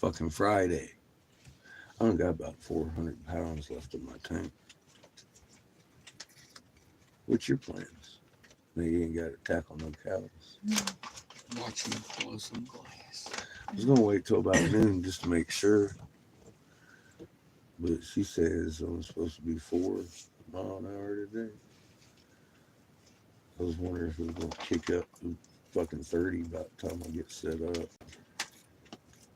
fucking Friday. I only got about 400 pounds left in my tank. What's your plans? No, you ain't got to tackle no cows. Watch me blow some glass. I was gonna wait till about noon just to make sure, but she says it's only supposed to be 4 mile an hour today. I was wondering if it was gonna kick up to fucking 30 by the time I get set up.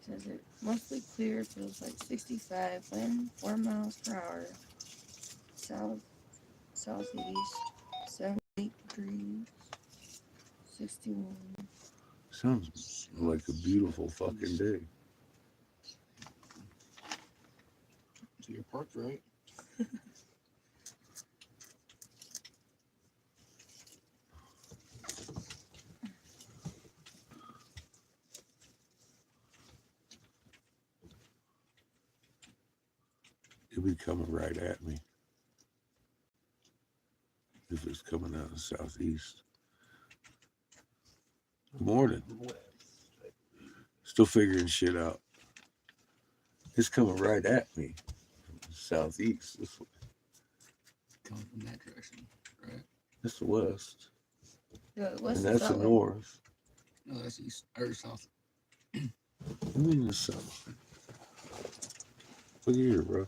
Says it mostly clear, feels like 65, wind 4 miles per hour, south southeast, 78 degrees, 61. Sounds like a beautiful fucking day. So you're parked, right? It'll be coming right at me if it's coming out of the southeast. Good morning. Still figuring shit out. It's coming right at me from the southeast. This way. Coming from that direction, right? That's the west. Yeah, what's And that's the north. No, that's east or south. I mean the south. Look here, bro.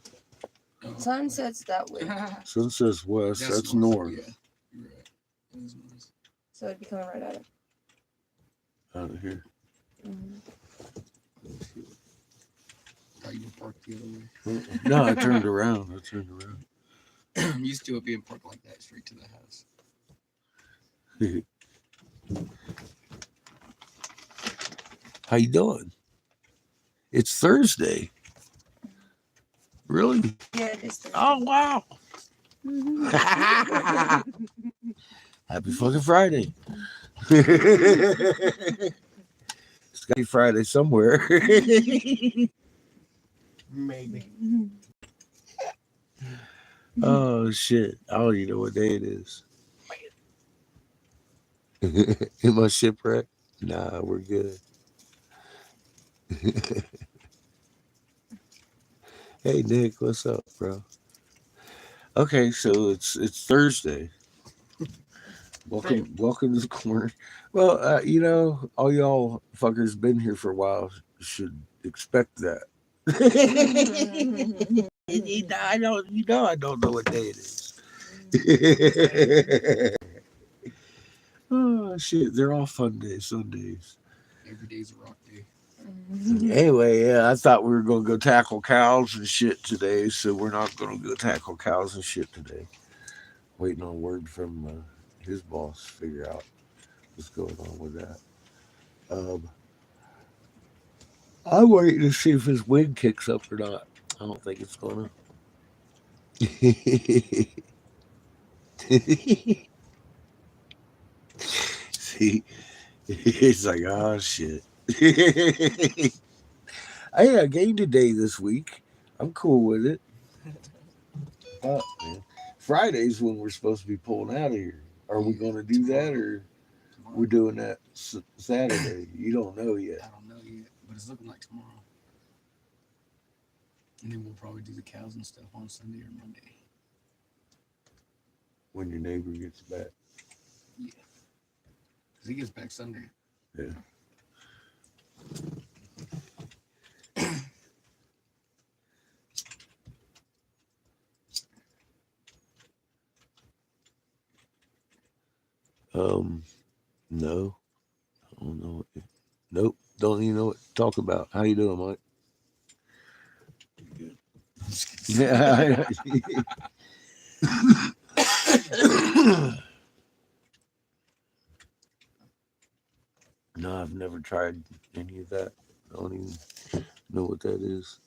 Oh, Sun sets that way, Sun says west. That's north. Yeah, you're right. It is north. so it'd be coming right at it. Out of here. Thought you were parked the other way. No, I turned around. I'm used to it being parked like that, straight to the house. How you doing? It's Thursday. Really? Yeah, it is. Oh, wow. Happy fucking Friday. It's got to be Friday somewhere. Maybe. Oh, shit. I don't even know what day it is. Am I shipwrecked? Nah, we're good. Hey, Nick, what's up, bro? Okay, so it's Thursday. Welcome to the corner. Well, all y'all fuckers been here for a while should expect that. I don't know what day it is. Oh shit, they're all fun days, Sundays. Every day's a rock day. Anyway, yeah, I thought we were gonna go tackle cows and shit today, so we're not gonna go tackle cows and shit today. Waiting on word from his boss to figure out what's going on with that. I'm waiting to see if his wind kicks up or not. I don't think it's gonna. See, it's like, oh shit. Hey, I gained a day this week. I'm cool with it. Oh, man. Friday's when we're supposed to be pulling out of here. Are we going to do that, or we're doing that Saturday? You don't know yet. I don't know yet, but it's looking like tomorrow. And then we'll probably do the cows and stuff on Sunday or Monday. When your neighbor gets back. Yeah. Because he gets back Sunday. Yeah. No. I don't know. Nope. Don't even know what to talk about. How you doing, Mike? Yeah. No, I've never tried any of that. I don't even know what that is.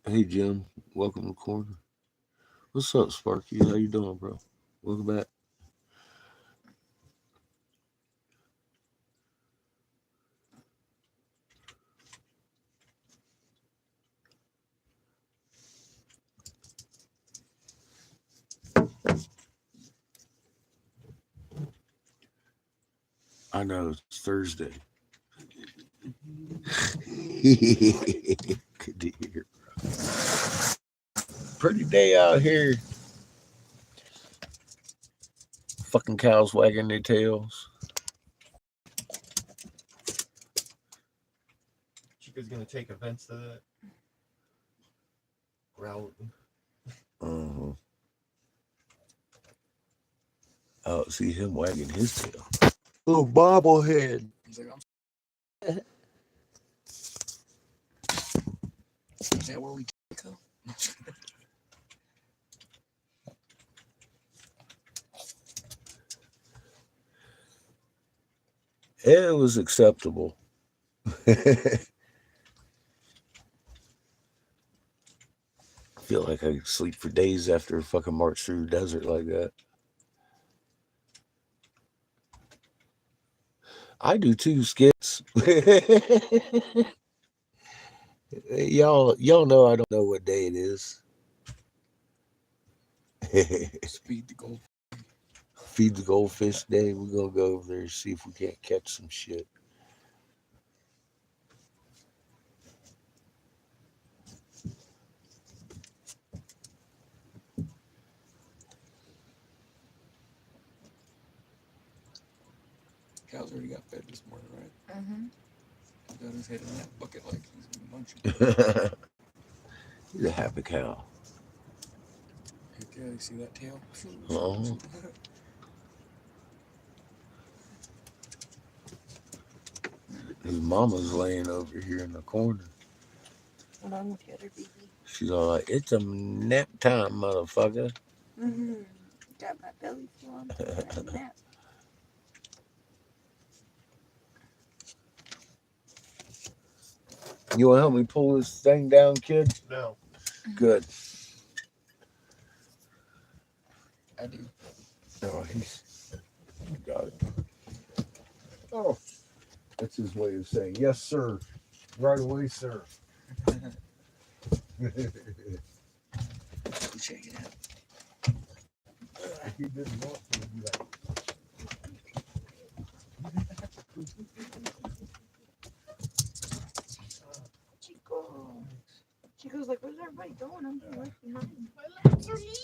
Hey, Jim. Welcome to the corner. What's up, Sparky? How you doing, bro? Welcome back. I know it's Thursday. Good to hear. Pretty day out here. Fucking cows wagging their tails. Chica's gonna take offense to that. Growl. Uh-huh. Oh, see him wagging his tail. Little bobblehead. He's like, I'm. Is that where we go? It was acceptable. Feel like I could sleep for days after a fucking march through the desert like that. I do too, skits. y'all know I don't know what day it is. Speed the gold. Feed the goldfish day. We're gonna go over there and see if we can't catch some shit. Cows already got fed this morning, right? Mm-hmm. He got his head in that bucket like he's munching. He's a happy cow. Heck yeah, you see that tail? Uh-huh. His mama's laying over here in the corner. Hold on with the other baby. She's all like, "It's a nap time, motherfucker." Mm-hmm. Got my belly full on a nap. You want to help me pull this thing down, kid? No. Good. I do. Oh, he's got it. Oh, that's his way of saying, "Yes, sir." Right away, sir. We check it out. If he didn't want to, he'd be like, Chico. Chico's like, where's everybody going? I'm here left behind. "My legs are leaving."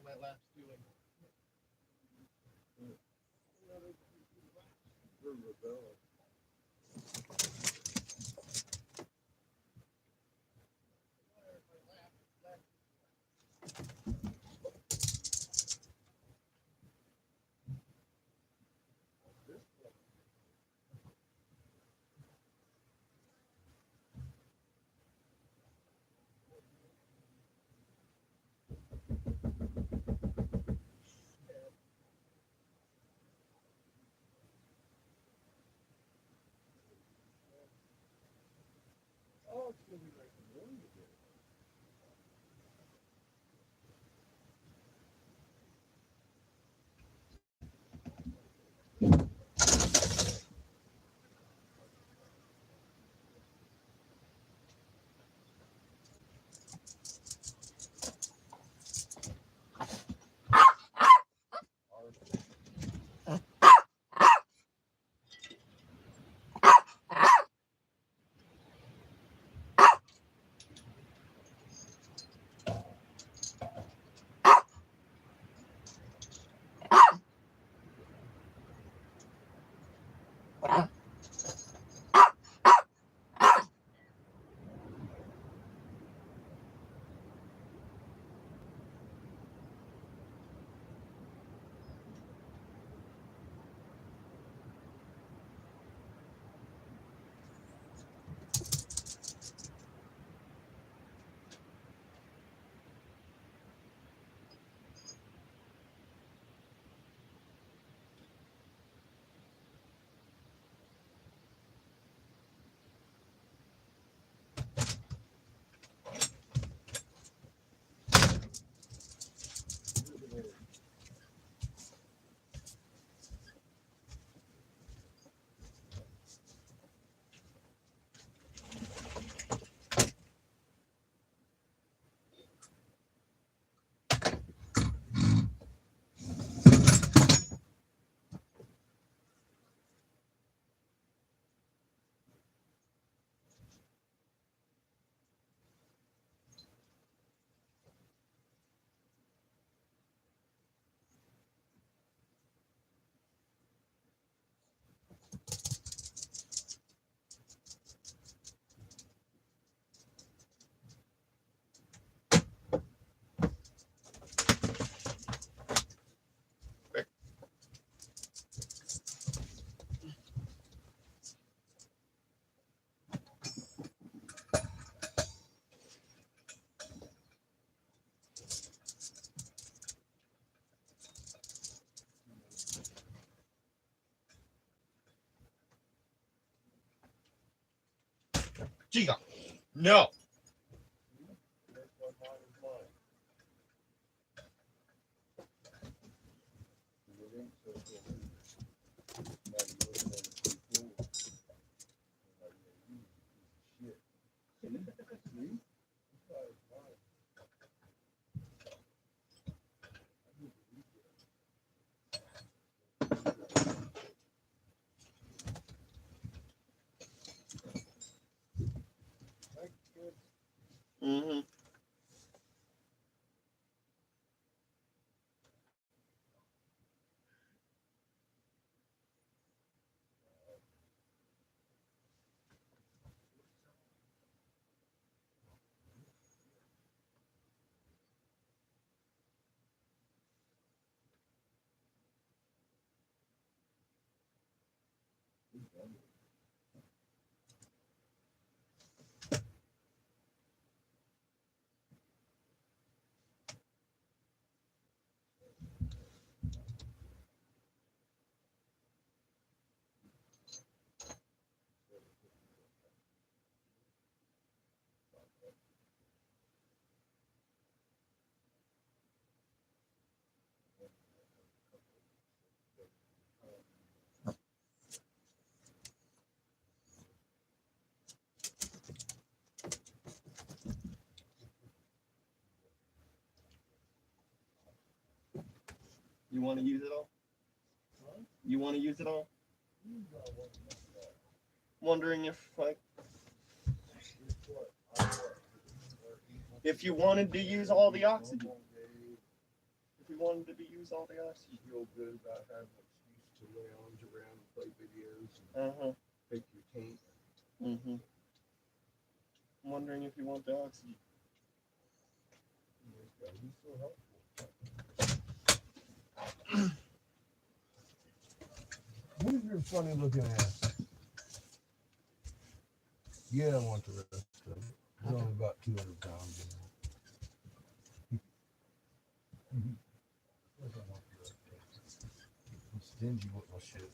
My lap's doing. Giga. No. Mm-hmm. You want to use it all? You want to use it all? Wondering if you wanted to use all the oxygen. If you wanted to use all the oxygen. You feel good about having an excuse to lounge around and play videos Uh-huh. take your tank. Mm-hmm. I'm wondering if you want the oxygen. He's so helpful. What is your funny looking ass? Yeah, I want the rest of it. It's only about 200 pounds in there. I'm stingy with my shit.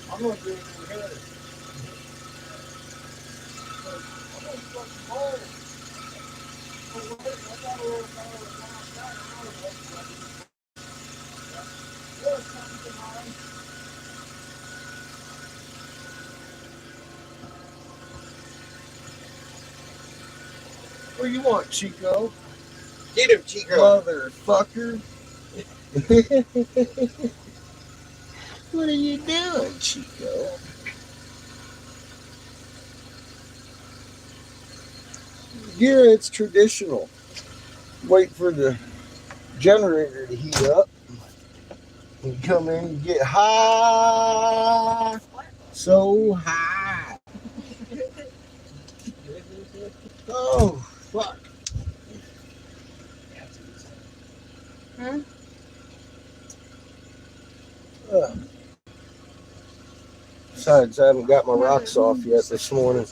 I'm gonna do it from here. I'm gonna fucking hold. Oh, wait, I got a little bottle of There's something behind. What do you want, Chico? Get him, Chico. Motherfucker. What are you doing, Chico? Yeah, it's traditional. Wait for the generator to heat up. And come in and get high. So high. Oh, fuck. Huh? Besides, I haven't got my rocks off yet this morning.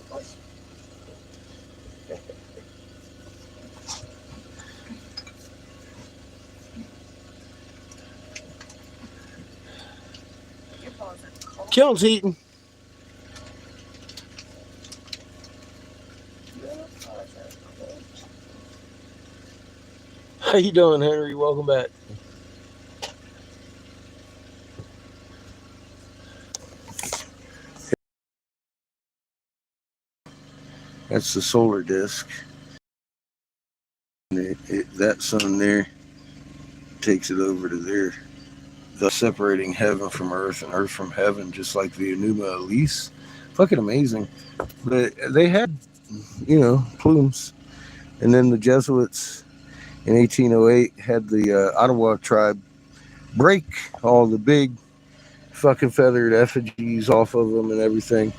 Your paws are cold. Kills eating. How you doing, Henry? Welcome back. That's the solar disk. And that sun there takes it over to there, thus separating heaven from earth and earth from heaven, just like the Enuma Elise. Fucking amazing. But they had, plumes. And then the Jesuits in 1808 had the Ottawa tribe break all the big fucking feathered effigies off of them and everything,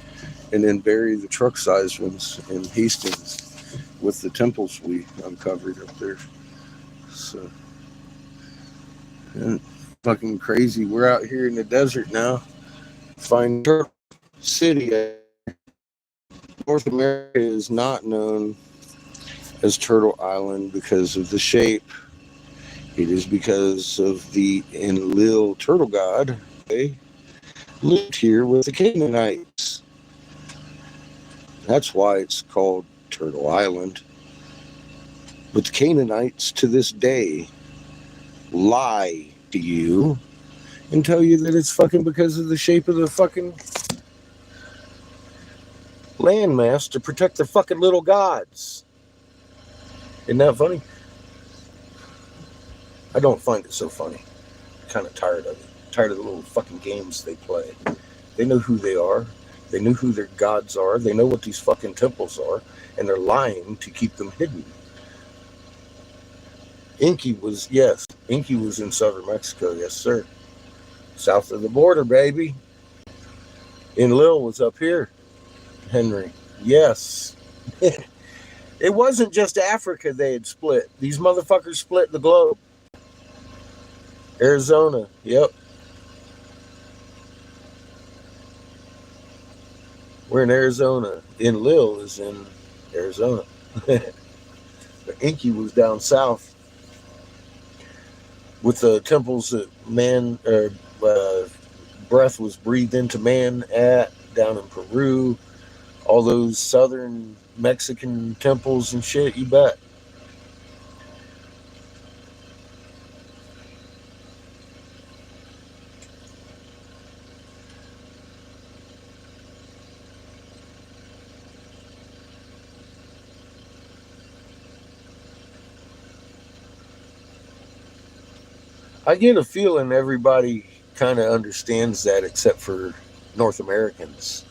and then bury the truck-sized ones in Hastings with the temples we uncovered up there. So, and fucking crazy. We're out here in the desert now. Find Turtle City. North America is not known as Turtle Island because of the shape. It is because of the Enlil turtle god. They lived here with the Canaanites. That's why it's called Turtle Island. But the Canaanites to this day lie to you and tell you that it's fucking because of the shape of the fucking landmass to protect their fucking little gods. Isn't that funny? I don't find it so funny. I'm kind of tired of it. Tired of the little fucking games they play. They know who they are. They know who their gods are. They know what these fucking temples are. And they're lying to keep them hidden. Inky was in southern Mexico. Yes, sir. South of the border, baby. Enlil was up here. Henry. Yes. It wasn't just Africa they had split. These motherfuckers split the globe. Arizona. Yep. We're in Arizona. Enlil is in Arizona. The Inky was down south with the temples that man breath was breathed into man at down in Peru. All those southern Mexican temples and shit. You bet. I get a feeling everybody kind of understands that except for North Americans.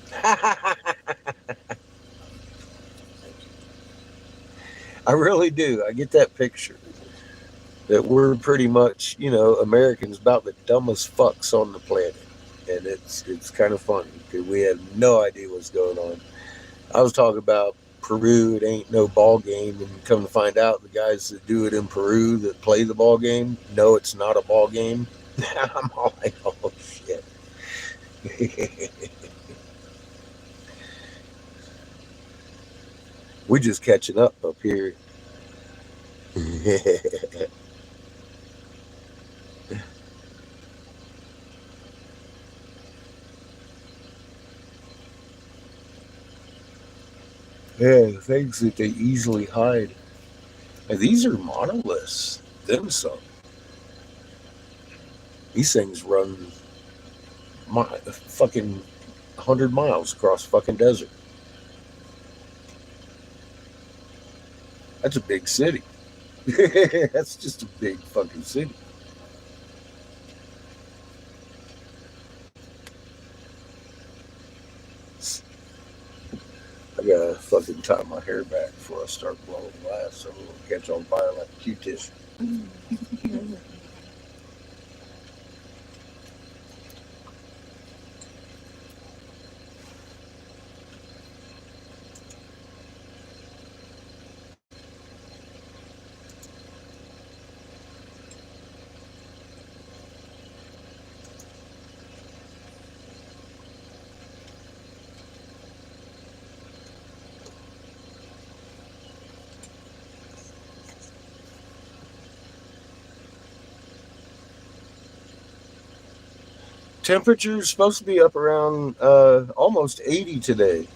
I really do. I get that picture that we're pretty much, Americans about the dumbest fucks on the planet. And it's kind of funny because we have no idea what's going on. I was talking about Peru, it ain't no ball game, and come to find out the guys that do it in Peru that play the ball game, no, it's not a ball game. I'm all like, oh shit. We're just catching up here. Yeah, things that they easily hide. And these are monoliths, them some. These things run fucking 100 miles across fucking desert. That's a big city. That's just a big fucking city. I gotta fucking tie my hair back before I start blowing glass so it won't catch on fire like a Q-tip. Temperature's supposed to be up around almost 80 today,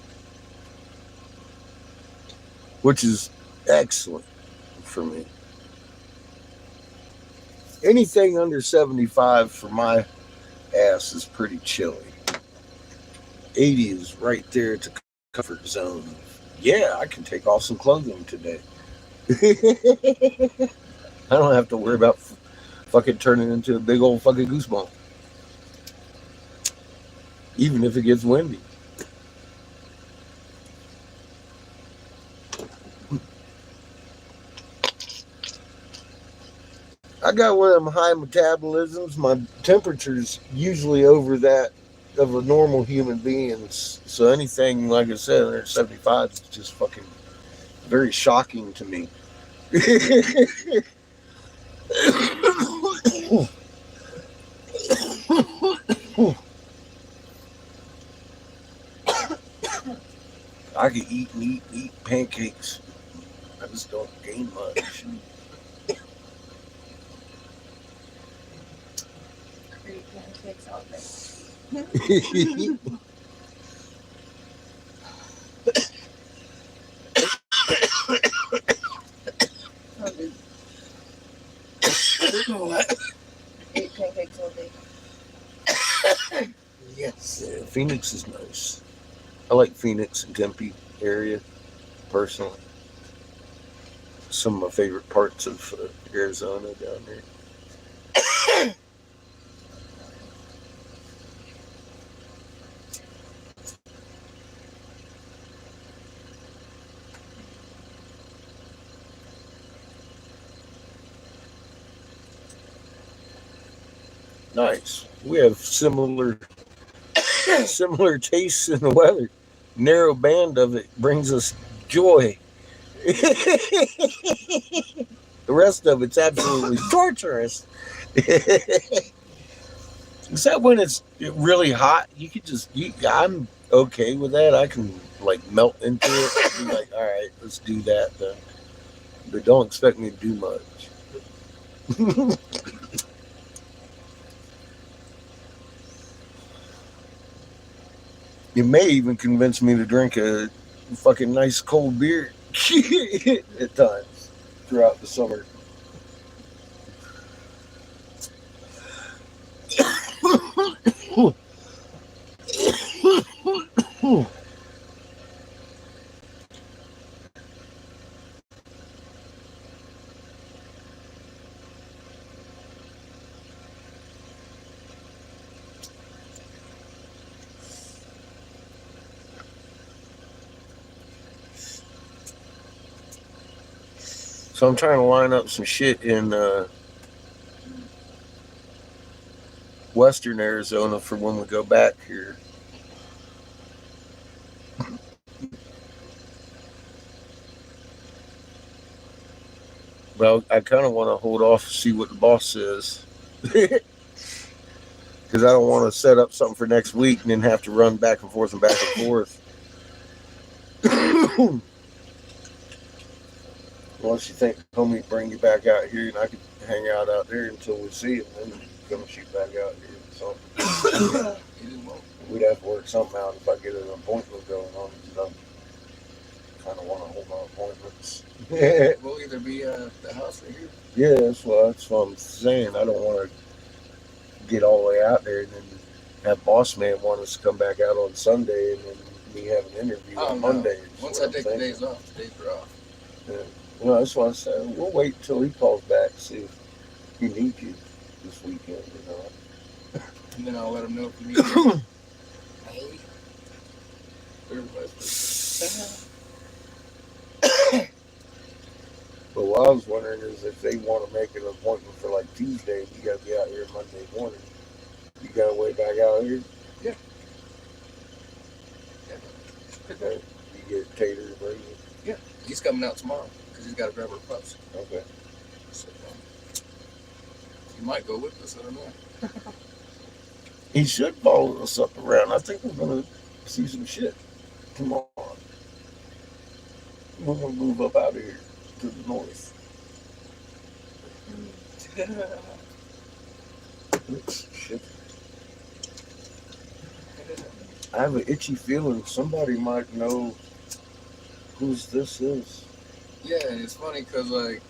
which is excellent for me. Anything under 75 for my ass is pretty chilly. 80 is right there at the comfort zone. Yeah, I can take off some clothing today. I don't have to worry about fucking turning into a big old fucking goosebump. Even if it gets windy. I got one of them high metabolisms. My temperature's usually over that of a normal human being's. So anything, like I said, under 75 is just fucking very shocking to me. I could eat and eat and eat pancakes. I just don't gain much. Great pancakes all day. Eat pancakes all day. Yes. Yeah, Phoenix is nice. I like Phoenix and Tempe area, personally. Some of my favorite parts of Arizona down there. Nice. We have similar tastes in the weather. narrow band of it brings us joy. The rest of it's absolutely torturous. Except when it's really hot, you can just. I'm okay with that. I can like melt into it. Be like, all right, let's do that then. But don't expect me to do much. You may even convince me to drink a fucking nice cold beer at times throughout the summer. So I'm trying to line up some shit in western Arizona for when we go back here. Well, I kind of want to hold off and see what the boss says. Because I don't want to set up something for next week and then have to run back and forth and back and forth. Unless you think homie bring you back out here and I could hang out there until we see him and then come shoot back out here. So we'd have to work something out if I get an appointment going on. Because I kind of want to hold my appointments. We'll either be at the house or here. Yeah, that's what I'm saying. I don't want to get all the way out there and then have boss man want us to come back out on Sunday and then we have an interview on Monday. Once I take the days off, the days are off. Yeah. Well, that's what I said. We'll wait until he calls back to see if he needs you this weekend or not. And then I'll let him know if he needs you. Hey. But what I was wondering is if they want to make an appointment for like Tuesday, you got to be out here Monday morning. You got to wait back out here? Yeah. Okay. You get Tater to bring you? Yeah. He's coming out tomorrow because he's got to grab our pups. Okay. So, he might go with us. I don't know. He should follow us up around. I think we're going to see some shit tomorrow. We're going to move up out of here to the north. Shit. I have an itchy feeling somebody might know whose this is. Yeah, it's funny because like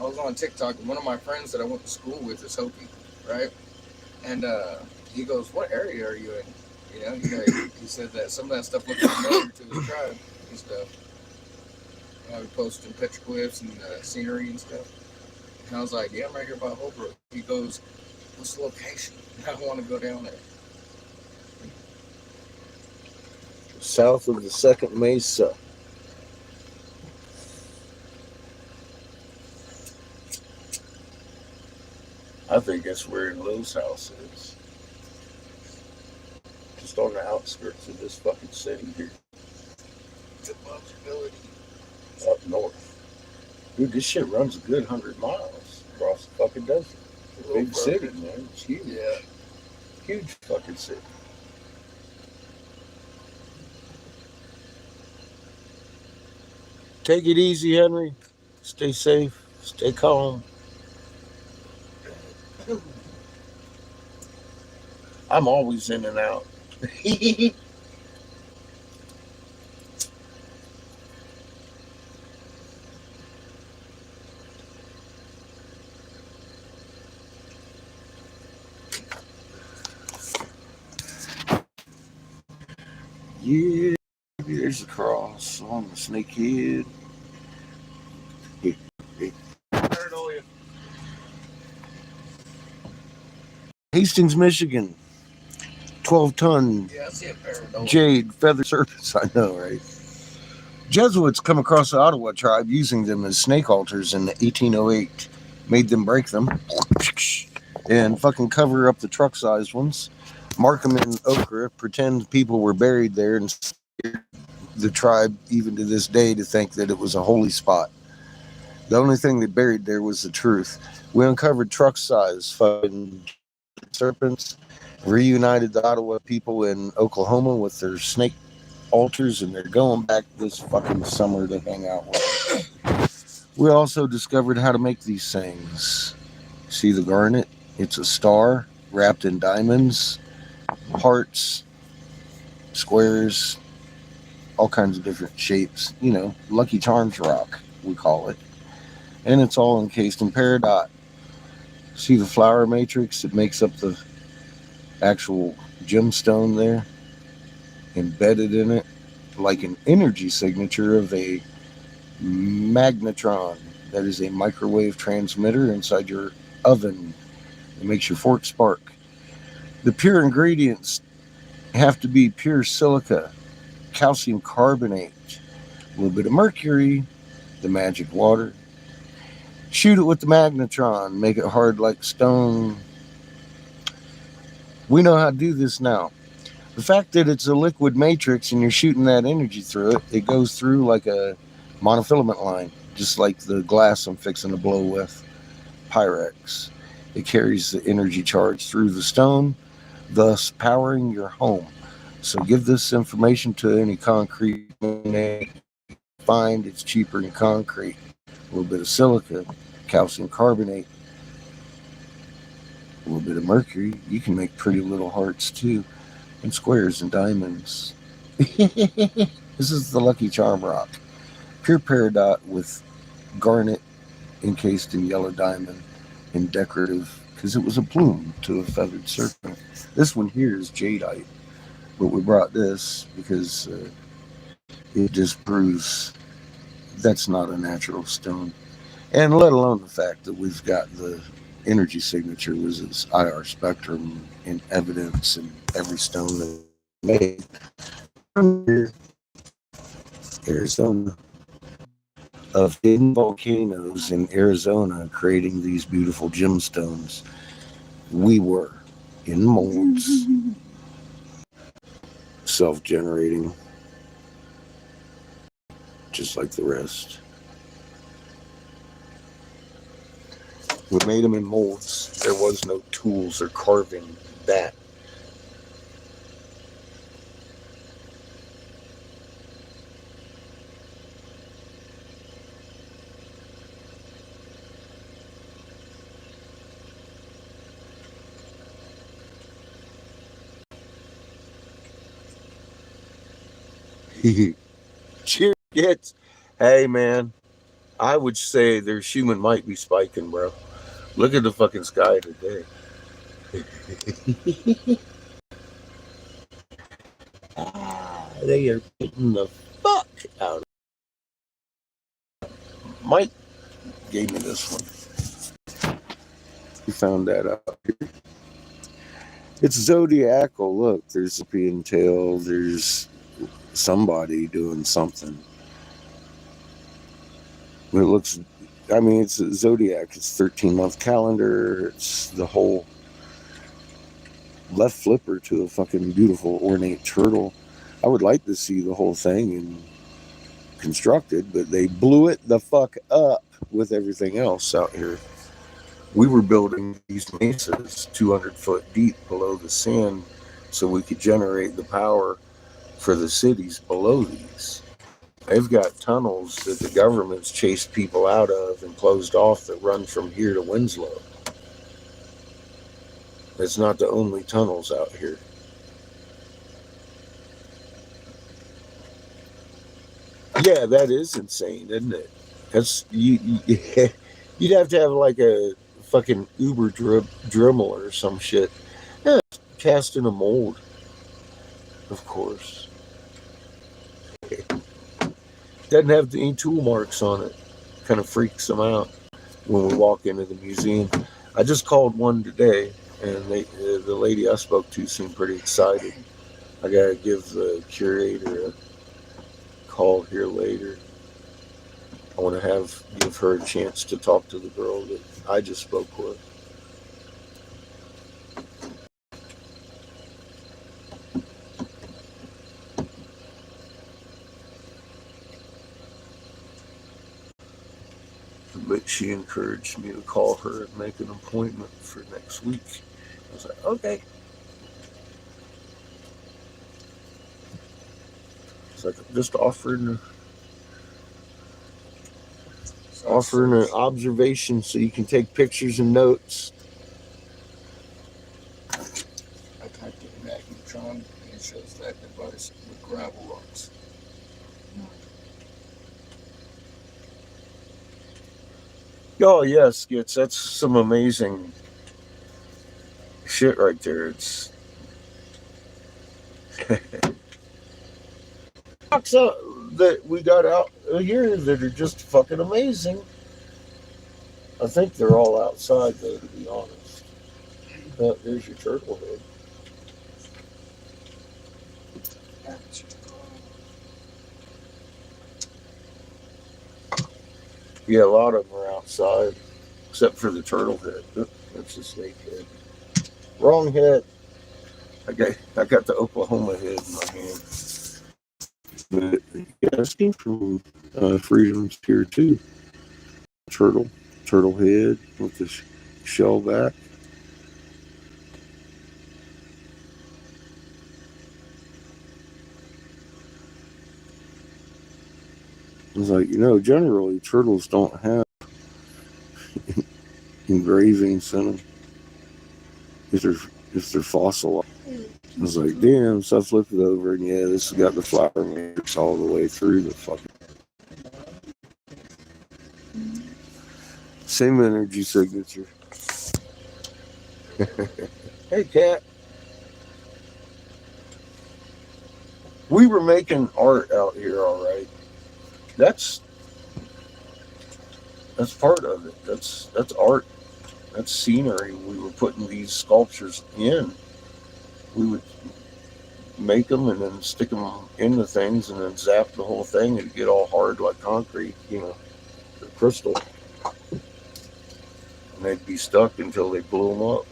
I was on TikTok and one of my friends that I went to school with is Hopi, right? And he goes, "What area are you in?" You know, he said that some of that stuff looked familiar to his tribe and stuff. I was posting petroglyphs and scenery and stuff. And I was like, "Yeah, I'm right here by Holbrook." He goes, "What's the location? I want to go down there." South of the second mesa. I think that's where Lowe's house is. Just on the outskirts of this fucking city here. It's a possibility. Up north. Dude, this shit runs a good 100 miles across the fucking desert. It's a big city, man. It's huge. Yeah. Huge fucking city. Take it easy, Henry. Stay safe. Stay calm. I'm always in and out. Yeah, there's a cross on the snakehead. Paranoia. Hastings, Michigan. 12-ton Yeah, I see a paranoia. jade feather serpents. I know, right? Jesuits come across the Ottawa tribe using them as snake altars in 1808. Made them break them and fucking cover up the truck-sized ones. Mark them in ochre, pretend people were buried there, and the tribe, even to this day, to think that it was a holy spot. The only thing they buried there was the truth. We uncovered truck-size fucking serpents, reunited the Ottawa people in Oklahoma with their snake altars, and they're going back this fucking summer to hang out with them. We also discovered how to make these things. See the garnet? It's a star wrapped in diamonds, hearts, squares, all kinds of different shapes. Lucky Charms rock, we call it. And it's all encased in peridot. See the flower matrix? It makes up the actual gemstone there, embedded in it, like an energy signature of a magnetron. That is a microwave transmitter inside your oven. It makes your fork spark. The pure ingredients have to be pure silica, calcium carbonate, a little bit of mercury, the magic water. Shoot it with the magnetron, make it hard like stone. We know how to do this now. The fact that it's a liquid matrix and you're shooting that energy through it, it goes through like a monofilament line, just like the glass I'm fixing to blow with, Pyrex. It carries the energy charge through the stone, thus powering your home. So give this information to any concrete find. It's cheaper than concrete. A little bit of silica, calcium carbonate, a little bit of mercury. You can make pretty little hearts too, and squares and diamonds. This is the Lucky Charm rock. Pure peridot with garnet encased in yellow diamond and decorative, because it was a plume to a feathered serpent. This one here is jadeite, but we brought this because it just proves that's not a natural stone. And let alone the fact that we've got the energy signature was its IR spectrum in evidence in every stone that we made. From here, Arizona, of hidden volcanoes in Arizona creating these beautiful gemstones. We were in molds, self-generating, just like the rest. We made them in molds. There was no tools or carving that. Cheers, kids. Hey, man. I would say their human might be spiking, bro. Look at the fucking sky today. They are getting the fuck out of it. Mike gave me this one. He found that out here. It's zodiacal. Look, there's a scorpion tail. There's somebody doing something. It looks, it's a zodiac. It's 13-month calendar. It's the whole left flipper to a fucking beautiful ornate turtle. I would like to see the whole thing and constructed, but they blew it the fuck up with everything else out here. We were building these mesas 200 foot deep below the sand so we could generate the power for the cities below these. They've got tunnels that the government's chased people out of and closed off that run from here to Winslow. It's not the only tunnels out here. Yeah, that is insane, isn't it? That's you'd have to have like a fucking Uber Dremel or some shit. Yeah, cast in a mold, of course. Doesn't have any tool marks on it. Kind of freaks them out when we walk into the museum. I just called one today, and the lady I spoke to seemed pretty excited. I gotta give the curator a call here later. I want to give her a chance to talk to the girl that I just spoke with. But she encouraged me to call her and make an appointment for next week. I was like, okay. It's like I'm just offering an observation so you can take pictures and notes. I typed in magnetron and it shows that device with gravel rocks. Oh yes, Skits, that's some amazing shit right there. It's rocks that we got out here that are just fucking amazing. I think they're all outside though, to be honest. There's your turtle head. Yeah, a lot of them are outside, except for the turtle head. That's the snake head. Wrong head. I got the Oklahoma head in my hand. But yeah, this came from Freedom's here too. Turtle head with the shell back. It's like, generally turtles don't have engravings in them if they're fossilized. I was like, damn, so I flipped it over and yeah, this has got the flower matrix all the way through the fucking same energy signature. Hey, cat. We were making art out here, all right. That's part of it. That's art. That's scenery. We were putting these sculptures in. We would make them and then stick them into things and then zap the whole thing and get all hard like concrete, or crystal. And they'd be stuck until they blew them up.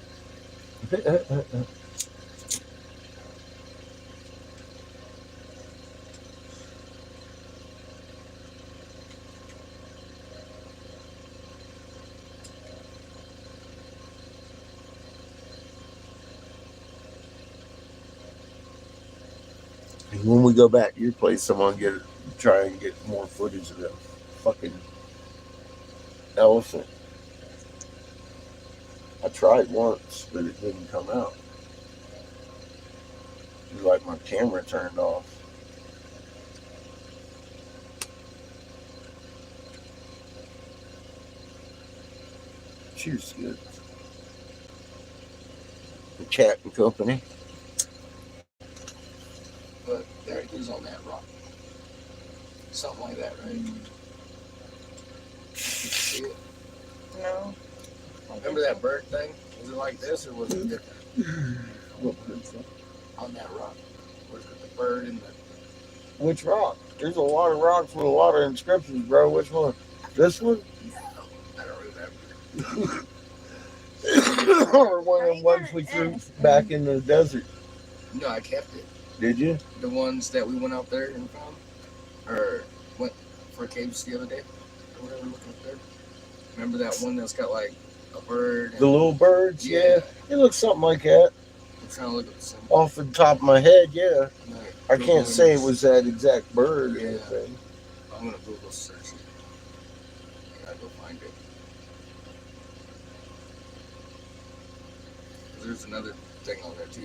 And when we go back to your place, I'm gonna try and get more footage of that fucking elephant. I tried once, but it didn't come out. It was like my camera turned off. Cheers, good. The Cat and Company. But there it is on that rock. Something like that, right? You see it? No. Remember that bird thing? Was it like this or was it different? On that rock. Was it the bird and the... Which rock? There's a lot of rocks with a lot of inscriptions, bro. Which one? This one? I don't remember. Or one of them ones we threw back in the desert? No, I kept it. Did you? The ones that we went out there and found? Or went for caves the other day? Or whatever, looking up there? Remember that one that's got like a bird? The little birds? Yeah. It looks something like that. I'm trying to look at the symbol. Off the top of my head, yeah. Like, I can't say it was that exact bird or anything. I'm going to Google search it. I gotta go find it. There's another thing on there too.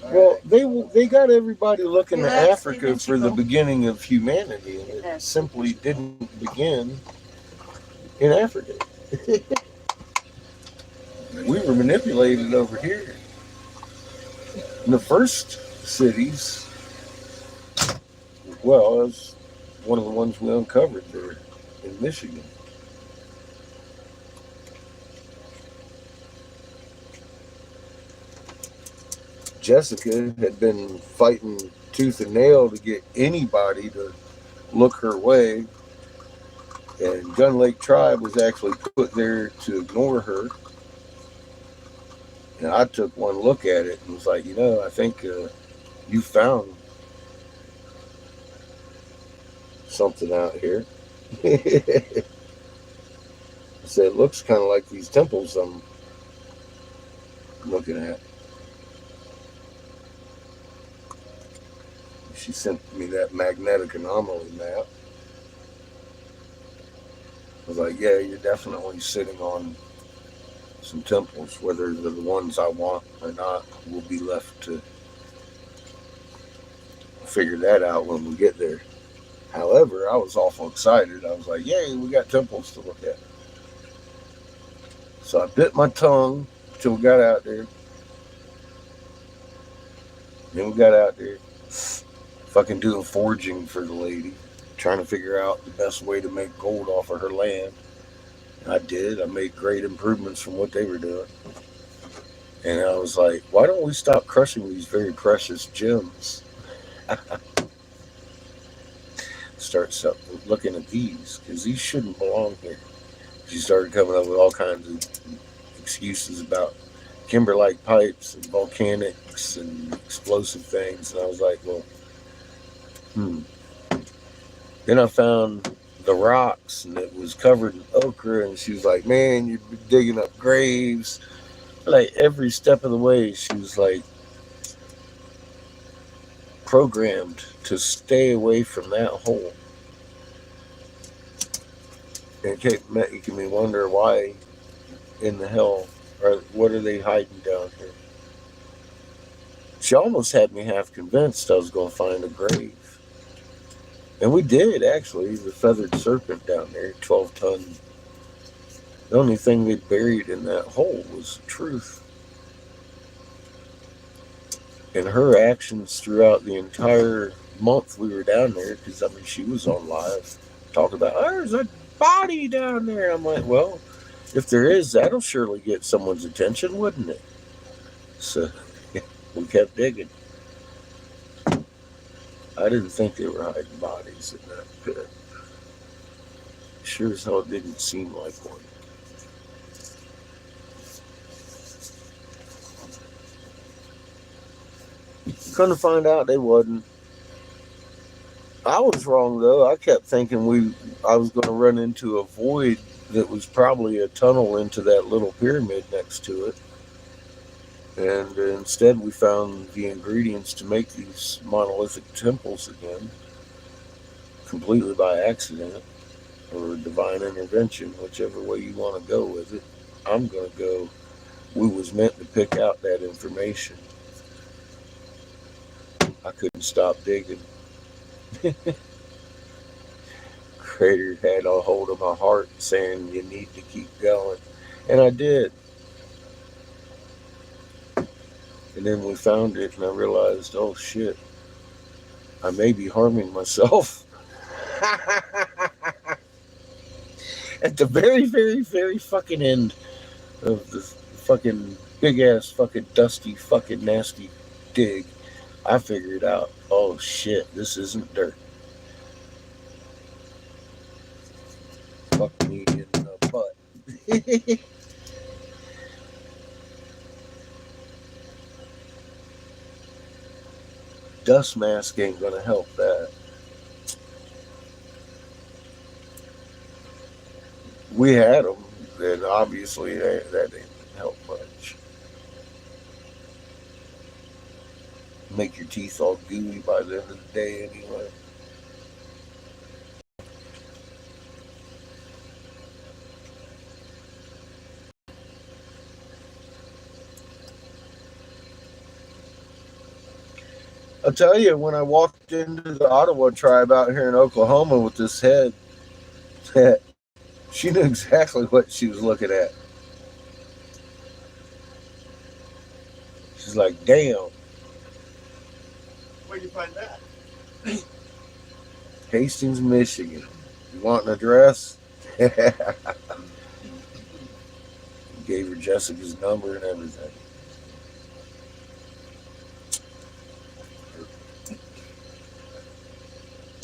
Well, they got everybody looking to Africa for the beginning of humanity, and it simply didn't begin in Africa. We were manipulated over here. In the first cities, well, it was one of the ones we uncovered there in Michigan. Jessica had been fighting tooth and nail to get anybody to look her way, and Gun Lake Tribe was actually put there to ignore her. And I took one look at it and was like, I think you found something out here. I said, it looks kind of like these temples I'm looking at. She sent me that magnetic anomaly map. I was like, yeah, you're definitely sitting on some temples. Whether they're the ones I want or not, we'll be left to figure that out when we get there. However, I was awful excited. I was like, yay, we got temples to look at. So I bit my tongue till we got out there. Then we got out there, fucking doing foraging for the lady, trying to figure out the best way to make gold off of her land. And I did. I made great improvements from what they were doing. And I was like, why don't we stop crushing these very precious gems? Start looking at these, because these shouldn't belong here. She started coming up with all kinds of excuses about kimberlite pipes and volcanics and explosive things. And I was like, well, Then I found the rocks and it was covered in ochre. And she was like, man, you've been digging up graves. Like every step of the way, she was like programmed to stay away from that hole. And it kept making me wonder why in the hell, or what are they hiding down here? She almost had me half convinced I was going to find a grave. And we did, actually. The feathered serpent down there, 12 ton. The only thing they buried in that hole was the truth. And her actions throughout the entire month we were down there, because, I mean, she was on live, talking about, oh, there's a body down there. I'm like, well, if there is, that'll surely get someone's attention, wouldn't it? So we kept digging. I didn't think they were hiding bodies in that pit. Sure as hell didn't seem like one. Couldn't find out they wasn't. I was wrong though. I kept thinking I was going to run into a void that was probably a tunnel into that little pyramid next to it. And instead we found the ingredients to make these monolithic temples again, completely by accident or divine intervention, whichever way you want to go with it. I'm going to go, we was meant to pick out that information. I couldn't stop digging. Creator had a hold of my heart saying you need to keep going. And I did. And then we found it and I realized, oh shit, I may be harming myself. At the very, very, very fucking end of the fucking big ass fucking dusty fucking nasty dig, I figured out, oh shit, this isn't dirt. Fuck me in the butt. Dust mask ain't gonna help that. We had them, and obviously that didn't help much. Make your teeth all gooey by the end of the day anyway. I'll tell you, when I walked into the Ottawa tribe out here in Oklahoma with this head, she knew exactly what she was looking at. She's like, damn. Where'd you find that? Hastings, Michigan. You want an address? Gave her Jessica's number and everything.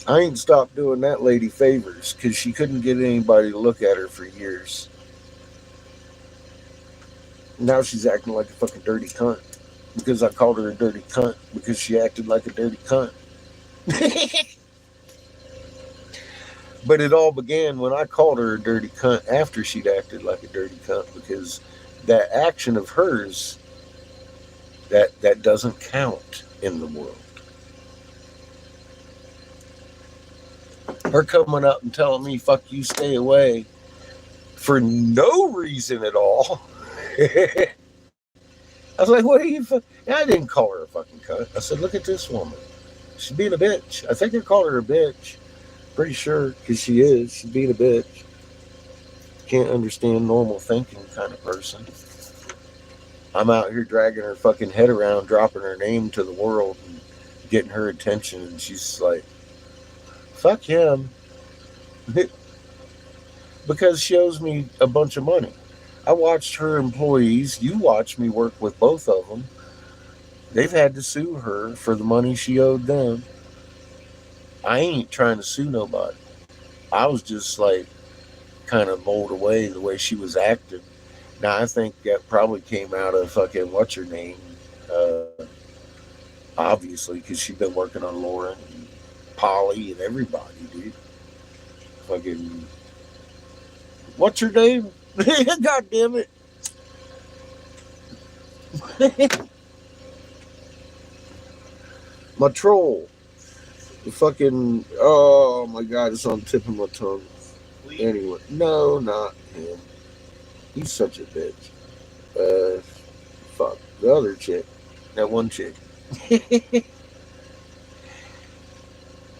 I ain't stopped doing that lady favors because she couldn't get anybody to look at her for years. Now she's acting like a fucking dirty cunt because I called her a dirty cunt because she acted like a dirty cunt. But it all began when I called her a dirty cunt after she'd acted like a dirty cunt, because that action of hers, that doesn't count in the world. Her coming up and telling me "fuck you, stay away" for no reason at all. I was like, "What are you?" And I didn't call her a fucking cunt. I said, "Look at this woman. She's being a bitch." I think I called her a bitch. Pretty sure, because she is. She's being a bitch. Can't understand normal thinking kind of person. I'm out here dragging her fucking head around, dropping her name to the world, and getting her attention, and she's like, "Fuck him," because she owes me a bunch of money. I watched her employees. You watched me work with both of them. They've had to sue her for the money she owed them. I ain't trying to sue nobody. I was just like kind of bowled away the way she was acting. Now I think that probably came out of fucking what's her name, uh, obviously, because she's been working on Lauren and Polly and everybody, dude. Fucking what's her name? God damn it! My troll. The fucking oh my god, it's on the tip of my tongue. Anyway, no, not him. He's such a bitch. Fuck the other chick, that one chick.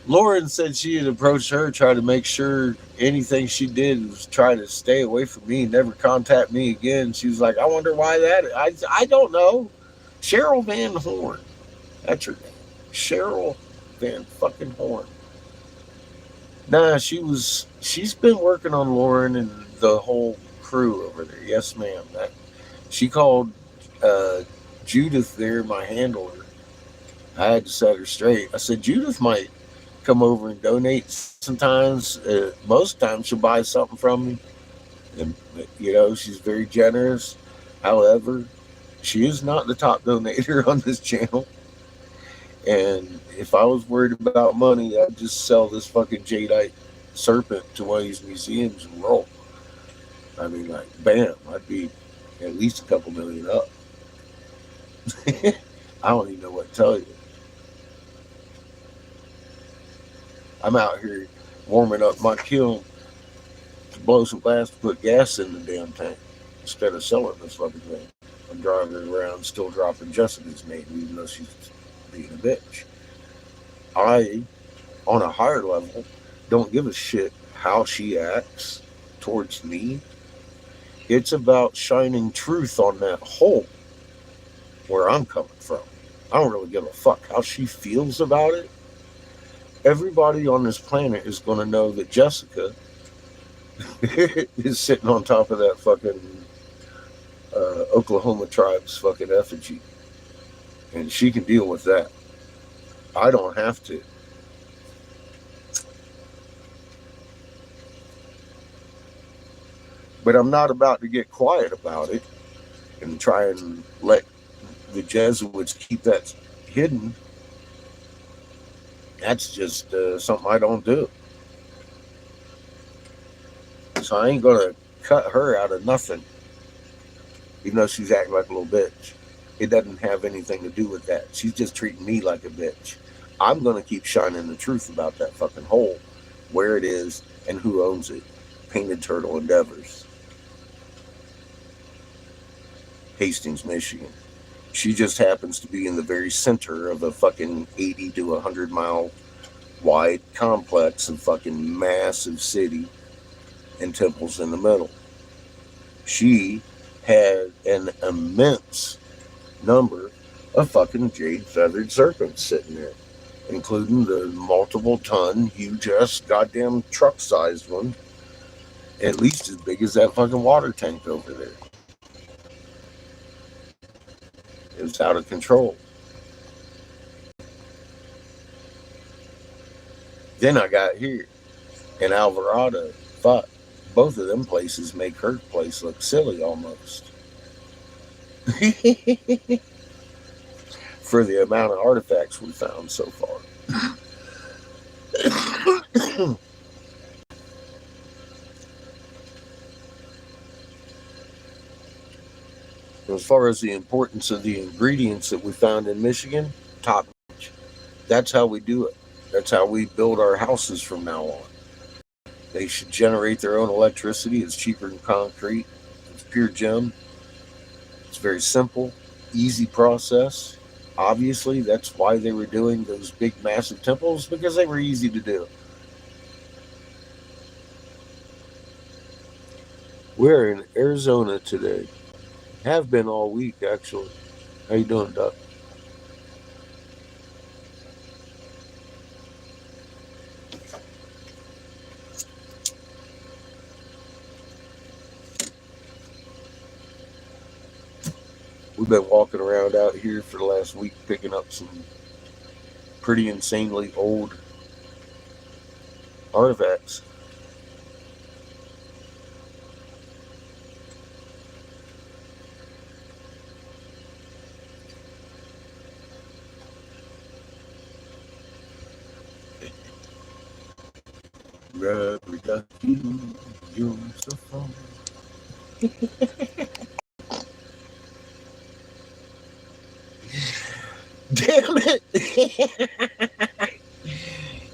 Lauren said she had approached her, tried to make sure anything she did was try to stay away from me, never contact me again. She was like, "I wonder why that." I don't know. Cheryl Van Horn. That's her name. Cheryl Van fucking Horn. Nah, she's been working on Lauren and the whole crew over there. Yes, ma'am. She called uh, Judith there, my handler. I had to set her straight. I said, Judith might come over and donate sometimes. Most times she'll buy something from me. And, she's very generous. However, she is not the top donator on this channel. And if I was worried about money, I'd just sell this fucking jadeite serpent to one of these museums and roll. I mean, like, bam, I'd be at least a couple million up. I don't even know what to tell you. I'm out here warming up my kiln to blow some glass to put gas in the damn tank instead of selling this fucking thing. I'm driving around still dropping Jessica's name even though she's being a bitch. I, on a higher level, don't give a shit how she acts towards me. It's about shining truth on that hole where I'm coming from. I don't really give a fuck how she feels about it. Everybody on this planet is going to know that Jessica is sitting on top of that fucking Oklahoma tribe's fucking effigy. And she can deal with that. I don't have to. But I'm not about to get quiet about it and try and let the Jesuits keep that hidden. That's just something I don't do. So I ain't going to cut her out of nothing, even though she's acting like a little bitch. It doesn't have anything to do with that. She's just treating me like a bitch. I'm going to keep shining the truth about that fucking hole, where it is, and who owns it. Painted Turtle Endeavors. Hastings, Michigan. She just happens to be in the very center of a fucking 80 to 100 mile wide complex of fucking massive city and temples in the middle. She had an immense number of fucking jade feathered serpents sitting there, including the multiple ton, huge ass, goddamn truck sized one, at least as big as that fucking water tank over there. It was out of control. Then I got here in Alvarado. Fuck, both of them places make her place look silly almost. For the amount of artifacts we found so far. As far as the importance of the ingredients that we found in Michigan, top notch. That's how we do it. That's how we build our houses from now on. They should generate their own electricity. It's cheaper than concrete. It's pure gem. It's very simple, easy process. Obviously, that's why they were doing those big, massive temples because they were easy to do. We're in Arizona today. Have been all week, actually. How you doing, Doc? We've been walking around out here for the last week, picking up some pretty insanely old artifacts. Rubber ducky, you're so fun. Damn it!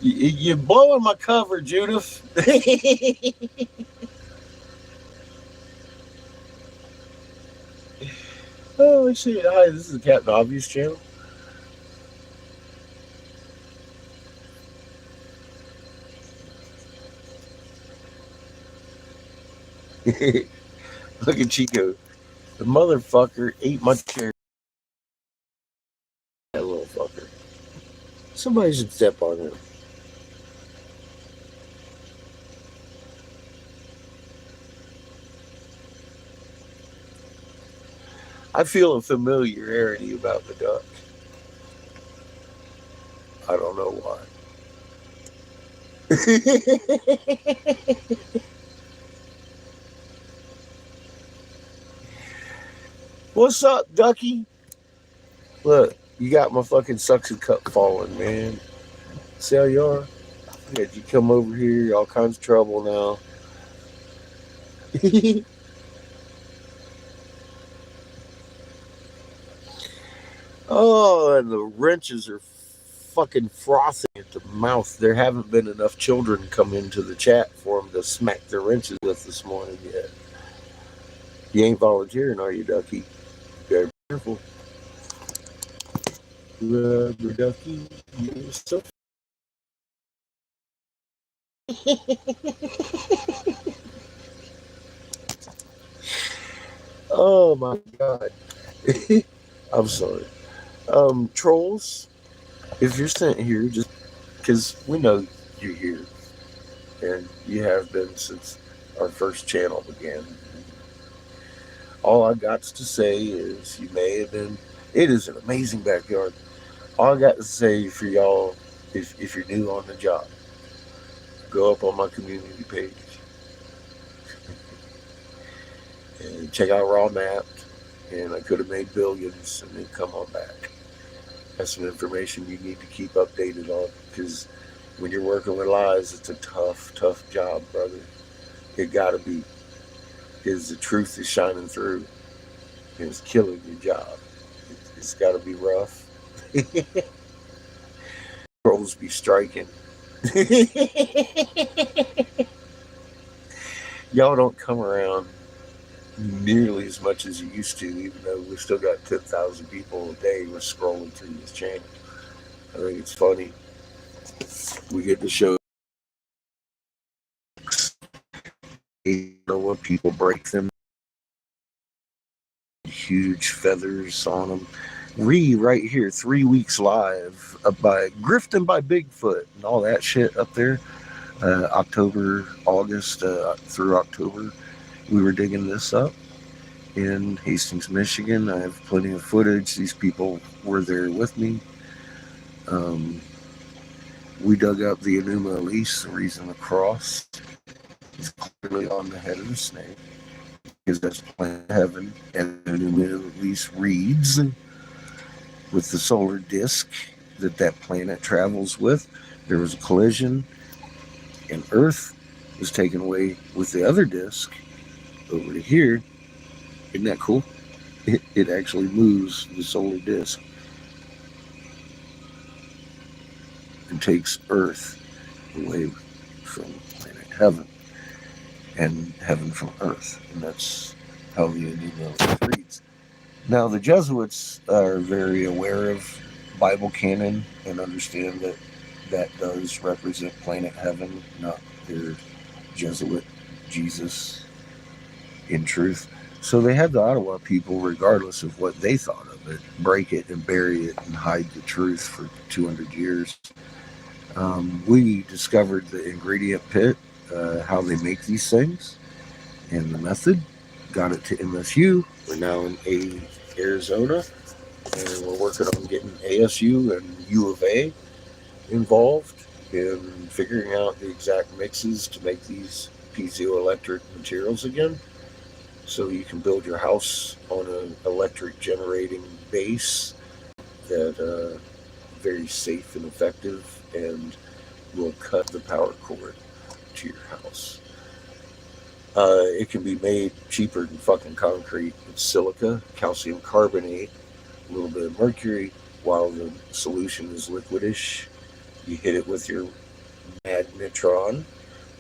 You're blowing my cover, Judith. Oh, let's see. Hi, this is the Captain Obvious channel. Look at Chico. The motherfucker ate my chair. That little fucker. Somebody should step on him. I feel a familiarity about the duck. I don't know why. What's up, Ducky? Look, you got my fucking suction cup falling, man. See how you are? Had you come over here, all kinds of trouble now. Oh, and the wrenches are fucking frothing at the mouth. There haven't been enough children come into the chat for them to smack their wrenches with this morning yet. You ain't volunteering, are you, Ducky? You better be careful. Rubber ducky, you're so. Oh my god. I'm sorry. Trolls, if you're sent here, just because we know you're here, and you have been since our first channel began. All I got to say is you may have been. It is an amazing backyard. All I got to say for y'all, if you're new on the job, go up on my community page and check out Raw Mapped, and I could have made billions and then come on back. That's some information you need to keep updated on, because when you're working with lies, it's a tough, tough job, brother. It gotta be, because the truth is shining through and it's killing your job. It's gotta be rough. Trolls be striking. Y'all don't come around nearly as much as you used to, even though we still got 10,000 people a day who are scrolling through this channel. I think it's funny. We get to show, you know, when people break them, huge feathers on them. Right here, 3 weeks live by Grifting by Bigfoot and all that shit up there. August through October, we were digging this up in Hastings, Michigan. I have plenty of footage. These people were there with me. We dug up the Enuma Elise. The reason the cross is clearly on the head of the snake is that's planet heaven, and Enuma Elise reads with the solar disk that planet travels with. There was a collision, and Earth was taken away with the other disk over to here. Isn't that cool? It actually moves the solar disk and takes Earth away from planet Heaven and Heaven from Earth. And that's how the Enigma reads. Now, the Jesuits are very aware of Bible canon and understand that that does represent planet Heaven, not their Jesuit Jesus in truth. So they had the Ottawa people, regardless of what they thought of it, break it and bury it and hide the truth for 200 years. We discovered the ingredient pit, how they make these things, and the method. Got it to MSU. We're now in Arizona, and we're working on getting ASU and U of A involved in figuring out the exact mixes to make these piezoelectric materials again. So you can build your house on an electric generating base that very safe and effective and will cut the power cord to your house. It can be made cheaper than fucking concrete. It's silica, calcium carbonate, a little bit of mercury, while the solution is liquidish. You hit it with your magnetron,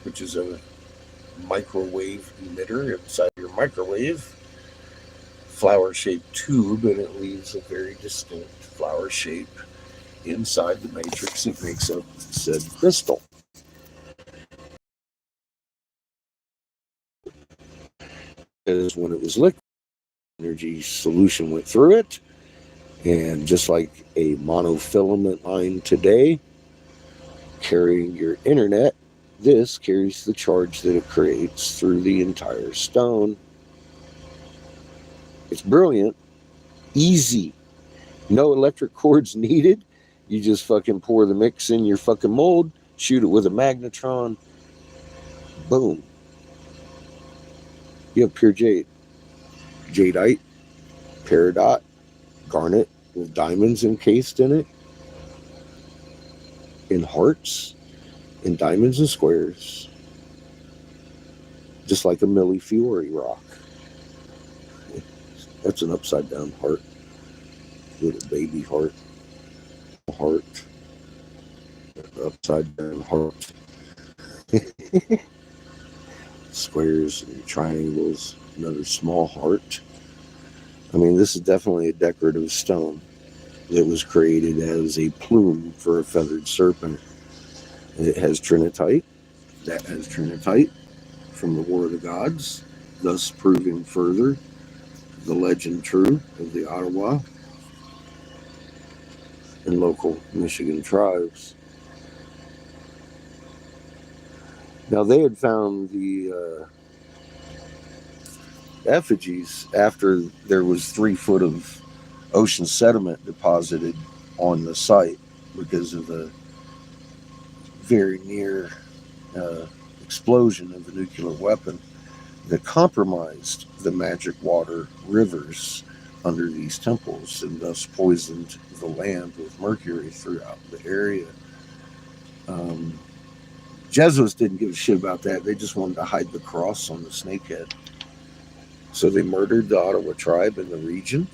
which is a microwave emitter inside your microwave flower shaped tube, and it leaves a very distinct flower shape inside the matrix that makes up said crystal. Because when it was liquid, energy solution went through it, and just like a monofilament line today carrying your internet, this carries the charge that it creates through the entire stone. It's brilliant, easy, no electric cords needed. You just fucking pour the mix in your fucking mold, shoot it with a magnetron, boom. You have pure jade. Jadeite, peridot, garnet with diamonds encased in it, in hearts, in diamonds and squares, just like a Millefiori rock. That's an upside down heart, little baby heart, upside down heart, squares and triangles, another small heart. I mean, this is definitely a decorative stone that was created as a plume for a feathered serpent. It has trinitite, that has trinitite from the War of the Gods, thus proving further the legend true of the Ottawa and local Michigan tribes. Now, they had found the effigies after there was 3 foot of ocean sediment deposited on the site because of the very near explosion of a nuclear weapon that compromised the magic water rivers under these temples and thus poisoned the land with mercury throughout the area. Jesuits didn't give a shit about that. They just wanted to hide the cross on the snakehead. So they murdered the Ottawa tribe in the region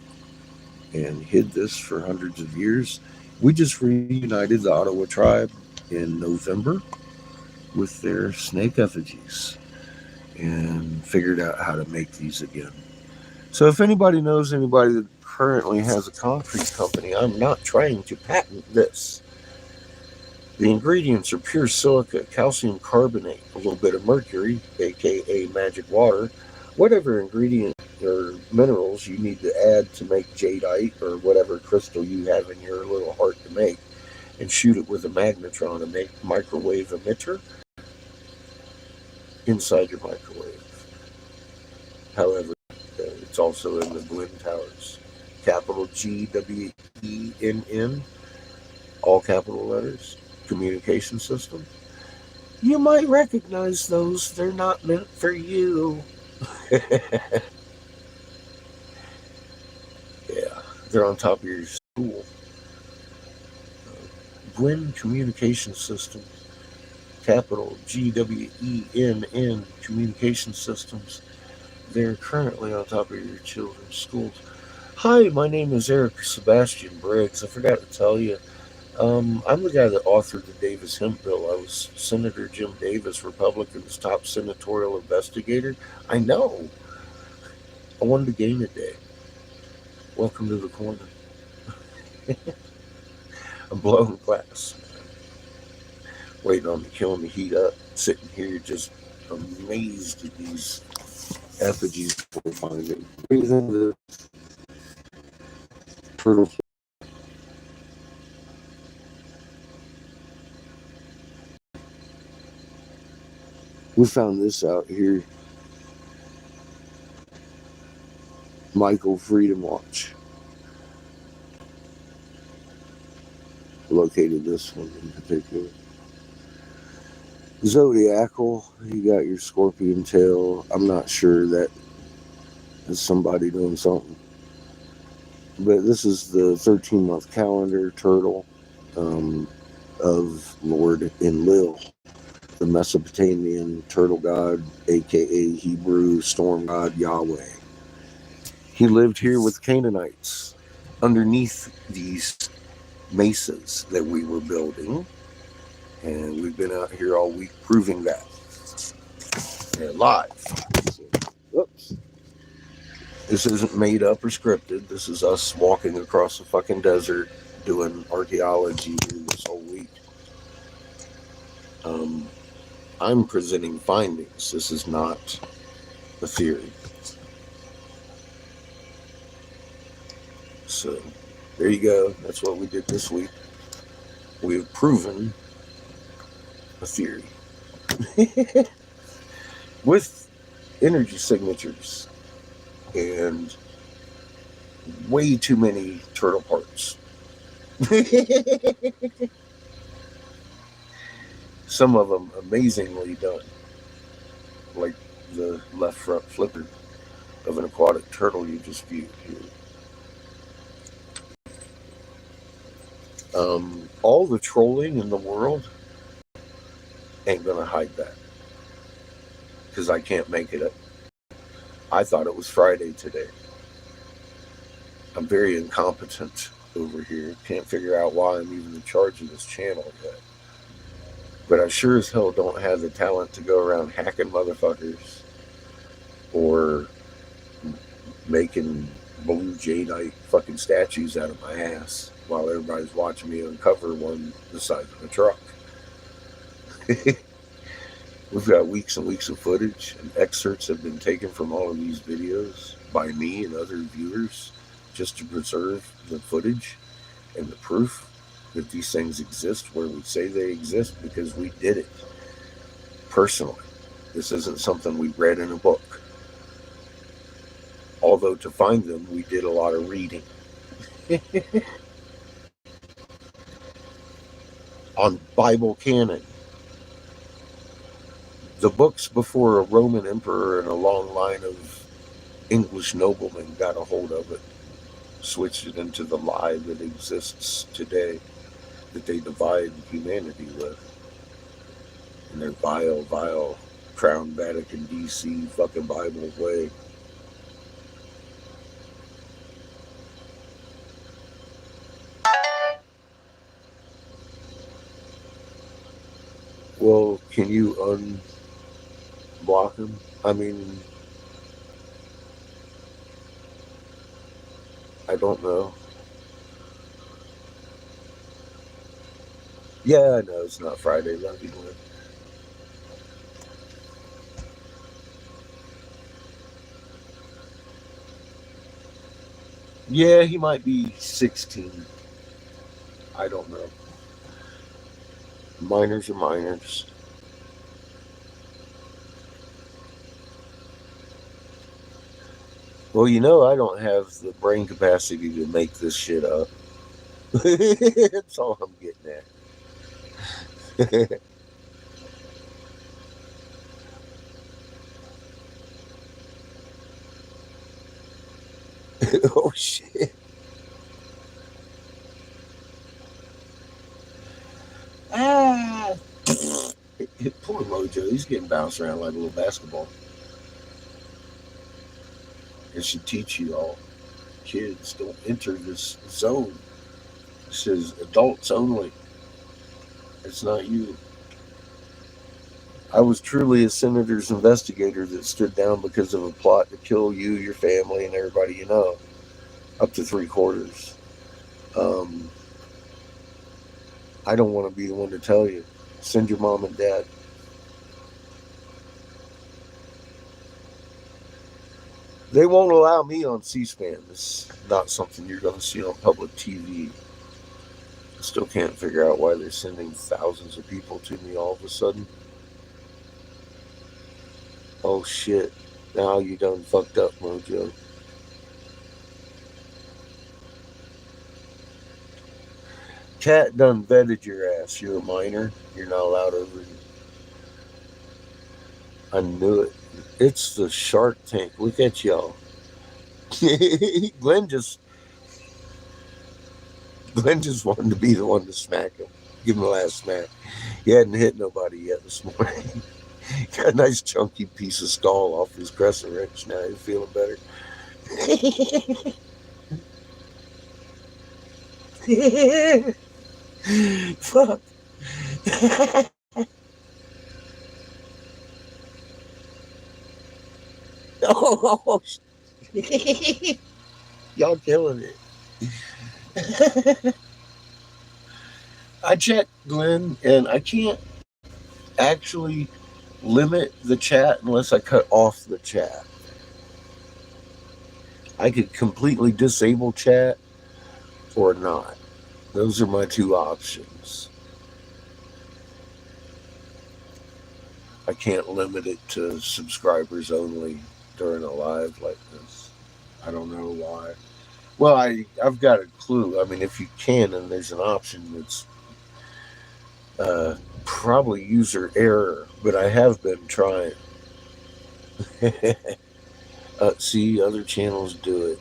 and hid this for hundreds of years. We just reunited the Ottawa tribe in November with their snake effigies and figured out how to make these again. So if anybody knows anybody that currently has a concrete company, I'm not trying to patent this. The ingredients are pure silica, calcium carbonate, a little bit of mercury, aka magic water, whatever ingredient or minerals you need to add to make jadeite or whatever crystal you have in your little heart to make, and shoot it with a magnetron and make microwave emitter inside your microwave. However, it's also in the Gwynn Towers. Capital GWENN, all capital letters, communication system. You might recognize those. They're not meant for you. Yeah, they're on top of your school. Gwynn Communication System, capital GWENN Communication Systems. They're currently on top of your children's schools. Hi, my name is Eric Sebastian Briggs. I forgot to tell you. I'm the guy that authored the Davis Hemp Bill. I was Senator Jim Davis, Republican's top senatorial investigator. I know. I wanted to gain a day. Welcome to the corner. I'm blowing glass, waiting on the kiln to heat up. Sitting here just amazed at these effigies we're finding. What do you think of the turtle? We found this out here. Michael Freedom Watch located this one in particular. Zodiacal, you got your scorpion tail. I'm not sure that is somebody doing something. But this is the 13-month calendar turtle of Lord Enlil, the Mesopotamian turtle god, aka Hebrew storm god Yahweh. He lived here with Canaanites underneath these mesas that we were building, and we've been out here all week proving that. And live. So, oops. This isn't made up or scripted. This is us walking across the fucking desert doing archaeology here this whole week. I'm presenting findings. This is not a theory. So there you go. That's what we did this week. We've proven a theory with energy signatures and way too many turtle parts. Some of them amazingly done, like the left front flipper of an aquatic turtle you just viewed here. All the trolling in the world ain't gonna hide that, because I can't make it up. I thought it was Friday today. I'm very incompetent over here. Can't figure out why I'm even in charge of this channel yet. But I sure as hell don't have the talent to go around hacking motherfuckers or making blue jadeite fucking statues out of my ass while everybody's watching me uncover one the size of a truck. We've got weeks and weeks of footage, and excerpts have been taken from all of these videos by me and other viewers just to preserve the footage and the proof that these things exist where we say they exist, because we did it personally. This isn't something we read in a book. Although to find them, we did a lot of reading. On Bible canon, the books before a Roman emperor and a long line of English noblemen got a hold of it, switched it into the lie that exists today, that they divide humanity with. In their vile, vile Crown Vatican DC fucking Bible way. Well, can you unblock him? I mean, I don't know. Yeah, I know it's not Friday. Love you, man. Yeah, he might be 16. I don't know. Minors are minors. Well, I don't have the brain capacity to make this shit up. That's all I'm getting at. Oh, shit. Ah! Poor Mojo. He's getting bounced around like a little basketball. It should teach you all. kids. Don't enter this zone. It says adults only. It's not you. I was truly a senator's investigator that stood down because of a plot to kill you, your family, and everybody you know. Up to 3/4. Um, I don't want to be the one to tell you. Send your mom and dad. They won't allow me on C-SPAN. It's not something you're going to see on public TV. I still can't figure out why they're sending thousands of people to me all of a sudden. Oh shit. Now you done fucked up, Mojo. Cat done vetted your ass. You're a minor. You're not allowed over here. I knew it. It's the Shark Tank. Look at y'all. Glenn just wanted to be the one to smack him. Give him the last smack. He hadn't hit nobody yet this morning. Got a nice chunky piece of skull off his crescent wrench. Now he's feeling better. Fuck. Oh, y'all killing it. I checked, Glenn, and I can't actually limit the chat unless I cut off the chat. I could completely disable chat or not. Those are my two options. I can't limit it to subscribers only during a live like this. I don't know why. Well, I've got a clue. I mean, if you can, and there's an option that's probably user error, but I have been trying. See, other channels do it.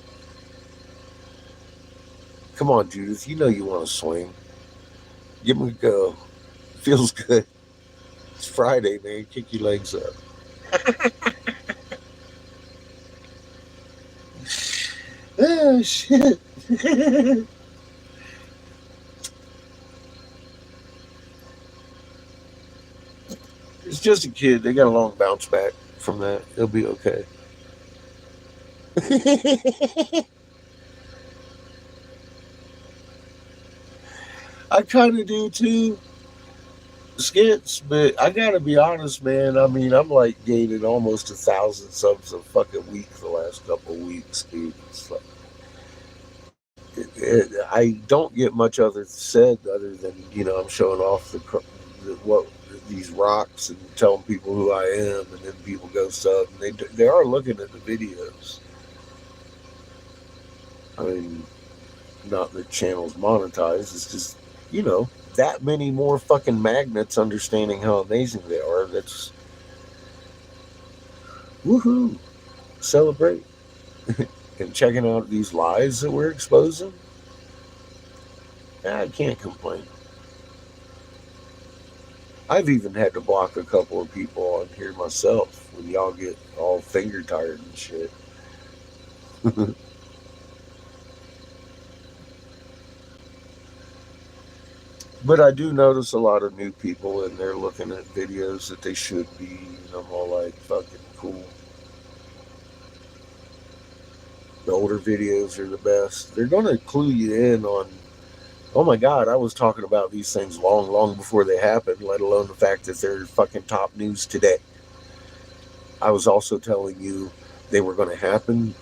Come on, Judith. You know you want to swing. Give me a go. Feels good. It's Friday, man. Kick your legs up. Oh, shit. It's just a kid. They got a long bounce back from that. They'll be okay. I kind of do too, skits, but I gotta be honest, man. I mean, I'm like gaining almost 1,000 subs a fucking week the last couple of weeks, dude. It's like, I don't get much other said other than I'm showing off what these rocks and telling people who I am, and then people go sub, and they are looking at the videos. I mean, not the channel's monetized. It's just that many more fucking magnets understanding how amazing they are. That's woohoo! Celebrate and checking out these lies that we're exposing. I can't complain. I've even had to block a couple of people on here myself when y'all get all finger tired and shit. But I do notice a lot of new people, and they're looking at videos that they should be, and I'm all like, fucking cool. The older videos are the best. They're going to clue you in on, oh my God, I was talking about these things long, long before they happened, let alone the fact that they're fucking top news today. I was also telling you they were going to happen.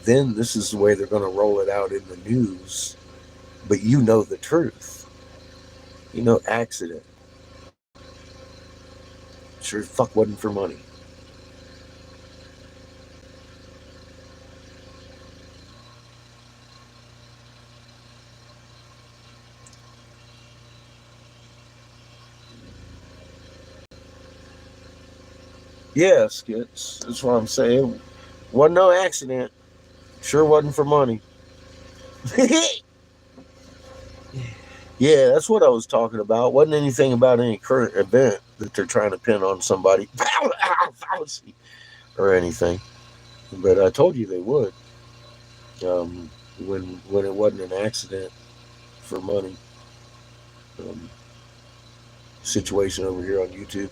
Then this is the way they're going to roll it out in the news. But you know the truth. Accident. Sure as fuck wasn't for money. Yeah, skits. That's what I'm saying. Wasn't no accident. Sure wasn't for money. Yeah, that's what I was talking about. Wasn't anything about any current event that they're trying to pin on somebody or anything. But I told you they would. when it wasn't an accident for money. Um, Situation over here on YouTube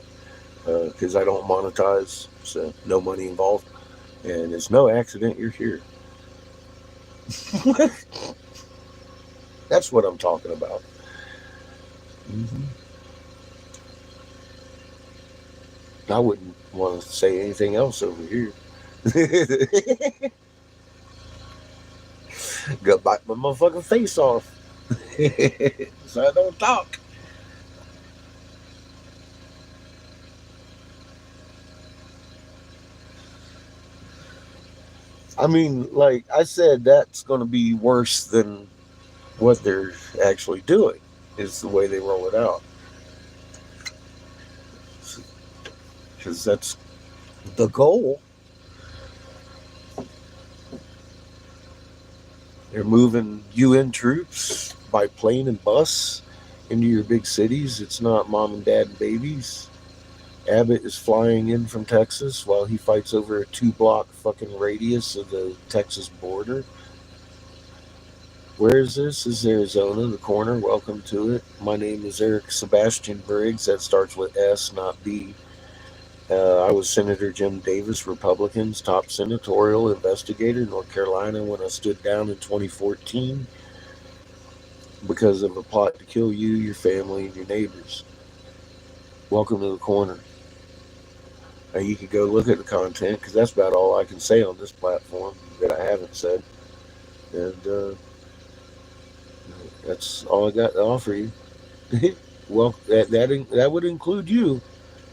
because I don't monetize, so no money involved, and it's no accident you're here. That's what I'm talking about. Mm-hmm. I wouldn't want to say anything else over here. Go bite my motherfucking face off. So I don't talk. I mean, like I said, that's going to be worse than what they're actually doing, is the way they roll it out. Because that's the goal. They're moving UN troops by plane and bus into your big cities. It's not mom and dad and babies. Abbott is flying in from Texas while he fights over a 2-block fucking radius of the Texas border. Where is this? This is Arizona, the corner. Welcome to it. My name is Eric Sebastian Briggs. That starts with S, not B. I was Senator Jim Davis, Republicans, top senatorial investigator in North Carolina when I stood down in 2014 because of a plot to kill you, your family, and your neighbors. Welcome to the corner. You can go look at the content because that's about all I can say on this platform that I haven't said. And that's all I got to offer you. Well, that would include you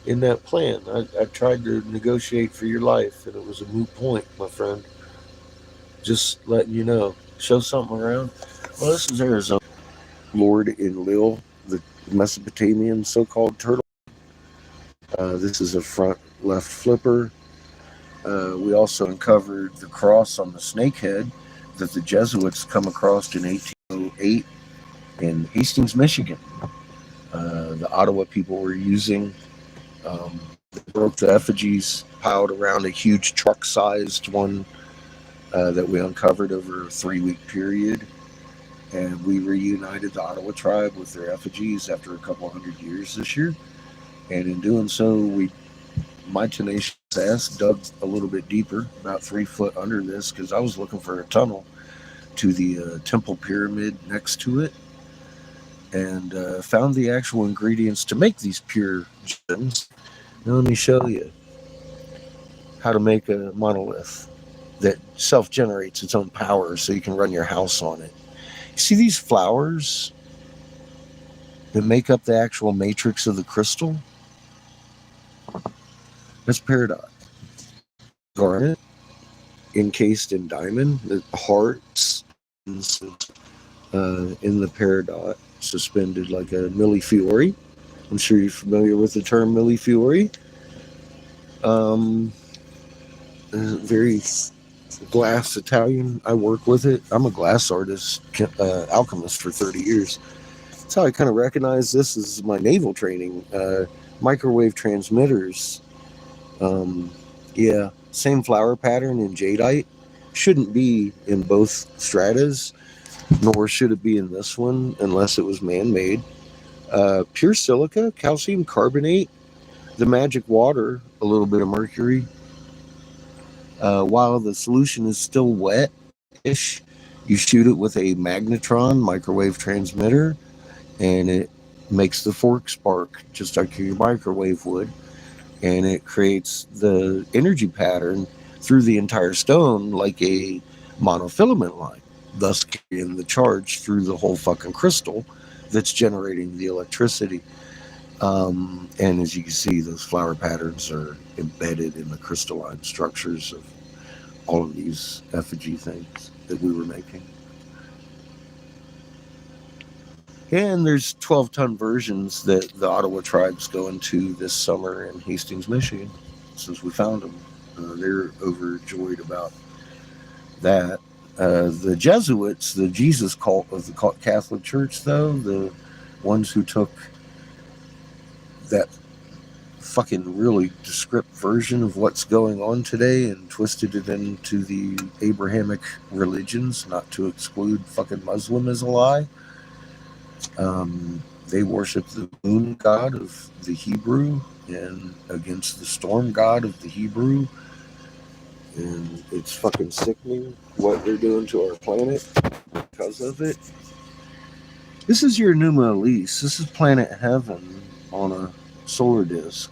in that plan. I tried to negotiate for your life, and it was a moot point, my friend. Just letting you know. Show something around. Well, this is Arizona. Lord Enlil, the Mesopotamian so-called turtle. This is a front left flipper. We also uncovered the cross on the snakehead that the Jesuits come across in 1808 in Hastings, Michigan. The Ottawa people were using. They broke the effigies piled around a huge truck-sized one that we uncovered over a 3-week period. And we reunited the Ottawa tribe with their effigies after a couple hundred years this year. And in doing so, my tenacious ass dug a little bit deeper, about 3 foot under this, because I was looking for a tunnel to the temple pyramid next to it, and found the actual ingredients to make these pure gems. Now let me show you how to make a monolith that self-generates its own power so you can run your house on it. You see these flowers that make up the actual matrix of the crystal? That's peridot. Garnet, encased in diamond, the hearts in the peridot, suspended like a millefiori. I'm sure you're familiar with the term millefiori. Very glass Italian. I work with it. I'm a glass artist, alchemist for 30 years. That's how I kind of recognize this as my naval training. Microwave transmitters. Yeah, same flower pattern in jadeite. Shouldn't be in both stratas, nor should it be in this one unless it was man-made. Pure silica, calcium carbonate, the magic water, a little bit of mercury. While the solution is still wet-ish, you shoot it with a magnetron microwave transmitter, and it makes the fork spark just like your microwave would, and it creates the energy pattern through the entire stone like a monofilament line, thus carrying the charge through the whole fucking crystal that's generating the electricity. And as you can see, those flower patterns are embedded in the crystalline structures of all of these effigy things that we were making. And there's 12-ton versions that the Ottawa tribe's going to this summer in Hastings, Michigan, since we found them. They're overjoyed about that. The Jesuits, the Jesus cult of the Catholic Church, though, the ones who took that fucking really descript version of what's going on today and twisted it into the Abrahamic religions, not to exclude fucking Muslim as a lie. They worship the moon god of the Hebrew and against the storm god of the Hebrew. And it's fucking sickening what they're doing to our planet because of it. This is your Numa Elise. This is planet heaven on a solar disk.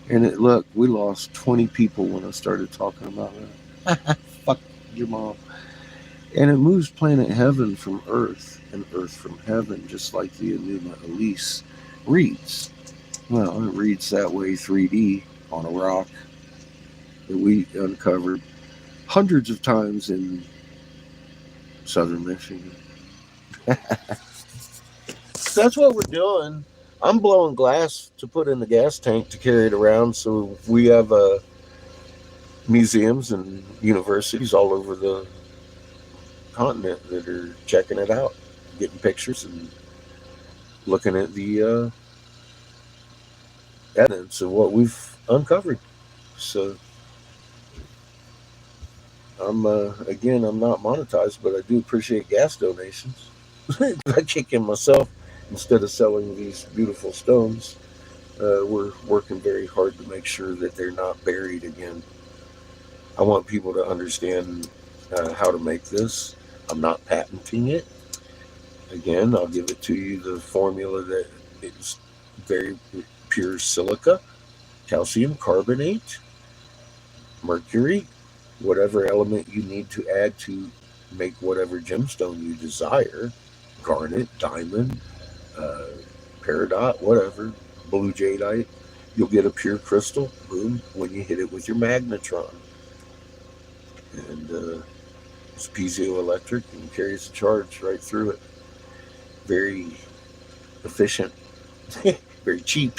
And look, we lost 20 people when I started talking about it. Fuck your mom. And it moves planet heaven from Earth and Earth from heaven, just like the Enuma Elise reads. Well, it reads that way 3D on a rock that we uncovered hundreds of times in southern Michigan. So that's what we're doing. I'm blowing glass to put in the gas tank to carry it around. So we have museums and universities all over the continent that are checking it out, getting pictures and looking at the evidence of what we've uncovered. So I'm not monetized, but I do appreciate gas donations. I kick in myself instead of selling these beautiful stones. We're working very hard to make sure that they're not buried again. I want people to understand how to make this. I'm not patenting it. Again, I'll give it to you the formula that it's very pure silica, calcium carbonate, mercury, whatever element you need to add to make whatever gemstone you desire, garnet, diamond, uh, peridot, whatever, blue jadeite. You'll get a pure crystal, boom, when you hit it with your magnetron. And it's piezoelectric and carries the charge right through it. Very efficient, very cheap.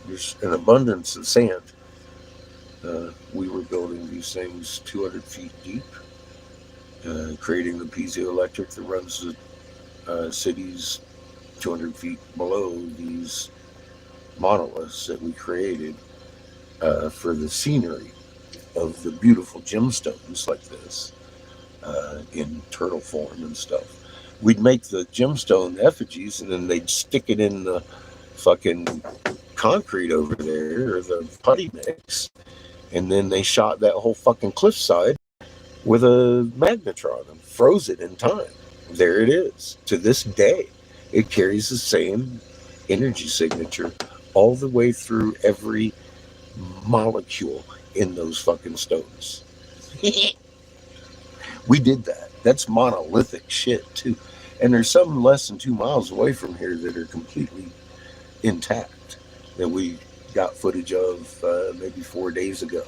There's an abundance of sand. We were building these things 200 feet deep, creating the piezoelectric that runs the cities 200 feet below these monoliths that we created for the scenery of the beautiful gemstones like this in turtle form and stuff. We'd make the gemstone effigies and then they'd stick it in the fucking concrete over there or the putty mix, and then they shot that whole fucking cliffside with a magnetron and froze it in time. There it is. To this day, it carries the same energy signature all the way through every molecule in those fucking stones. We did that. That's monolithic shit too. And there's some less than 2 miles away from here that are completely intact that we got footage of maybe 4 days ago.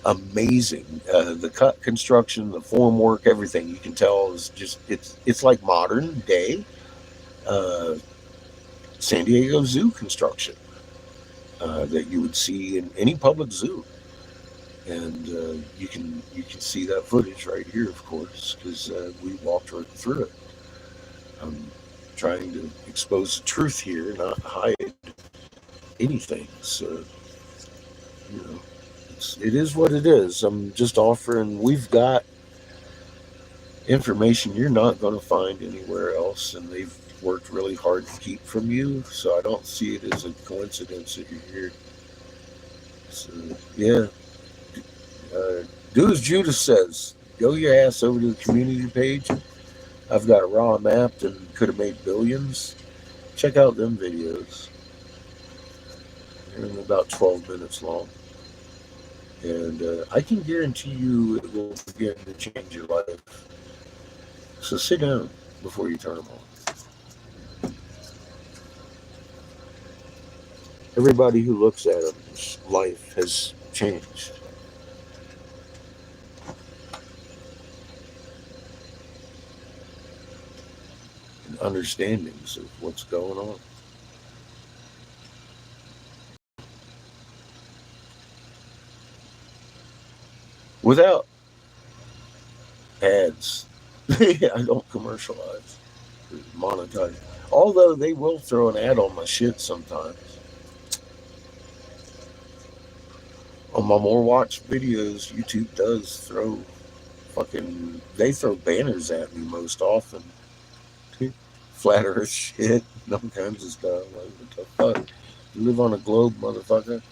Amazing. The cut construction, the formwork, everything you can tell is just it's like modern day San Diego Zoo construction that you would see in any public zoo. And you can see that footage right here, of course, because we walked right through it. I'm trying to expose the truth here, not hide anything. So, you know, it is what it is. I'm just offering. We've got information you're not going to find anywhere else, and they've worked really hard to keep from you. So I don't see it as a coincidence that you're here. So yeah. Do as Judas says. Go your ass over to the community page. I've got a raw map and could have made billions. Check out them videos. They're about 12 minutes long. And I can guarantee you it will begin to change your life. So sit down before you turn them on. Everybody who looks at them's life has changed. Understandings of what's going on. Without ads. I don't commercialize, monetize. Although they will throw an ad on my shit sometimes. On my more watched videos, YouTube does throw they throw banners at me most often. Flat Earth shit, and all kinds of stuff. Like, what the fuck? You live on a globe, motherfucker.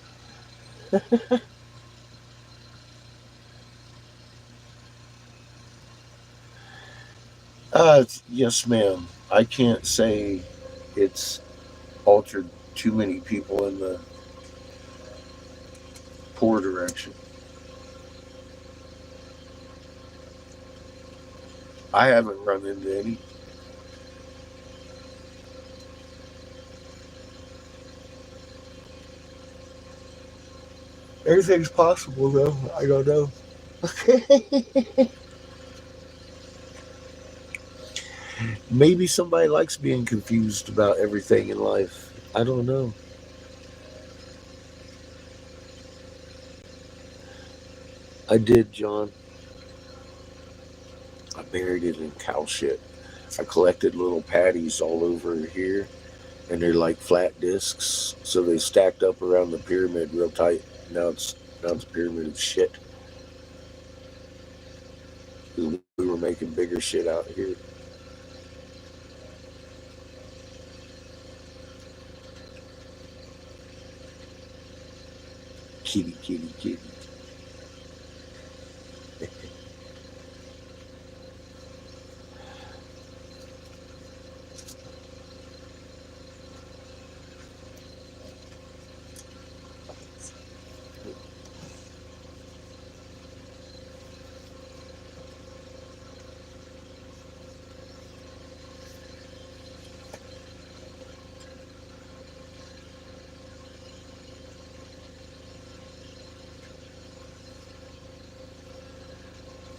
Yes, ma'am. I can't say it's altered too many people in the poor direction. I haven't run into any. Everything's possible, though. I don't know. Maybe somebody likes being confused about everything in life. I don't know. I did, John. I buried it in cow shit. I collected little patties all over here, and they're like flat discs, so they stacked up around the pyramid real tight. Now it's a pyramid of shit. 'Cause we were making bigger shit out here. Kitty, kitty, kitty.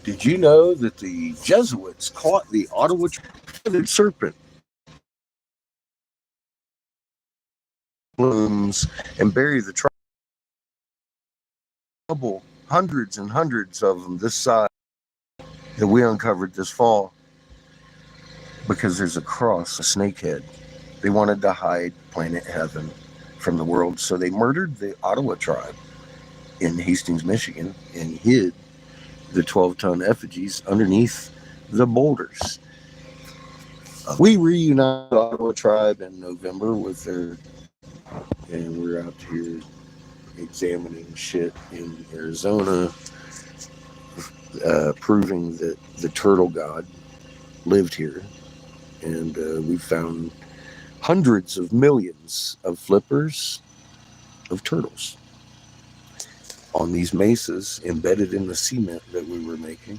Did you know that the Jesuits caught the Ottawa serpent blooms and bury the trouble? Hundreds and hundreds of them this size that we uncovered this fall because there's a cross, a snake head. They wanted to hide planet Heaven from the world, so they murdered the Ottawa tribe in Hastings, Michigan, and hid the 12-ton effigies underneath the boulders. We reunited the Ottawa tribe in November and we're out here examining shit in Arizona, proving that the turtle god lived here, and we found hundreds of millions of flippers of turtles on these mesas embedded in the cement that we were making.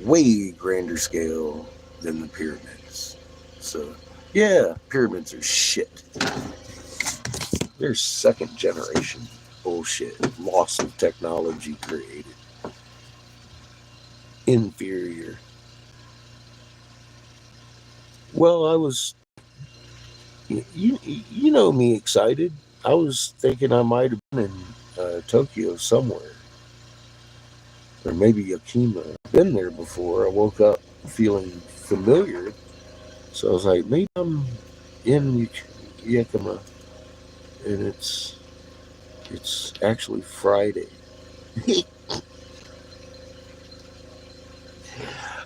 Way grander scale than the pyramids. So, yeah, pyramids are shit. They're second generation bullshit. Loss of technology created. Inferior. Well, I was, you know me excited. I was thinking I might have been in Tokyo somewhere. Or maybe Yakima. I've been there before. I woke up feeling familiar. So I was like, maybe I'm in Yakima. And it's actually Friday.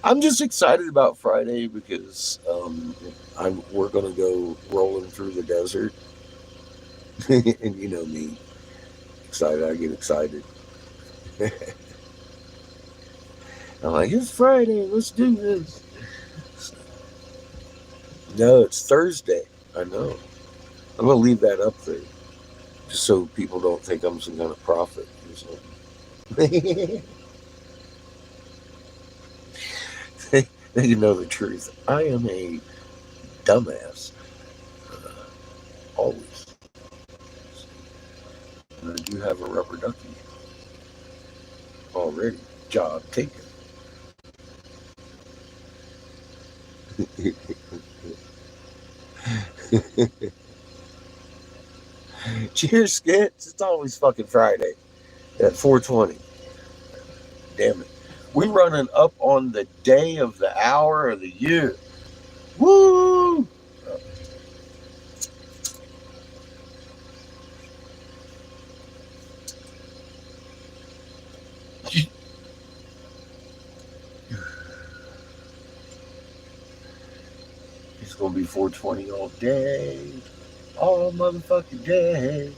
I'm just excited about Friday because we're gonna go rolling through the desert, and you know me, excited. I get excited. I'm like, it's Friday. Let's do this. No, it's Thursday. I know. I'm gonna leave that up there just so people don't think I'm some kind of prophet or something. They can know the truth. I am a dumbass. Always. And I do have a rubber ducky already. Job taken. Cheers, skits. It's always fucking Friday at 4:20. Damn it. We running up on the day of the hour of the year. Woo! gonna be 420 all day, all motherfucking day.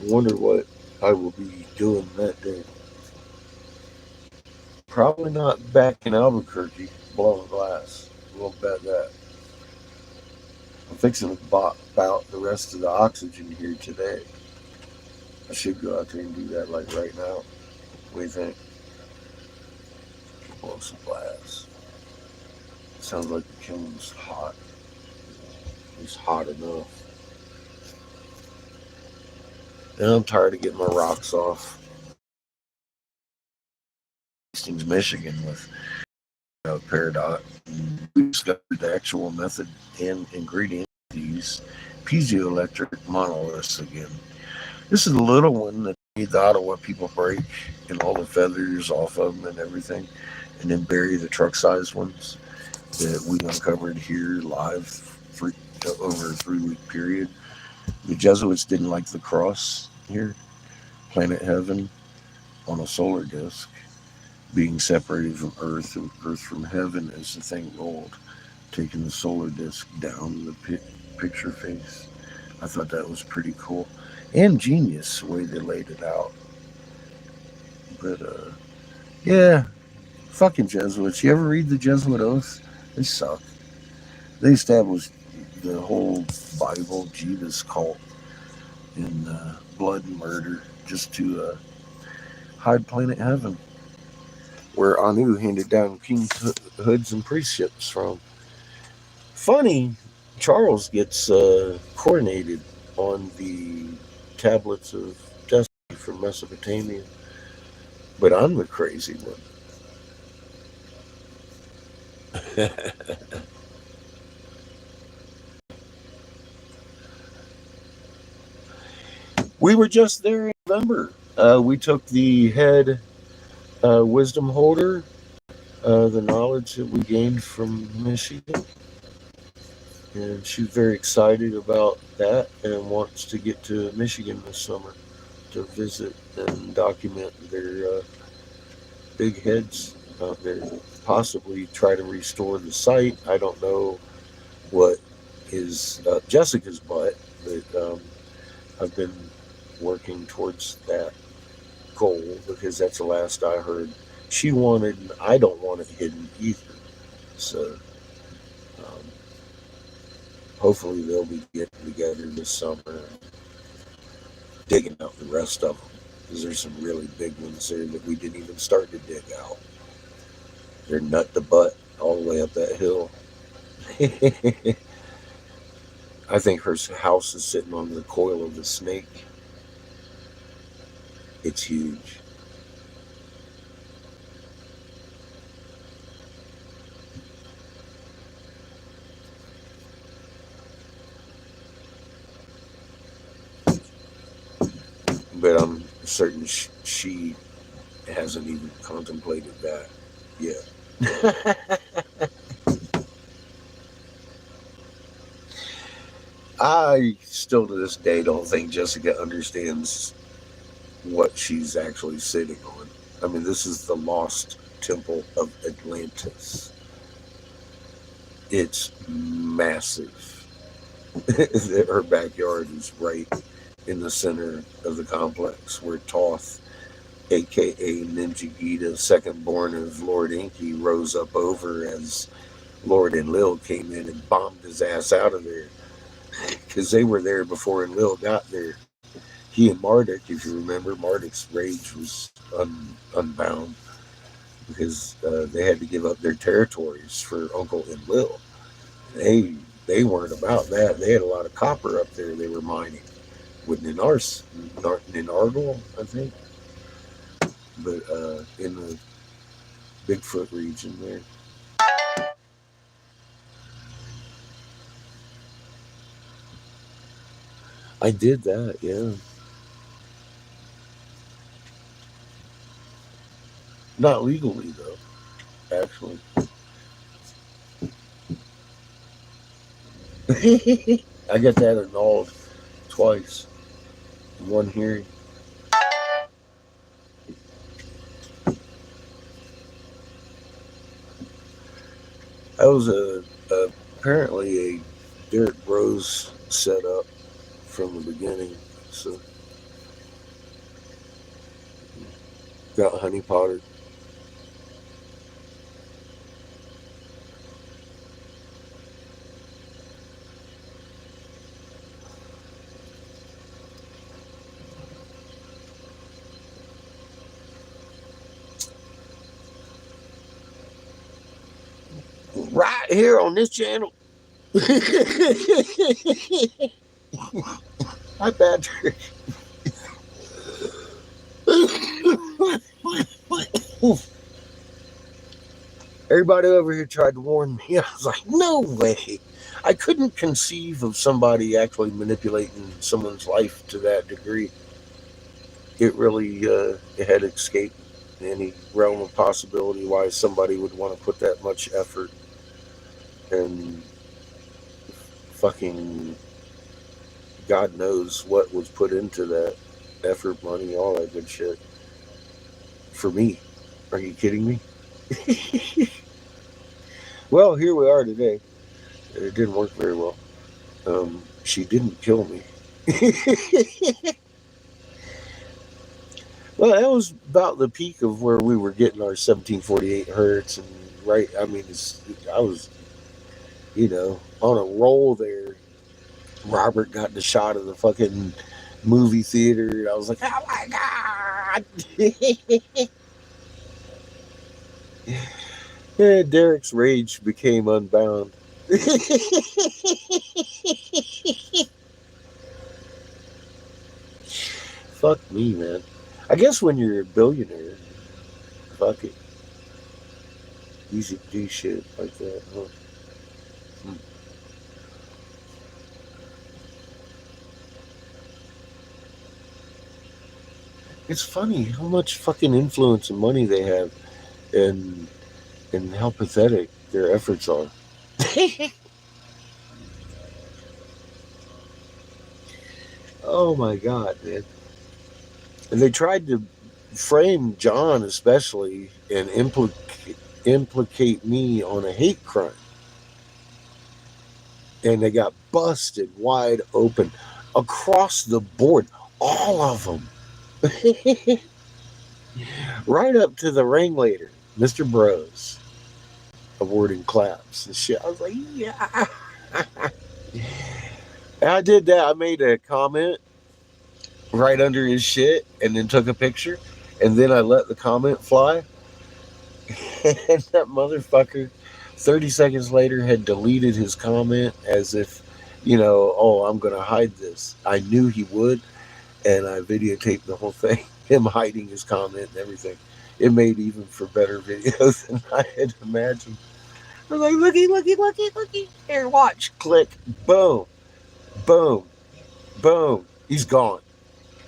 I wonder what I will be doing that day. Probably not back in Albuquerque blowing glass. We'll bet that. I'm fixing to bop out the rest of the oxygen here today. I should go out there and do that like right now. What do you think? Blow some glass. Sounds like the kiln's hot. It's hot enough. And I'm tired of getting my rocks off. Hastings, Michigan with Peridot. We discovered the actual method and ingredient to use piezoelectric monoliths again. This is the little one that made the Ottawa people break and all the feathers off of them and everything, and then bury the truck sized ones that we uncovered here live for over a 3 week period. The Jesuits didn't like the cross here, planet heaven on a solar disk, being separated from Earth and Earth from heaven as the thing rolled, taking the solar disk down the picture face. I thought that was pretty cool and genius the way they laid it out. But yeah, fucking Jesuits. You ever read the Jesuit Oath? They suck. They established the whole Bible Jesus cult and blood and murder just to hide planet heaven, where Anu handed down king's hoods and priestships from. Funny, Charles gets coronated on the tablets of destiny from Mesopotamia, but I'm the crazy one. We were just there in November. We took the head wisdom holder, the knowledge that we gained from Michigan, and she's very excited about that and wants to get to Michigan this summer to visit and document their big heads out there. Possibly try to restore the site. I don't know what is Jessica's butt, but I've been working towards that goal because that's the last I heard. She wanted, and I don't want it hidden either. So um, hopefully they'll be getting together this summer, digging out the rest of them because there's some really big ones there that we didn't even start to dig out. They're nut to butt all the way up that hill. I think her house is sitting on the coil of the snake. It's huge. But I'm certain she hasn't even contemplated that yet. I still to this day don't think Jessica understands what she's actually sitting on. I mean, this is the lost temple of Atlantis. It's massive. Her backyard is right in the center of the complex where Toth, aka Ninja Gita, second born of Lord Inky, rose up over as Lord Enlil came in and bombed his ass out of there. Because they were there before Enlil got there. He and Marduk, if you remember, Marduk's rage was unbound because they had to give up their territories for Uncle Enlil. They weren't about that. They had a lot of copper up there they were mining with Ninargol, I think. But in the Bigfoot region there. I did that, yeah. Not legally though, actually. I got that annulled twice in one hearing. was apparently a Derek Rose setup from the beginning. So got honey potted. Right here on this channel. Hi, Patrick. Everybody over here tried to warn me. I was like, no way. I couldn't conceive of somebody actually manipulating someone's life to that degree. It really it had escaped any realm of possibility why somebody would want to put that much effort and fucking God knows what was put into that effort, money, all that good shit. For me. Are you kidding me? Well, here we are today. It didn't work very well. She didn't kill me. Well, that was about the peak of where we were getting our 1748 hertz, and right. I mean, I was, on a roll there. Robert got the shot of the fucking movie theater. I was like, oh my god! Yeah, Derek's rage became unbound. Fuck me, man. I guess when you're a billionaire, fuck it. Easy to do shit like that, huh? It's funny how much fucking influence and money they have, and how pathetic their efforts are. Oh my god, man. And they tried to frame John especially and implicate me on a hate crime. And they got busted wide open across the board. All of them. Right up to the ringleader, Mr. Bros, awarding claps and shit. I was like, yeah. And I did that. I made a comment right under his shit and then took a picture. And then I let the comment fly. And that motherfucker, 30 seconds later, had deleted his comment as if, oh, I'm going to hide this. I knew he would. And I videotaped the whole thing, him hiding his comment and everything. It made even for better videos than I had imagined. I was like, looky. Here, watch. Click. Boom. Boom. Boom. He's gone.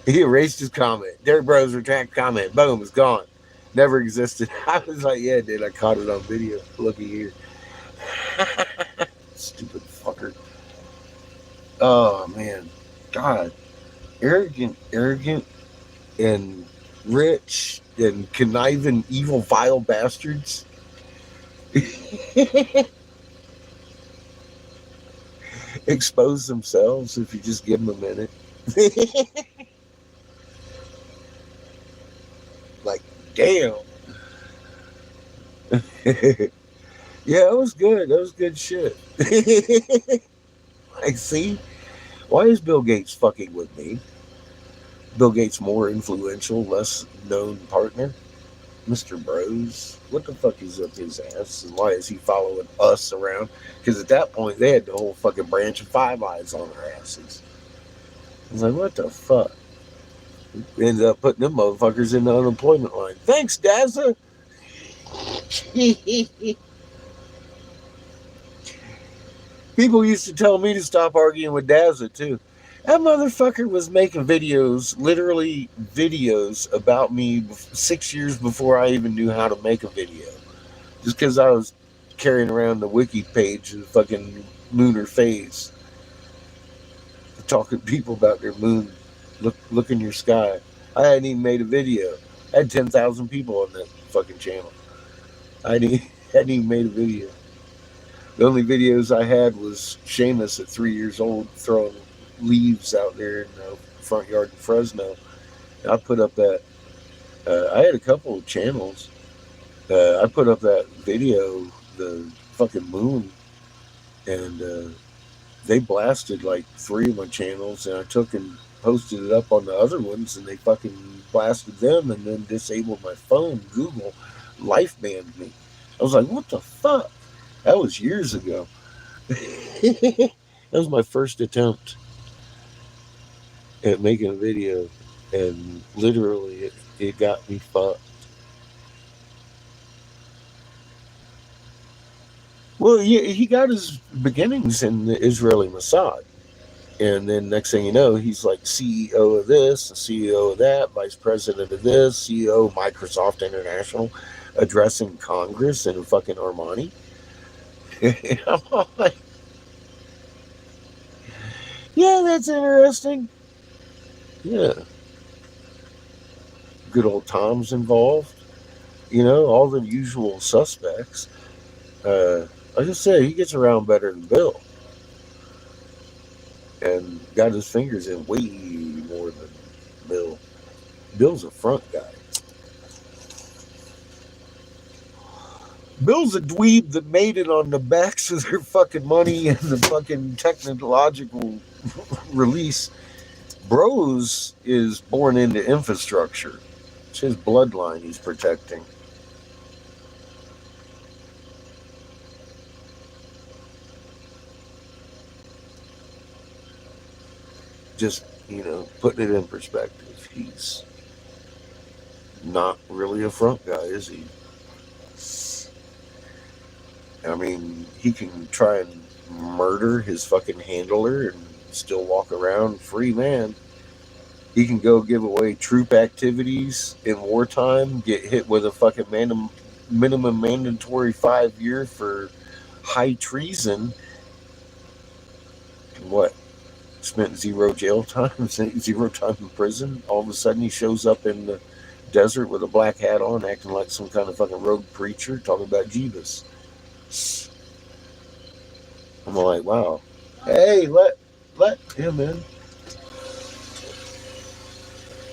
He erased his comment. Derek Bros retract comment. Boom. It's gone. Never existed. I was like, yeah, dude, I caught it on video. Looky here. Stupid fucker. Oh, man. God. Arrogant, and rich and conniving, evil, vile bastards. Expose themselves if you just give them a minute. Like, damn. Yeah, it was good. That was good shit. Like, see? Why is Bill Gates fucking with me? Bill Gates more influential, less known partner? Mr. Bros, what the fuck is up his ass? And why is he following us around? Because at that point, they had the whole fucking branch of Five Eyes on their asses. I was like, what the fuck? We ended up putting them motherfuckers in the unemployment line. Thanks, Daza. People used to tell me to stop arguing with Daza, too. That motherfucker was making videos, literally videos about me 6 years before I even knew how to make a video. Just because I was carrying around the wiki page of fucking lunar phase. Talking to people about their moon. Look in your sky. I hadn't even made a video. I had 10,000 people on that fucking channel. I hadn't even made a video. The only videos I had was Seamus at 3 years old throwing leaves out there in the front yard in Fresno. I put up that. I had a couple of channels. I put up that video, the fucking moon, and they blasted like three of my channels, and I took and posted it up on the other ones, and they fucking blasted them, and then disabled my phone. Google life banned me. I was like, what the fuck? That was years ago. That was my first attempt at making a video, and literally it got me fucked. Well, he got his beginnings in the Israeli Mossad. And then next thing you know, he's like CEO of this, CEO of that, vice president of this, CEO of Microsoft International, addressing Congress in fucking Armani. And I'm all like, yeah, that's interesting. Yeah. Good old Tom's involved. All the usual suspects. Like I said, he gets around better than Bill. And got his fingers in way more than Bill. Bill's a front guy. Bill's a dweeb that made it on the backs of their fucking money and the fucking technological release. Bros is born into infrastructure. It's his bloodline he's protecting. Just, putting it in perspective. He's not really a front guy, is he? I mean, he can try and murder his fucking handler and still walk around free man. He can go give away troop activities in wartime, get hit with a fucking minimum mandatory 5 year for high treason. And what? Spent zero jail time, zero time in prison. All of a sudden, he shows up in the desert with a black hat on, acting like some kind of fucking rogue preacher, talking about Jesus. I'm like, wow. Hey, let him in.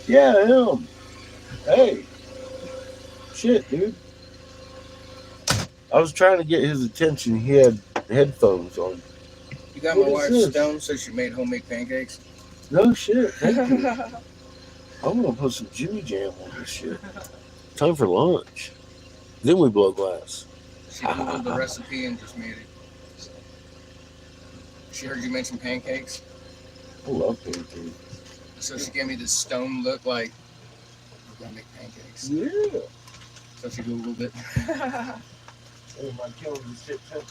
Yeah, him. Hey, shit, dude. I was trying to get his attention. He had headphones on. You got What my is wife this? stoned, so she made homemade pancakes. No shit. Thank you. I'm gonna put some Jimmy Jam on this shit. Time for lunch. Then we blow glass. She googled the recipe and just made it. So, she heard you mention pancakes, I love pancakes. so she gave me this stone look, like we're gonna make pancakes. Yeah. So she googled it. Oh, my killing shit too.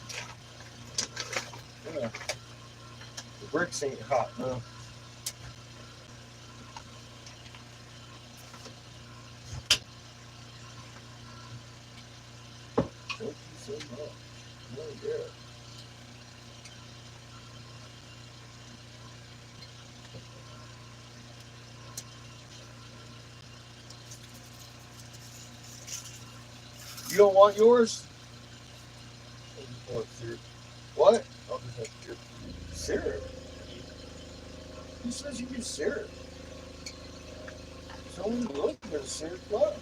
Yeah. The bricks ain't hot enough. Thank you so much. Oh, yeah. You don't want yours? I just want syrup. What? I'll just have syrup. Syrup? Who says you use syrup? It's only looking at syrup left.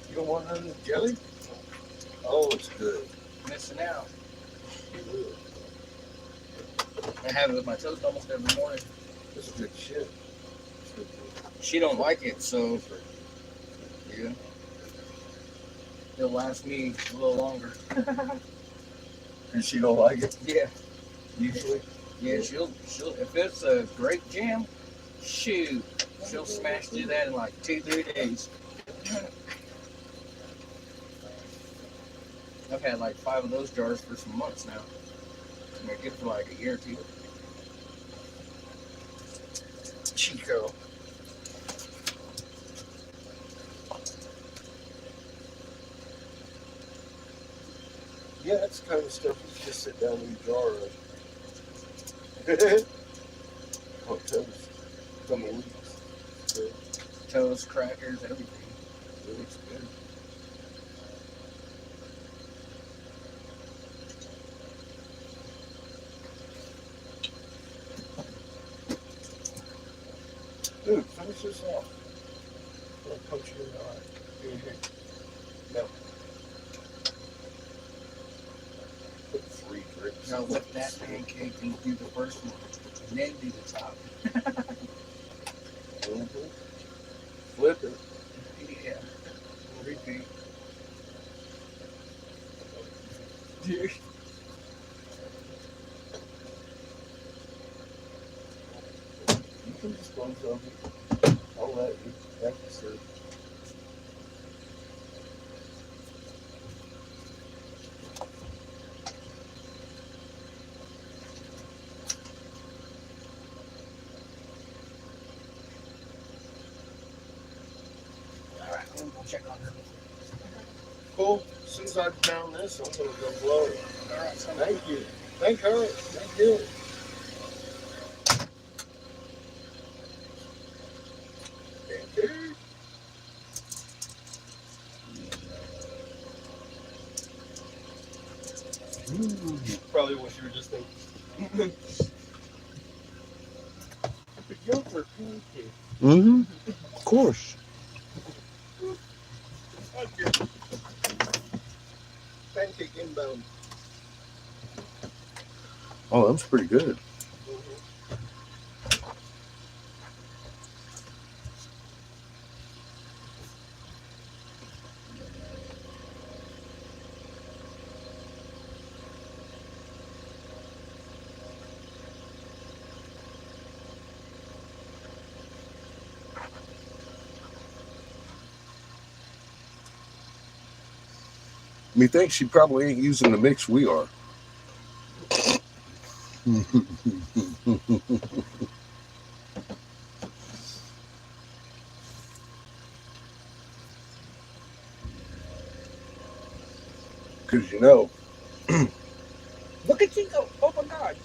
You don't want none of the jelly? Oh, it's good. Missing out. I have it with my toast almost every morning. It's good shit. She don't like it, so yeah, it'll last me a little longer. And she don't like it, Yeah, usually. yeah. She'll if it's a grape jam, shoot, she'll smash through that in like 2-3 days. I've had like 5 of those jars for some months now. I'm gonna get for like a year or 2. Chico. Yeah, that's the kind of stuff you just sit down in a jar of. Hot toast. Couple weeks. So, toast, crackers, everything. It looks good. Dude, finish this off. I'll punch you in the eye. Here, here. No. Put 3 drips. Now lift that pancake and do the first one, and then do the top. Mhm. Flip it. Yeah. Repeat. Dude. You can dispose of it. I'll let you. That's the All right, I'm gonna check on her. cool. As soon as I down this, I'm gonna go blow it. All right, so Thank you. Thank her. Thank you. Thank you. Probably what you were just thinking. But yogurt pancake. Mm-hmm. Of course. Okay. Pancake inbound. Oh, that's pretty good. Methinks she probably ain't using the mix we are. Because you know, look at Chico. Oh my God.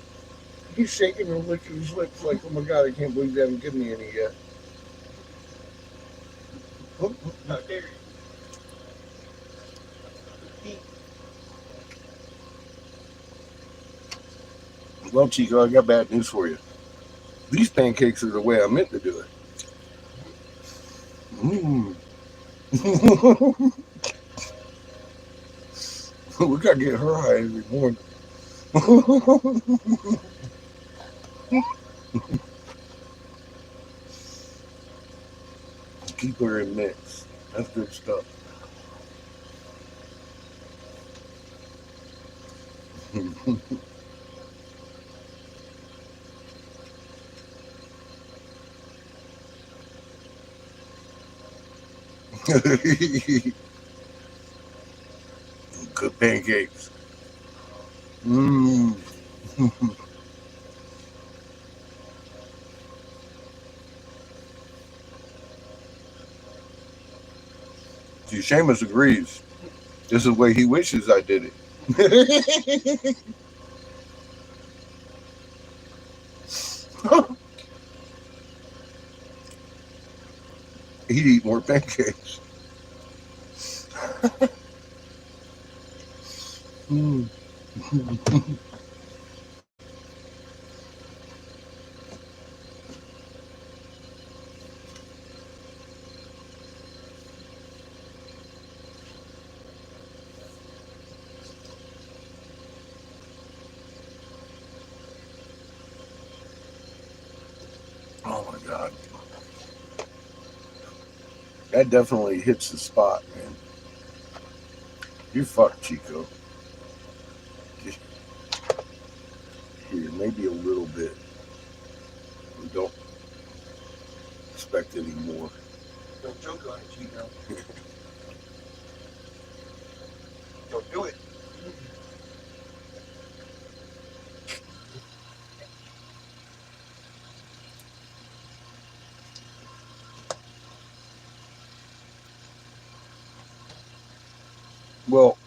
he's shaking and licking his lips like, oh my God, I can't believe they haven't given me any yet. How dare you? Well, Chico, I got bad news for you. These pancakes are the way I meant to do it. Mm. We gotta get her high every morning. Keep her in mix. That's good stuff. Good pancakes. Mm. See, Seamus agrees. This is the way he wishes I did it. He'd eat more pancakes. Mm. Oh my God. That definitely hits the spot, man. You fucked, Chico. Here, maybe a little bit. We don't expect any more. Don't choke on it, Chico. Don't do it. Well,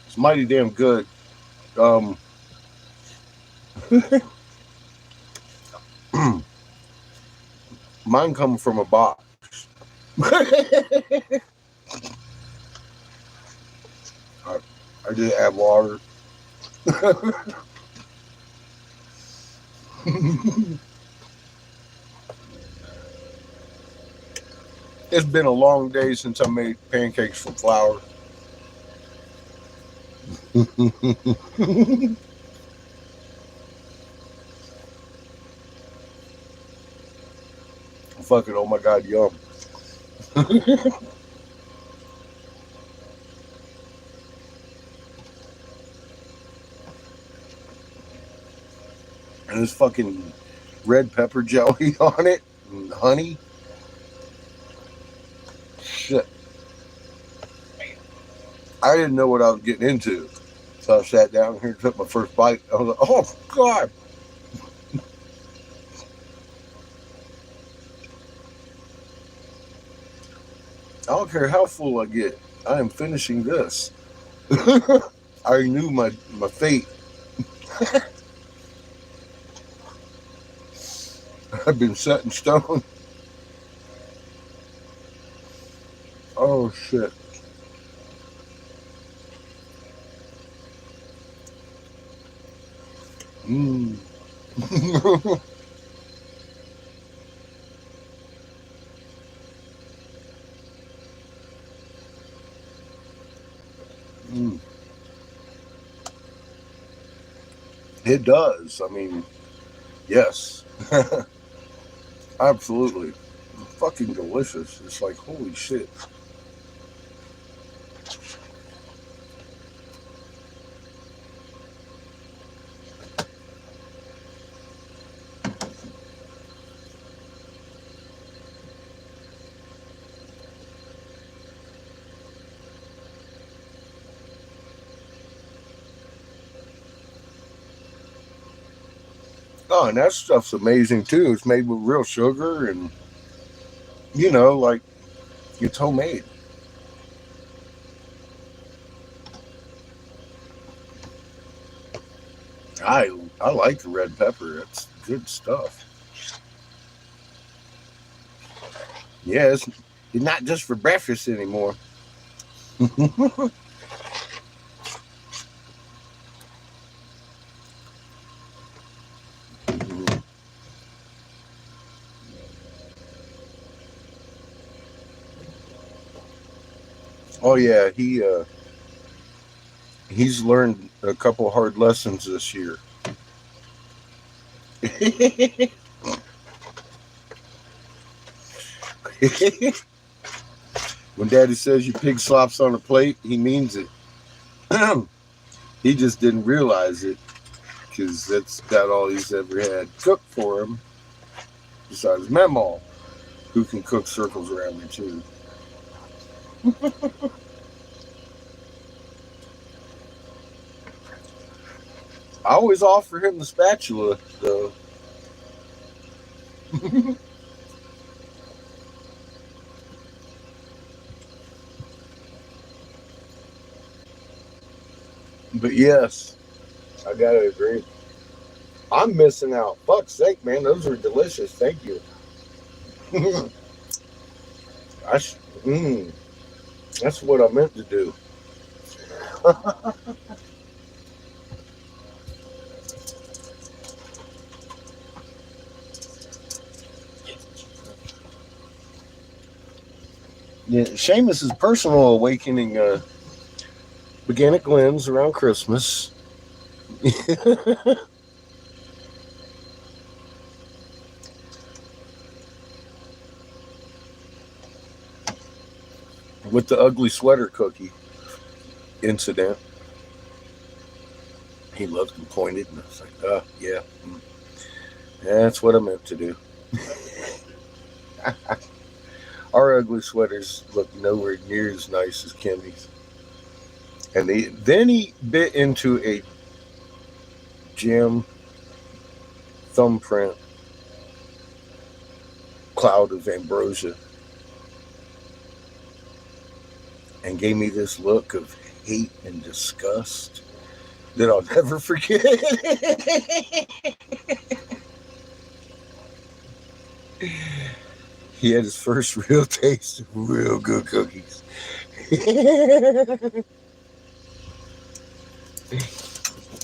it's mighty damn good. Um, Mine come from a box. I just add water. It's been a long day since I made pancakes from flour. Fucking, oh my God, yum. And there's fucking red pepper jelly on it and honey. Shit. I didn't know what I was getting into. So I sat down here and took my first bite. I was like, oh, God. I don't care how full I get. I am finishing this. I knew my fate. I've been set in stone. Oh, shit. Mmm. Mm. It does. I mean, yes. Absolutely. Fucking delicious. It's like, holy shit. Oh, and that stuff's amazing too. It's made with real sugar and, like it's homemade. I like the red pepper. It's good stuff. Yeah, it's not just for breakfast anymore. Oh yeah, he's learned a couple hard lessons this year. When Daddy says your pig slops on a plate, he means it. He just didn't realize it because that's about all he's ever had cooked for him, besides Mamaw, who can cook circles around me too. I always offer him the spatula, though. But yes, I gotta agree. I'm missing out. Fuck's sake, man. Those are delicious. Thank you. Mm, that's what I meant to do. Yeah, Seamus's personal awakening began at Glenn's around Christmas. With the ugly sweater cookie incident. He looked and pointed, and I was like, oh, yeah. That's what I meant to do. Our ugly sweaters look nowhere near as nice as Kimmy's. And then he bit into a gem thumbprint cloud of ambrosia and gave me this look of hate and disgust that I'll never forget. He had his first real taste of real good cookies.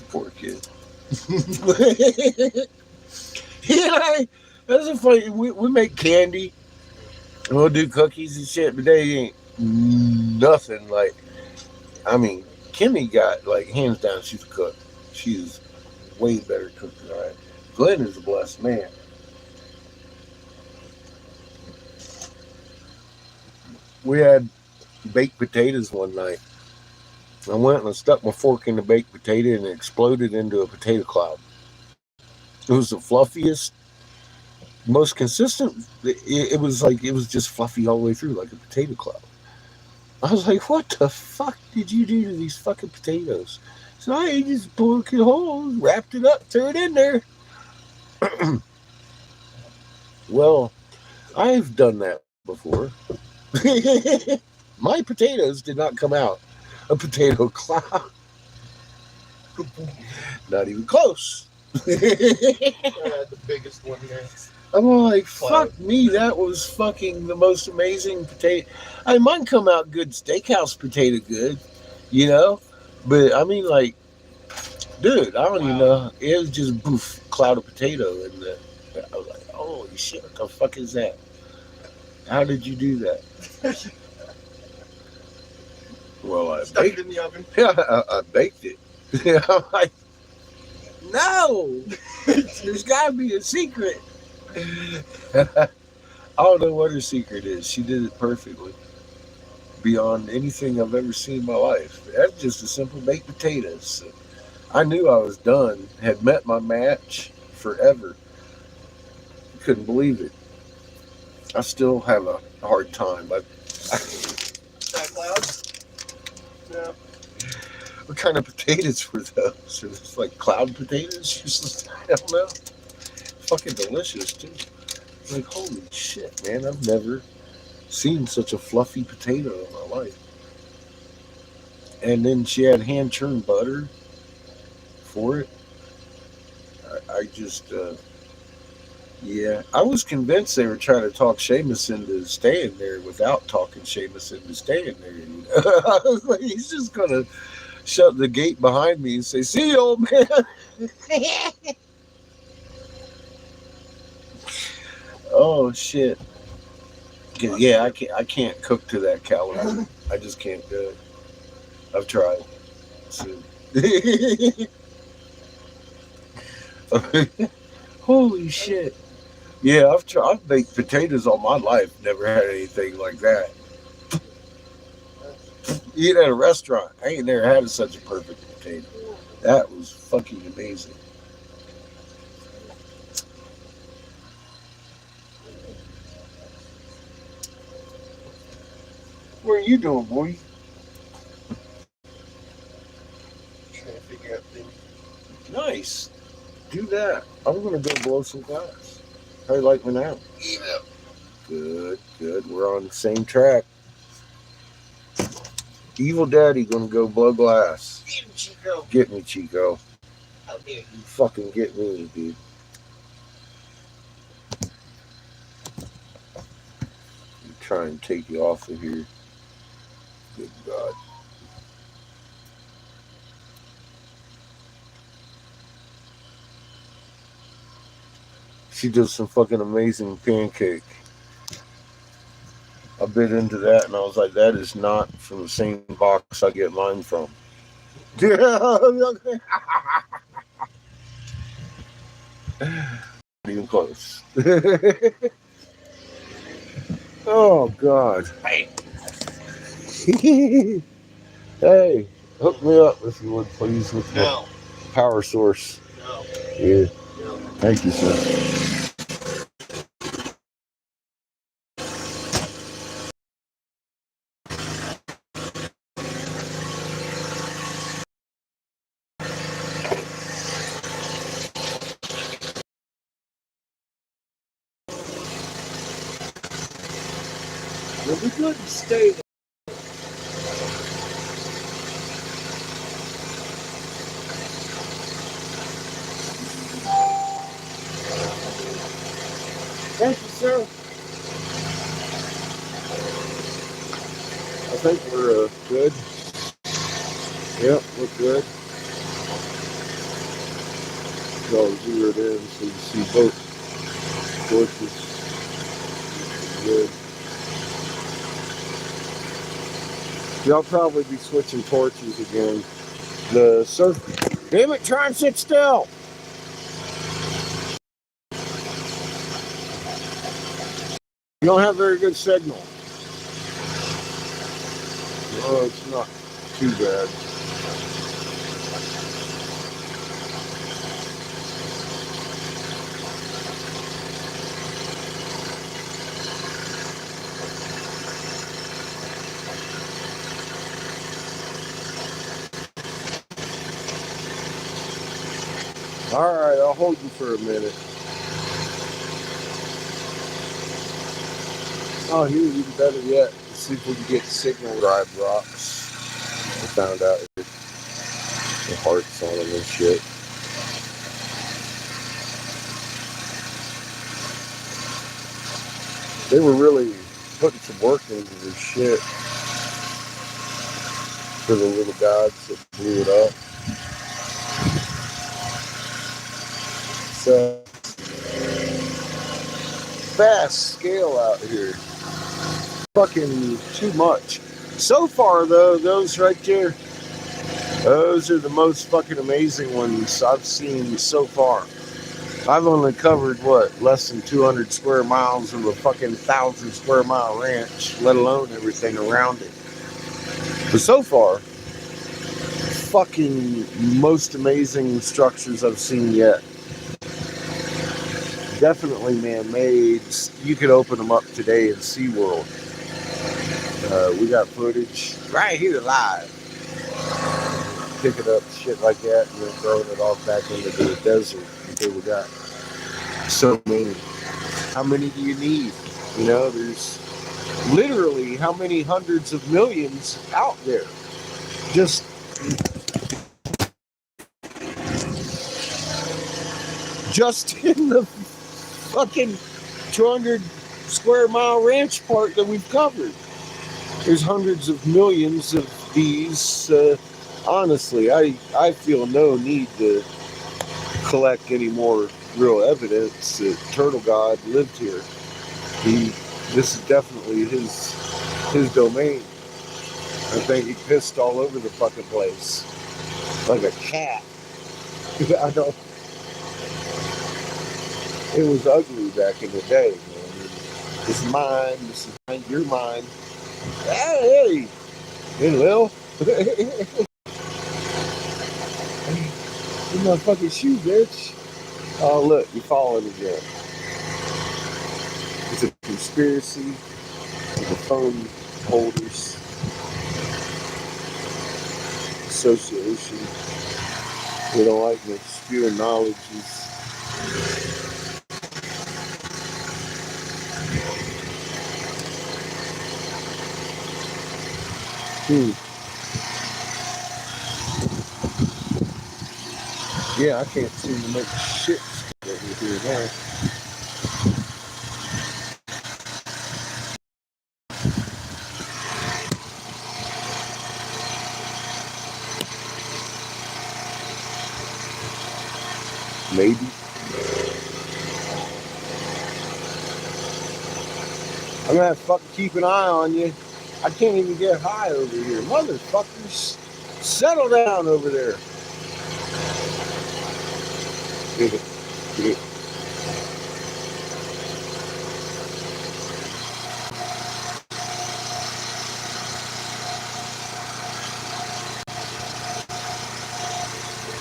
Poor kid. Yeah, that's a funny. We make candy. And we'll do cookies and shit, but they ain't nothing like. I mean, Kimmy got like hands down. She's a cook. She's way better cook than I am. Glenn is a blessed man. We had baked potatoes one night. I went and I stuck my fork in the baked potato and it exploded into a potato cloud. It was the fluffiest, most consistent. It was like it was just fluffy all the way through, like a potato cloud. I was like, "What the fuck did you do to these fucking potatoes?" So I just broke it whole, wrapped it up, threw it in there. Well, I've done that before. My potatoes did not come out a potato cloud. Not even close. The biggest one there. I'm like, fuck me, that was fucking the most amazing potato. I mean, mine come out good steakhouse potato good, you know? But I mean, like, dude, I don't even know. It was just boof, cloud of potato. And I was like, holy shit, what the fuck is that? How did you do that? Well, I Stuck baked it in the oven. I baked it. I'm like, no, there's got to be a secret. I don't know what her secret is. She did it perfectly, beyond anything I've ever seen in my life. That's just a simple baked potatoes. So I knew I was done. Had met my match forever. Couldn't believe it. I still have a hard time. That cloud? No. What kind of potatoes were those? Are those like cloud potatoes? Just, I don't know. Fucking delicious too. Like holy shit, man! I've never seen such a fluffy potato in my life. And then she had hand churned butter for it. I just, yeah, I was convinced they were trying to talk Seamus into staying there without talking Seamus into staying there. I was like, he's just gonna shut the gate behind me and say, "See you, old man." Oh shit! Yeah, I can't cook to that caliber. I just can't do it. I've tried. So. Holy shit! Yeah, I've baked potatoes all my life. Never had anything like that. Eat at a restaurant. I ain't never had such a perfect potato. That was fucking amazing. What are you doing, boy? Trying to figure out things. Nice. Do that. I'm gonna go blow some glass. How you like me now? Yeah. Good, good. We're on the same track. Evil Daddy gonna go blow glass. Get him, Chico. Get me, Chico. How dare you? Fucking get me, dude. Try and take you off of here. Good God. She does some fucking amazing pancake. I bit into that and I was like, that is not from the same box I get mine from. Not even close. Oh God. Hey. Hey, hook me up if you would please with the No. power source. No. Yeah. No. Thank you, sir. Well, we couldn't stay there. Thank you, sir. think we're good. Yep, we're good. So I'll zero it in so you see both torches. Good. Y'all probably be switching torches again. The surf. Damn it, try and sit still. You don't have very good signal. Oh, it's not too bad. All right, I'll hold you for a minute. Oh, here, even better yet. Let's see if we can get signal drive rocks. I found out the hearts on them and shit. They were really putting some work into this shit for the little gods that blew it up. So, fast scale out here. Fucking too much. So far, though, those right there, those are the most fucking amazing ones I've seen so far. I've only covered, what, less than 200 square miles of a fucking 1,000 square mile ranch, let alone everything around it. But so far, fucking most amazing structures I've seen yet. Definitely man-made. You could open them up today in SeaWorld. We got footage right here live. Picking up shit like that and then throwing it off back into the desert until we got so many. How many do you need? You know, there's literally how many hundreds of millions out there. Just in the fucking 200 square mile ranch part that we've covered. There's hundreds of millions of these. Honestly, I feel no need to collect any more real evidence that Turtle God lived here. This is definitely his domain. I think he pissed all over the fucking place like a cat. I don't. It was ugly back in the day, man. This is mine. This is mine. You're mine. Hey, Lil. In my fucking shoe, bitch. Oh, look, you're falling again. It's a conspiracy of the phone holders association. They don't like me spewing knowledge. Yeah, I can't seem to make shit over here now. Maybe. I'm gonna have to fucking keep an eye on you. I can't even get high over here. Motherfuckers, settle down over there.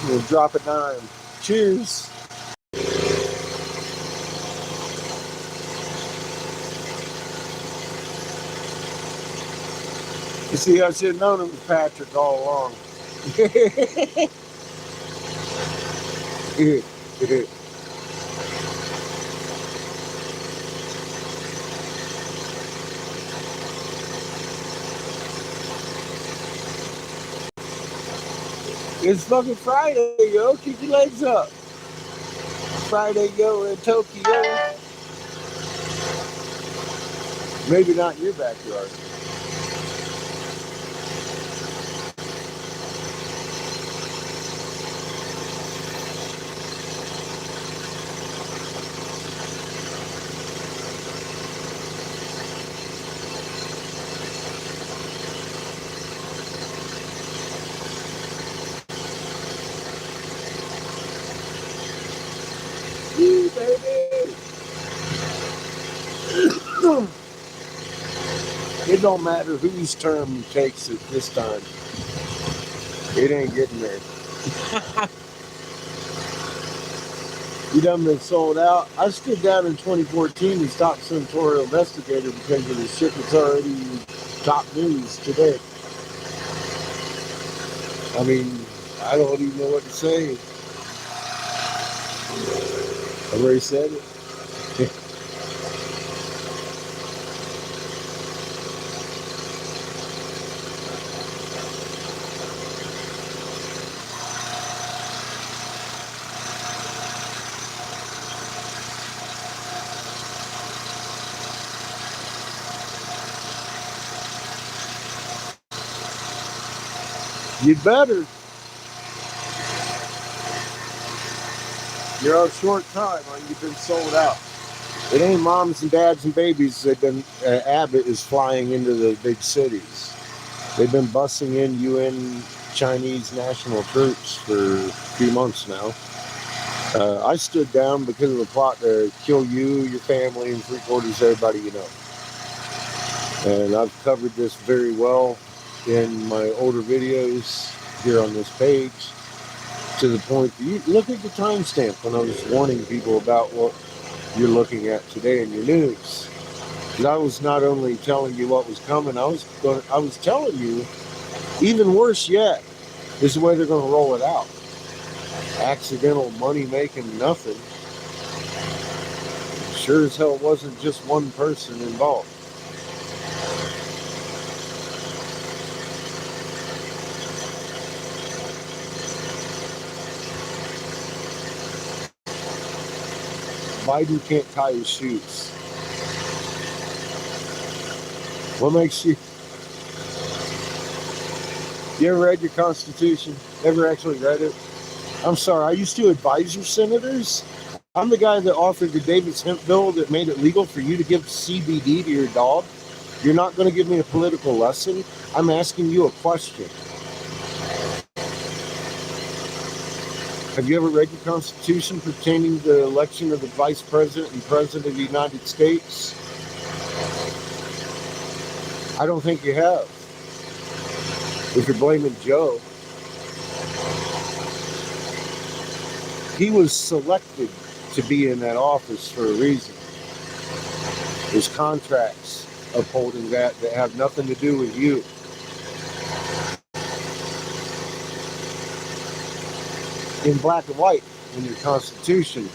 We'll drop a dime. Cheers. You see, I should have known it was Patrick all along. It's fucking Friday, yo. Keep your legs up. Friday, yo, in Tokyo. Maybe not in your backyard. baby. It don't matter whose term takes it this time. It ain't getting there. You done been sold out. I stood down in 2014 and stopped senatorial investigator because of the shit that's already top news today. I mean, I don't even know what to say. I've already said it. You better. You're on short time, man. You've been sold out. It ain't moms and dads and babies. They've been. Abbott is flying into the big cities. They've been busing in UN Chinese national troops for a few months now. I stood down because of the plot to kill you, your family, and 3/4 of everybody you know. And I've covered this very well in my older videos here on this page, to the point that you look at the timestamp when I was warning people about what you're looking at today in your news. And I was not only telling you what was coming, I was telling you, even worse yet, is the way they're going to roll it out. Accidental money making nothing. Sure as hell wasn't just one person involved. Biden can't tie his shoes. What makes you... You ever read your Constitution? Ever actually read it? I'm sorry, I used to advise your senators. I'm the guy that authored the Davis hemp bill that made it legal for you to give CBD to your dog. You're not going to give me a political lesson. I'm asking you a question. Have you ever read your Constitution pertaining to the election of the Vice President and President of the United States? I don't think you have. If you're blaming Joe, he was selected to be in that office for a reason. There's contracts upholding that have nothing to do with you. In black and white, in your Constitution,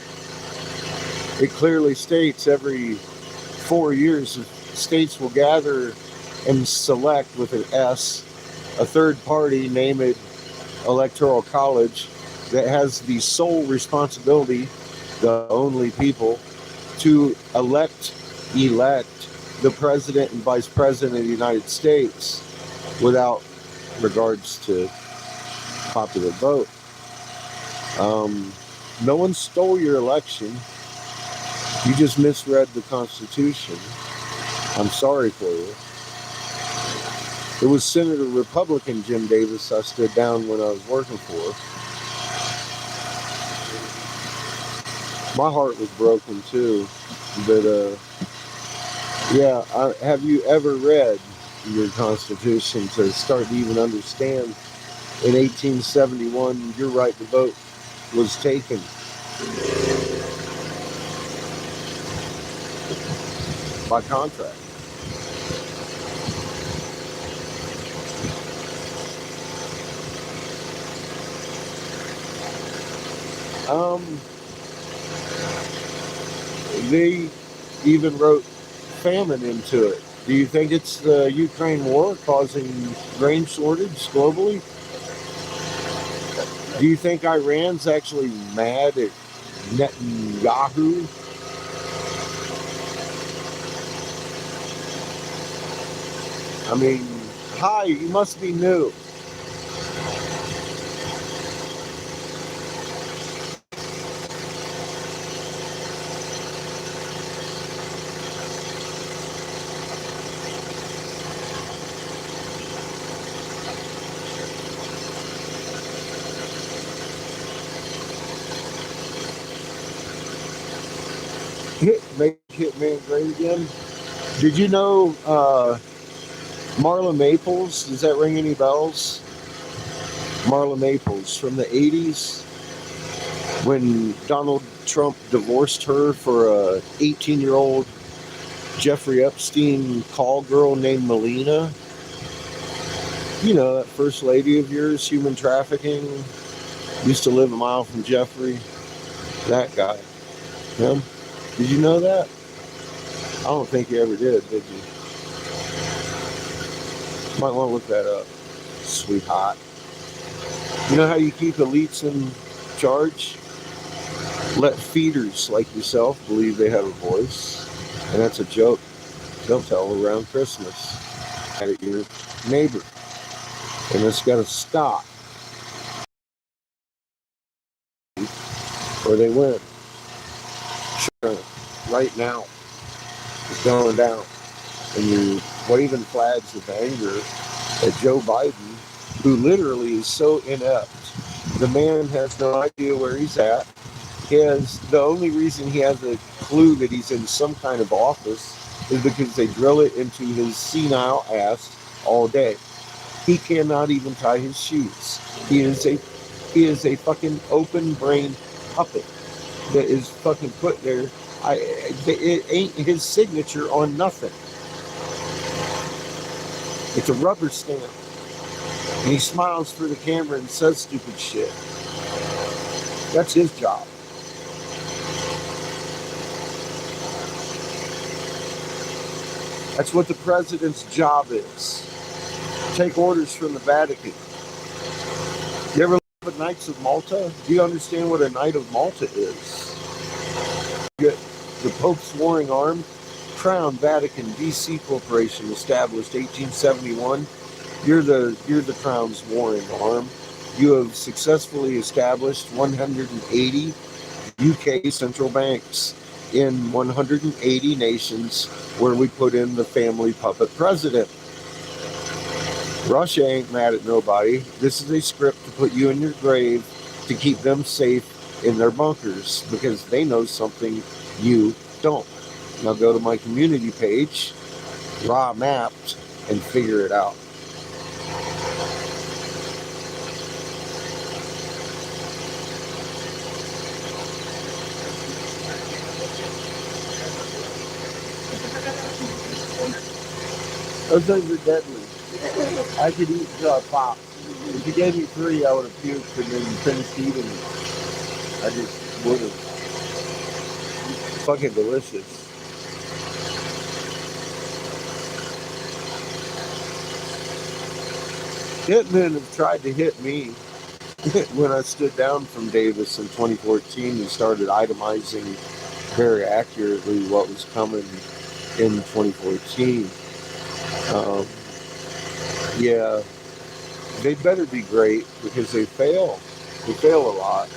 it clearly states every 4 years, states will gather and select with an S a third party, name it Electoral College, that has the sole responsibility, the only people, to elect the President and Vice President of the United States without regards to popular vote. No one stole your election. You just misread the Constitution. I'm sorry for you. It was Senator Republican Jim Davis I stood down when I was working for. My heart was broken too. But yeah, have you ever read your Constitution to start to even understand in 1871 your right to vote was taken? By contract. They even wrote famine into it. Do you think it's the Ukraine war causing grain shortage globally? Do you think Iran's actually mad at Netanyahu? I mean, hi, you must be new. man great again? Did you know Marla Maples? Does that ring any bells? Marla Maples from the 80s when Donald Trump divorced her for a 18-year-old Jeffrey Epstein call girl named Melina. You know, that first lady of yours, human trafficking, used to live a mile from Jeffrey. That guy. Him. Did you know that? I don't think you ever did you? Might want to look that up, sweetheart. You know how you keep elites in charge? Let feeders like yourself believe they have a voice. And that's a joke. Don't tell around Christmas. At your neighbor. And it's got to stop. Or they win. Sure. Right now. It's going down. And you're waving flags of anger at Joe Biden, who literally is so inept. The man has no idea where he's at. The only reason he has a clue that he's in some kind of office is because they drill it into his senile ass all day. He cannot even tie his shoes. He is a fucking open brain puppet that is fucking put there. It ain't his signature on nothing. It's a rubber stamp. And he smiles for the camera and says stupid shit. That's his job. That's what the president's job is. Take orders from the Vatican. You ever look at Knights of Malta? Do you understand what a Knight of Malta is? The Pope's warring arm, Crown Vatican DC Corporation, established 1871. You're the Crown's warring arm. You have successfully established 180 UK central banks in 180 nations where we put in the family puppet president. Russia ain't mad at nobody. This is a script to put you in your grave to keep them safe in their bunkers because they know something you don't. Now go to my community page, raw mapped, and figure it out. Those things are deadly. I could eat until I pop. If you gave me 3, I would have puked and then finished eating it. I just would have. Fucking delicious. Hitmen have tried to hit me when I stood down from Davis in 2014 and started itemizing very accurately what was coming in 2014. Yeah, they better be great because they fail. They fail a lot.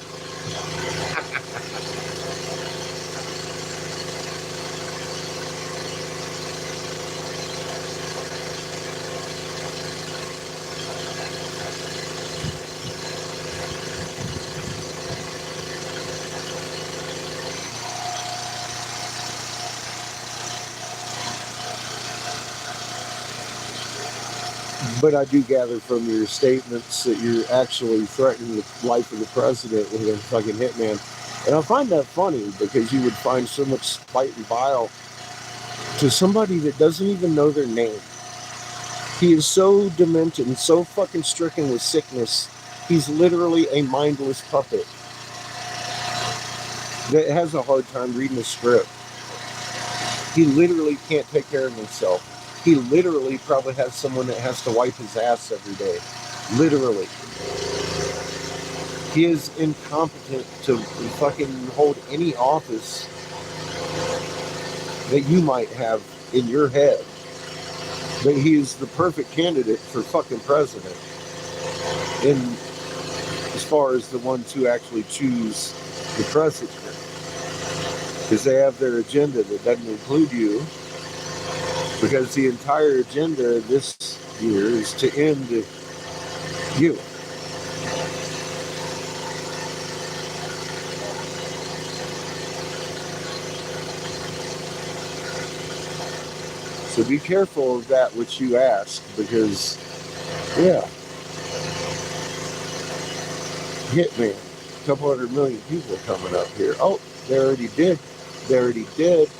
But I do gather from your statements that you're actually threatening the life of the president with a fucking hitman. And I find that funny because you would find so much spite and bile to somebody that doesn't even know their name. He is so demented and so fucking stricken with sickness, he's literally a mindless puppet that has a hard time reading a script. He literally can't take care of himself. He literally probably has someone that has to wipe his ass every day. Literally. He is incompetent to fucking hold any office that you might have in your head. But he is the perfect candidate for fucking president. In as far as the ones who actually choose the president. Because they have their agenda that doesn't include you. Because the entire agenda this year is to end you. So be careful of that which you ask, because, yeah, hitman, a couple 100 million people coming up here. Oh, they already did. They already did.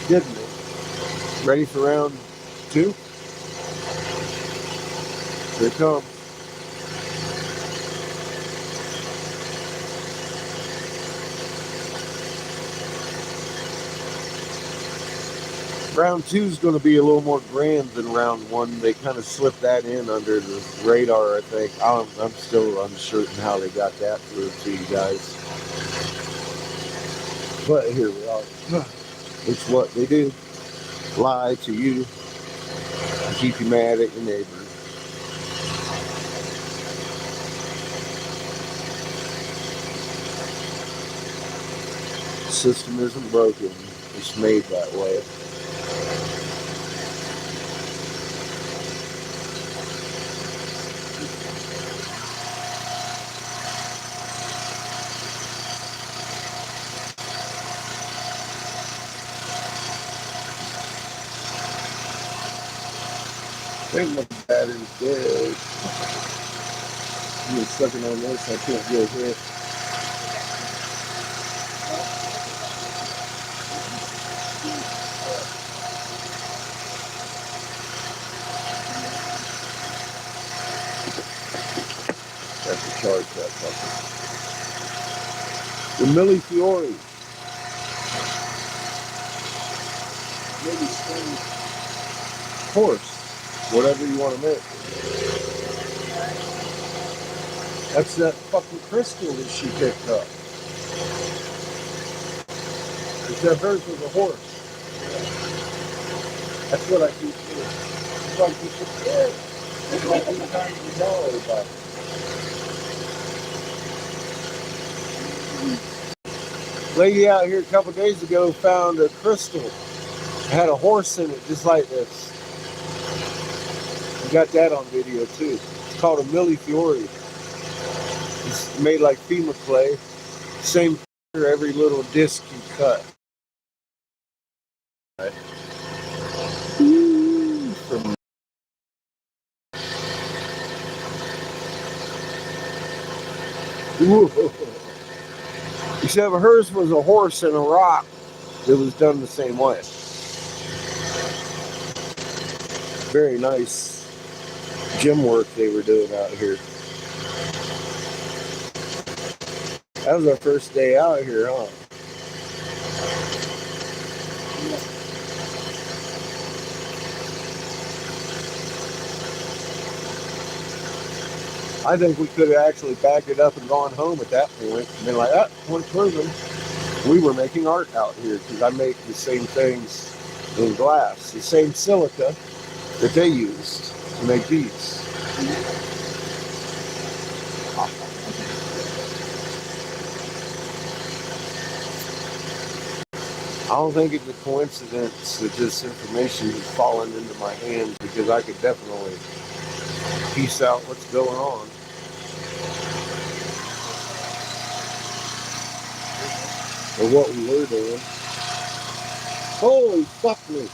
Didn't they? Ready for round 2? Here it comes. Round 2 is going to be a little more grand than round 1. They kind of slipped that in under the radar, I think. I'm still uncertain how they got that through to you guys. But here we are. It's what they do. Lie to you and keep you mad at your neighbor. The system isn't broken. It's made that way. I think my battery's dead. I'm sucking on this. I can't get hit. Have to charge that fucker. The Millie Fiore. Maybe spring horse. Whatever you want to make. That's that fucking crystal that she picked up. It's that hers was a horse. That's what I keep doing. It's like you should do. It's like you trying to tell everybody. Lady out here a couple days ago found a crystal. It had a horse in it, just like this. I got that on video too. It's called a Millie Fiore. It's made like FEMA clay. Same for every little disc you cut. Right. From except hers was a horse and a rock that was done the same way. Very nice gym work they were doing out here. That was our first day out here, huh? I think we could have actually backed it up and gone home at that point and been like, ah, point proven. We were making art out here because I make the same things in glass, the same silica that they used to make these. I don't think it's a coincidence that this information has fallen into my hands, because I could definitely piece out what's going on. Or what we were doing. Holy fuck me.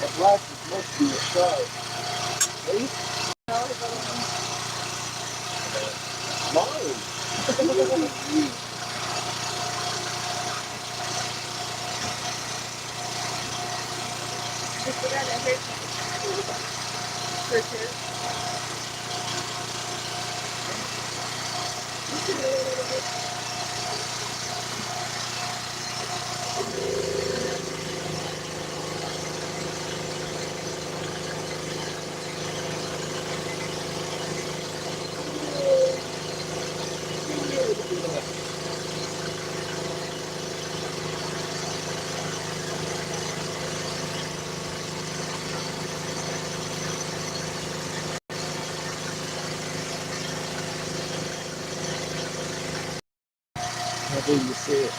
That glasses must be a shark. Hey? Mine. How do you see it?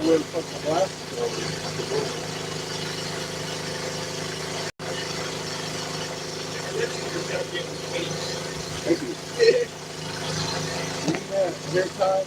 where the fucking glasses go. Thank you. Need that hair tie?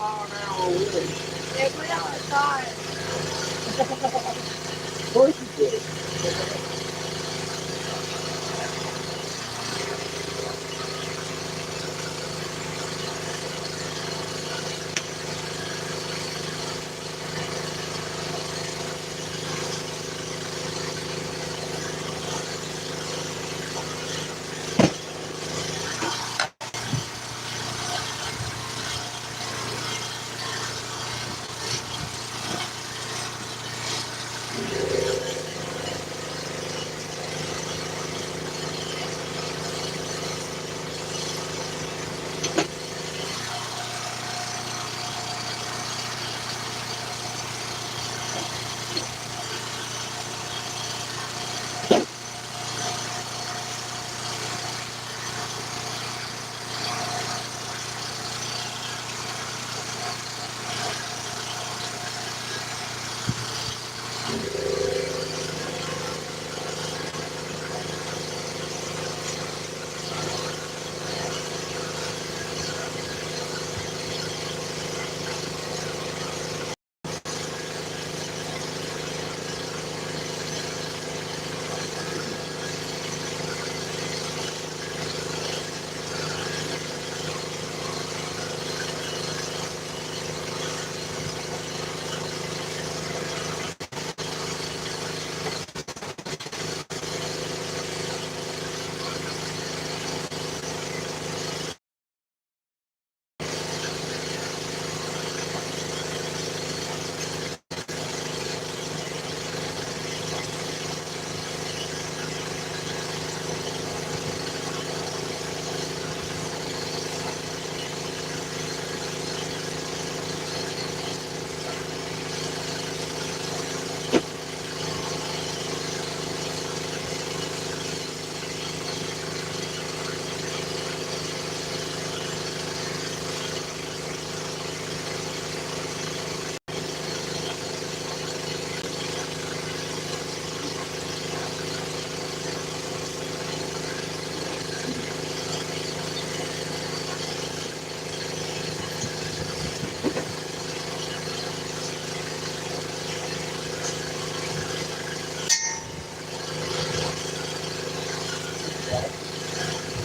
mile an hour wind. They put it outside. Of course you did.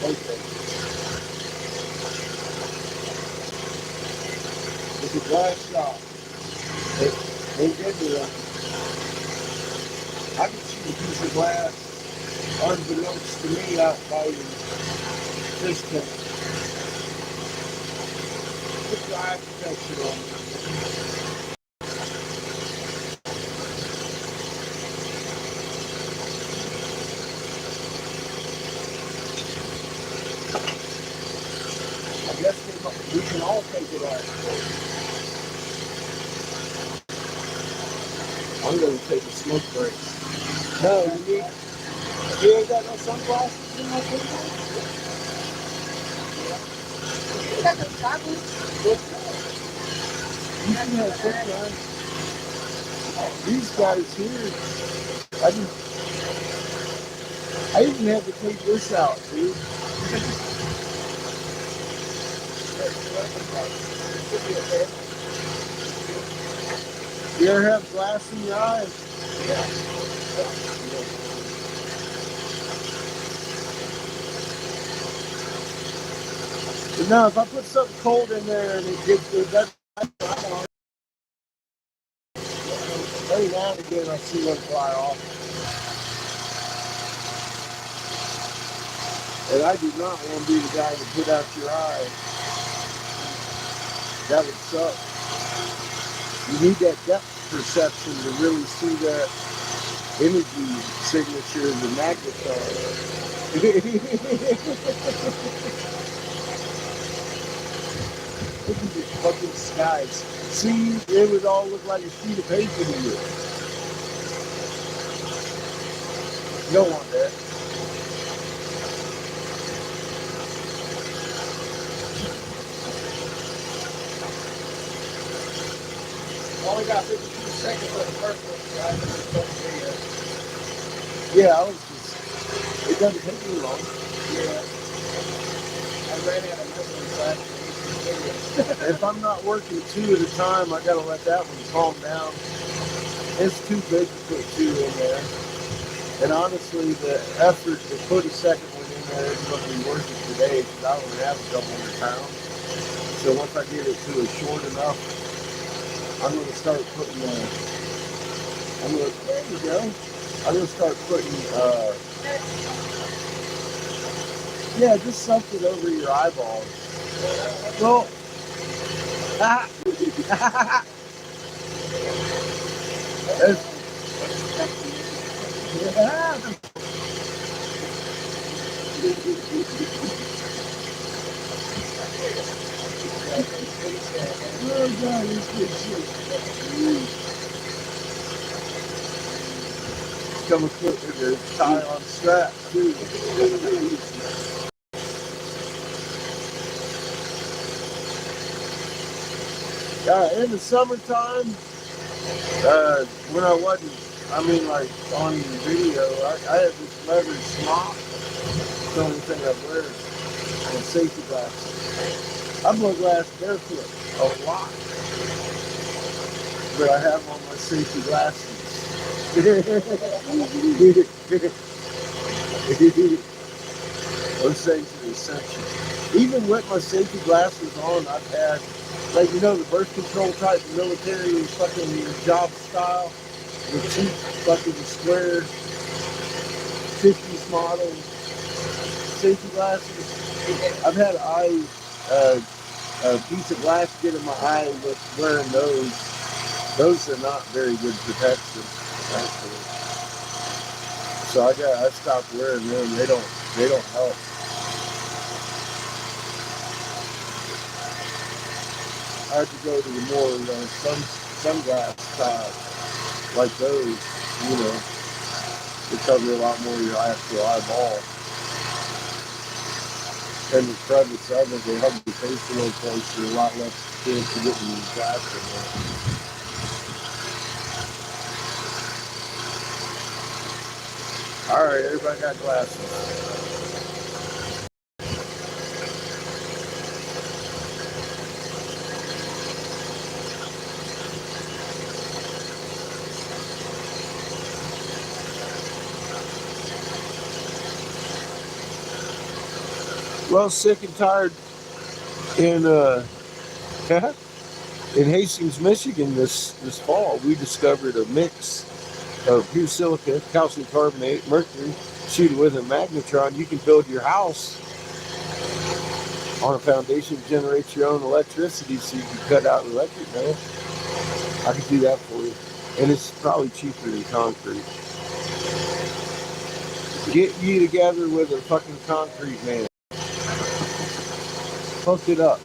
Okay. It's a glass shop. They did me that. I can see a piece of glass unbeknownst to me out by the fish tank. Put your eye protection on. I guess we can all take it off. I'm going to take a smoke break. No, you ain't got no sunglasses in my window? You got those goggles? You can have sunshine. These guys here, I even had to take this out, dude. You ever have glass in your eyes? But now, if I put something cold in there and it doesn't, every now and again I see one fly off. And I do not want to be the guy to put out your eye. That would suck. You need that depth perception to really see that energy signature in the magneton. Look at these fucking skies. See, it would all look like a sheet of paper to you. You don't want that. Only got 52 seconds for the first one, guys. Yeah, I was just, it doesn't take me long. Yeah. I ran out of memory last week. If I'm not working two at a time, I gotta let that one calm down. It's too big to put two in there. And honestly, the effort to put a second one in there isn't going to be worth it today because I only have a couple hundred pounds. So once I get it to a short enough, I'm going to start putting there you go. I'm going to start putting, yeah, just something over your eyeballs. Well, yeah. Oh God, this good shit. Come equipped with a tie on strap too. In the summertime, when I wasn't, I mean, like on video, I had this leather smock. It's the only thing I wear, and safety glasses. I blow glass barefoot a lot, but I have on my safety glasses. Those things are essential. Even with my safety glasses on, I've had, like, the birth control type military fucking job style, the cheap fucking square 50s model safety glasses. I've had a piece of glass get in my eye with wearing those. Those are not very good protection, actually. So I stopped wearing them. They don't help. I had to go to the more sunglass style, like those, they cover a lot more of your actual eyeball. And the crevice of it, they hug your face a little closer, a lot less chance to get in the glass in there. Alright, everybody got glasses. Well, sick and tired in in Hastings, Michigan this fall, we discovered a mix of pure silica, calcium carbonate, mercury, shoot it with a magnetron. You can build your house on a foundation, generate your own electricity so you can cut out the electric bill. I can do that for you. And it's probably cheaper than concrete. Get you together with a fucking concrete man. Hook it up.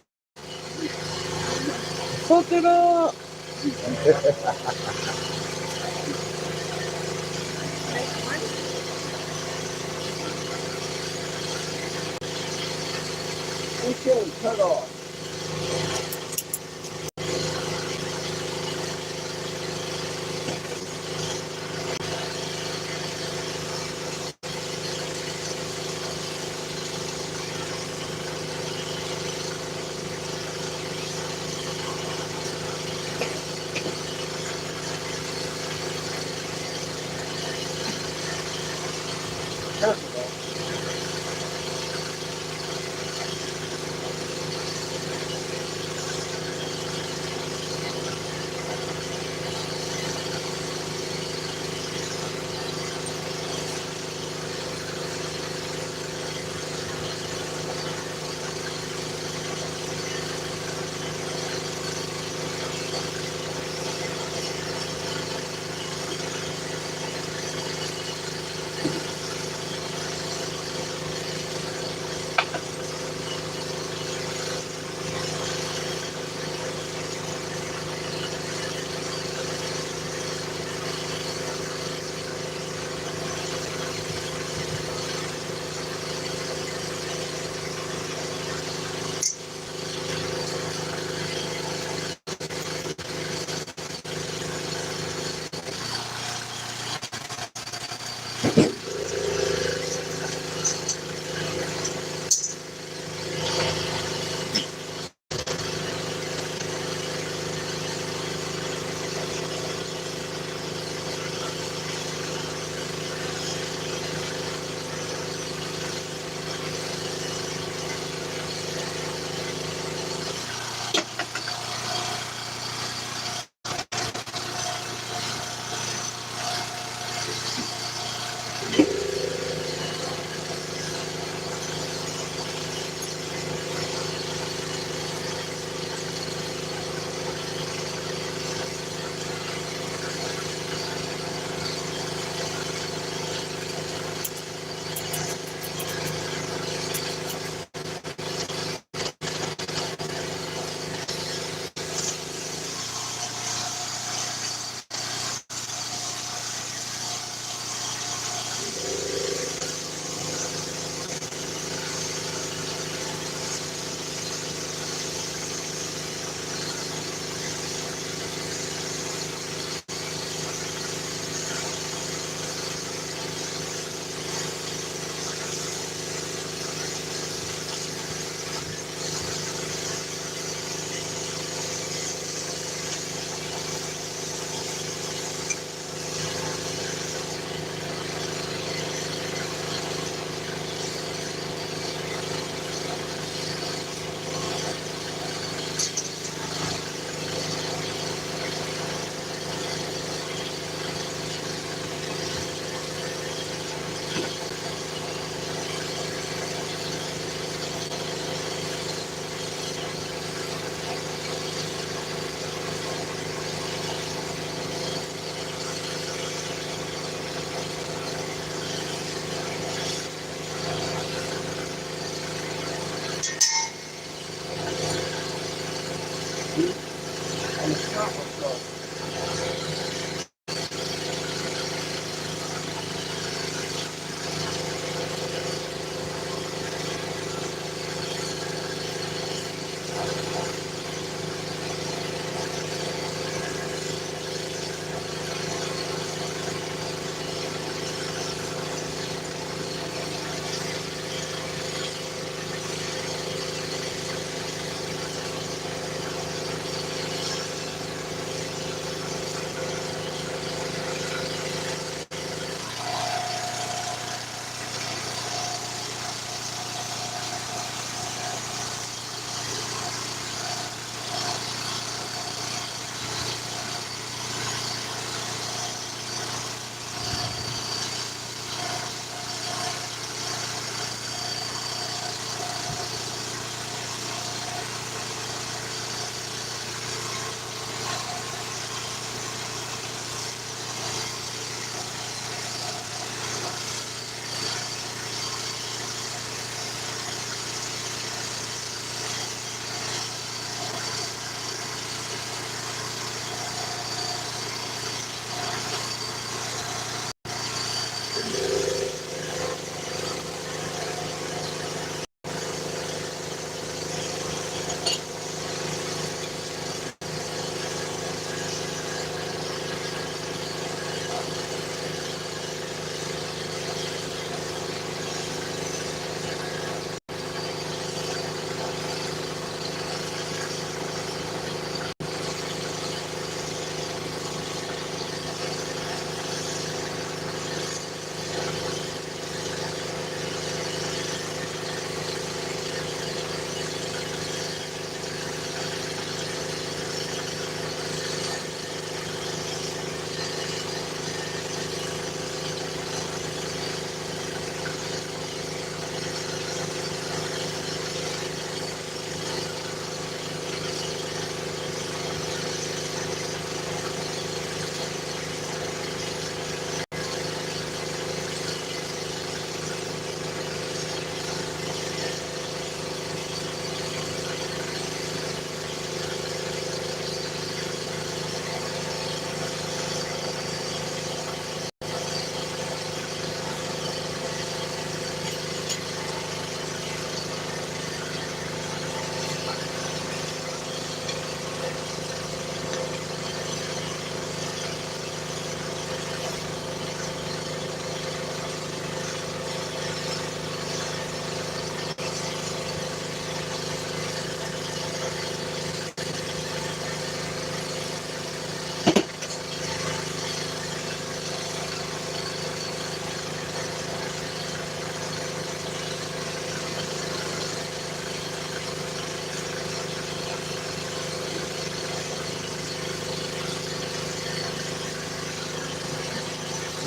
Hook it up! Okay, cut off.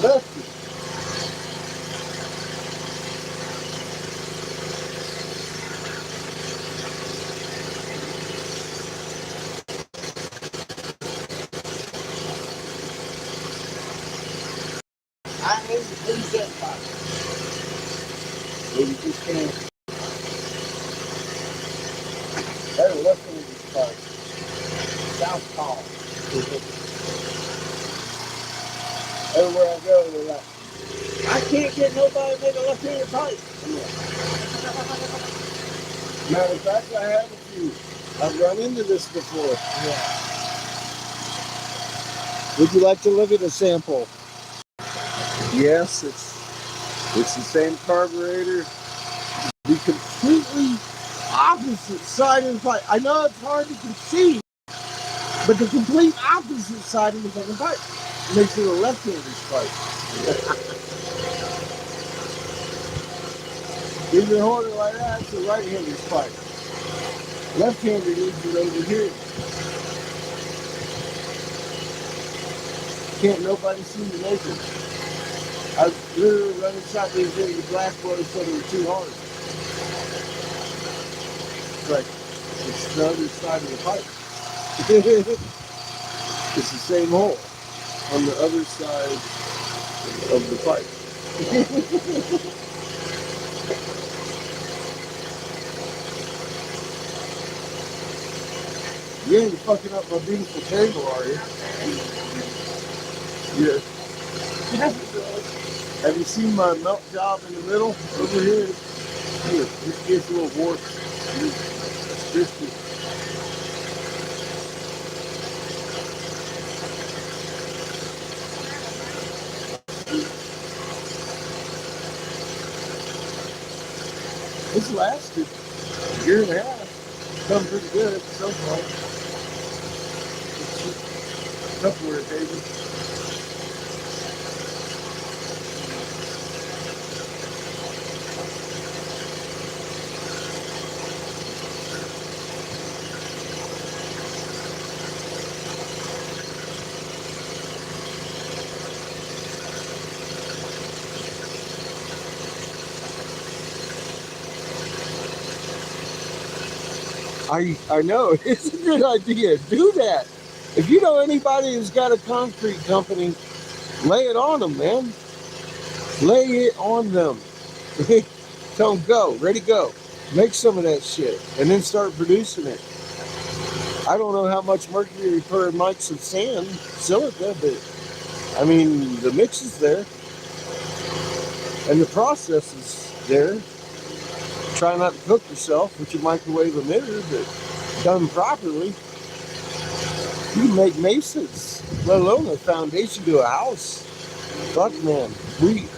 Lefty. I hate the preset pipe. Well, you just can't. They're looking at this pipe. Southpaw. Everywhere I go, they're like, I can't get nobody to make a left-handed pipe. Matter of fact, I have a few. I've run into this before. Yeah. Would you like to look at a sample? Yes, it's the same carburetor. The completely opposite side of the pipe. I know it's hard to conceive, but the complete opposite side of the fucking pipe makes it a left-handed pipe. If you hold it like that, it's a right-handed pipe. Left-hander needs it over here. Can't nobody seem to make it. I was literally running shot these into the Glassblowing so they were too hard. But it's the other side of the pipe. It's the same hole on the other side of the pipe. You ain't fucking up my beautiful table, are you? Yeah. Have you seen my melt job in the middle over here? Here, this gets a little warped. It's crispy. It's lasted a year and a half. Done pretty good so far. Tupperware, baby. I know, it's a good idea. Do that. If you know anybody who's got a concrete company, lay it on them, man. Lay it on them. Tell them go, ready, go. Make some of that shit and then start producing it. I don't know how much mercury per mics of sand, silica, but I mean, the mix is there and the process is there. Try not to cook yourself with your microwave emitter, but done properly, you can make mesas, let alone a foundation to a house. Fuck, man, we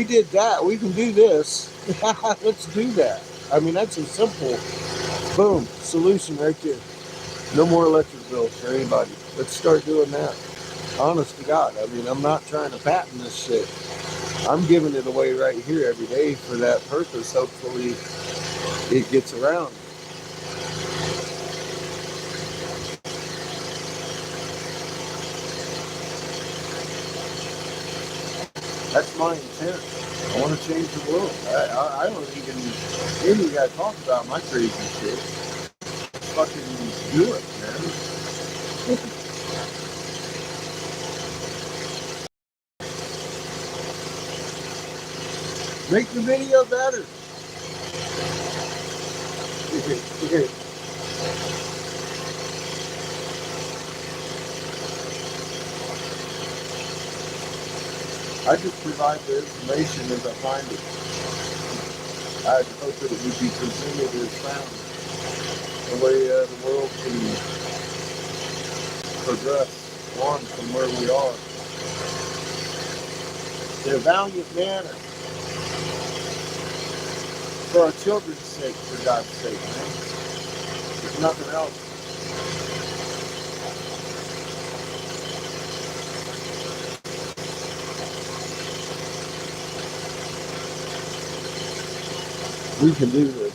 did that. We can do this. Let's do that. I mean, that's a simple, boom, solution right there. No more electric bills for anybody. Let's start doing that. Honest to God, I mean, I'm not trying to patent this shit. I'm giving it away right here every day for that purpose. Hopefully, it gets around. That's my intent. I want to change the world. I don't even got to talk about my crazy shit. Fucking do it, man. Make the video better. I just provide the information as I find it. I hope that it would be presented as found. The way the world can progress on from where we are. In a valiant manner. For our children's sake, for God's sake, man. There's nothing else. We can do this.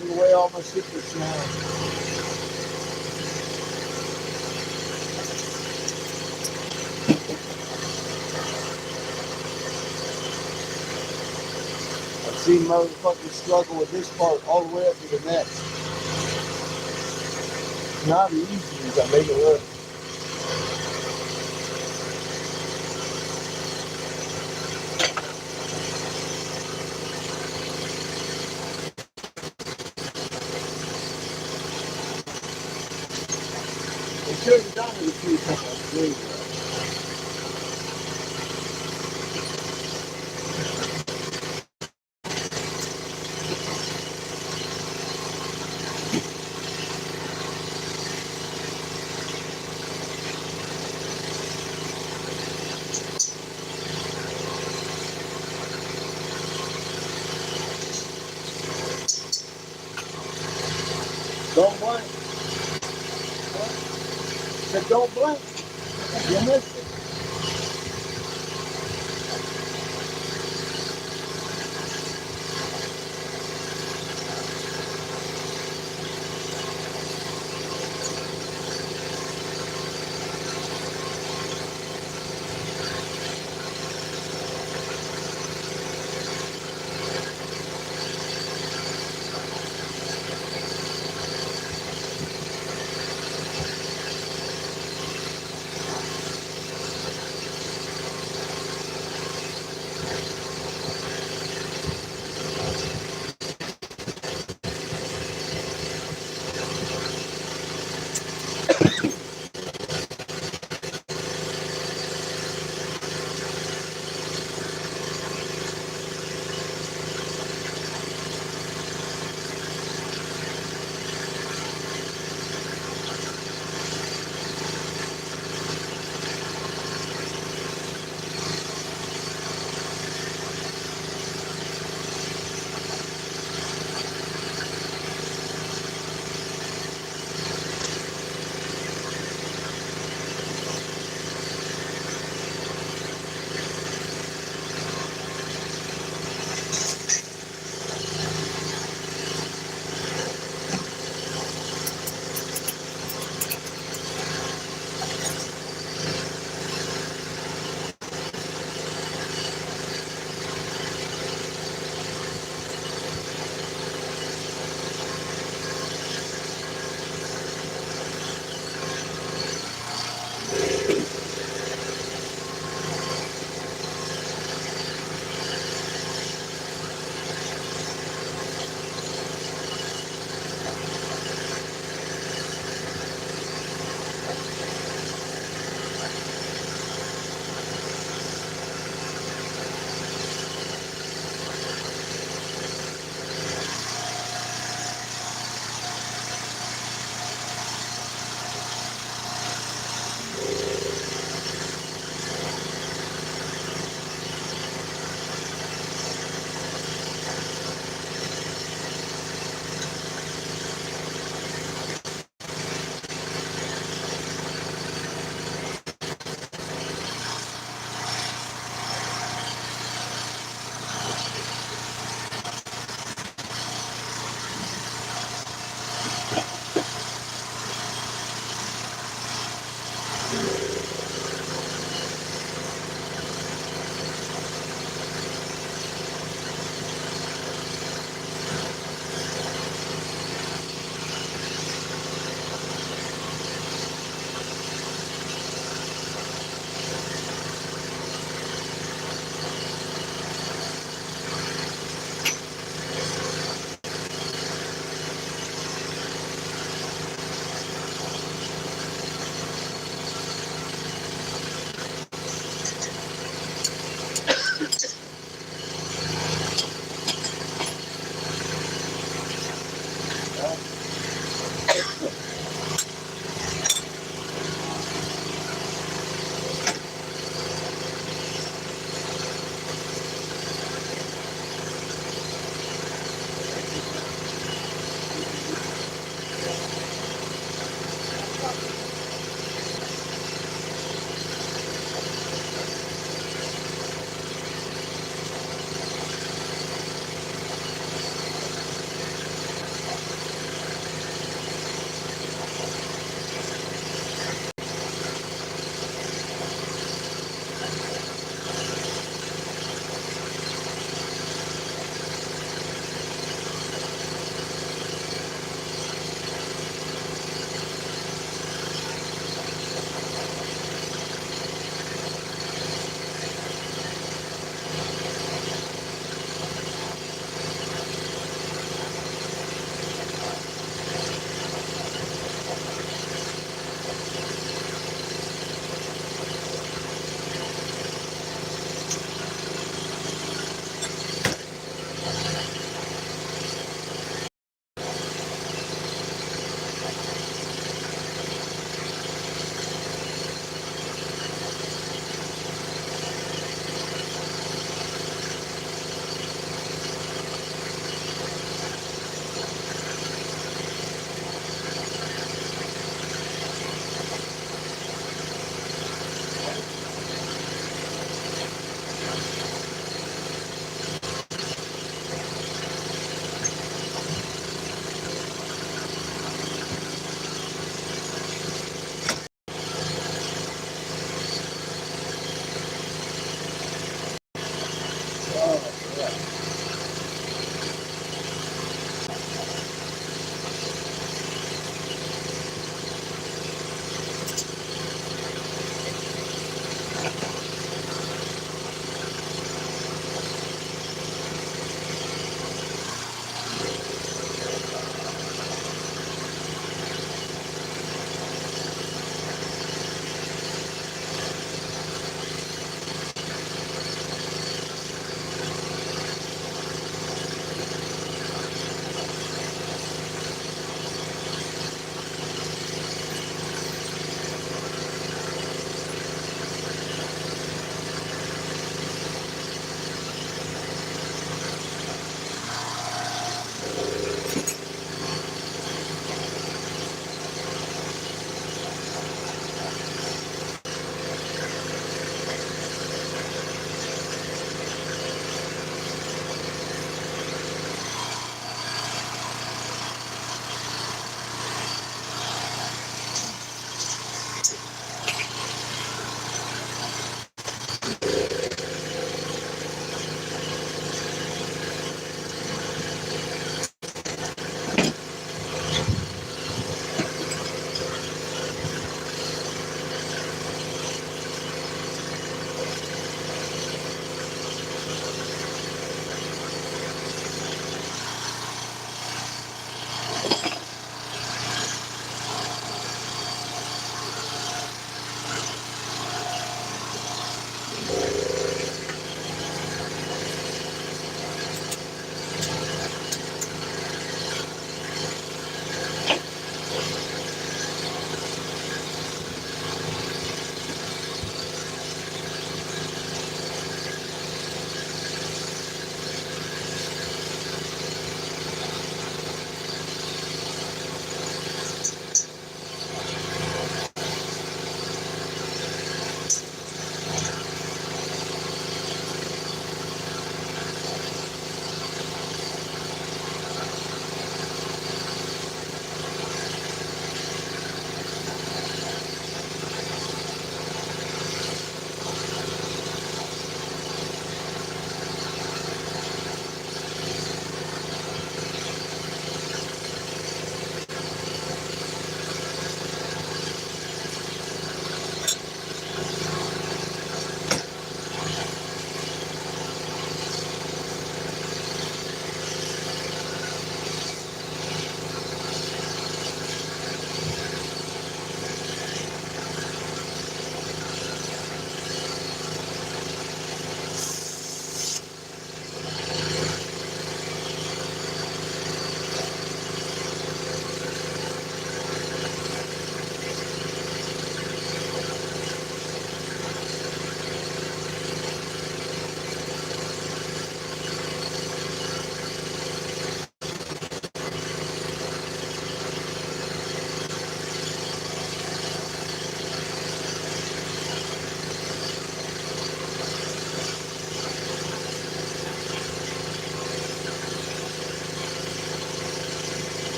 giving away all my secrets now. I've seen motherfuckers struggle with this part all the way up to the next. It's not easy as I make it look. It should have done it a few times. There you go. Don't blink. Said don't blink. You missed it.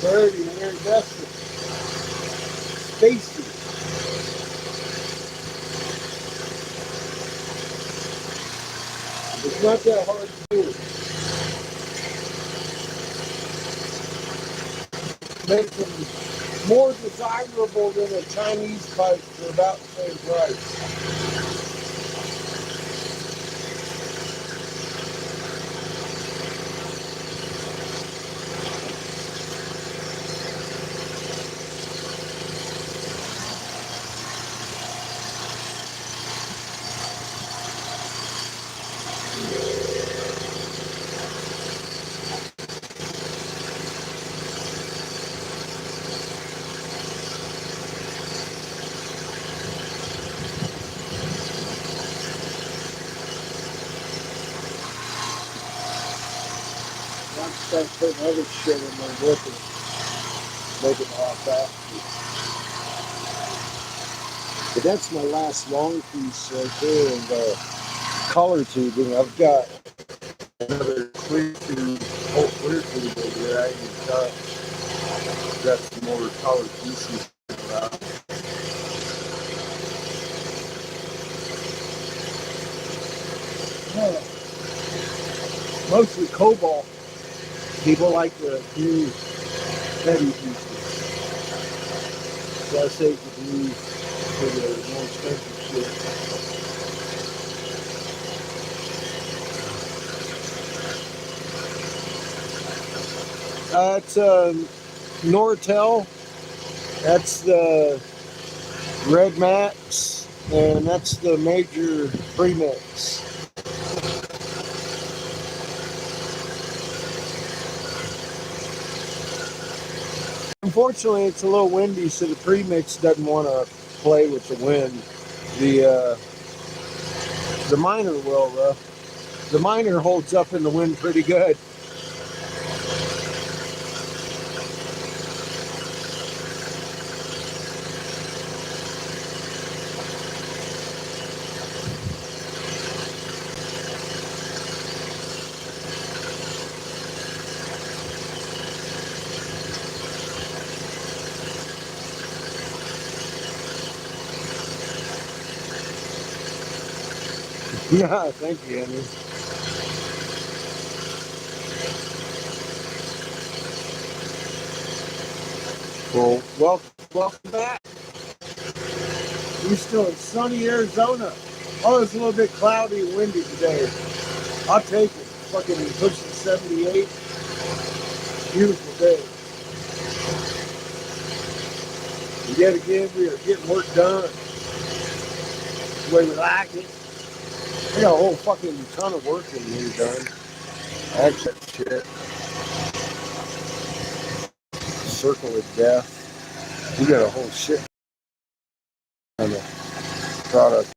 Pretty iridescent. Spacey. It's not that hard to do. Makes them more desirable than a Chinese pipe for about the same price. I'm start putting other shit in my liquor, make it a lot faster. But that's my last long piece right there of color tubing. I've got another clear tube, whole clear tube over there I can cut. Got some more color pieces. Mostly cobalt. People like the blue heavy pieces. So I save the blue for the more expensive shit. It's Nortel. That's the Red Max, and that's the major premix. Unfortunately, it's a little windy, so the premix doesn't want to play with the wind. The minor will, though. The minor holds up in the wind pretty good. Yeah, thank you, Henry. Well, welcome back. We're still in sunny Arizona. Oh, it's a little bit cloudy and windy today. I'll take it. Fucking pushing 78. Beautiful day. And yet again, we are getting work done the way we like it. I got a whole fucking ton of work in here done. Actually, shit. Circle of death. We got a whole shit on the product.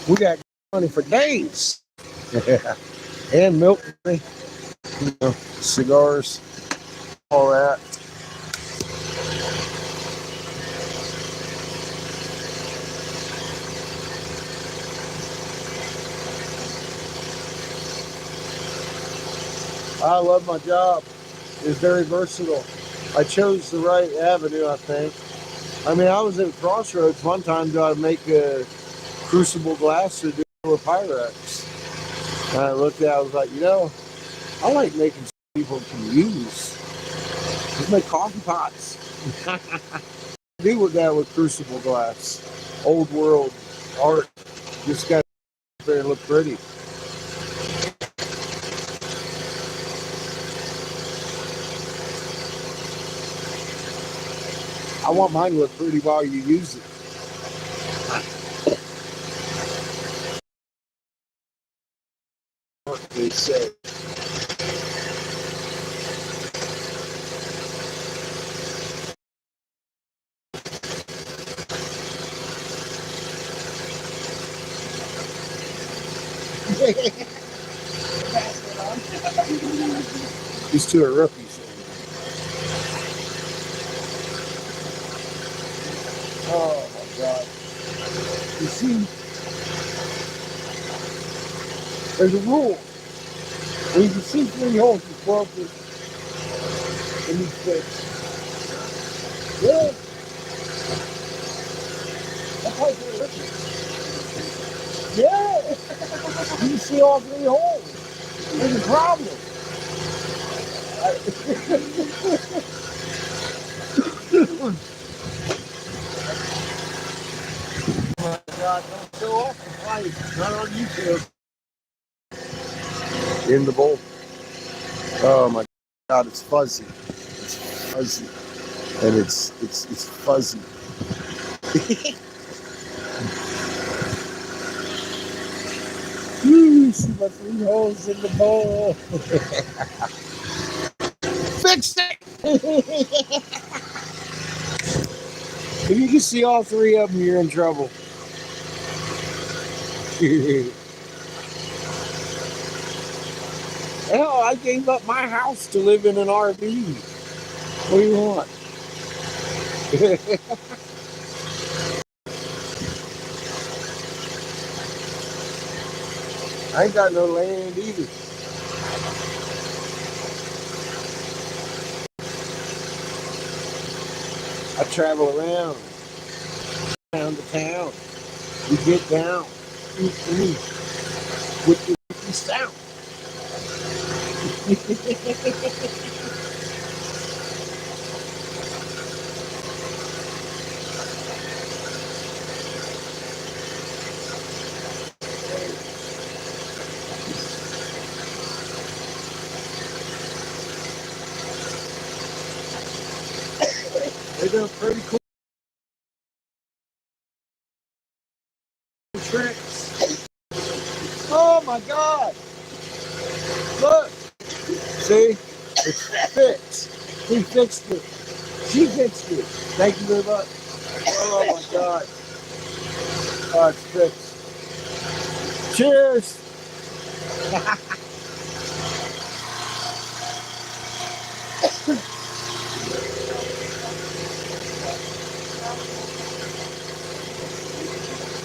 We got money for days. And milk, you know, cigars, all that. I love my job. It's very versatile. I chose the right avenue, I think. I mean, I was at a crossroads one time. Do I make a crucible glass or do a Pyrex? And I looked at it, I was like, I like making stuff people can use. Just make coffee pots. Do with that with crucible glass. Old world art. Just got to there and look pretty. I want mine to look pretty while you use it. What they say. These two are rookies. Oh my God. You see, there's a rule. Well, you can see 3 holes is broken and he's fixed. Yeah. That's like the original. Yeah. You can see all 3 holes. There's a problem. Oh my God, don't show off the pipe. Not on YouTube. In the bowl. Oh my God, it's fuzzy. It's fuzzy. And it's fuzzy. You see my 3 holes in the bowl. Fix it! If you can see all 3 of them, you're in trouble. Hell, I gave up my house to live in an RV. What do you want? I ain't got no land either. I travel around, town to town. We get down with the sound. They're doing pretty cool tricks. Oh my God! Look, see, it's fixed. He fixed it. She fixed it. Thank you very much. Oh my God! Oh, it's fixed. Cheers.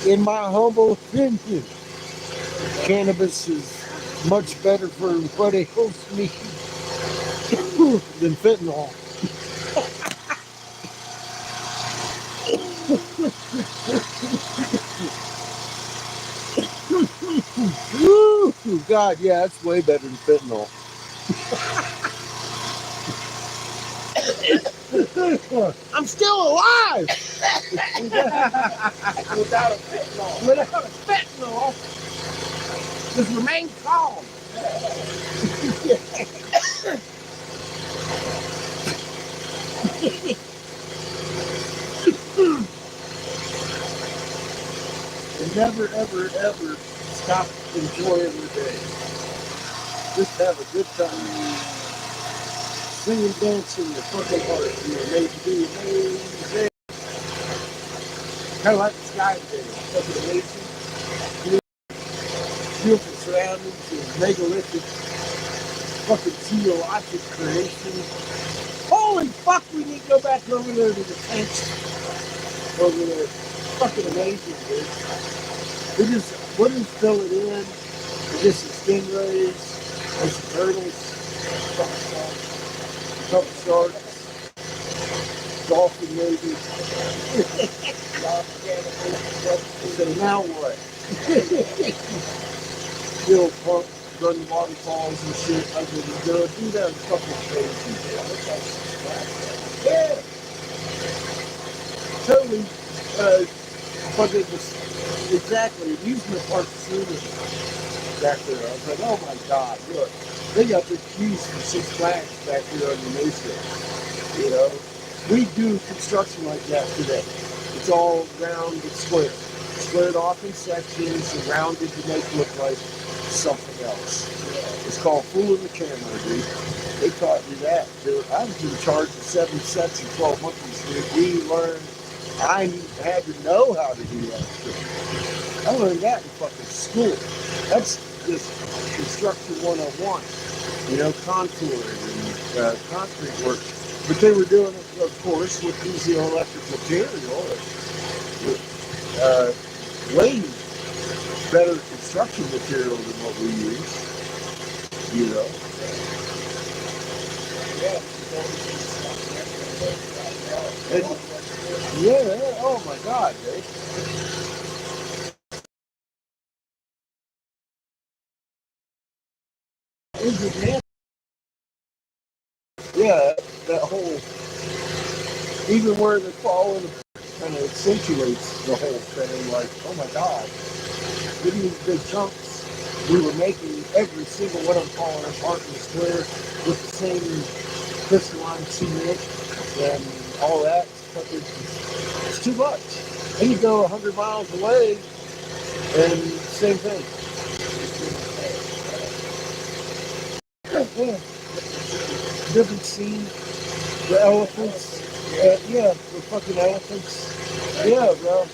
In my humble opinion, cannabis is much better for what ails me than fentanyl. Ooh, God, yeah, that's way better than fentanyl. I'm still alive! Without a fentanyl. Without a fentanyl, just remain calm. And never, ever, ever stop enjoying the day. Just have a good time. Sing and dance in your fucking heart. You are made to be amazing. Kind of like the sky today. Fucking amazing. Beautiful surroundings and megalithic fucking geologic creation. Holy fuck, we need to go back over there to the tents over there. Fucking amazing, dude. We just wouldn't fill it in. We get some stingrays, and some turtles, a couple sharks, dolphin maybe. So now what? Little pump, running waterfalls and shit. I could go do that in a couple of phases. Yeah. Totally. Fucking exactly. Amusement park scenery back there. I was like, oh my God, look. They got the keys for Six Flags back here on the Mesa. You know? We do construction like that today. It's all round and square. Squared off in sections and rounded to make it look like something else. It's called fooling the camera, dude. They taught me that. Dude, I was in charge of 7 sets and 12 monkeys, dude. We learned, I had to know how to do that shit. I learned that in fucking school. That's just construction 101. You know, contouring and concrete work. But they were doing it, of course, with piezoelectric material. Way better construction material than what we use. You know? Yeah, And, yeah, oh my God, dude. Injured man. Yeah, that whole, even where they fall in, kind of accentuates the whole thing. Like, oh my God, look at these big chunks we were making, every single one of them falling apart in the square with the same crystalline cement and all that. It's too much. Then you go 100 miles away and same thing. Yeah. Different scene. The elephants. Yeah, the fucking elephants. Yeah, bro.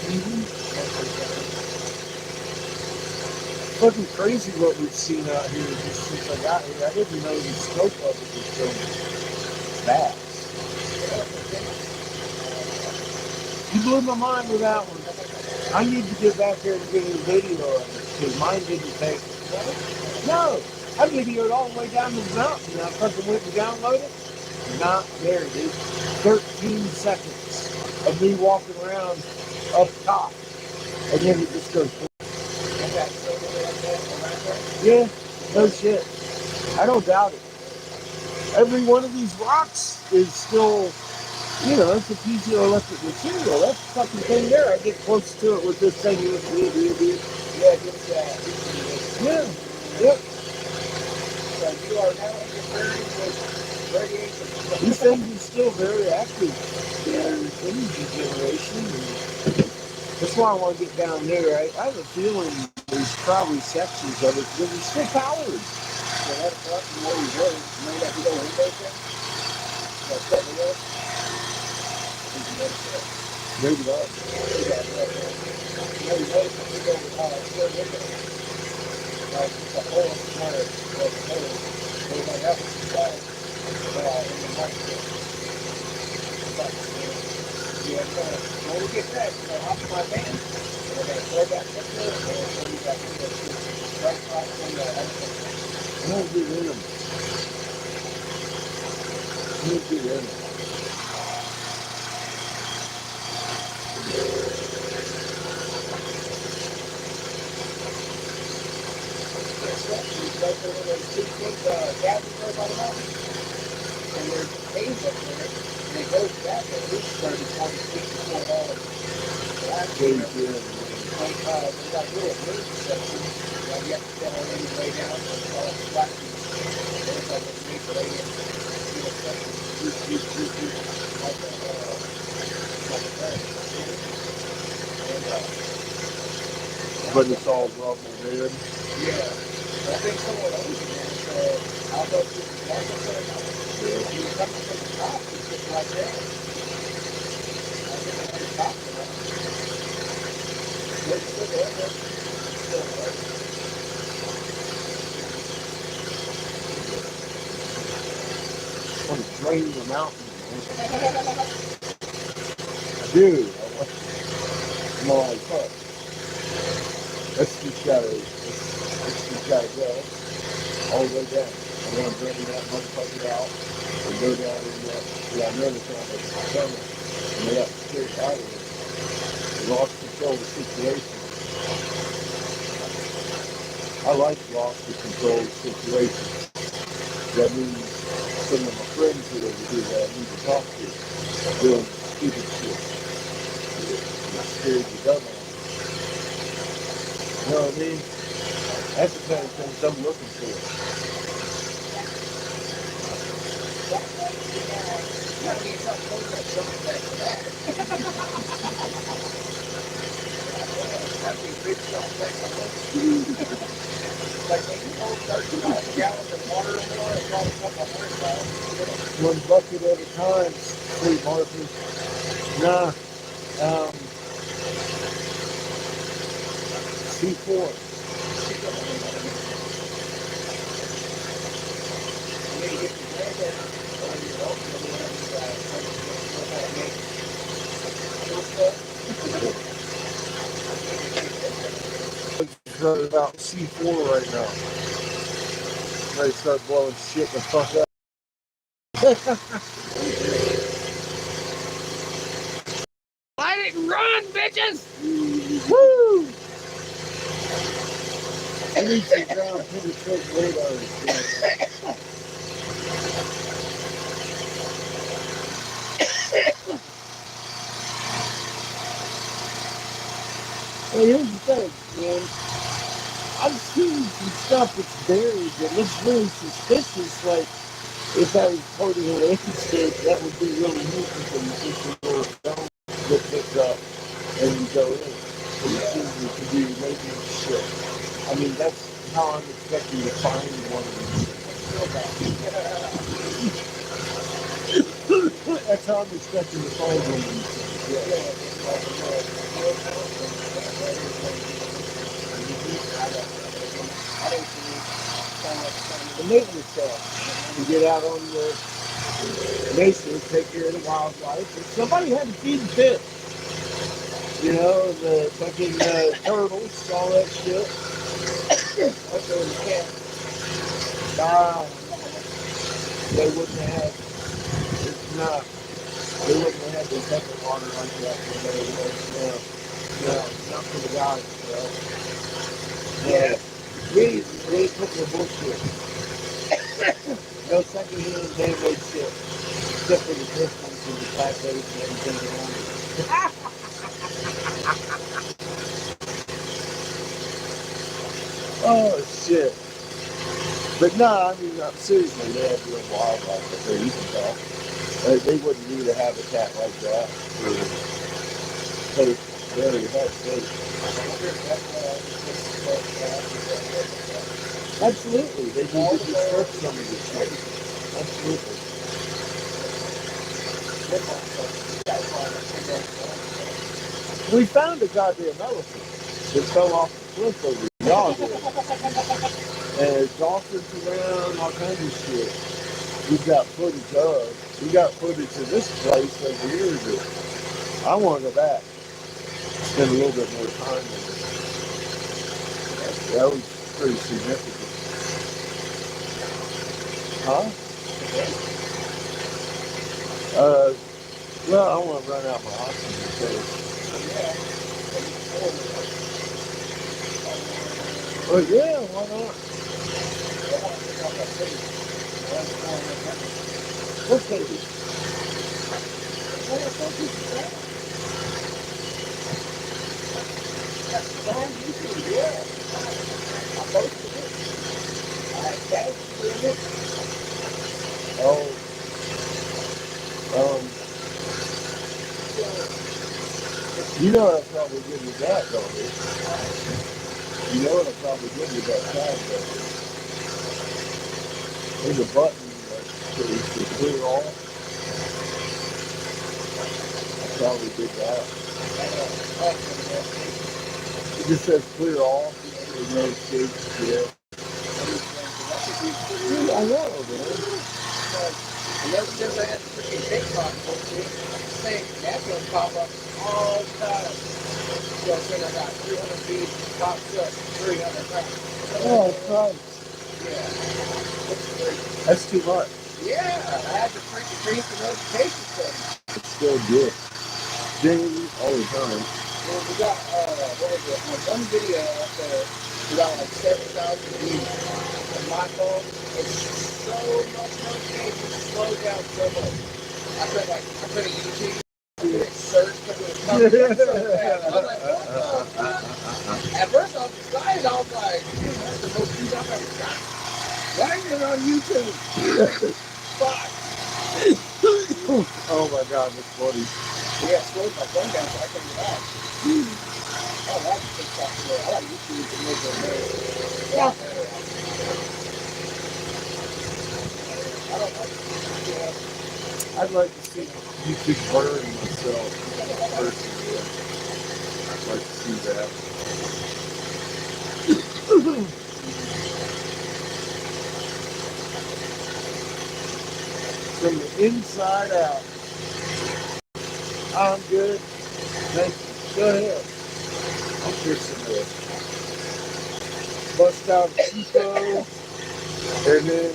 Mm-hmm. Fucking crazy what we've seen out here just since I got here. I didn't know the scope of it was so vast. You blew my mind with that one. I need to get back there and get a video of it because mine didn't take. No, I videoed all the way down to the mountain and I fucking went and downloaded it. Not there, dude. 13 seconds of me walking around up top and then it just goes. Yeah, no shit. I don't doubt it. Every one of these rocks is still, you know, it's a piezoelectric material. That fucking thing there, I get close to it with this thing. Yeah, give us that. Yeah, yep. So you are now interfering with radiation. These things are still very active in energy generation. And that's why I want to get down there. I have a feeling there's probably sections of it because it's still powered. So that's up from where you were. You know that big old window thing? That's that window? Maybe not. Yeah, you know, you notice the big old square window? Like, it's a hole where it's hole. Everybody else is inside. In the night. Yeah, when we get back, hop in my van. And we're going to throw back up there. And we'll show you that window too. Right across from the elephant. I'm going to get in them. I'm going to get in them. Right there where those 2 foot cabins are by the mountain. And there's a cave up there. And it goes back at least 30, 40 feet before it all collapses. Like, they got a little emergency section. You have to stand on any way down and it's all flat. There's like a big lady little section. Like a bed. And, but it's all rubble, dude. Yeah. I think someone owns it, man. So I'll go to the market for it. Yeah. If you come from the top, it's just right there. I think I'm on the top of it. It's still there, man. It's still there. I want to drain the mountain, man. I do. I'm all like, fuck. Let's just gotta go all the way down. I'm gonna drain that motherfucker out and go down in that. Yeah, I know the time it's coming. And they got to get out of it. They lost control of the situation. I like lost the control of the situation. That means some of my friends that over here that I need to talk to are doing stupid shit. I'm scared to dumb on. You know what I mean? That's the kind of things I'm looking for. One bucket at a time, sweet Martha. Nah, C4. running about C4 right now. Ready to start blowing shit the fuck up. Light it and run, bitches! Woo! I need some ground penetrating radars. Well, here's the thing, man. I've seen some stuff that's buried that looks really suspicious. Like, if that was part of the landscape, that would be really neat if the little stones get picked up and you go in. And you see it could be radiant shit. I mean, that's how I'm expecting to find one of these. That's how I'm expecting to find one of these things. The maintenance stuff. You get out on the nation, take care of the wildlife. And somebody had to feed the fish. You know, the fucking turtles, all that shit. Also the cat. They wouldn't have had, it's not, they wouldn't have had the second water like that when they were, no, not for the guys, Yeah. We ain't putting the bullshit. No second-hand handmade shit. Except for the distance and the Class 8 and everything around it. Oh, shit. But no, I mean, seriously, they have real wildlife up there, you can tell. They wouldn't need a habitat like that for safe, very hard safe. Absolutely, they need to disrupt some of this shit. Absolutely. We found a goddamn elephant that fell off the cliff over y'all did. And dolphins around, all kinds of shit. We've got footage of. We got footage of this place over here that I want to go back. Spend a little bit more time with it. That was pretty significant. Huh? Well, I want to run out my oxygen tank. Oh yeah, why not? What baby? Oh, you know what I'll probably give you that, don't you? You know what I'll probably give you that tag, don't you? There's a button that says to clear all. I probably did that. It just says clear all. There's no escape. Yeah. I know, man. And ever since I had the freaking TikTok, same natural pop up all the time. So then I got 300 feet, pops up 300 pounds. Oh, Christ. Yeah. That's too much. Yeah, I had to freaking change the notification setting. It's still good. Ding all the time. Well, we got, what was it, one video out there, we got like 7,000 views. On my phone, it's so much notification, slowed down so much. I put a YouTube, I couldn't search because it was coming in so fast. I was like, what the fuck? At first I was excited, I was like, dude, that's the most views I've ever got. Why is it on YouTube? Fuck. Oh my God, that's funny. Yeah, I slowed my phone down so I couldn't get out. I like TikTok today. I like YouTube to make it better. Yeah. I don't like I'd like to see YouTube burn myself personally. I'd like to see that. From the inside out. I'm good. Thank you. Go ahead. I'll fix some of this. bust out a cheapo, and then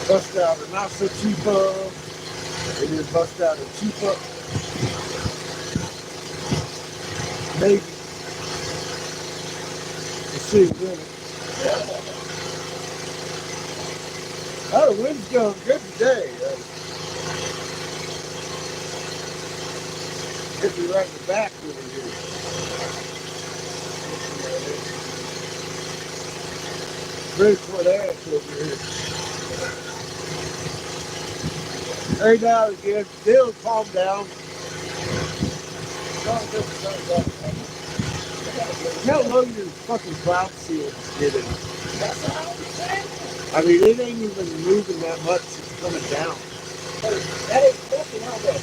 bust out a not so cheapo, and then bust out a cheapo. Maybe. We'll see in a minute. Oh, the wind's going good today. Hit me right in the back over here. Ready for that over here. Every now and again, they'll calm down. How low your fucking cloud seal is getting. I mean, it ain't even moving that much. It's coming down. That is looking how the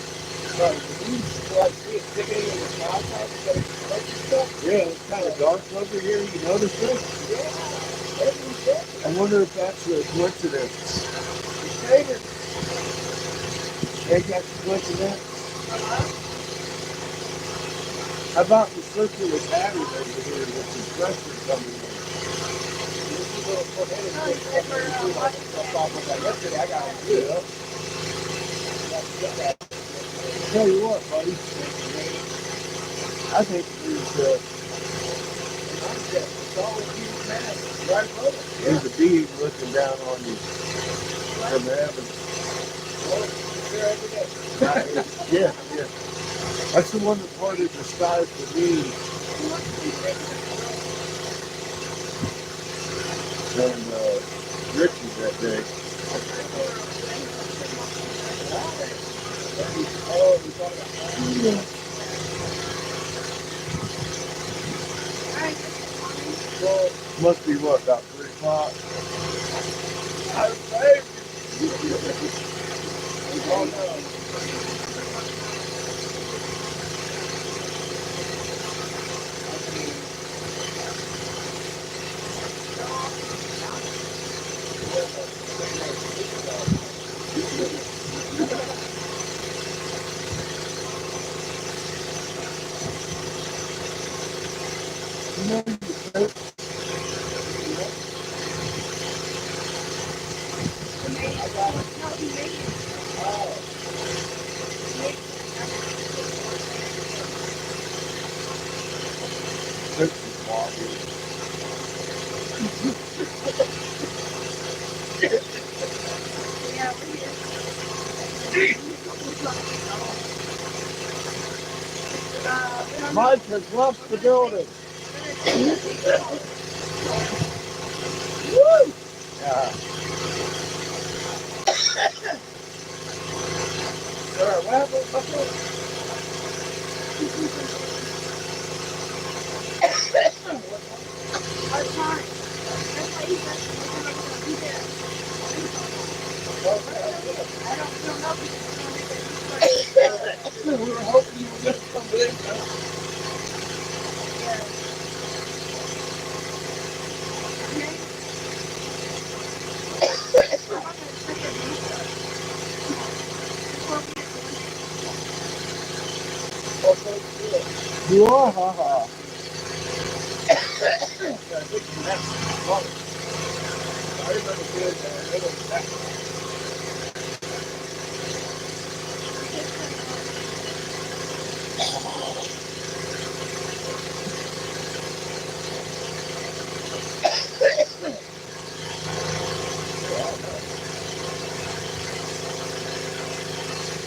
leaves like see it sticking in the cloud top and stuff. Yeah, it's kind of dark over here. You notice it? Yeah. I wonder if that's a coincidence. Later. Ain't that a coincidence? How about the circular pattern over here with some pressure coming in? I got it. Yeah. Tell you what, buddy. I think there's a being looking down on you from heaven. Yeah, yeah. That's the one that parted the sky for me and Richard that day. Must be what, about 3 o'clock? Richard's walking. Mike has left the building. Woo! Yeah. We were hoping you were going to come with. You are, haha. I remember doing that.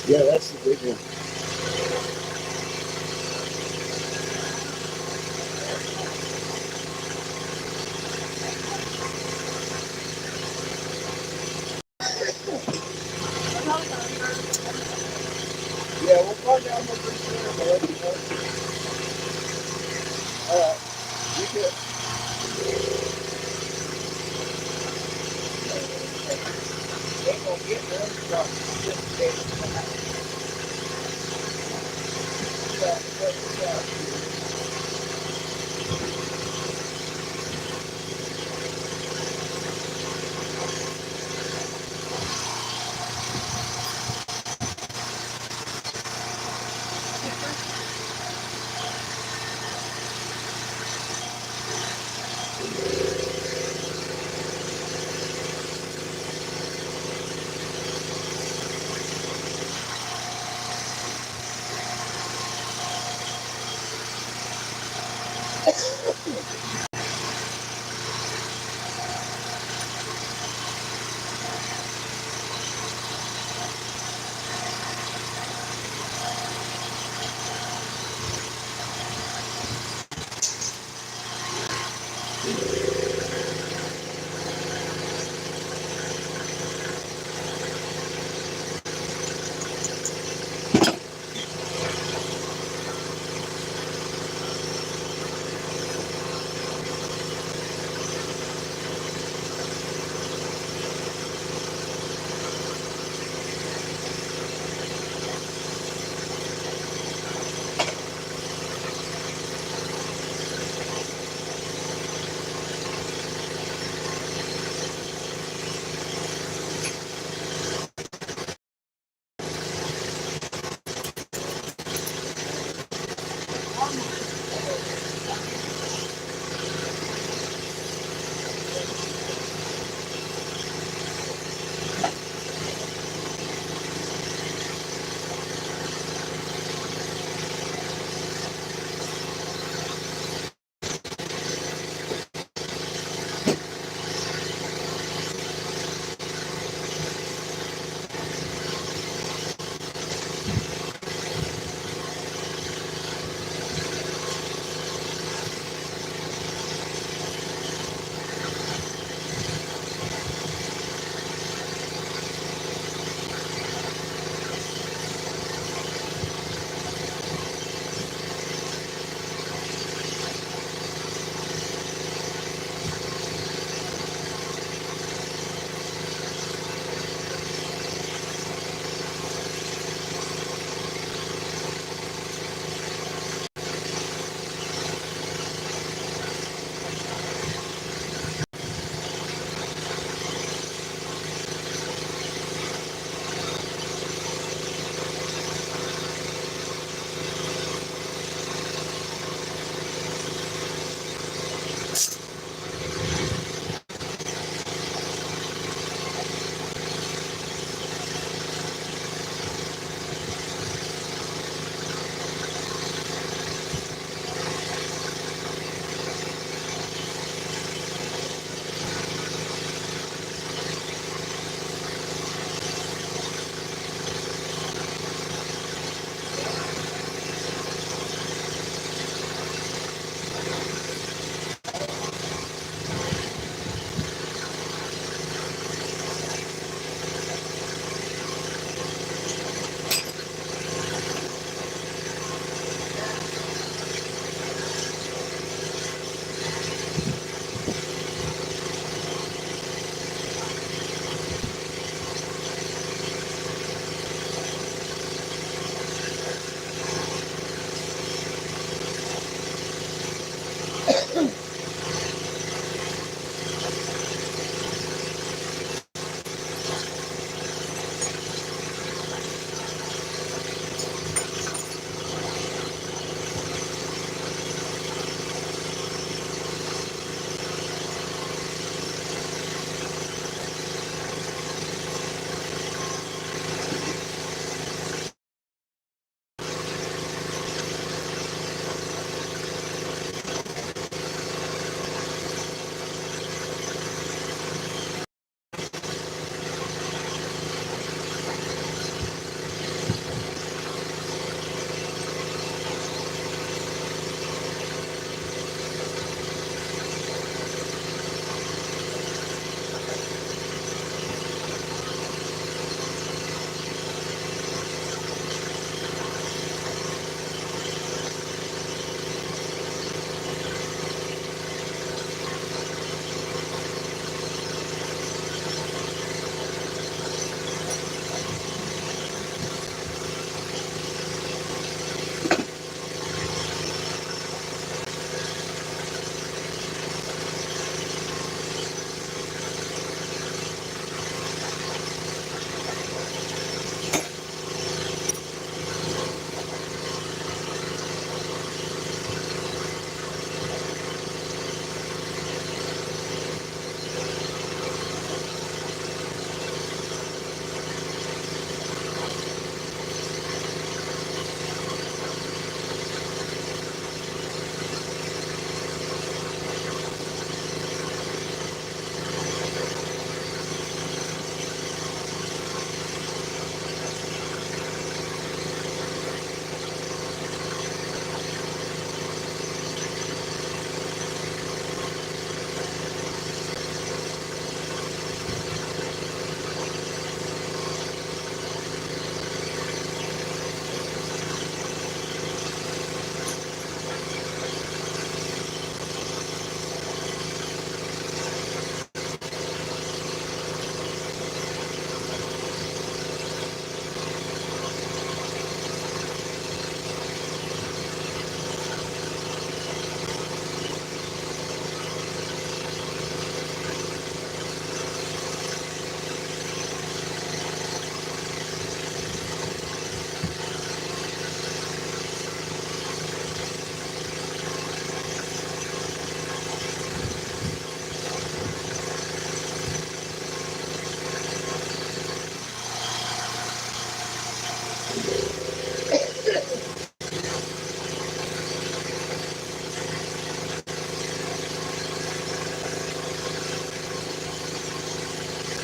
Yeah, that's the big one. Yeah, we'll find out more pretty soon. I'll let you know. All right. You good. Ain't gonna get there.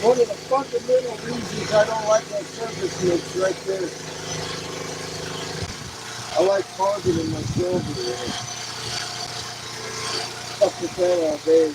one of the fundamental reasons I don't like that surface mix right there. I like carbon in my silver. Fuck with that all day.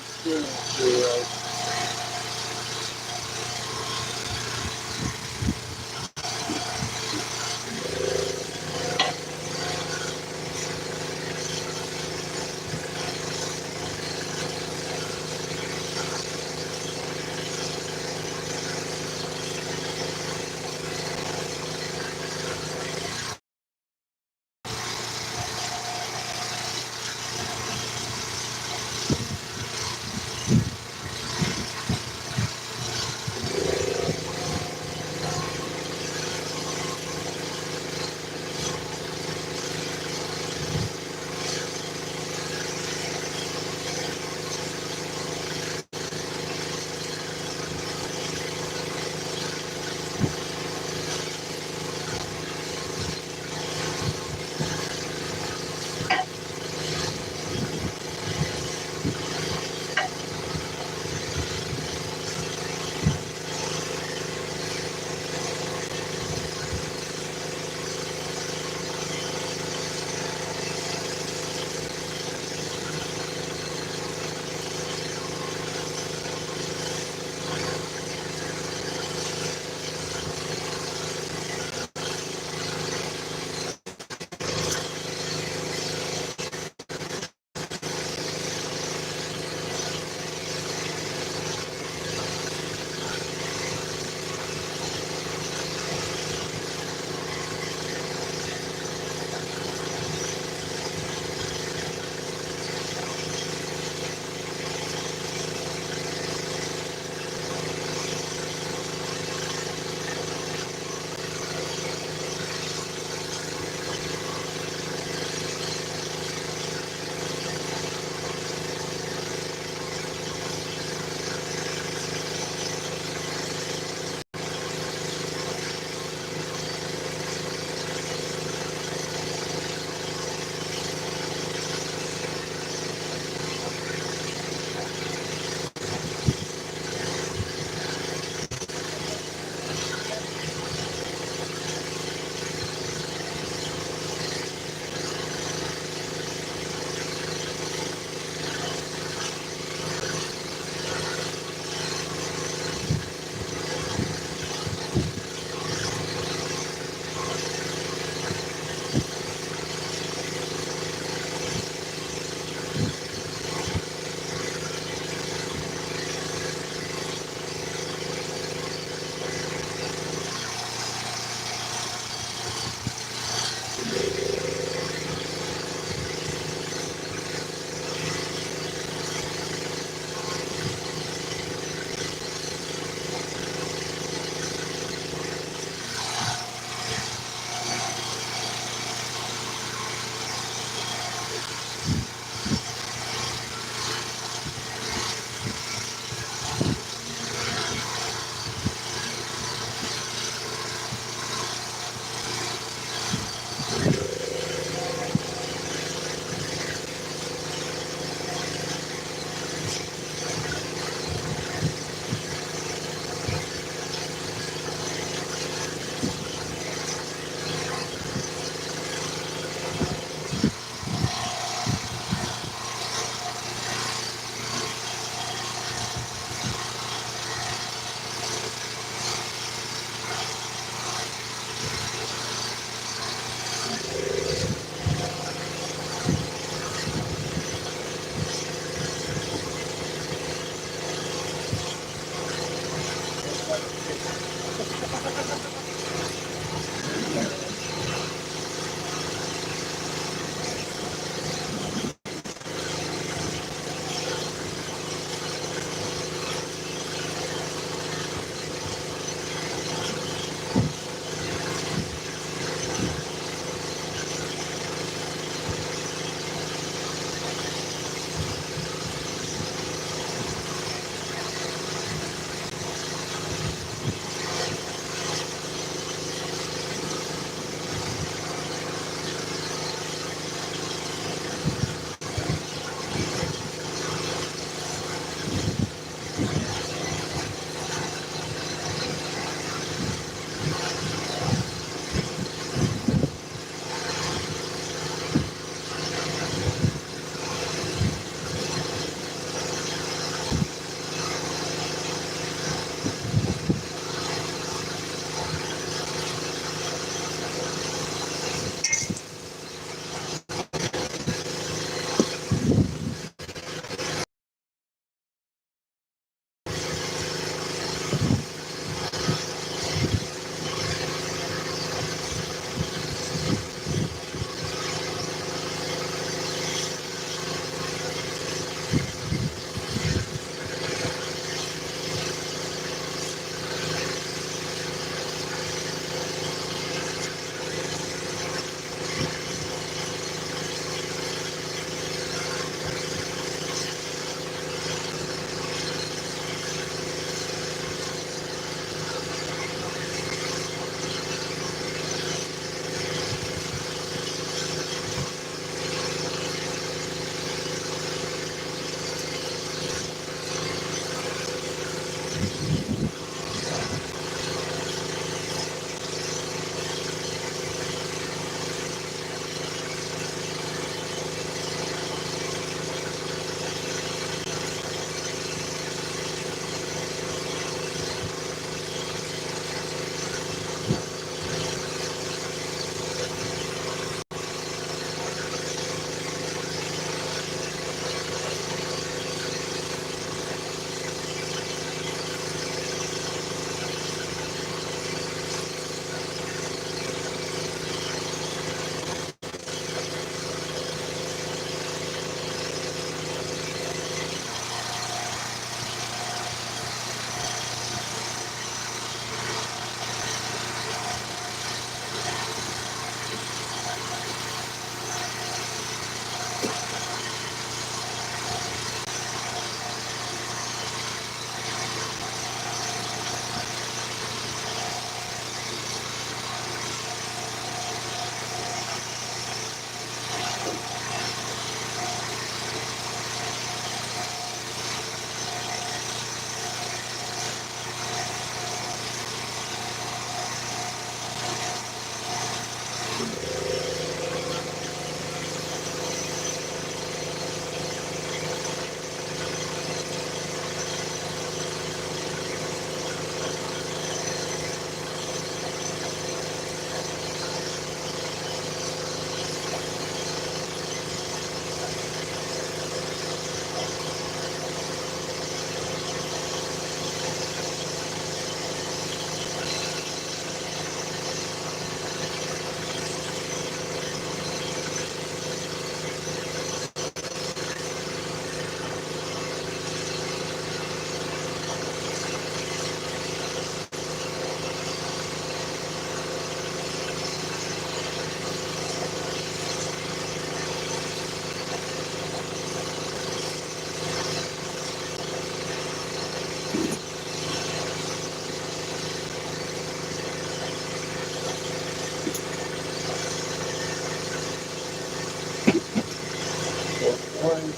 one.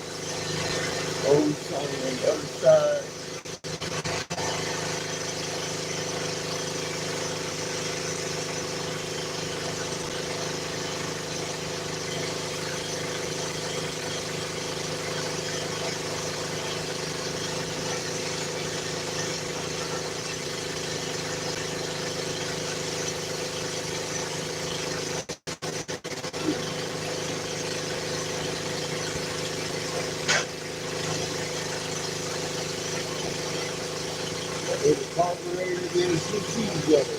O's on the other side. It's carbureted in CC together.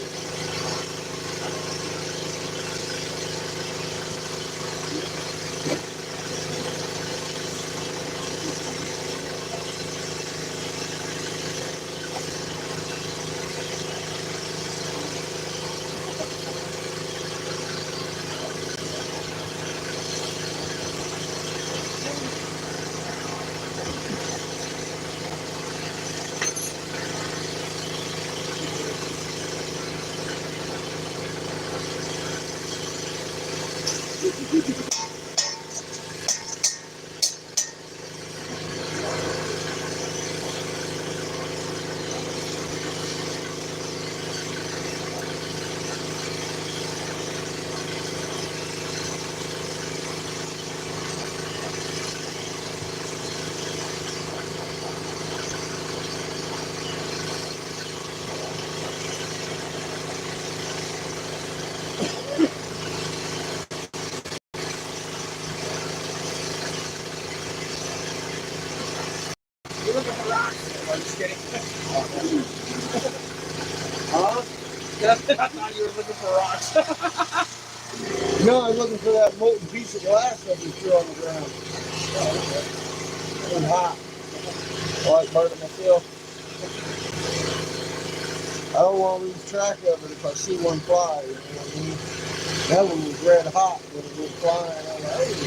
You're looking for rocks. I'm just kidding. Huh? I thought you were looking for rocks. No, I'm looking for that molten piece of glass that we threw on the ground. It was hot. I like burning myself. I don't want to lose track of it if I see one fly. You know what I mean? That one was red hot when it went flying. I was like, hey.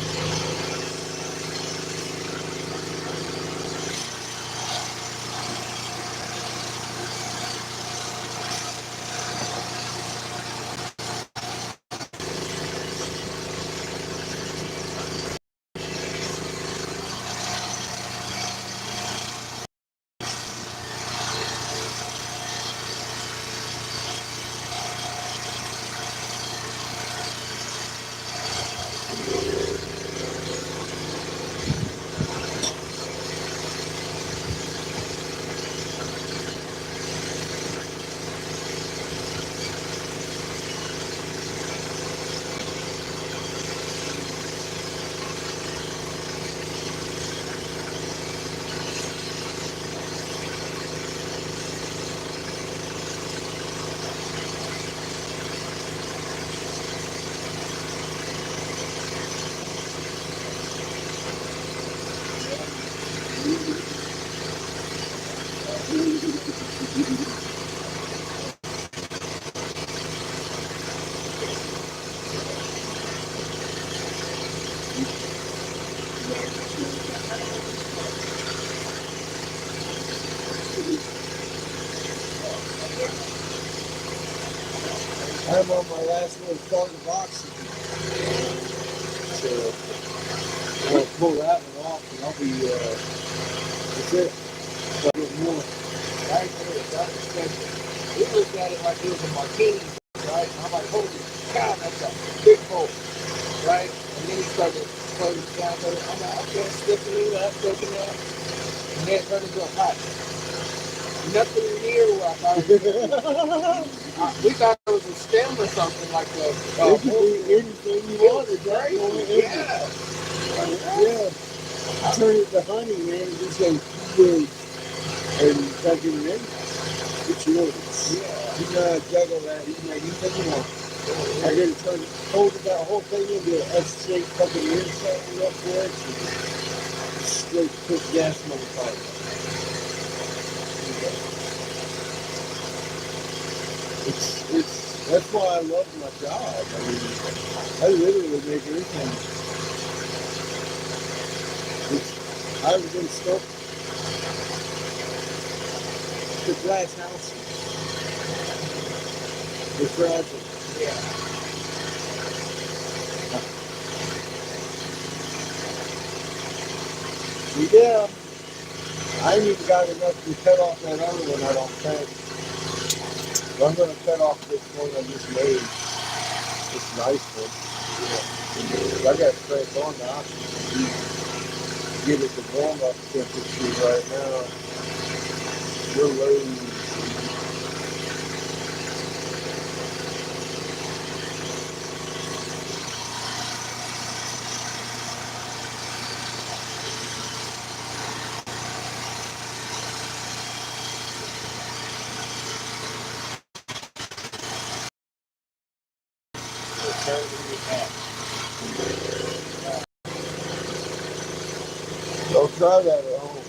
I'm on my last little plug of oxygen. So I'll pull that one off and I'll be, that's it. I'll get more. Right there, that was special. We looked at it like it was a martini, right? And I'm like, holy cow, that's a big bowl, right? And then he started closing it down. I'm like, okay, stiffening that, taking that. And then it turned into a pipe. Nothing near what I thought it was going to be. We thought it was a stem or something like the. It could be anything you wanted. Right? Yeah. Yeah. I turn it to honey, man. It just goes big and tuck it in. It's yours. Yeah. You know how to juggle that. You can make anything you want. I get to turn hold that whole thing into an S-shaped fucking inside real quick. Straight put gas motherfucker. It's that's why I love my job. I mean, I literally make anything. I was in Stoke, the glass houses. They're fragile. Yeah. Yeah, I ain't even got enough to cut off that other one, I don't think. So I'm going to cut off this one I just made. This nice one. Yeah. I got to press on the oxygen. Get it to warm up temperature right now. We're low. Don't try that at home.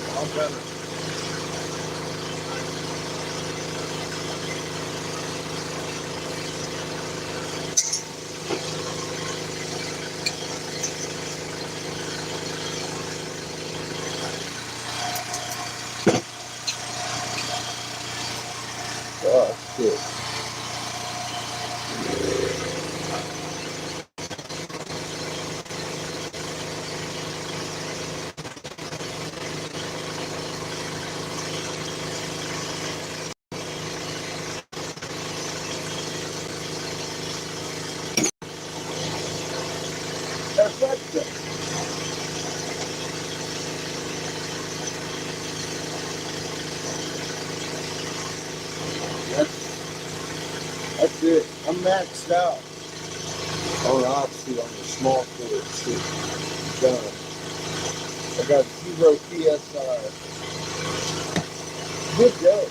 I'm gonna. Oh, shit. Perfecto. That's it. I'm maxed out on oxy on the small cord. Shit. Done. I got 0 PSI. Good go.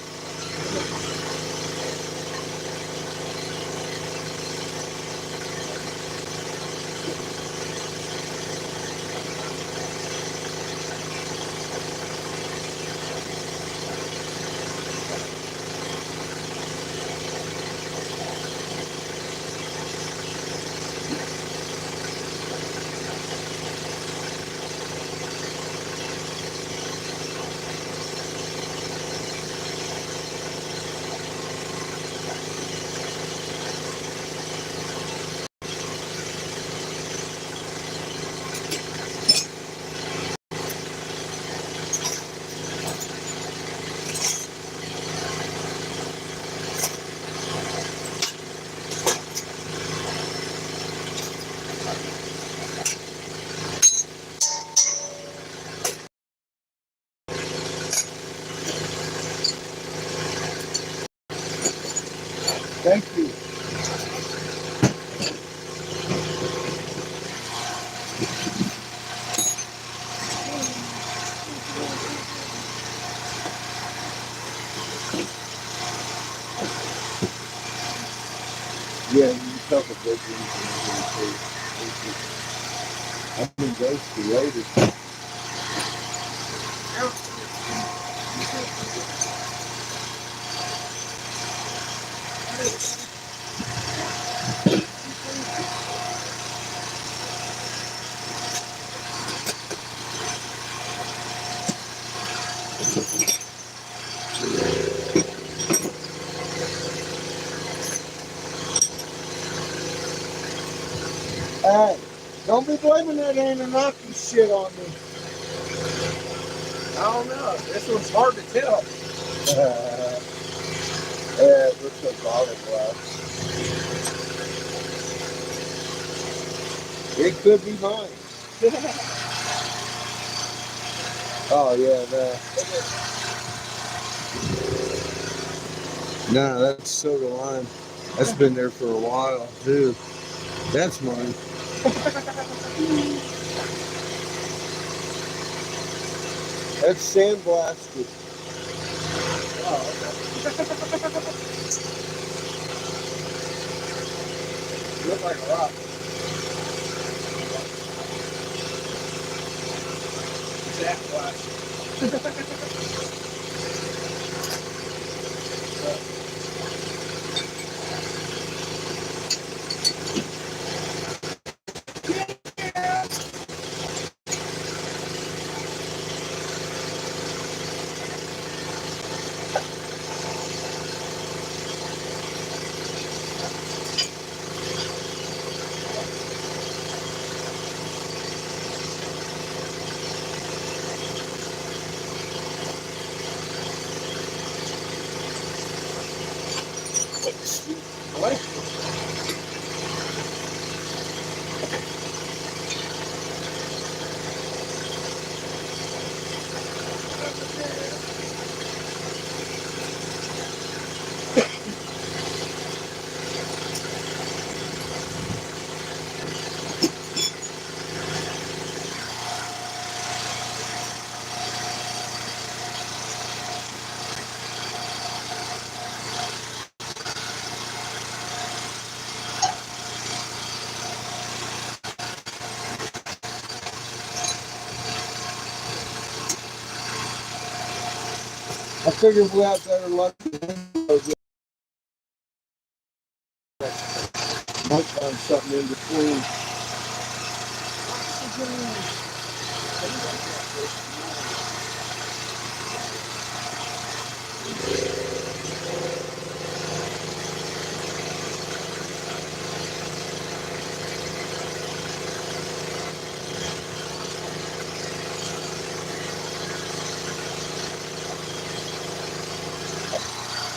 Thank you. Yeah, you took a big reason. I'm gonna go to later. Hey, don't be blaming that Anunnaki shit on me. I don't know. This one's hard to tell. Yeah, it looks like olive glass. It could be mine. Oh yeah, no, that's soda lime. That's been there for a while too. That's mine. That's sandblasted. Oh, okay. Look like a rock. That flash. What? I figured if we out there lucky, might find something in between.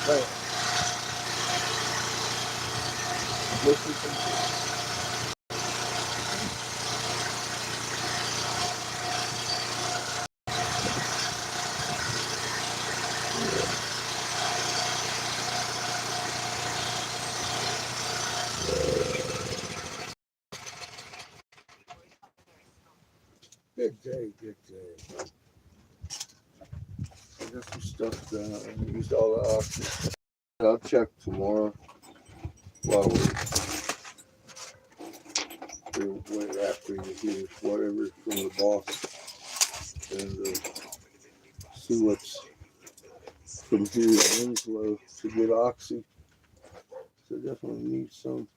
Right. Good day, good day. I got some stuff done. I used all the options. I'll check tomorrow while we're after you hear whatever from the boss and see what's from here to Winslow to get oxy. So definitely need some.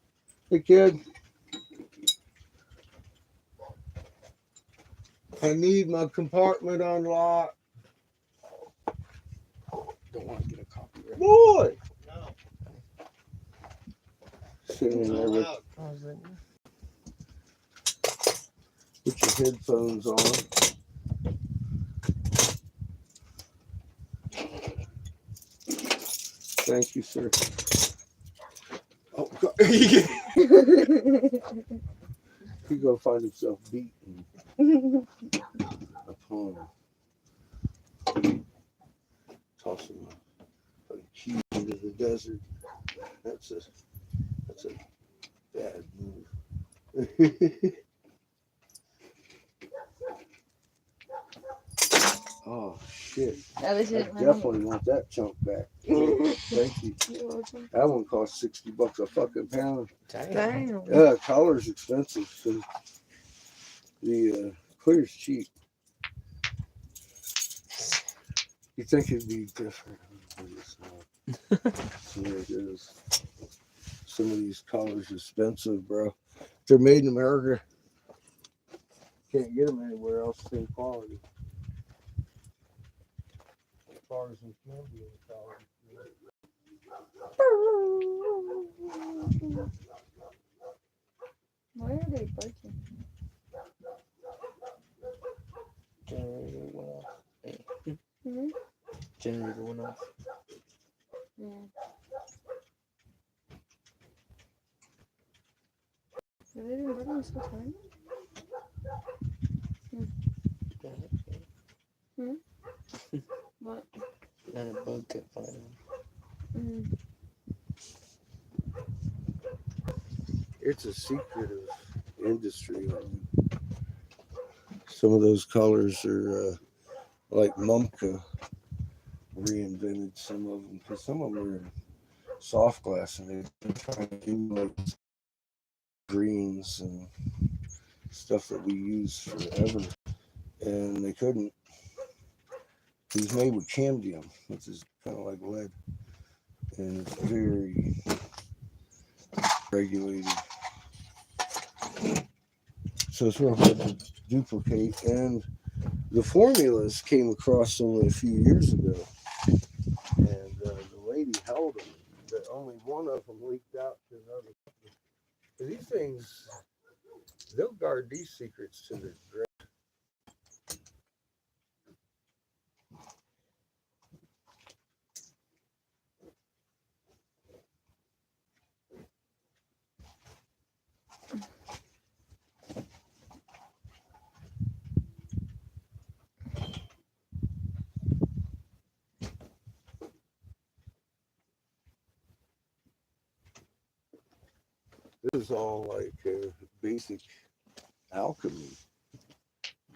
Hey kid, I need my compartment unlocked. Don't want to get a copyright. Boy! No. Sitting there with, I was like, put your headphones on. Thank you, sir. Oh, God. He gonna find himself beaten upon tossing a key into the desert. That's a bad move. Oh shit! At least I you didn't definitely want that chunk back. Thank you. You're welcome. That one cost $60 a fucking pound. Damn. Yeah, collar's expensive, so the clear's cheap. You think it'd be different, but it's not. So it is. Some of these collars are expensive, bro. They're made in America. Can't get them anywhere else. Same quality. Collars and Canadian collars. Why are they barking? generator went off. Hey, Hmm? generator went off. Yeah. Have they been barking this whole time? What? Not a bug kept flying. Mm. It's a secret of industry. Some of those collars are like Mumka reinvented some of them because some of them are in soft glass and they're trying to do like greens and stuff that we use forever, and they couldn't. He's made with cambium, which is kind of like lead, and it's very regulated. So it's real hard to duplicate. And the formulas came across only a few years ago, and the lady held them, but only one of them leaked out to another company. These things, they'll guard these secrets to their grave. is all like basic alchemy.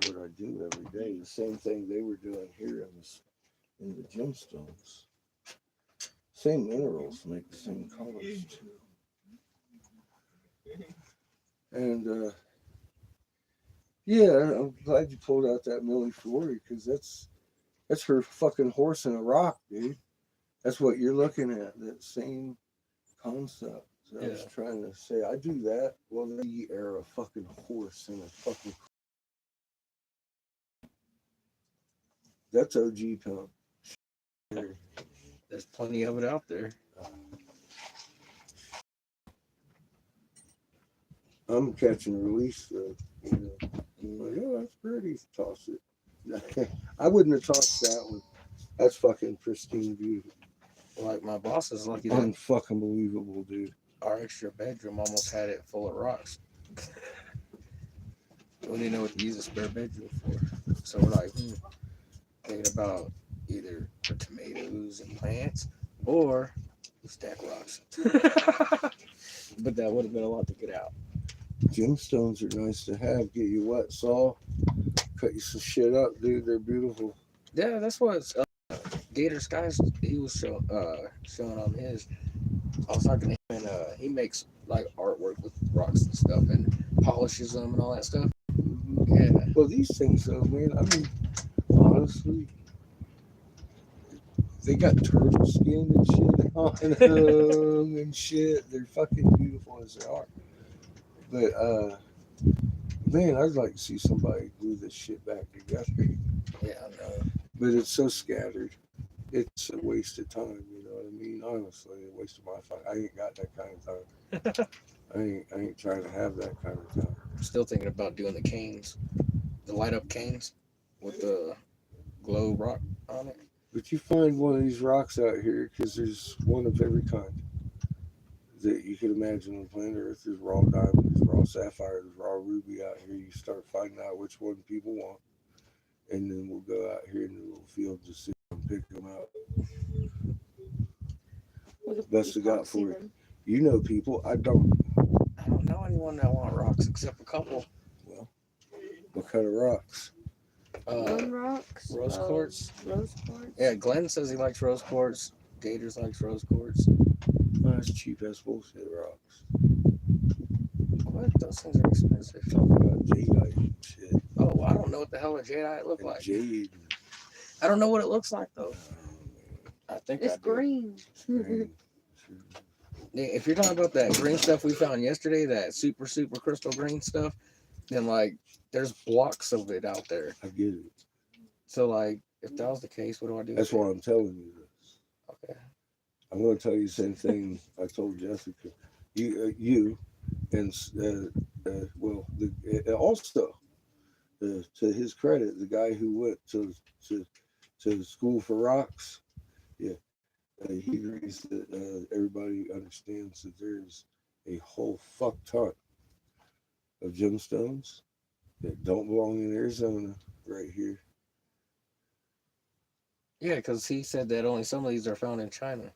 What I do every day. The same thing they were doing here in the gemstones. Same minerals make the same colors too. And yeah, I'm glad you pulled out that Millie Flory because that's her fucking horse in a rock, dude. That's what you're looking at. That same concept. So I was trying to say, I do that. Well, then you air a fucking horse in a fucking. That's OG pump. There's plenty of it out there. I'm catch and release though. You know, I'm like, oh, that's pretty. Toss it. I wouldn't have tossed that one. That's fucking pristine beauty. Like my boss is lucky that Unfucking believable, dude. our extra bedroom almost had it full of rocks. We didn't know what to use a spare bedroom for. So we're like, thinking about either for tomatoes and plants or stack rocks. But that would have been a lot to get out. Gemstones are nice to have. Get you wet saw. Cut you some shit up, dude. They're beautiful. Yeah, that's what Gator Skies, he was showing on his. I was talking to him, and he makes like artwork with rocks and stuff and polishes them and all that stuff. Yeah. Well, these things, though, man, I mean, honestly, they got turtle skin and shit on them and shit. They're fucking beautiful as they are. But, man, I'd like to see somebody glue this shit back together. Yeah, I know. But it's so scattered. It's a waste of time, you know what I mean? Honestly, a waste of my time. I ain't got that kind of time. I ain't trying to have that kind of time. Still thinking about doing the canes, the light up canes with the glow rock on it. But you find one of these rocks out here because there's one of every kind that you could imagine on planet Earth. There's raw diamond, there's raw sapphire, there's raw ruby out here. You start finding out which one people want. And then we'll go out here in the little field to see and pick them out. Best I got for it. You know people, I don't. I don't know anyone that want rocks except a couple. Well, what kind of rocks? Moon rocks. Rose quartz. Rose quartz. Yeah, Glenn says he likes rose quartz. Gators likes rose quartz. Oh, that's cheap ass bullshit rocks. What? Those things are expensive. Talking about jadeite and shit. Oh, I don't know what the hell a jadeite look And like. jade. I don't know what it looks like though. I think It's I do. green. Yeah, if you're talking about that green stuff we found yesterday, that super crystal green stuff, then like there's blocks of it out there. I get it. So like if that was the case, what do I do? That's with why I'm telling you this. it? Okay. I'm going to tell you the same thing I told Jessica. You and well, also to his credit, the guy who went to the school for rocks, yeah, he agrees that everybody understands that there's a whole fuck ton of gemstones that don't belong in Arizona right here. Yeah, because he said that only some of these are found in China.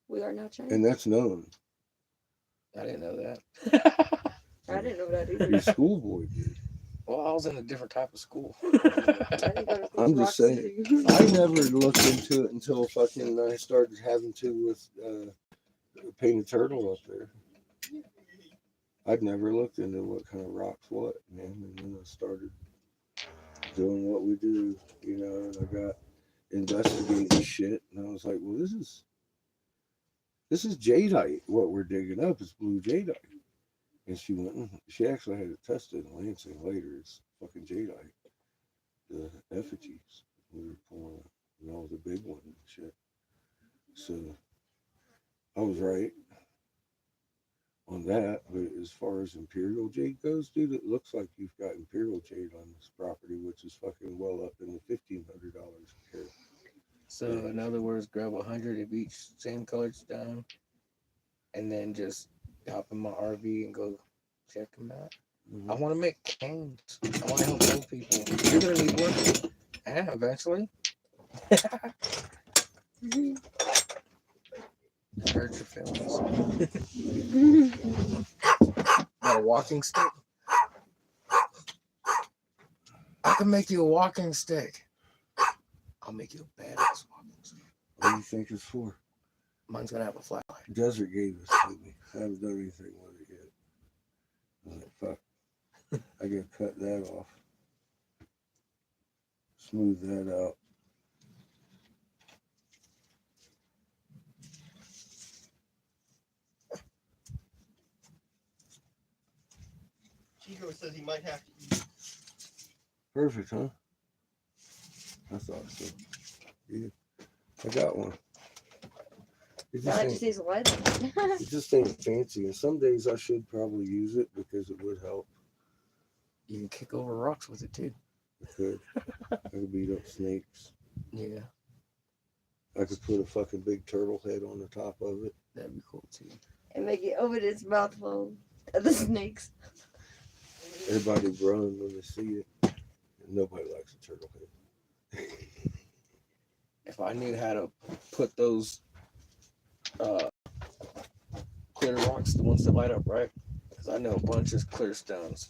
We are not China. And that's known. I didn't know that. I didn't know that either. Your schoolboy did. Well, I was in a different type of school. I didn't go to school I'm for just Rock saying. City. I never looked into it until fucking I started having to with painted turtle up there. I'd never looked into what kind of rocks what, man. And then I started doing what we do, you know, and I got investigating shit. And I was like, well, this is jadeite. What we're digging up is blue jadeite. And she went, she actually had it tested in Lansing later. It's fucking jadeite. The effigies we were pulling up, you know, the big one and shit. So I was right on that. But as far as imperial jade goes, dude, it looks like you've got imperial jade on this property, which is fucking well up in the $1,500 a carat. So in other words, grab 100 of each same color stone, and then just hop in my RV and go check them out. I want to make canes. I want to help old people. You're gonna need one. Yeah, eventually. Hurt your feelings. Got a walking stick? I can make you a walking stick. I'll make you a badass walking stick. What do you think it's for? Mine's gonna have a flashlight. Desert gave this to me. I haven't done anything with it yet. I was like, fuck. I gotta cut that off. Smooth that out. Chico says he might have to eat. Perfect, huh? I thought so. Yeah. I got one. It That just, just ain't, tastes lead. it just ain't fancy. And some days I should probably use it because it would help. You can kick over rocks with it too. I could. I could beat up snakes. Yeah, I could put a fucking big turtle head on the top of it. that'd be cool too. And make it open its mouth full of the snakes. Everybody run when they see it. And nobody likes a turtle head. If I knew how to put those clear rocks, the ones that light up, right? Because I know a bunch of clear stones.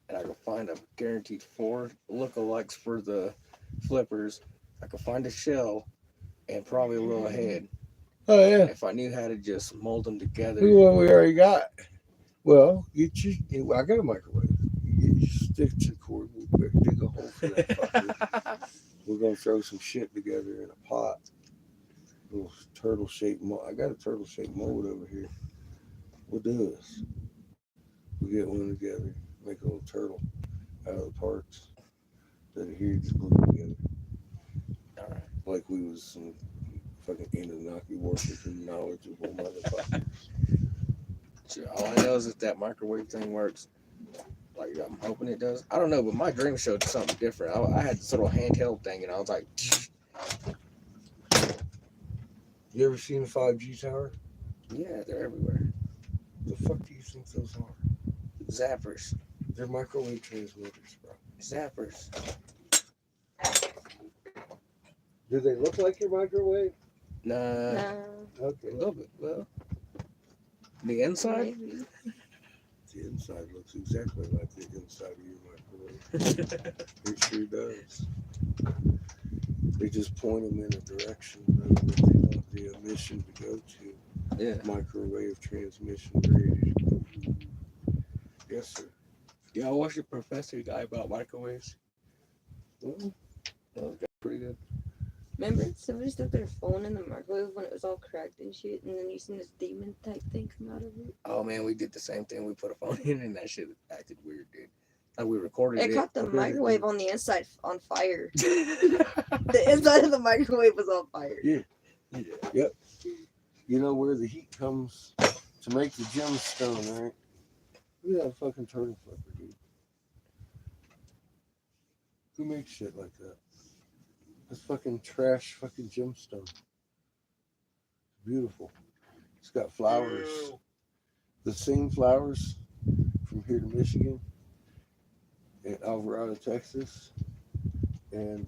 And I could find a guaranteed 4 lookalikes for the flippers. I could find a shell and probably a little head. Oh, yeah. If I knew how to just mold them together. Look what we already got. Well, I got a microwave. You get your sticks and cord. We better dig a hole for that fucker. We're going to throw some shit together in a pot. Little turtle-shaped mold. I got a turtle-shaped mold over here. We'll do this. We'll get one together. Make a little turtle out of the parts that are here just glued together. All right. Like we was some fucking Anunnaki worshiping knowledgeable motherfucker. Sure, all I know is that that microwave thing works. Like, I'm hoping it does. I don't know, but my dream showed something different. I had this little handheld thing, and I was like, You ever seen a 5G tower? yeah, they're everywhere. The fuck do you think those are? Zappers. They're microwave transmitters, bro. Zappers. Do they look like your microwave? Nah. No. Okay. A little bit. Well, the inside? Maybe. The inside looks exactly like the inside of your microwave. It sure does. They just point them in a direction that they want the emission to go to. Yeah. Microwave transmission rated. Yes, sir. Yeah, I watched a professor guy about microwaves. Well, That was pretty good. Remember, somebody stuck their phone in the microwave when it was all cracked and shit, and then you seen this demon type thing come out of it. Oh, man, we did the same thing. We put a phone in, and that shit acted weird, dude. Like, we recorded It it. caught the microwave on the inside on fire. The inside of the microwave was on fire. yeah. Yep. You know where the heat comes to make the gemstone, right? Look at that fucking turtle flipper, dude. Who makes shit like that? That's fucking trash fucking gemstone. Beautiful. It's got flowers. Ew. The same flowers from here to Michigan and Alvarado, Texas, and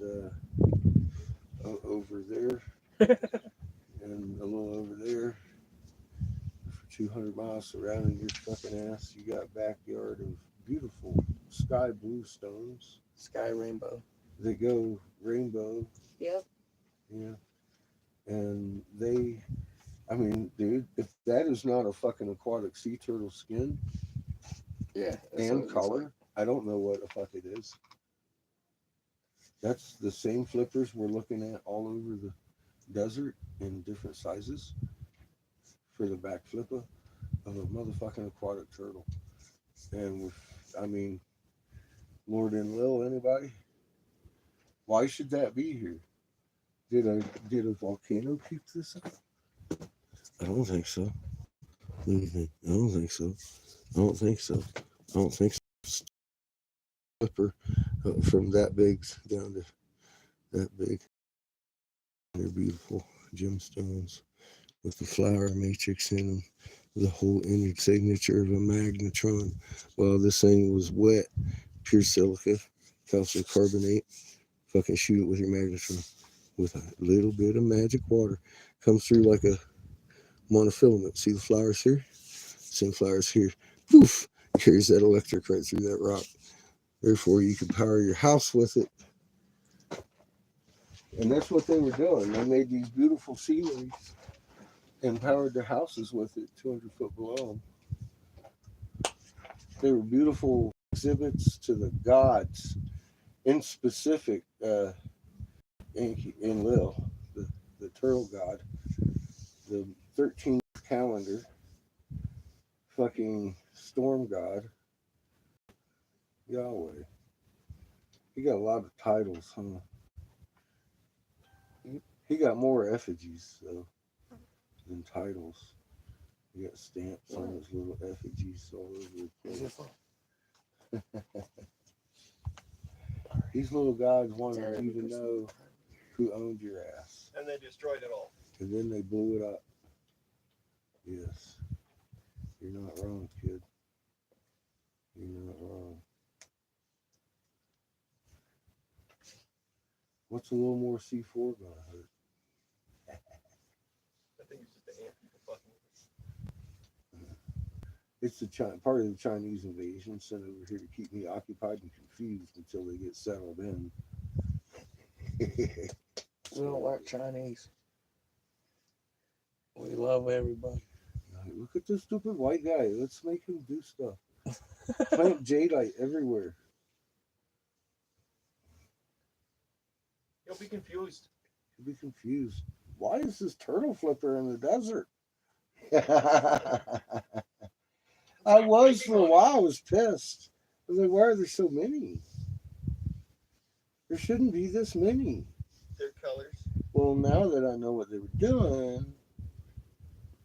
over there, and a little over there. For 200 miles surrounding your fucking ass, you got a backyard of beautiful sky blue stones. Sky rainbow. They go rainbow, Yep. yeah. And they, I mean, dude, if that is not a fucking aquatic sea turtle skin Yeah. that's what and it looks color, like. I don't know what the fuck it is. That's the same flippers we're looking at all over the desert in different sizes for the back flipper of a motherfucking aquatic turtle. And with, I mean, Lord and Lil, anybody? Why should that be here? Did a volcano keep this up? I don't think so. What do you think? I don't think so. I don't think so. I don't think so. Flipper from that big down to that big. They're beautiful gemstones with the flower matrix in them, the whole image signature of a magnetron. Well, this thing was wet, pure silica, calcium carbonate. Fucking shoot it with your magnetron with a little bit of magic water. Comes through like a monofilament. See the flowers here? Same flowers here. Poof! Carries that electric right through that rock. Therefore, you can power your house with it. And that's what they were doing. They made these beautiful sceneries and powered their houses with it 200 foot below them. They were beautiful exhibits to the gods, in specific, Enlil, the turtle god, the 13th calendar, fucking storm god, Yahweh. He got a lot of titles, huh? He got more effigies, though, than titles. He got stamps on his little effigies all over the place. These little guys wanted you to know who owned your ass. And they destroyed it all. And then they blew it up. Yes. You're not wrong, kid. You're not wrong. What's a little more C4 gonna hurt? I think it's just the ant people fucking with us. It's the part of the Chinese invasion sent over here to keep me occupied and confused until they get settled in. We don't like Chinese. We love everybody. Look at this stupid white guy. Let's make him do stuff. Plant jadeite everywhere. You'll be confused. You'll be confused. Why is this turtle flipper in the desert? I was for a while. I was pissed. I was like, why are there so many? There shouldn't be this many. Their colors. Well, now that I know what they were doing,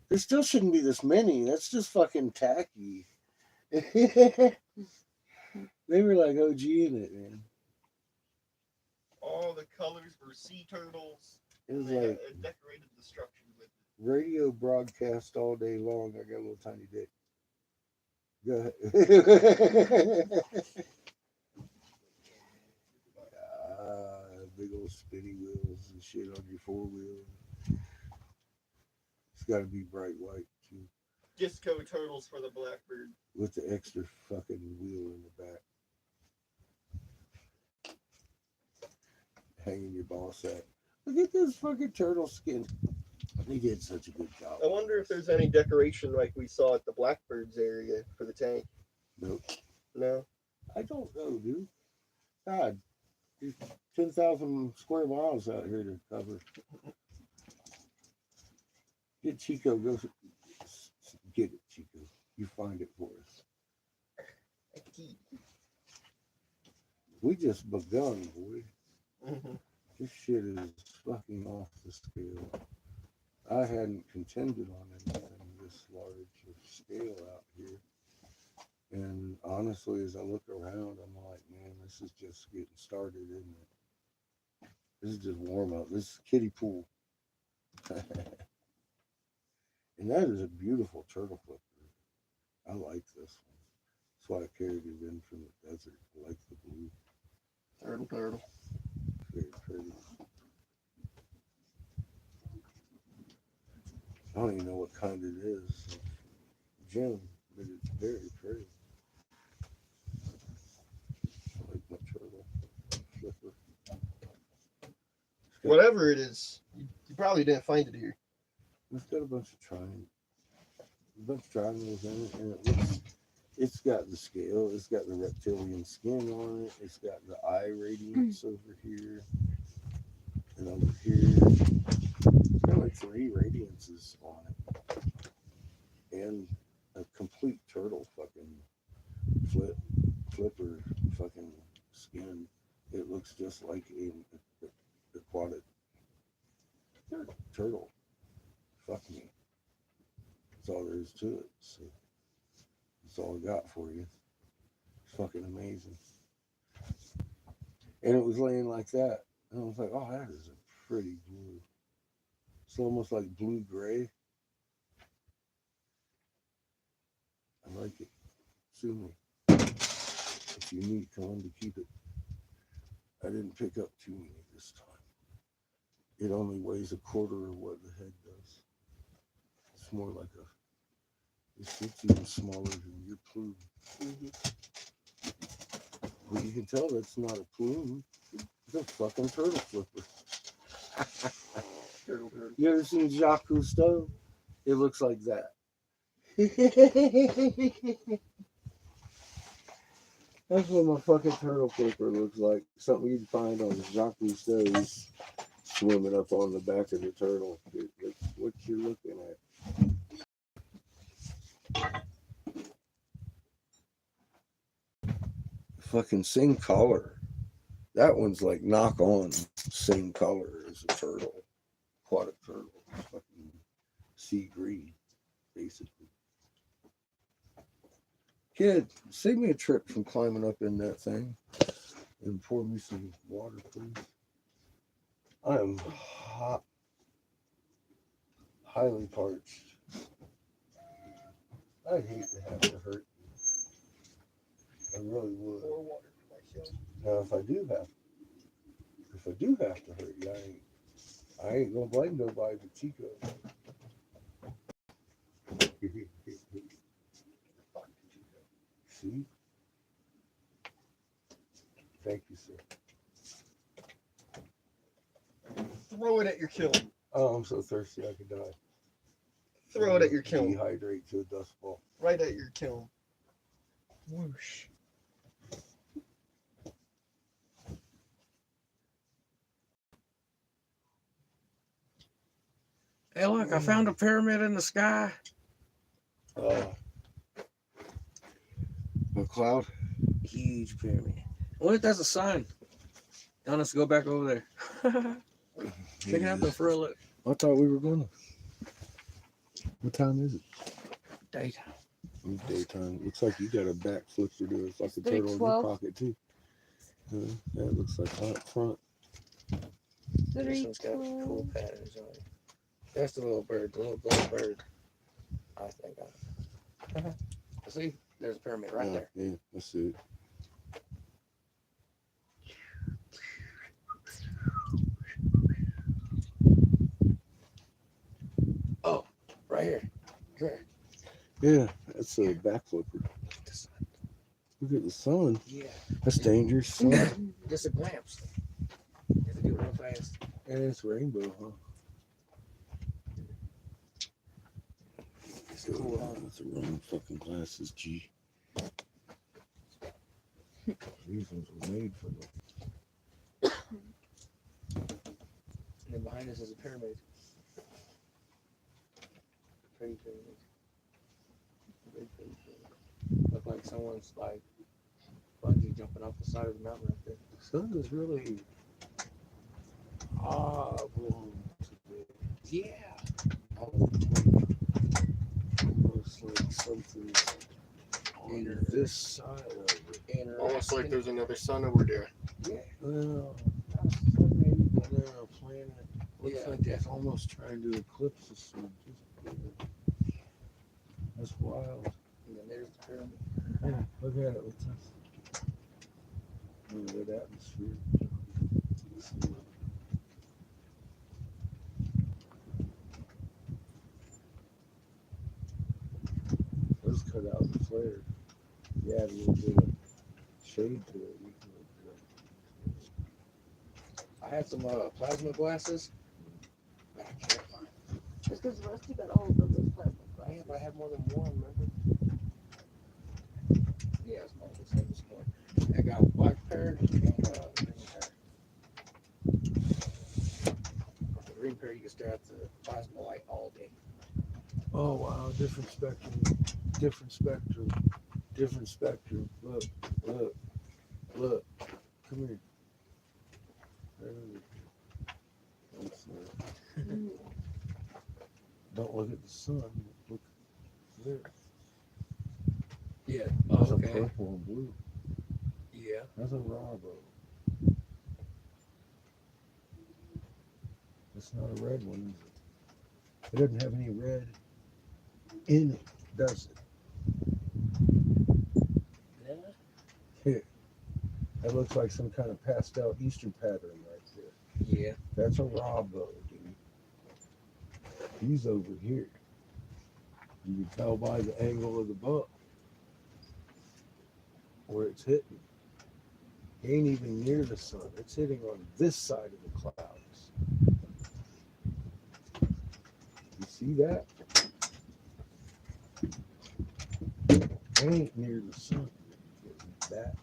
there still shouldn't be this many. That's just fucking tacky. They were like OG in it, man. All the colors were sea turtles. It was They like decorated the structure with it. radio broadcast all day long. I got a little tiny dick. Go ahead. Big old spinny wheels and shit on your 4-wheel. It's got to be bright white too, Disco turtles for the blackbird. with the extra fucking wheel in the back. Hanging your ball sack. Look at this fucking turtle skin. They did such a good job. I wonder if there's any decoration like we saw at the blackbirds area for the tank. Nope. No. I don't know, dude. God, there's 10,000 square miles out here to cover. Get Chico, go get it, Chico. You find it for us. We just begun, boy. Mm-hmm. This shit is fucking off the scale. I hadn't contended on anything this large of scale out here. And honestly, as I look around, I'm like, man, this is just getting started, isn't it? This is just warm up. This is kiddie pool. And that is a beautiful turtle flipper. I like this one. That's why I carried it in from the desert. I like the blue. Turtle. Very pretty. I don't even know what kind it is. Gem, but it's very pretty. I like my turtle flipper. Whatever it is, you probably didn't find it here. It's got a bunch of triangles in it, and it's got the scale, it's got the reptilian skin on it, it's got the eye radiance over here, and over here. It's got like 3 radiances on it, and a complete turtle fucking flipper fucking skin. It looks just like an aquatic turtle. Fuck me. That's all there is to it. So that's all I got for you. It's fucking amazing. And it was laying like that. And I was like, oh, that is a pretty blue. It's almost like blue gray. I like it. Sue me. If you need time to keep it. I didn't pick up too many this time. It only weighs a quarter of what the head does. It's looks more like a. It's even smaller than your plume. But you can tell that's not a plume. It's a fucking turtle flipper. Turtle. You ever seen Jacques Cousteau? It looks like that. That's what my fucking turtle flipper looks like. Something you'd find on Jacques Cousteau's swimming up on the back of the turtle. That's what you're looking at. Fucking same color. That one's like knock on same color as a turtle. Aquatic turtle. Fucking sea green, basically. Kid, save me a trip from climbing up in that thing and pour me some water, please. I am hot, highly parched. I'd hate to have to hurt you. I really would. Pour water for myself. Now, if I do have to hurt you, I ain't gonna blame nobody but Chico. See? Thank you, sir. Throw it at your kiln. Oh, I'm so thirsty I could die. Throw it at your kiln. Dehydrate to a dust ball. Right at your kiln. Whoosh. Hey, look, I found a pyramid in the sky. A cloud? Huge pyramid. What if that's a sign? Telling us to go back over there. Check it out though for a look. I thought we were gonna. What time is it? Daytime. It's daytime. Looks like you got a backflip to do. It's like a It's turtle in your 3:12. pocket too. Yeah, it looks like out front. This one's got cool patterns on it. That's the little bird, the little gold bird. I think see, there's a pyramid right there. Yeah, that's it. Oh, right here. Come here. Yeah, that's a backflipper. Look at the sun. Look at the sun. Yeah, That's dangerous. Sun. just a glimpse. You have to do it real fast. And it's rainbow, huh? It's cool, huh? That's the wrong fucking glasses, G. These ones were made for them. And then behind us is a pyramid. Pretty pyramid. Big pyramid. Look like someone's like bungee jumping off the side of the mountain right there. The sun is really oblong today. Yeah. Almost like something's on this side of it. Almost like there's another sun over there. Yeah. Well, maybe a planet. Looks Yeah, like it's almost trying to eclipse the sun. That's wild. And then there's the pyramid. Yeah, look at it. What's this? Look at that atmosphere. Let's cut out the flare. You add a little bit of shade to it. You can I had some plasma glasses, but I can't find them. Just because Rusty got all of those plasma Yeah, glasses. but I had more than one, remember? Yeah, it's not the same as one. I got a black pair and a green pair. The green pair, you can stare at the plasma light all day. Oh wow, different spectrum, different spectrum, different spectrum. Look, look, look. Come here. Don't look at the sun. Look there. Yeah. That's Oh, a okay. purple and blue. Yeah. That's a rainbow. It's not a red one, is it? It doesn't have any red in it, does it? Yeah. Here. That looks like some kind of pastel Easter pattern right there. Yeah. That's a rainbow, dude. He's over here. You can tell by the angle of the boat where it's hitting. It ain't even near the sun. It's hitting on this side of the clouds. You see that? It ain't near the sun. That.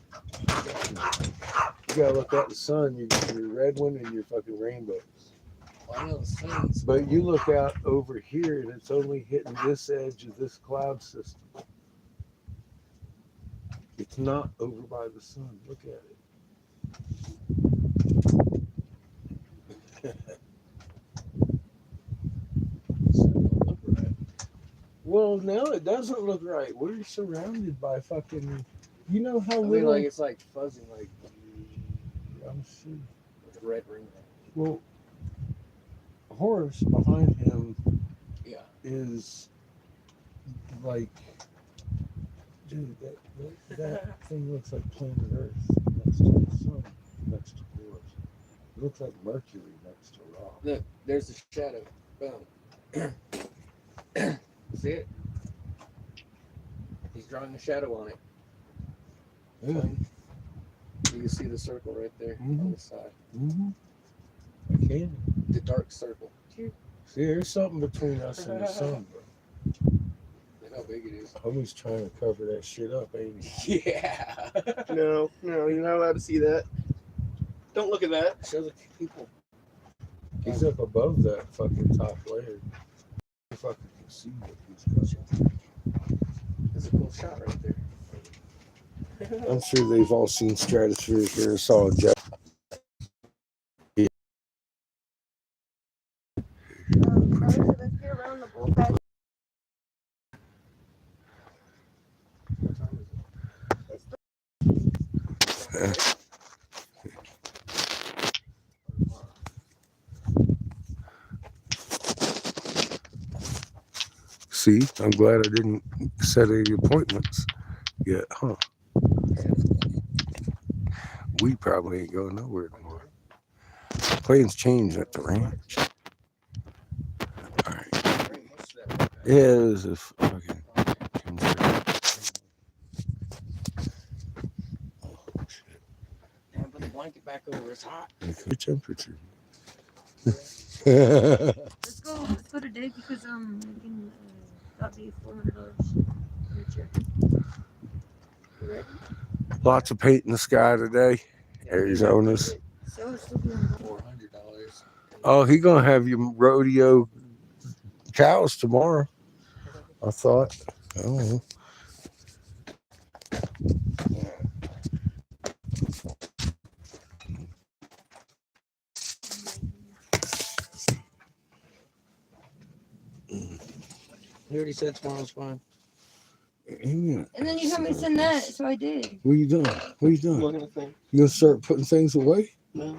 You gotta look at the sun. You get your red one and your fucking rainbows. Well, I know the sun's. But you look out over here and it's only hitting this edge of this cloud system. It's not over by the sun. Look at it. Look right. Well, no, it doesn't look right. We're surrounded by fucking. You know how I mean, little. like it's like fuzzy, like I'm sure. with a red ring. Well, a horse behind him Yeah. is like, dude, that thing looks like planet Earth next to the sun, next to Mars. It looks like Mercury next to rock. Look, there's the shadow. Boom. See it? He's drawing a shadow on it. Yeah. You can see the circle right there on Mhm. the side. Mm-hmm. I can. The dark circle. See, there's something between us and the sun, bro. Look how big it is. Homie's trying to cover that shit up, ain't he? Yeah. No, you're not allowed to see that. Don't look at that. Show the people. He's up above that fucking top layer. You fucking can see what he's got. That's a cool shot right there. I'm sure they've all seen stratospheric aerosol jet. Let's get around the bullpen. See, I'm glad I didn't set any appointments yet, huh? We probably ain't going nowhere tomorrow. Plans change at the ranch. All right. Yeah, it was a fucking. Yeah, put the blanket back over. It's hot. Good temperature. Let's go today because we can that'll be $400 future. You ready? Lots of paint in the sky today. Arizona's. So it's still being $400. Oh, he gonna have you rodeo cows tomorrow. I thought. I don't know. He already said tomorrow's fine. Yeah. And then you had me send that, so I did. What are you doing? What are you doing? Looking at things. You gonna start putting things away? No.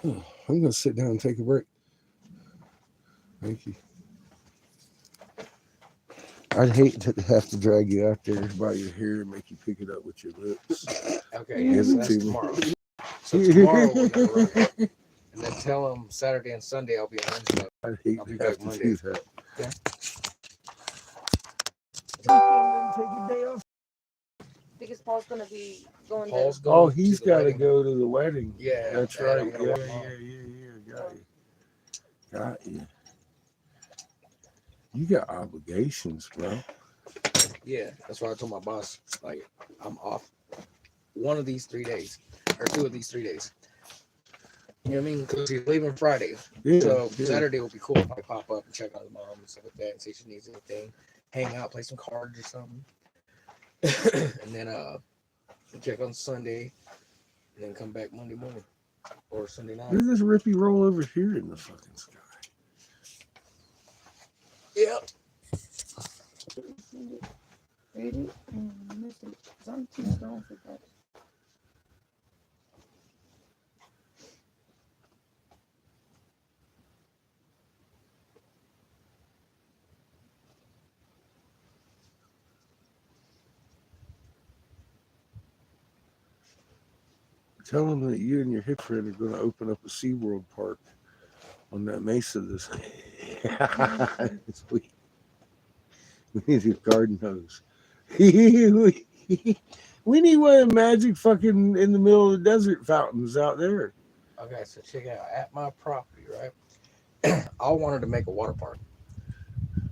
Oh, I'm gonna sit down and take a break. Thank you. I'd hate to have to drag you out there by your hair and make you pick it up with your lips. Okay, Give yeah, it so that's to me. tomorrow. So tomorrow we're gonna run it. And then tell him Saturday and Sunday I'll be on Wednesday. I'd hate I'll be to back have to Monday. do that. Okay. Take a day off. Because Paul's gonna be going Paul's to. going. Oh, he's to the got to wedding. go to the wedding. Yeah, That's and right. I'm Yeah, gonna yeah, walk home. yeah. Got you. Got you. You got obligations, bro. Yeah, that's why I told my boss, like, I'm off one of these 3 days, or 2 of these 3 days. You know what I mean? Because he's leaving Friday. Yeah. So yeah. Saturday will be cool if I pop up and check on the mom and stuff like that and see if she needs anything. Hang out, play some cards or something. And then check on Sunday. And then come back Monday morning. Or Sunday night. Look at this rippy roll over here in the fucking sky. Yep. Ready? Missed it. 'Cause I'm too strong for that. Tell them that you and your hip friend are going to open up a SeaWorld park on that mesa this week. We need a garden hose. we need one of the magic fucking in the middle of the desert fountains out there. Okay, so check it out. At my property, right? I wanted to make a water park,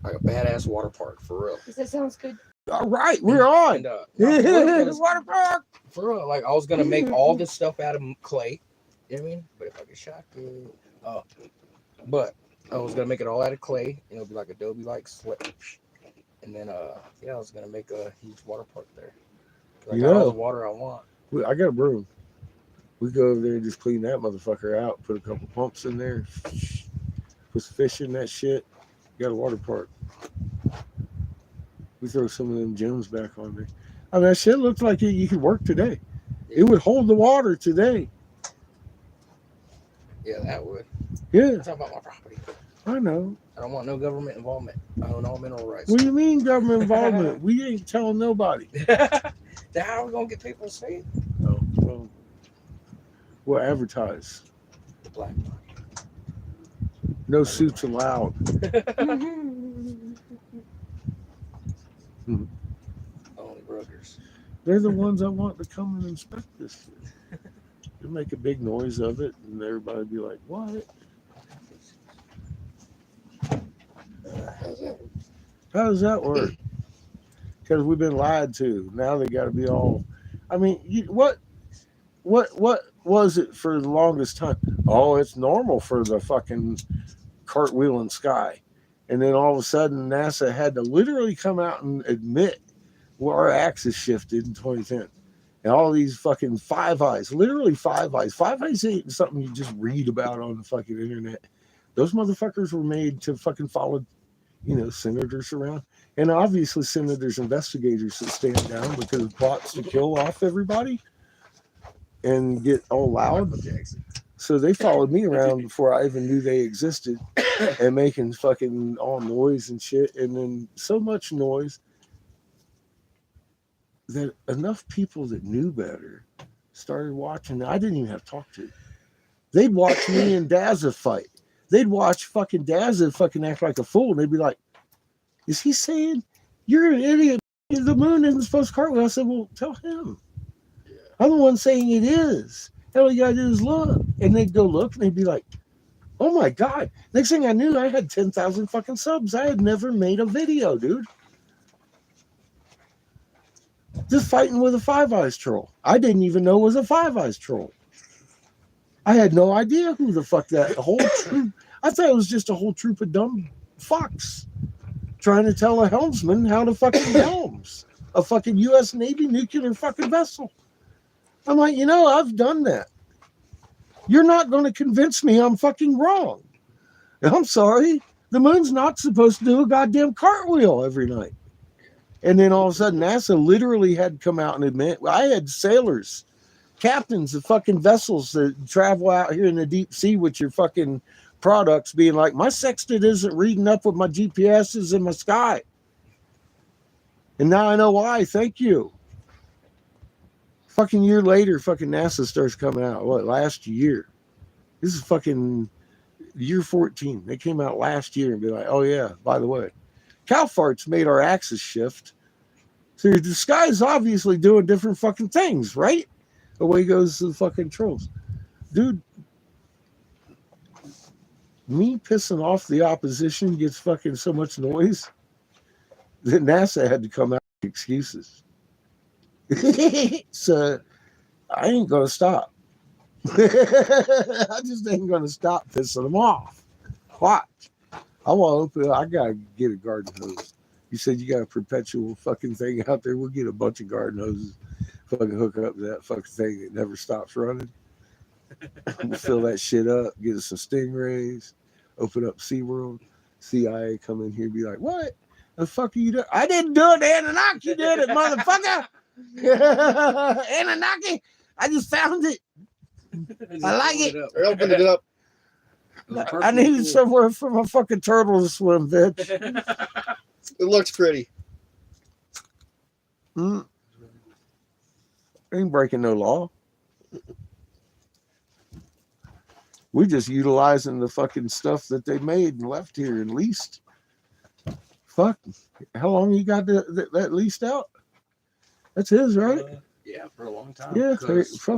like a badass water park for real. That sounds good. All right, we're on. And no, for real, 'cause Water park. for real, like I was gonna make all this stuff out of clay. You know what I mean? But if I get shot, but I was gonna make it all out of clay. And it'll be like Adobe like sweat. And then yeah, I was gonna make a huge water park there. I got all the water I want. I got a broom. We go over there and just clean that motherfucker out. Put a couple pumps in there. Put some fish in that shit. Got a water park. We throw some of them gems back on there. I mean, that shit looks like you could work today. It would hold the water today. Yeah, that would. Yeah, It's not about my property. I know. I don't want no government involvement. I own all mineral rights. What do you mean government involvement? We ain't telling nobody. Then how are we gonna get people to see it? No. Well, we'll advertise. The black market. No suits allowed. Only brokers. They're the ones I want to come and inspect this shit. They make a big noise of it, and everybody be like, "What? How does that work?" Because we've been lied to. Now they got to be all. I mean, what was it for the longest time? Oh, it's normal for the fucking cartwheeling sky, and then all of a sudden NASA had to literally come out and admit where our axis shifted in 2010. And all these fucking Five Eyes, literally Five Eyes. Five Eyes ain't something you just read about on the fucking internet. Those motherfuckers were made to fucking follow, senators around. And obviously senators, investigators that stand down because of plots to kill off everybody and get all loud. So they followed me around before I even knew they existed and making fucking all noise and shit. And then so much noise that enough people that knew better started watching. I didn't even have to talk to. They'd watch me and Dazza fight. They'd watch fucking Dazza fucking act like a fool, and they'd be like, "Is he saying you're an idiot? The moon isn't supposed to cartwheel?" I said, "Well, tell him. I'm the one saying it is. All you gotta do is look." And they'd go look, and they'd be like, "Oh my god!" Next thing I knew, I had 10,000 fucking subs. I had never made a video, dude. Just fighting with a Five Eyes troll. I didn't even know it was a Five Eyes troll. I had no idea who the fuck that whole troop. I thought it was just a whole troop of dumb fucks trying to tell a helmsman how to fucking helms a fucking U.S. Navy nuclear fucking vessel. I'm like, I've done that. You're not going to convince me I'm fucking wrong. I'm sorry. The moon's not supposed to do a goddamn cartwheel every night. And then all of a sudden, NASA literally had to come out and admit, I had sailors, captains of fucking vessels that travel out here in the deep sea with your fucking products being like, my sextant isn't reading up with my GPSs in my sky. And now I know why. Thank you. Fucking year later, fucking NASA starts coming out. What, last year? This is fucking year 14. They came out last year and be like, oh yeah, by the way, cow farts made our axis shift. So the sky's obviously doing different fucking things, right? Away goes the fucking trolls. Dude, me pissing off the opposition gets fucking so much noise that NASA had to come out with excuses. So I ain't gonna stop. I just ain't gonna stop pissing them off. Watch. I gotta get a garden hose. You said you got a perpetual fucking thing out there. We'll get a bunch of garden hoses, fucking hook up to that fucking thing that never stops running. We'll fill that shit up, get us some stingrays, open up SeaWorld, CIA come in here and be like, what the fuck are you doing? I didn't do it, Anunnaki did it, motherfucker. Anunnaki, I just found it. I like it. I opened it up. I needed somewhere for my fucking turtle to swim, bitch. It looks pretty. Ain't breaking no law. We just utilizing the fucking stuff that they made and left here and leased Fuck. How long you got that leased out? That's his, right? Yeah, for a long time. Yeah.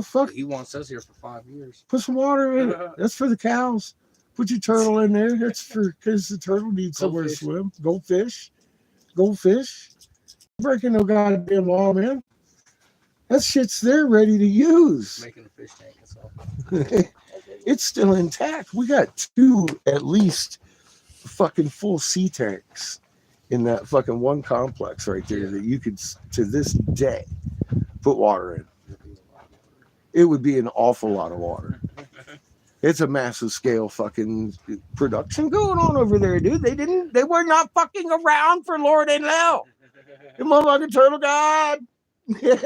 Fuck. He wants us here for 5 years. Put some water in it. That's for the cows. Put your turtle in there. That's for because the turtle needs somewhere to swim. Goldfish. Breaking no goddamn law, man. That shit's there ready to use. Making a fish tank. That's all. It's still intact. We got two at least fucking full sea tanks in that fucking one complex right there that you could to this day put water in. It would be an awful lot of water. It's a massive scale fucking production going on over there, dude. They were not fucking around for Lord and Lil. The motherfucking turtle god. They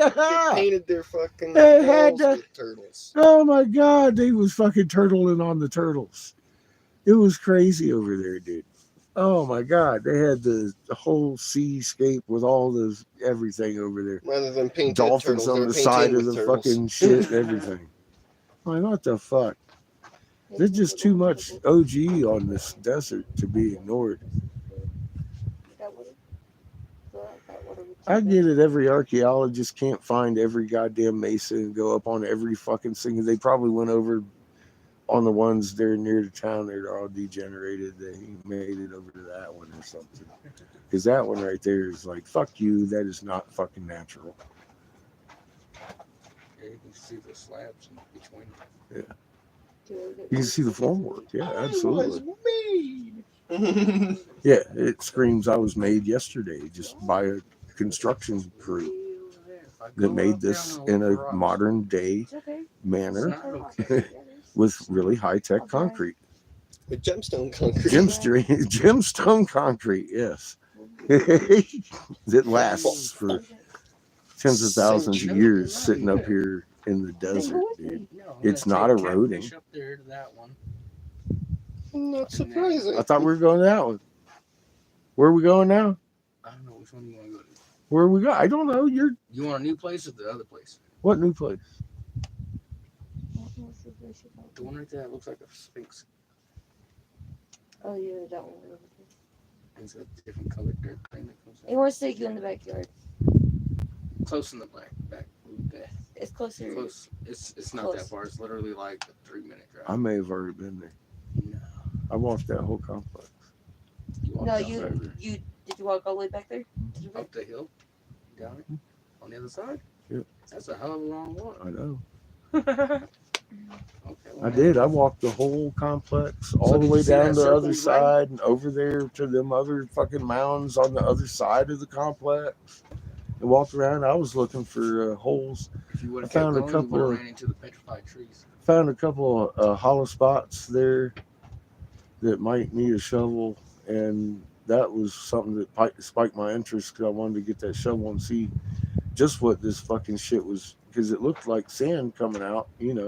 painted their fucking They had walls with turtles. Oh my god, they was fucking turtling on the turtles. It was crazy over there, dude. Oh my god, they had the whole seascape with all this everything over there. Rather than paint dolphins turtles, on the side of the turtles. fucking shit and everything. Like, what the fuck? There's just too much OG on this desert to be ignored. I get it. Every archaeologist can't find every goddamn mesa and go up on every fucking thing. They probably went over on the ones there near the town. They're all degenerated. They made it over to that one or something. Because that one right there is like, fuck you. That is not fucking natural. Yeah, you can see the slabs in between. Yeah. You can see the formwork. Yeah, absolutely. Yeah, it screams I was made yesterday just by a construction crew that made this in a modern day manner with really high-tech concrete. With gemstone concrete. Gemstone concrete, yes. That lasts for tens of thousands of years sitting up here in the desert, dude. It's not eroding. Up there to that one. Not surprising. I thought we were going to that one. Where are we going now? I don't know which one you want to go to. Where are we going? I don't know. You want a new place or the other place? What new place? The one right there that looks like a sphinx. Oh yeah, that one. It's a different colored dirt thing that comes He wants to take you in the backyard. close in the back. It's closer. Close. It's not Close. that far. It's literally like a 3-minute drive. I may have already been there. No. I walked that whole complex. walked No, down there. you did you walk all the way back there? Up the hill, down it, on the other side. Yep. That's a hell of a long walk. I know. Okay, well, I did. I walked the whole complex all So the did you way see down that the circle other you side and over there to them other fucking mounds on the other side of the complex. And walked around. I was looking for holes. If you would I have found kept a going, you couple would have of- ran into the petrified trees. Found a couple of hollow spots there that might need a shovel, and that was something that spiked my interest because I wanted to get that shovel and see just what this fucking shit was, because it looked like sand coming out, and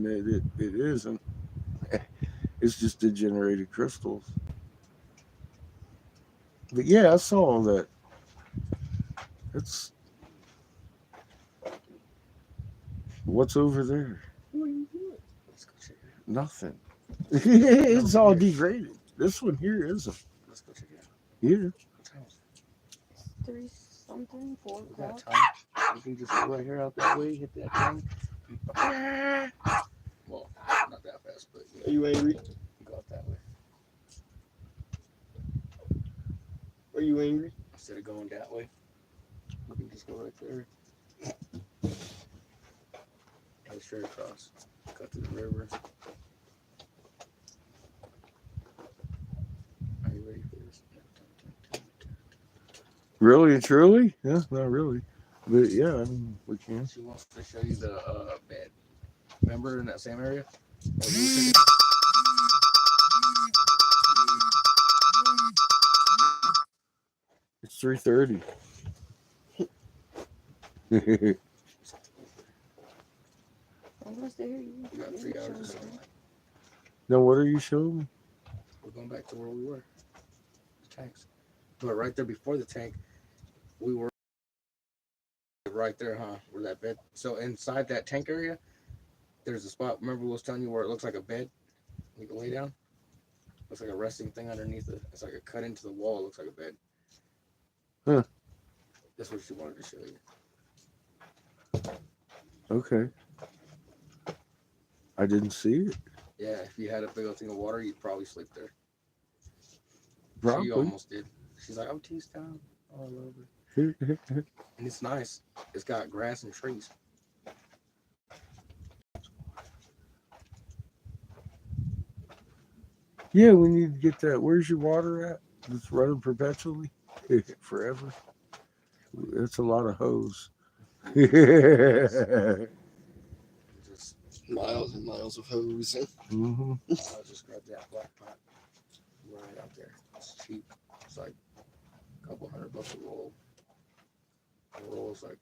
it isn't. It's just degenerated crystals. But yeah, I saw that. It's what's over there? What are you doing? Let's go check it out. Nothing. It's all degraded. This one here isn't. Let's go check it out. Yeah. What time is it? 3 something, 4 We got o'clock. time. You can just go right here out that way, hit that thing. Well, not that fast, but Are you angry? you go out that way. Are you angry? Instead of going that way, you can just go right there. Go straight across. Cut to the river. Are you ready for this? Really and truly? Yeah, not really. But yeah, I mean, we can. She wants to show you the bed. Remember in that same area? Where we were taking- It's 3:30. I'm gonna stay here. We got 3 hours of sunlight. Now, what are you showing me? We're going back to where we were. The tanks. But right there before the tank, we were right there, huh? Where that bed. So inside that tank area, there's a spot. Remember we was telling you where it looks like a bed? You can lay down. Looks like a resting thing underneath it. It's like a cut into the wall. It looks like a bed. Huh. That's what she wanted to show you. Okay. I didn't see it. Yeah, if you had a big old thing of water, you'd probably sleep there. She Probably. almost did. She's like, "I'm teased down all over," and it's nice. It's got grass and trees. Yeah, we need to get that. Where's your water at? It's running perpetually? Forever? That's a lot of hose. Just Miles and miles of hose. Mm-hmm. I'll just grab that black pot right out there. It's cheap. It's like a couple $100 a roll. A roll is like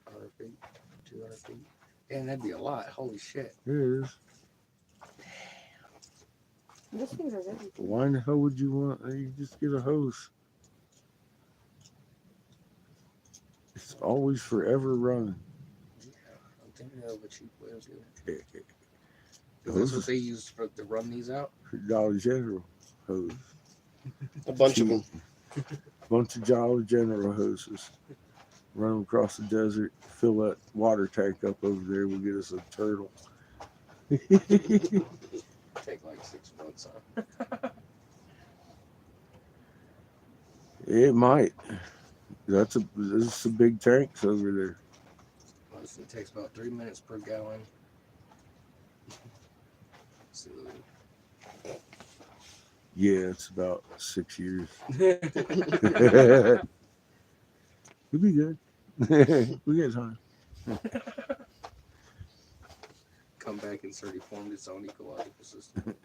100 feet, 200 feet. Damn, that'd be a lot. Holy shit. It is. Those things are everything. Why in the hell would you want? You just get a hose. It's always forever running. Yeah, I'm thinking of a cheap way to do it. Those That's what they use to run these out. Dollar General hose. A bunch Cheap. of them. Bunch of Dollar General hoses. Run them across the desert. Fill that water tank up over there. We'll get us a turtle. Take like 6 months, huh? It might. There's some big tanks over there. Honestly, it takes about 3 minutes per gallon. So, Yeah, it's about 6 years. come We'll be good. We got time. back and already formed its own ecological system.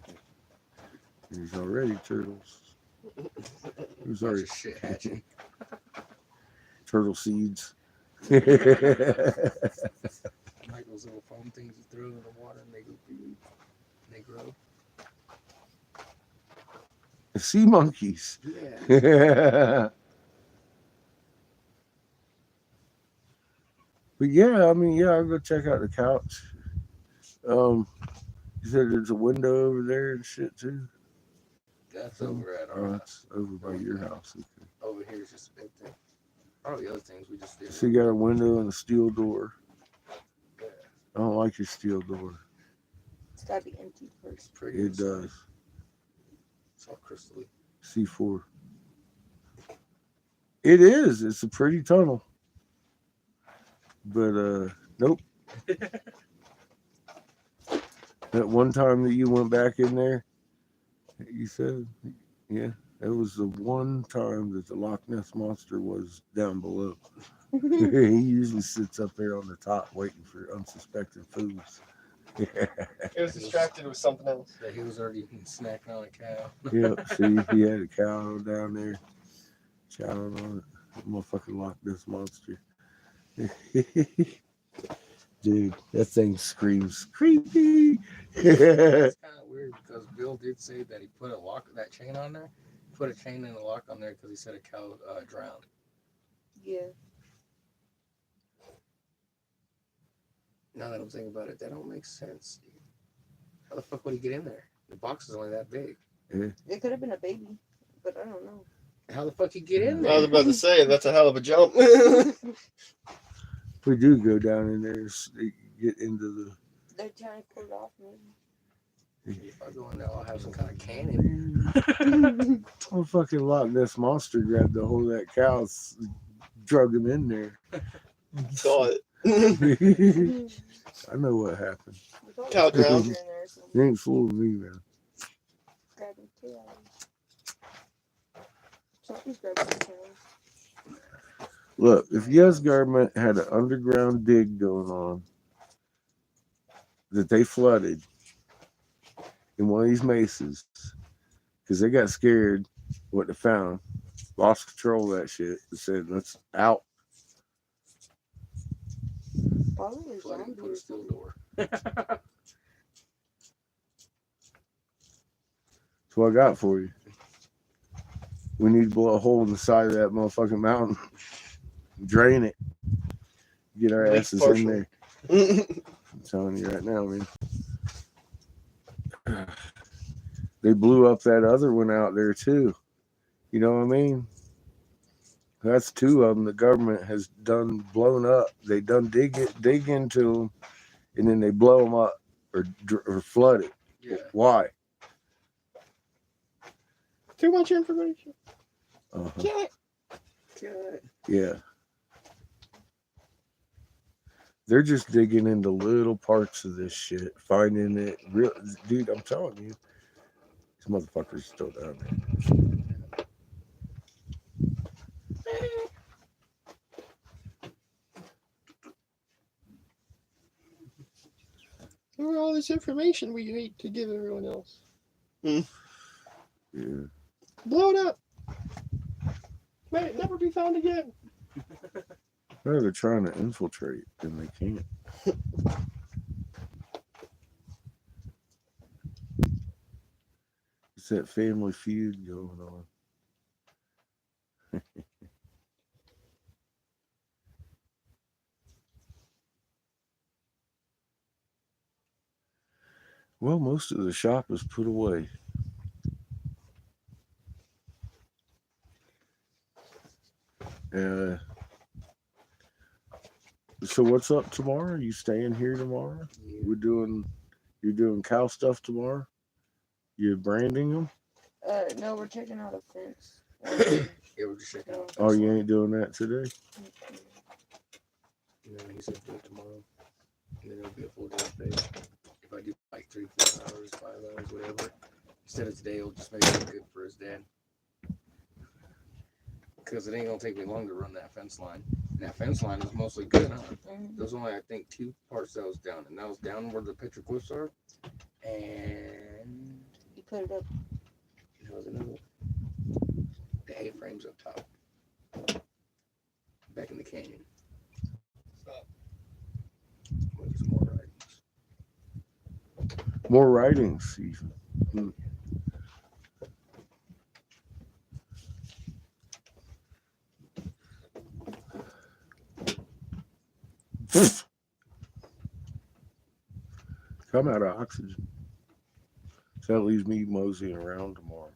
There's already turtles. There's Bunch already of shit hatching. turtle seeds. Like those little foam things you throw in the water and they go and they grow. Sea monkeys. Yeah. But yeah, I mean, yeah, I'll go check out the couch. You said there's a window over there and shit too. That's over at our Oh, house. it's over by your house. Okay. Over here is just a big thing. All the other things we just did. So you got a window and a steel door. Yeah, I don't like your steel door. It's gotta be empty it's first. pretty. It inside. does. It's all crystally. C4. It is. It's a pretty tunnel. But nope. That one time that you went back in there, you said, yeah, that was the one time that the Loch Ness Monster was down below. He usually sits up there on the top waiting for unsuspecting fools. It was distracted with something else. That he was already snacking on a cow. Yep, see, he had a cow down there chowing on it. Motherfucking Loch Ness Monster. Dude, that thing screams creepy. It's kind of weird because Bill did say that he put that chain on there. Put a chain and a lock on there because he said a cow drowned. Yeah. Now that I'm thinking about it, that don't make sense. How the fuck would he get in there? The box is only that big. It could have been a baby, but I don't know. How the fuck he get in I was there? about to say, that's a hell of a jump. We do go down in there, get into They're trying to pull it off, maybe. If I go in there, I'll have some kind of cannon. the motherfucking Loch Ness Monster grabbed the whole of that cow, drug him in there. Saw it. I know what happened. Cow drowned. In there or something. You ain't fooling me, man. Grabbing tail. Something's grabbing the tail. Look, if U.S. government had an underground dig going on that they flooded in one of these mesas because they got scared what they found, lost control of that shit, and said, let's out. Probably a Flooding, zombie put or a steel something. door. That's what I got for you. We need to blow a hole in the side of that motherfucking mountain, drain it, get our At least asses in partially. there. I'm telling you right now, man. They blew up that other one out there too. You know what I mean? That's two of them. The government has done blown up. They done dig into them, and then they blow them up or flood it. Yeah. Why? Too much information. Uh-huh. Kill it. Yeah. They're just digging into little parts of this shit, finding it. Real, dude, I'm telling you, these motherfuckers are still down there. Look at all this information we need to give everyone else. Yeah. Blow it up. May it never be found again. No, they're trying to infiltrate, and they can't. It's that family feud going on. Well, most of the shop is put away. So what's up tomorrow? You staying here tomorrow? Yeah. You're doing cow stuff tomorrow? You branding them? No, we're checking out a fence. Yeah, we're just checking out. Oh, you ain't doing that today? You know, he said do it tomorrow. And then it'll be a full day of pay. If I do like 3, 4 hours, 5 hours, whatever. Instead of today, it'll just make it good for his dad. Because it ain't gonna take me long to run that fence line. And that fence line is mostly good, huh? There's only, I think, 2 parts that was down. And that was down where the picture cliffs are. And You put it up. there was another one. The A-frames up top. Back in the canyon. Well, there's more writings. More writings, even. Hmm. Come out of oxygen. So that leaves me moseying around tomorrow.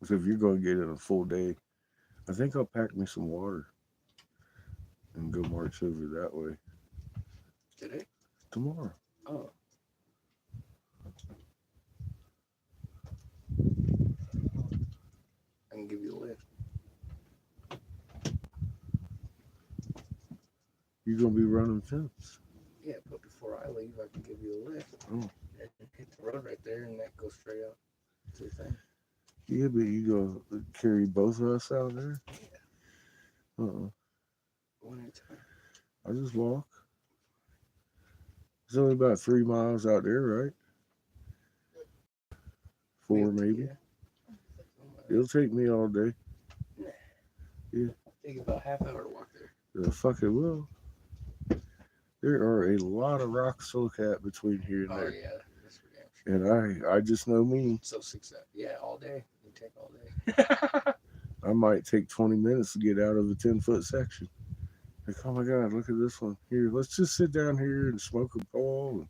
So if you're going to get in a full day, I think I'll pack me some water and go march over that way Today? tomorrow. Oh. I can give you a lift. You're going to be running fence. Yeah, but before I leave, I can give you a lift. Oh. And hit the road right there, and that goes straight out to the thing. Yeah, but you go carry both of us out there? Yeah. Uh-uh. One at a time. I just walk. It's only about 3 miles out there, right? 4 maybe. Yeah. It'll take me all day. Nah. Yeah. Take about half hour to walk there. The fuck it will. There are a lot of rocks to look at between here and Oh there. yeah, that's for damn sure. And I just know me. So 6 hours. Yeah, all day. You take all day. I might take 20 minutes to get out of a 10-foot section. Like, oh my God, look at this one. Here, let's just sit down here and smoke a bowl and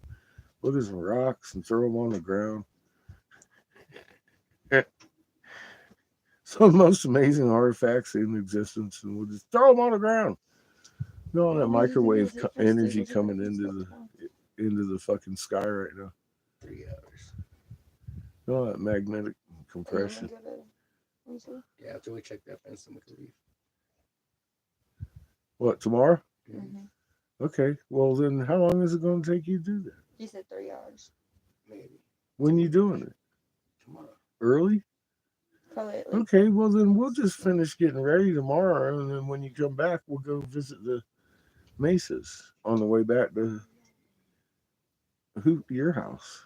look at some rocks and throw them on the ground. Some of the most amazing artifacts in existence, and we'll just throw them on the ground. You know, all that microwave energy coming into the fucking sky right now. 3 hours. You know, that magnetic compression. Yeah, after we check that fence, then we can leave. What, tomorrow? Mm-hmm. Okay. Well, then how long is it going to take you to do that? He said 3 hours. Maybe. When you doing it? Tomorrow. Early? Probably like, Okay, well, then we'll just finish getting ready tomorrow, and then when you come back, we'll go visit the mesas on the way back to your house,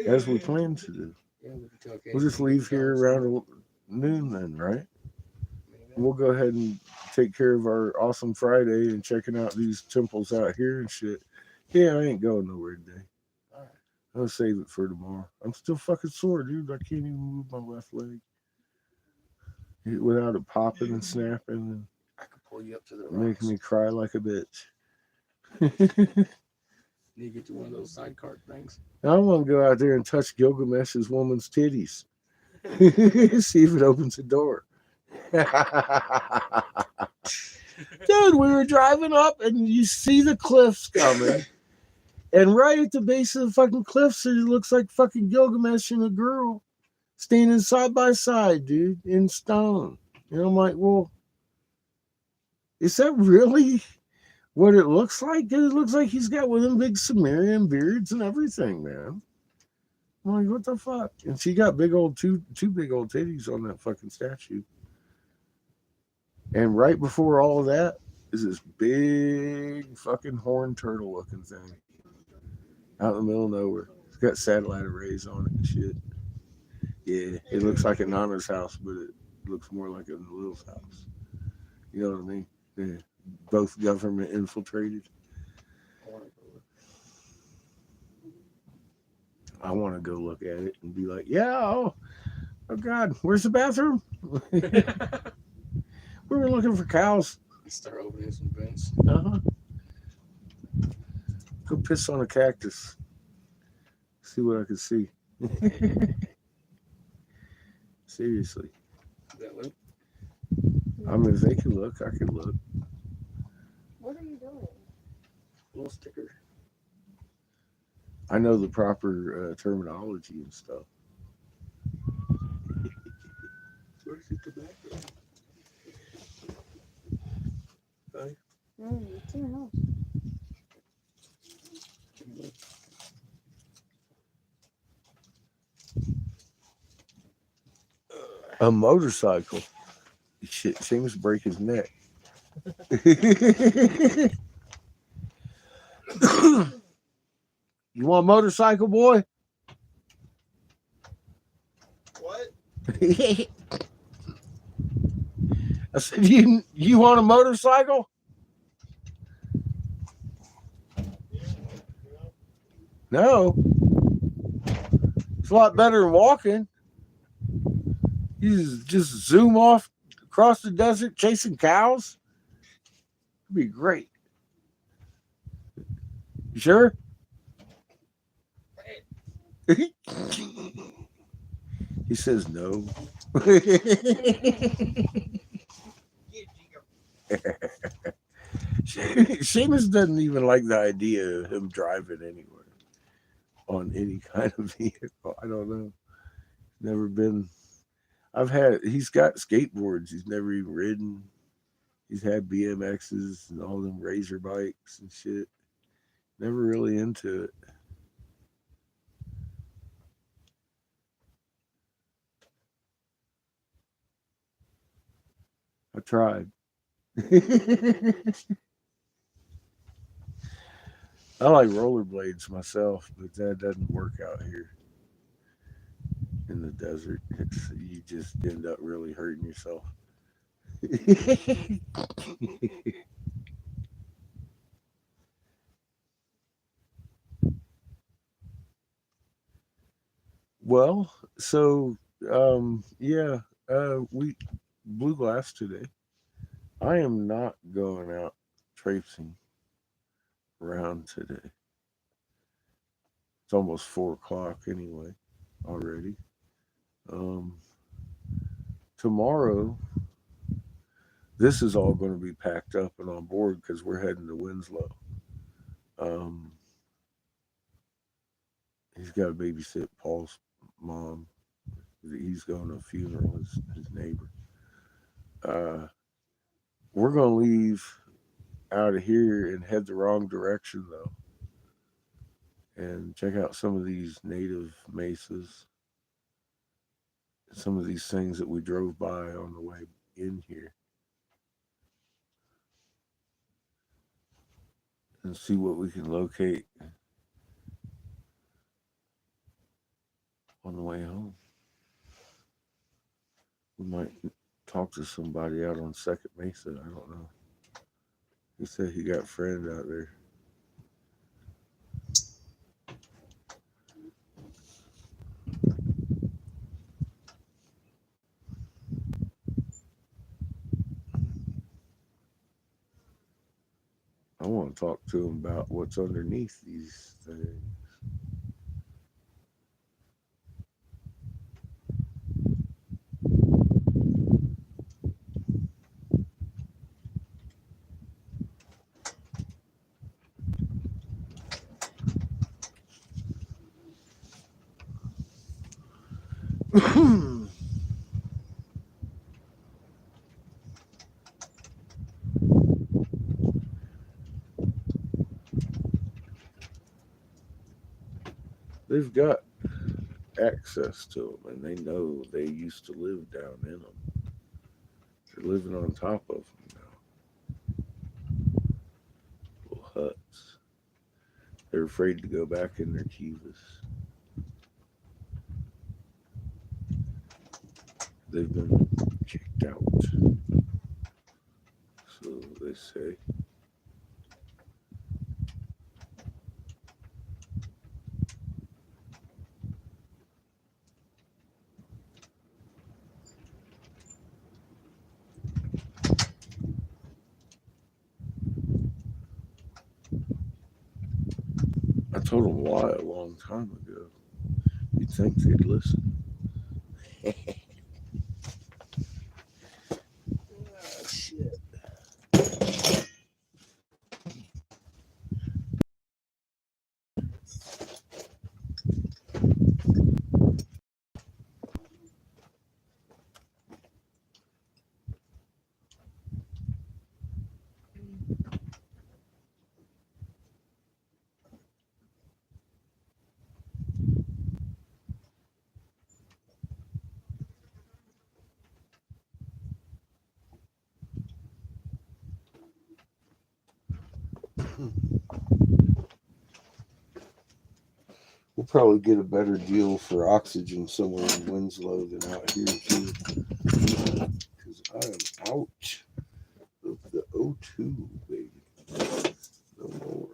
as we plan to do. Yeah, we can tell We'll just leave here around noon then, right? We'll go ahead and take care of our awesome Friday and checking out these temples out here and shit. Yeah, I ain't going nowhere today. All right. I'll save it for tomorrow. I'm still fucking sore, dude. I can't even move my left leg without it popping and snapping and I could pull you up to the rocks. making me cry like a bitch. Need to get you one of those sidecar things. I want to go out there and touch Gilgamesh's woman's titties. See if it opens the door. Dude, we were driving up and you see the cliffs coming. And right at the base of the fucking cliffs, it looks like fucking Gilgamesh and a girl standing side by side, dude, in stone. And I'm like, well, is that really what it looks like? It looks like he's got one of them big Sumerian beards and everything, man. I'm like, what the fuck? And she got big old two big old titties on that fucking statue. And right before all of that is this big fucking horned turtle looking thing out in the middle of nowhere. It's got satellite arrays on it and shit. Yeah, it looks like a Nana's house, but it looks more like a Lil's house. You know what I mean? Yeah. Both government infiltrated. I want to go look at it and be like, yeah, oh God, where's the bathroom? We were looking for cows. Start opening some vents. Uh-huh. Go piss on a cactus. See what I can see. Seriously. That look. I mean, if they can look, I can look. What are you doing? Little sticker. I know the proper terminology and stuff. Where's the tobacco? Okay. No, it's in the house. A motorcycle. Shit, seems to break his neck. You want a motorcycle, boy? What? I said, you want a motorcycle? No. It's a lot better than walking. You just zoom off across the desert chasing cows. It'd be great. You sure? He says no. Seamus doesn't even like the idea of him driving anywhere on any kind of vehicle. I don't know. Never been. He's got skateboards. He's never even ridden. He's had BMXs and all them razor bikes and shit. Never really into it. I tried. I like rollerblades myself, but that doesn't work out here in the desert. You just end up really hurting yourself. Well, so yeah, we blew glass today. I am not going out traipsing around today. It's almost 4 o'clock anyway already. Um, Tomorrow, this is all going to be packed up and on board because we're heading to Winslow. Um, he's got to babysit Paul's mom. He's going to a funeral, his neighbor. Uh, we're going to leave out of here and head the wrong direction, though, and check out some of these native mesas, some of these things that we drove by on the way in here, and see what we can locate on the way home. We might talk to somebody out on Second Mesa. I don't know. He said he got a friend out there. I want to talk to him about what's underneath these things. They've got access to them, and they know they used to live down in them. They're living on top of them now, little huts. They're afraid to go back in their kivas. They've been kicked out, so they say. I told them why a long time ago. You'd think they'd listen. Oh, shit. We'll probably get a better deal for oxygen somewhere in Winslow than out here, too. Because I am out of the O2, baby. No more.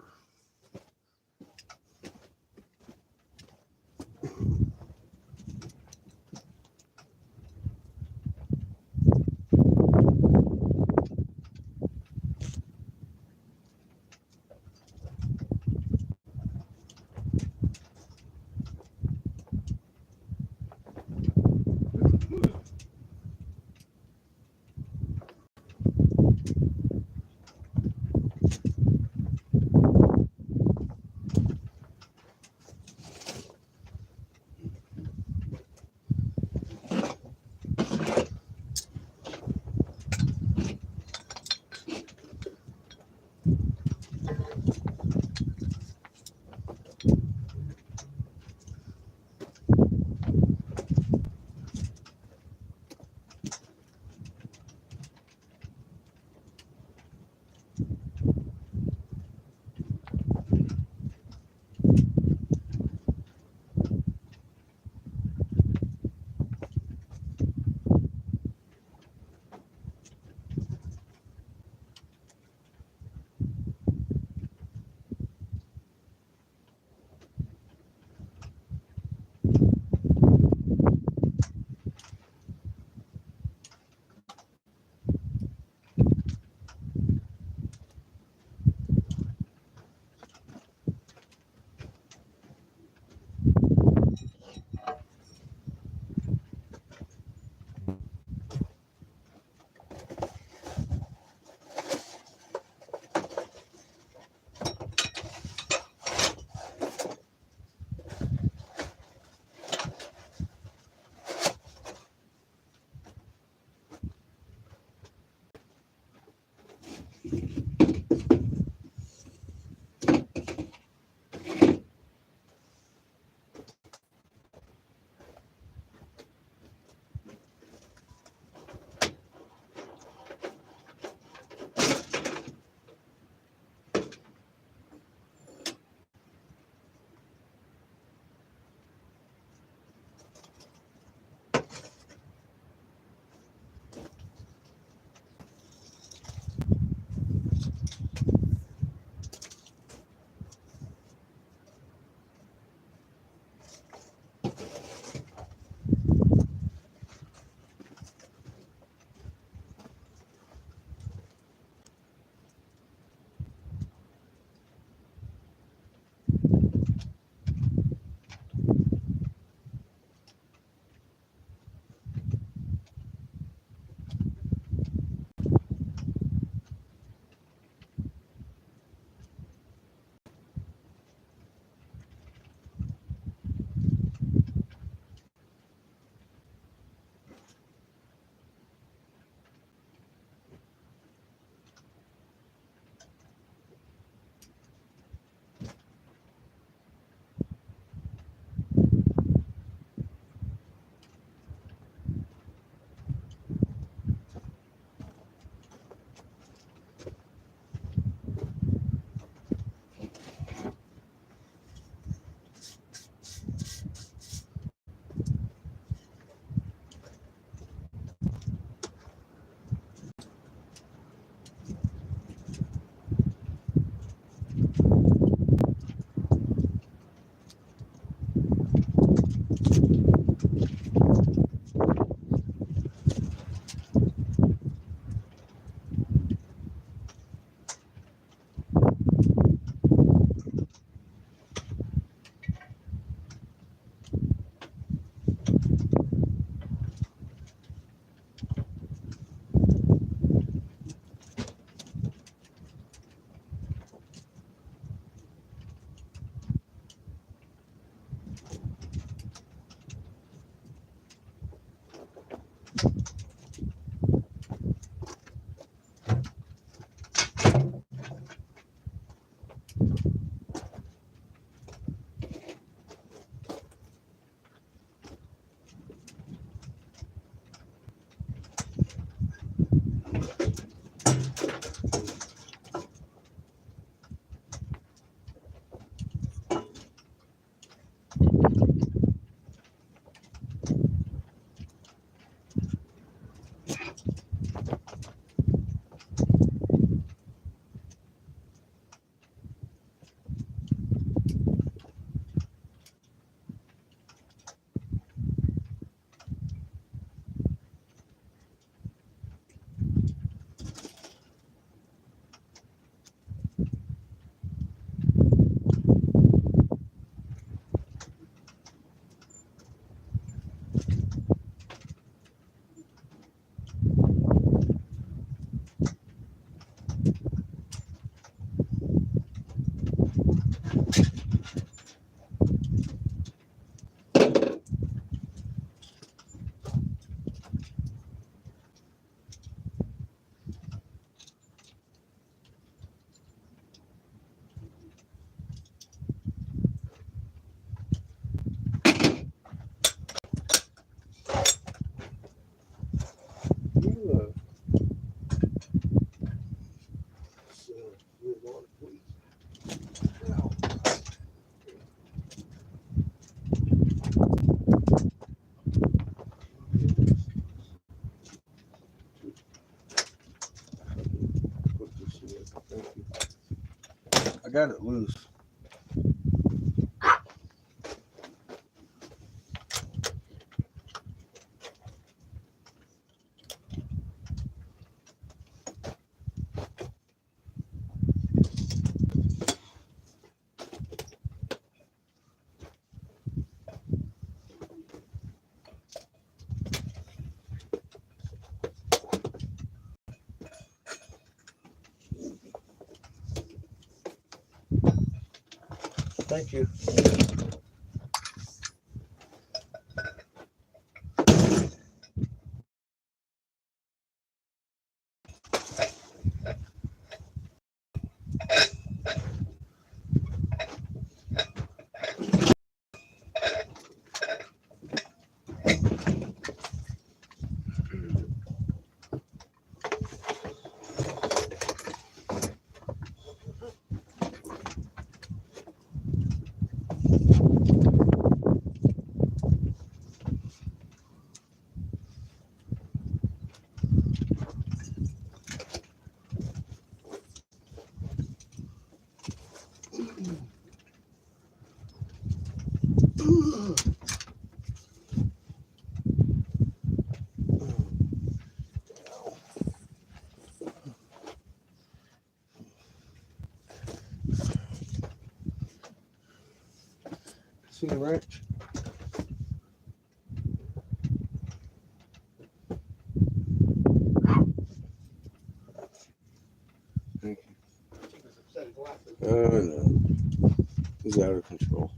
got it loose. Thank you. See the wrench? Thank you. No. He's out of control.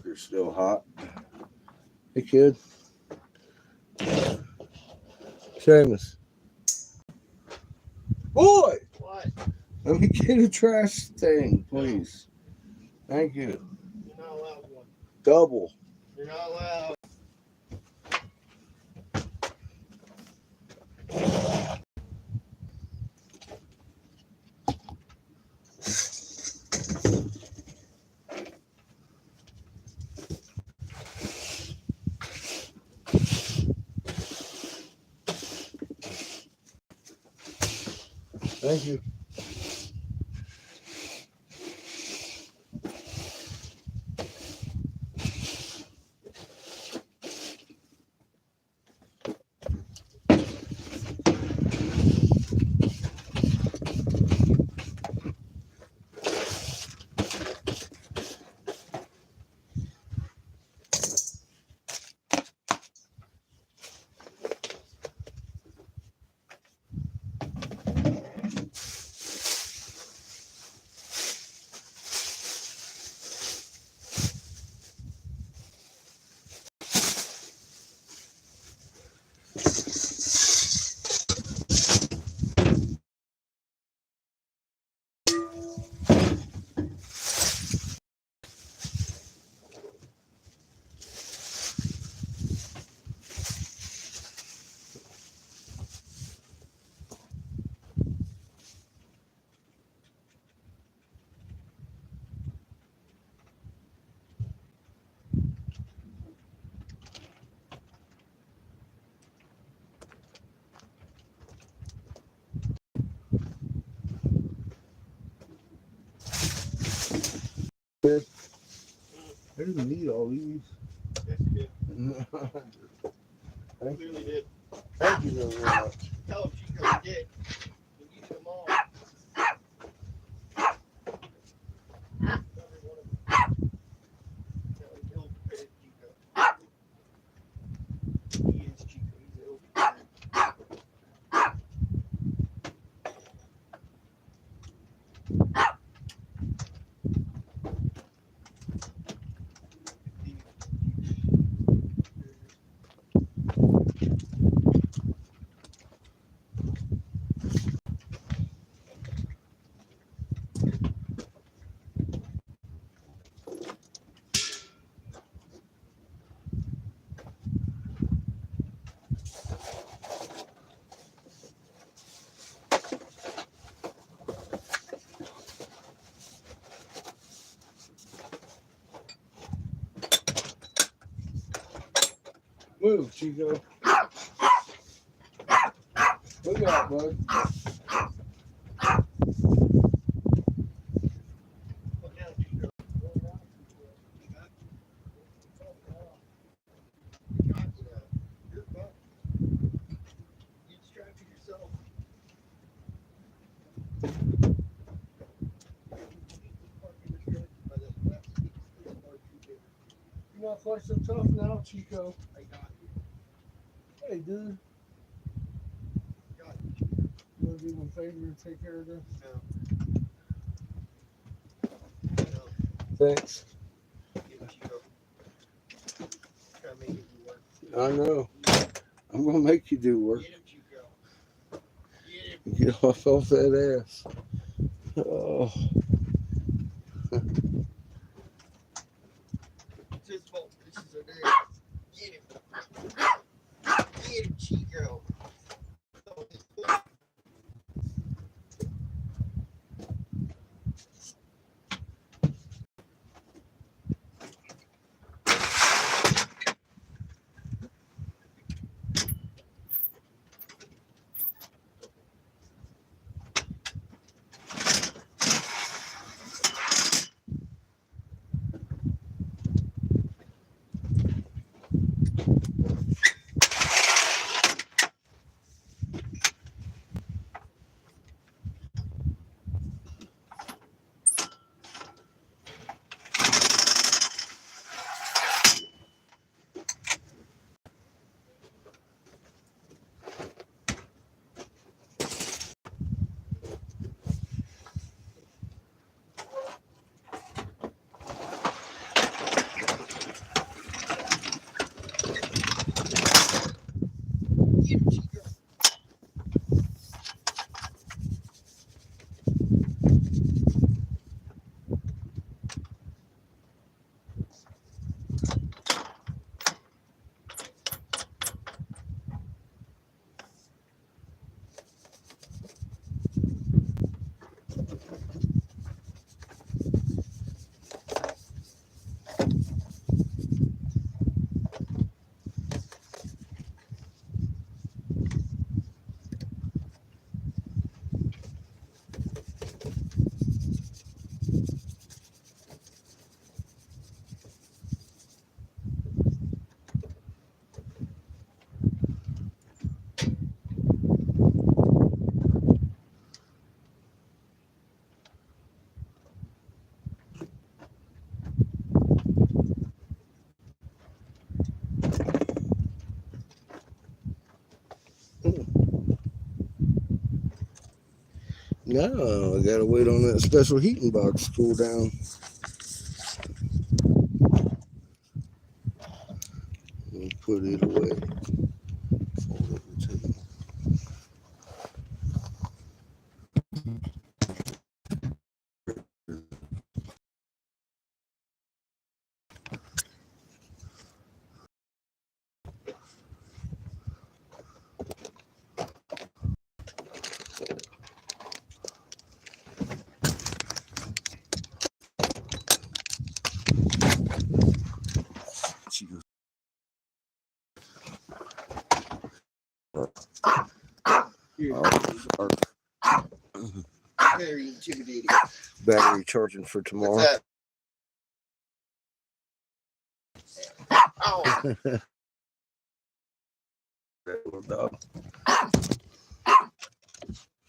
motherfucker's still hot. Hey, kid. Seamus. Boy! What? Let me get a trash thing, please. Thank you. You're not allowed one. Double. You're not allowed. Thank you. I didn't need all these. Yes, you did. Thank Clearly did. Thank you very much. Tell him Chico you did. You needed them all. Every one of them. Tell him he'll fit Chico. He is Chico. He's an ill-prepared. Move, Chico. Look out, bud. Look out, Chico. You're fine. You distracted yourself. You're not quite so tough now, Chico. I got you. Hey, dude. Got you. You want to do me a favor and take care of this? No. No. Thanks. Get him, Chico. Try to make it do work. I know. I'm going to make you do work. Get him, Chico. Get him. Get off that ass. Oh. It's his fault. This is a day. Get him. Get him, Chico. No, I gotta wait on that special heating box to cool down. And put it away. Fold it the table. She goes, oh, Very intimidating. battery charging for tomorrow. What's that? Oh, That little dog.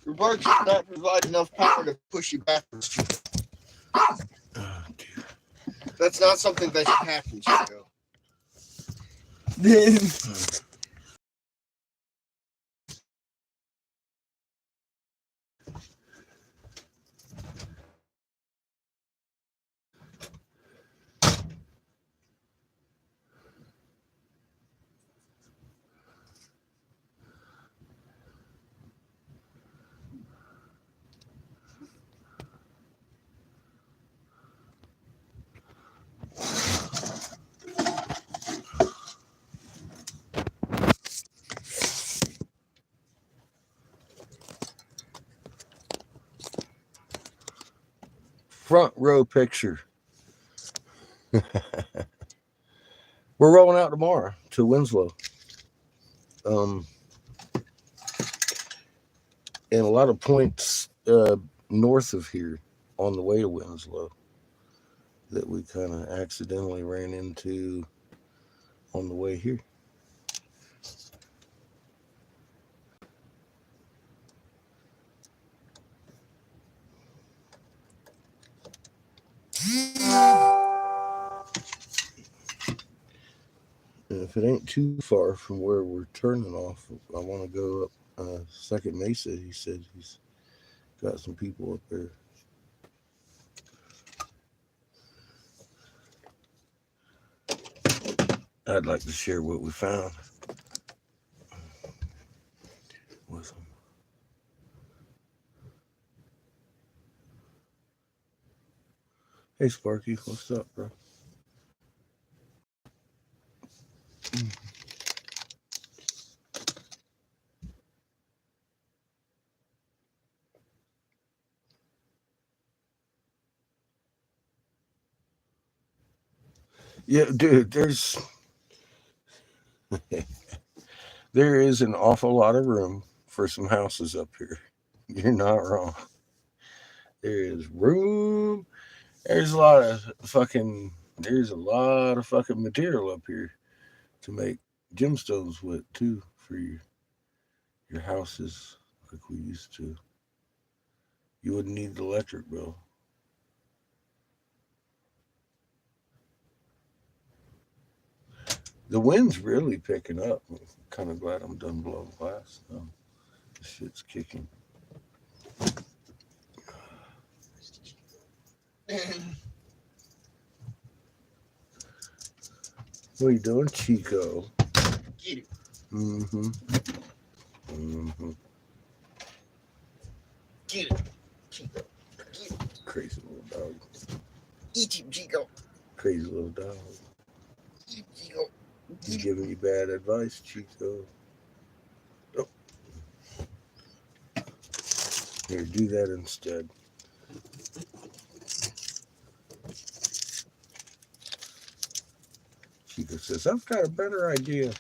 your barks does not provide enough power to push you backwards. Oh, dear. That's not something that should happen, Chico. Front row picture. We're rolling out tomorrow to Winslow. And a lot of points north of here on the way to Winslow that we kind of accidentally ran into on the way here. And if it ain't too far from where we're turning off, I want to go up Second Mesa. He said he's got some people up there. I'd like to share what we found with them. Hey, Sparky, what's up, bro? Yeah, dude, there is an awful lot of room for some houses up here. You're not wrong. There is room. There's a lot of fucking. There's a lot of fucking material up here to make gemstones with too for your houses like we used to. You wouldn't need the electric bill. The wind's really picking up. I'm kind of glad I'm done blowing glass. No, this shit's kicking. What are you doing, Chico? Get it. Mm-hmm. Mm-hmm. Get it. Chico. Get it. Crazy little dog. Eat him, Chico. Crazy little dog. Eat him, Chico. He's giving you bad advice, Chico. Oh. Here, do that instead. Chico says, I've got a better idea.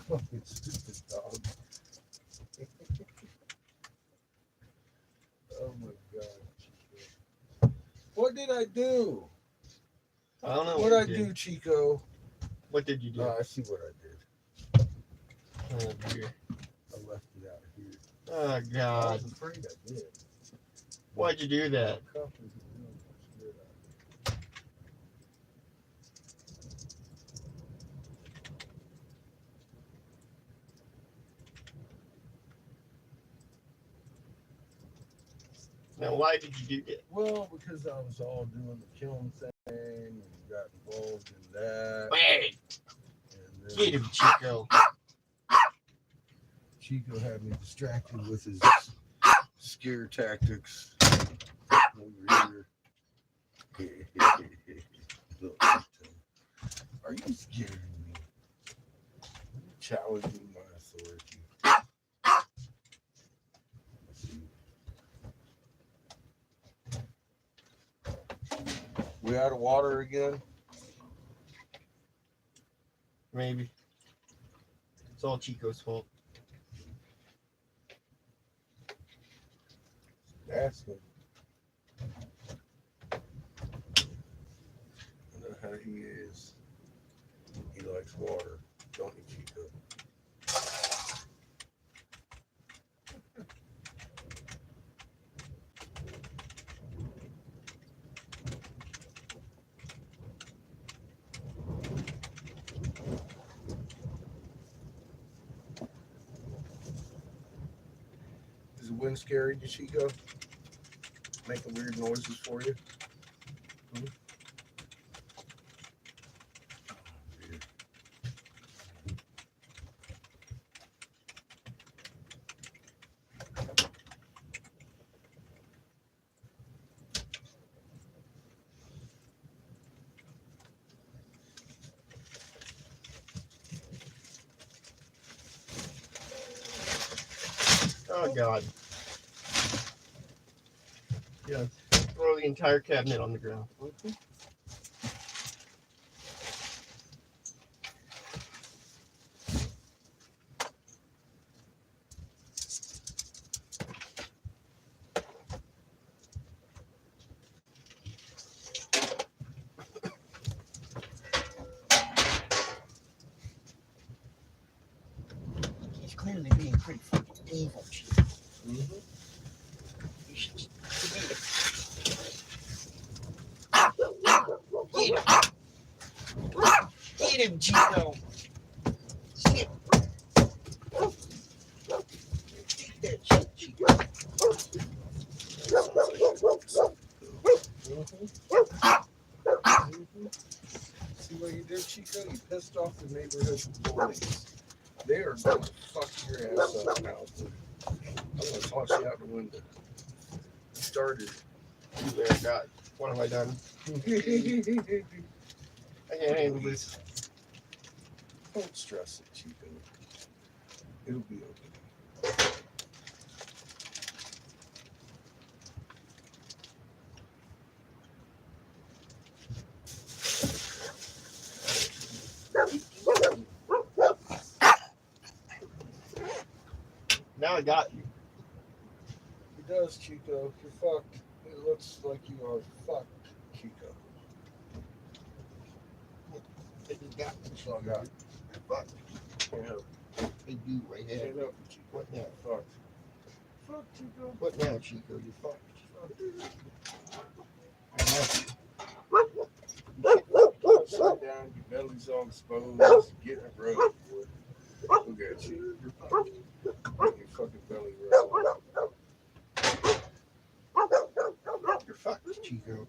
Fucking stupid dog. Oh my God, Chico. What did I do? I don't know What did I do, Chico? What did you do? I see what I did. Oh, dear. I left it out here. Oh, I God. was afraid I did. Why'd you do that? Now, why did you do that? Well, because I was all doing the kiln thing and got involved in that. Hey, And then get him, Chico. Chico had me distracted with his scare tactics over here. Look, are you scaring me? Are you challenging my authority? We out of water again? Maybe. It's all Chico's fault. Ask him. I know how he is. He likes water, don't you, Chico? Is the wind scary to Chico? Making weird noises for you? Hmm? Oh, dear. Oh, God. Yeah, throw the entire cabinet on the ground. He's clearly being pretty fucking evil, Chico. Mm-hmm. You should just get him, Chico. Shit. Take that shit, Chico. See what you did, Chico? You pissed off the neighborhood bullies. They are going to fuck your ass up now. I'm going to toss you out the window. You started. Too bad, God. What have I done? I can't handle this. Don't stress it, Chico. It'll be okay. Now I got you. It does, Chico. You're fucked. It looks like you are fucked, Chico. I just got you. That's all I got. Fuck. Can't help. I do right now. Can't help you, Chico. What now? Fucked. Fuck, Chico. What now, Chico? You're fucked. Upside down, your belly's all exposed. Get a rope, boy. Look at you. You're fucked. Get your fucking belly rubbed. You're fucked, Chico.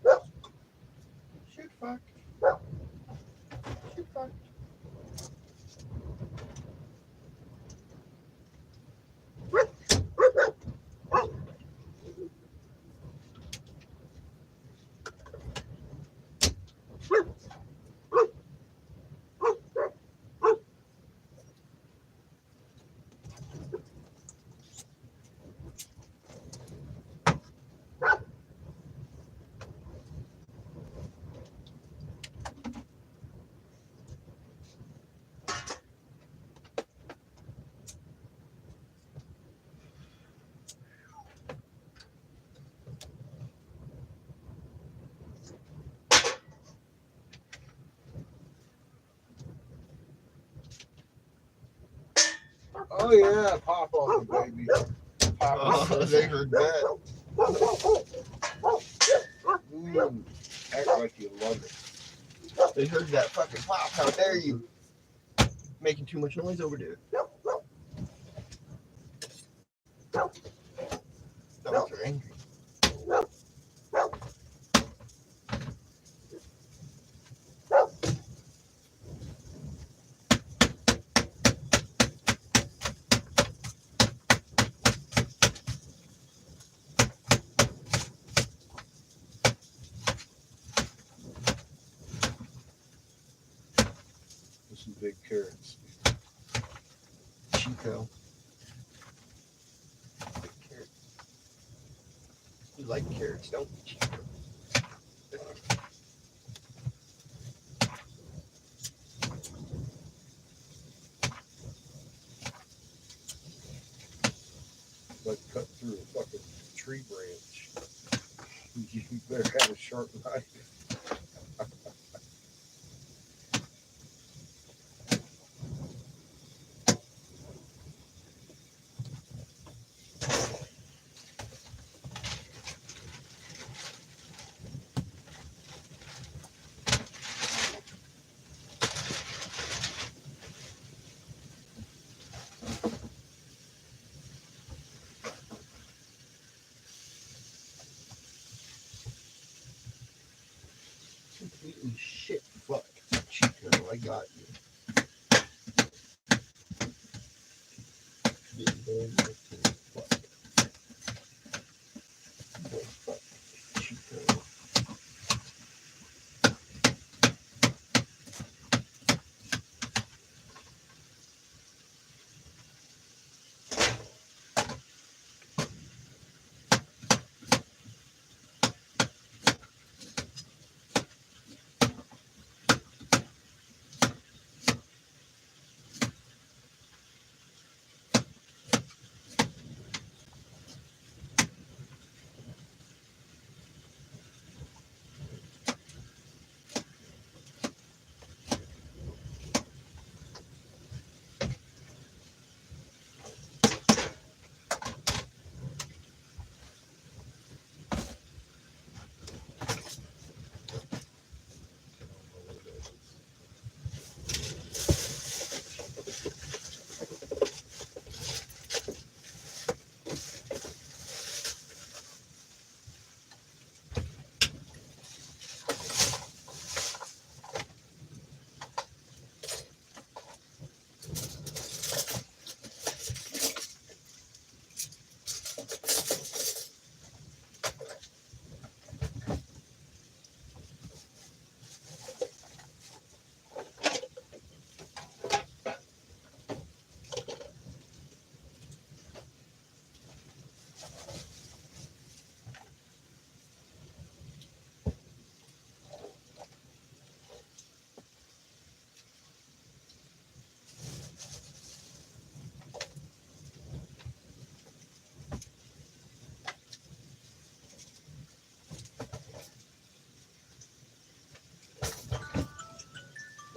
Shit fucked. Shit fucked. Oh yeah, pop on me, baby. Pop Oh, they heard that. Act like you love it. They heard that fucking pop. How dare you? Making too much noise over there. Dogs are angry. big carrots. Chico. Big carrot. You like carrots, don't you, Chico? Like cut through a fucking tree branch. You better have a sharp knife. Eating shit, fuck. Chico, I got you. Getting very fuck. Boy, fuck. Chico.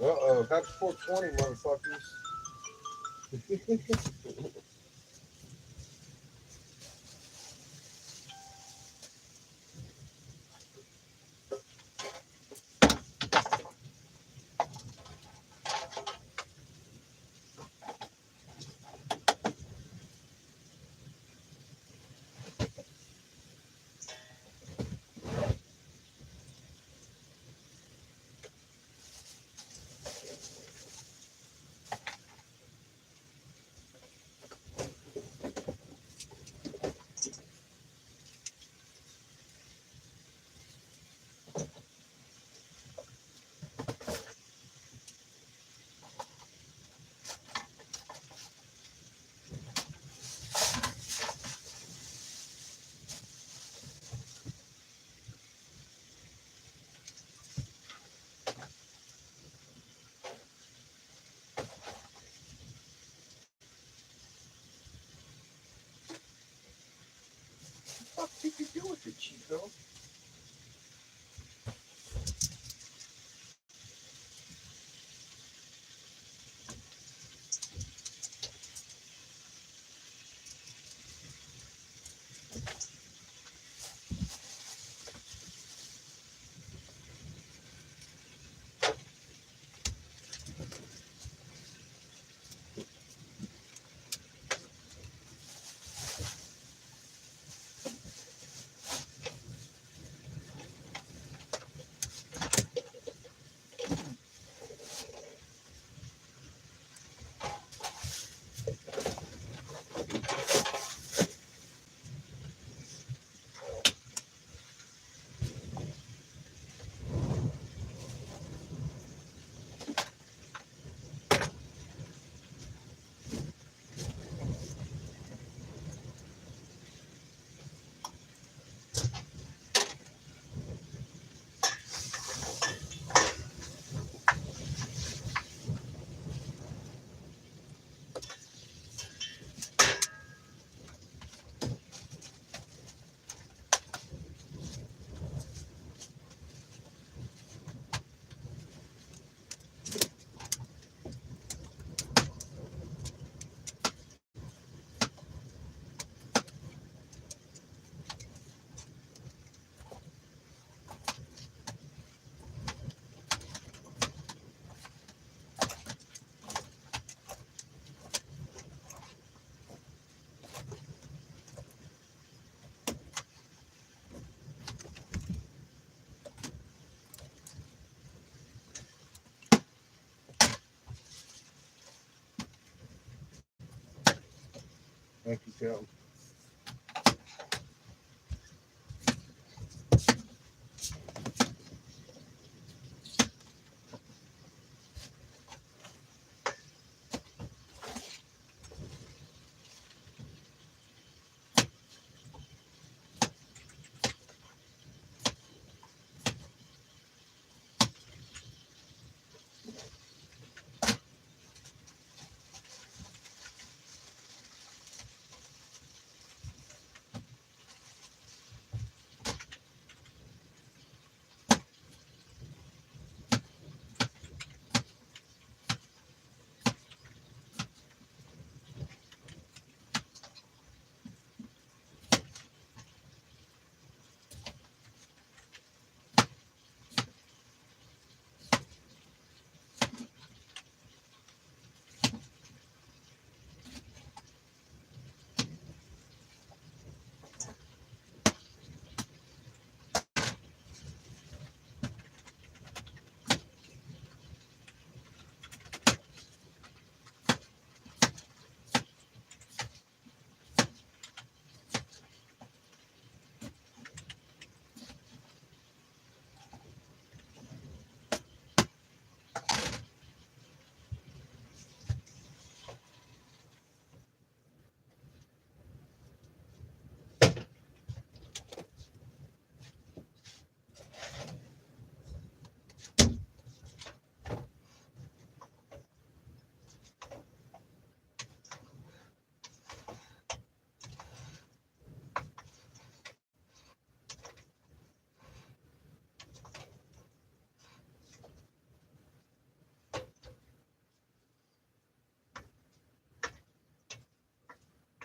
Uh-oh, happy 420, motherfuckers. What did you do with it, Chico? Yeah.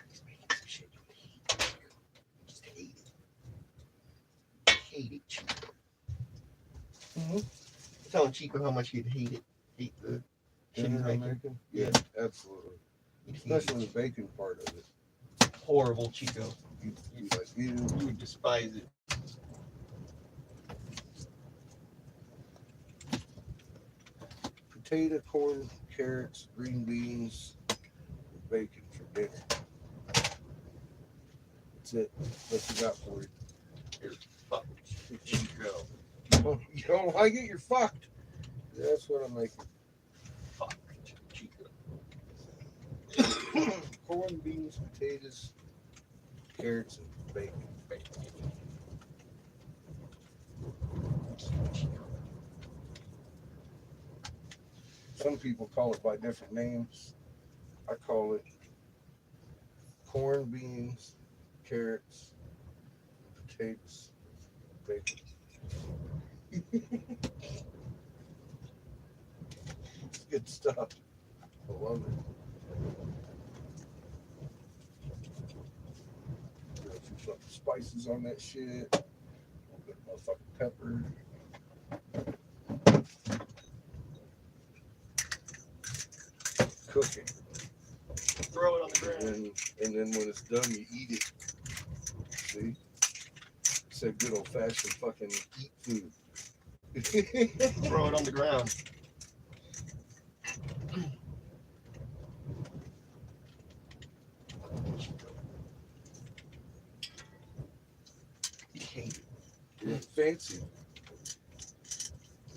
He's making some shit you hate. Just hate it. Hate it, Chico. Mm-hmm. Telling Chico how much he'd hate it. Hate the shit he's Dinner I'm making. making? Yeah. Absolutely. He'd hate Especially it. the bacon part of it. Horrible, Chico. You'd be like, ew. You would despise it. Potato, corn, carrots, green beans, and bacon for dinner. That's it. What you got for you? Fuck, Chico. Oh, you don't like it? You're fucked. That's what I'm making. Fuck, Chico. Corn, beans, potatoes, carrots, and bacon. Some people call it by different names. I call it corn, beans, carrots, potatoes, bacon. It's good stuff. I love it. Throw a few fucking spices on that shit. A little bit of motherfucking pepper. Cook it. Throw it on the ground. And then when it's done, you eat it. See? It's that good old fashioned fucking eat food. Throw it on the ground. He'd hate it. Yeah, fancy.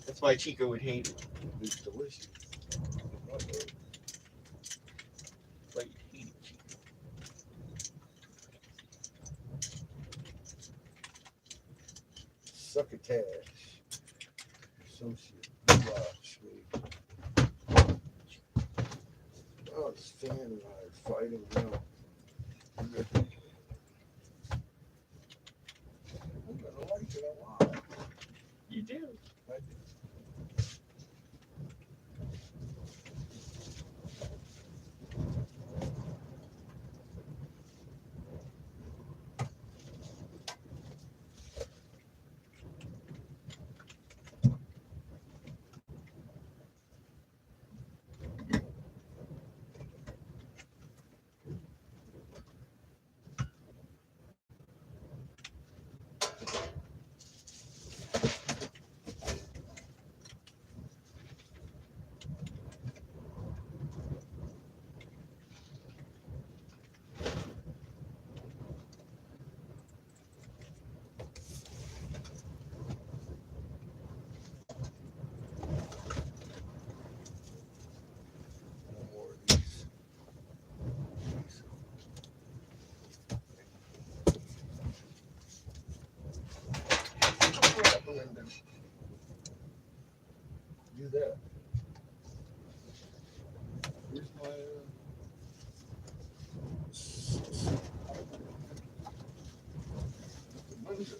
That's why Chico would hate it. It's delicious. That's why you'd hate it, Chico. Succotash. Some shit. Watch me. Oh, this fan and I are fighting now. I'm gonna like it a lot. You do. I do. do that. Where's my windows?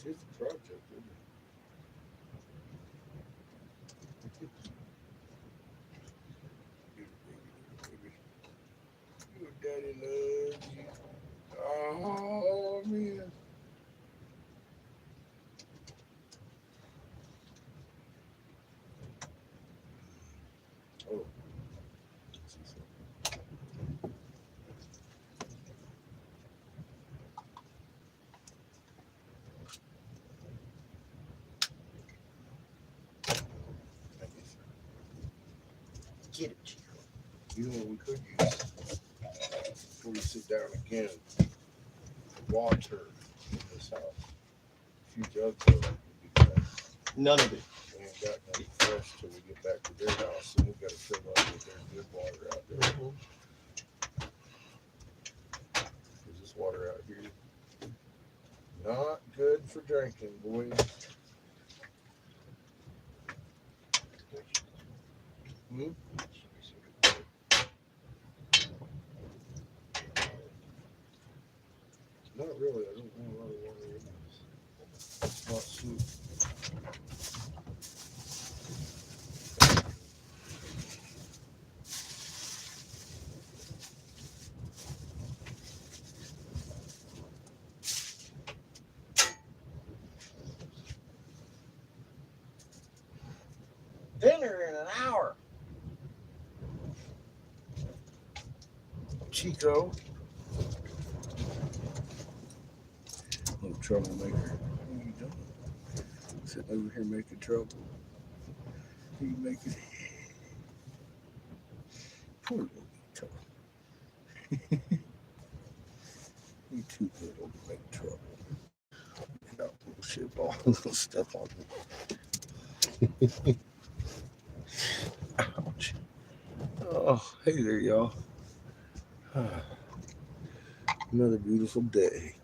It's a project, isn't it? Baby. Your daddy loves you. Oh man. Oh, let's see something. Thank you, sir. Get it, Chico. You know what we could use before we sit down again? Water in this house. A few jugs of it would be good. None of it. We ain't got nothing fresh till we get back to their house, and we got to fill up with their good water out there. Mhm. Because this water out here, not good for drinking, boys. Hmm? Not really. I don't want a lot of water in this. It's not sweet. Dinner in an hour. Chico. Little troublemaker. What are you doing? Sitting over here making trouble. Are you making poor little Chico. You too little to make trouble. Look at that bullshit ball. Little stuff on me. Ouch. Oh, hey there, y'all. Another beautiful day.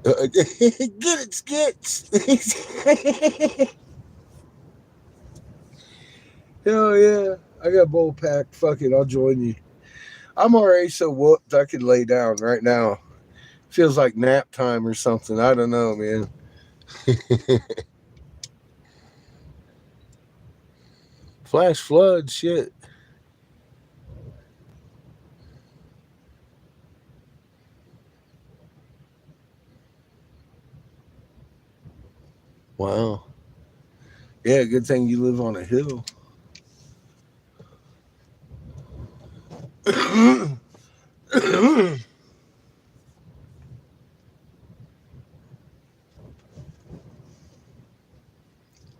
Get it, Skits. Hell yeah. I got bowl pack. Fuck it. I'll join you. I'm already so whooped I could lay down right now. Feels like nap time or something. I don't know, man. Flash flood, shit. Wow. Yeah, good thing you live on a hill.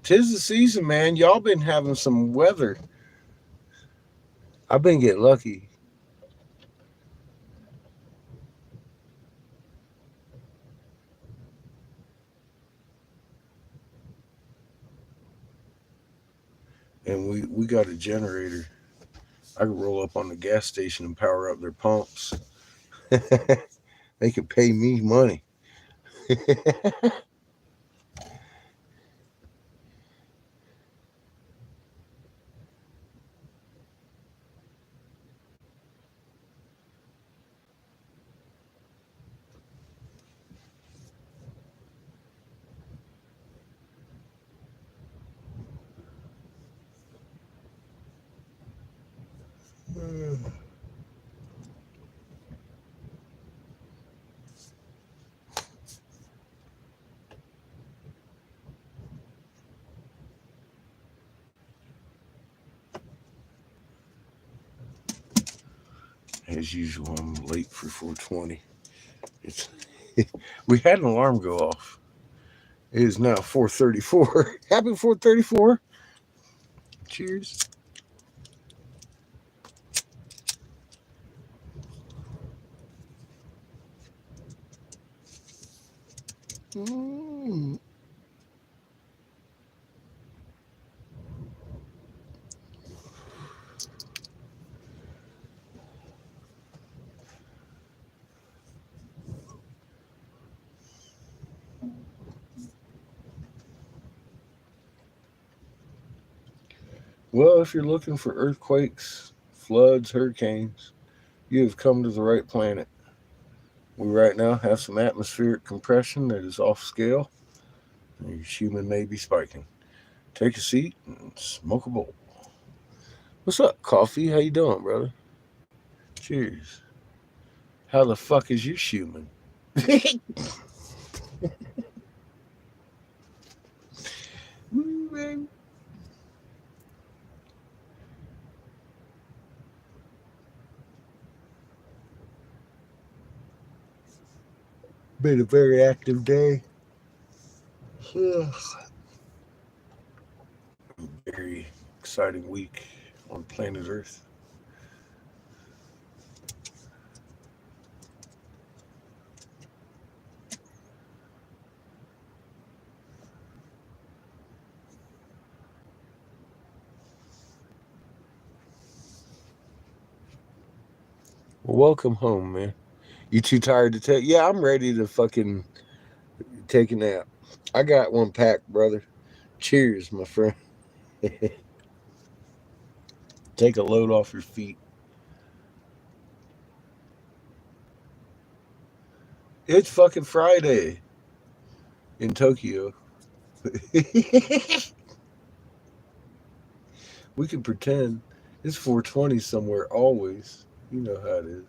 Tis the season, man. Y'all been having some weather. I've been getting lucky. And we got a generator. I could roll up on the gas station and power up their pumps. They could pay me money. as usual, I'm late for 420. It's we had an alarm go off. It is now 4:34. Happy 4:34. Cheers. Mm. Well, if you're looking for earthquakes, floods, hurricanes, you have come to the right planet. We right now have some atmospheric compression that is off scale, and your human may be spiking. Take a seat and smoke a bowl. What's up, Coffee? How you doing, brother? Cheers. How the fuck is your human? Been a very active day. Very exciting week on planet Earth. Well, welcome home, man. You too tired to take? Yeah, I'm ready to fucking take a nap. I got one packed, brother. Cheers, my friend. Take a load off your feet. It's fucking Friday in Tokyo. We can pretend it's 420 somewhere always. You know how it is.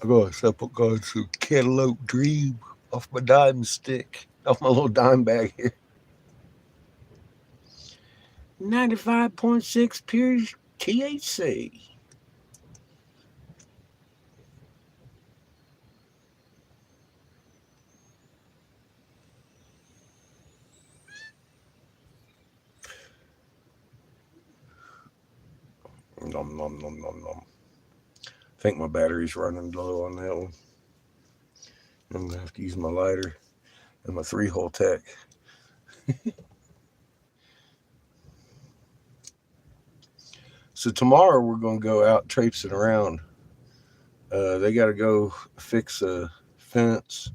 I got some Cantaloupe Dream off my dime stick, off my little dime bag here. 95.6 pure THC. Nom nom nom nom nom. I think my battery's running low on that one. I'm gonna have to use my lighter and my 3-hole tech. So tomorrow we're gonna go out traipsing around. They got to go fix a fence,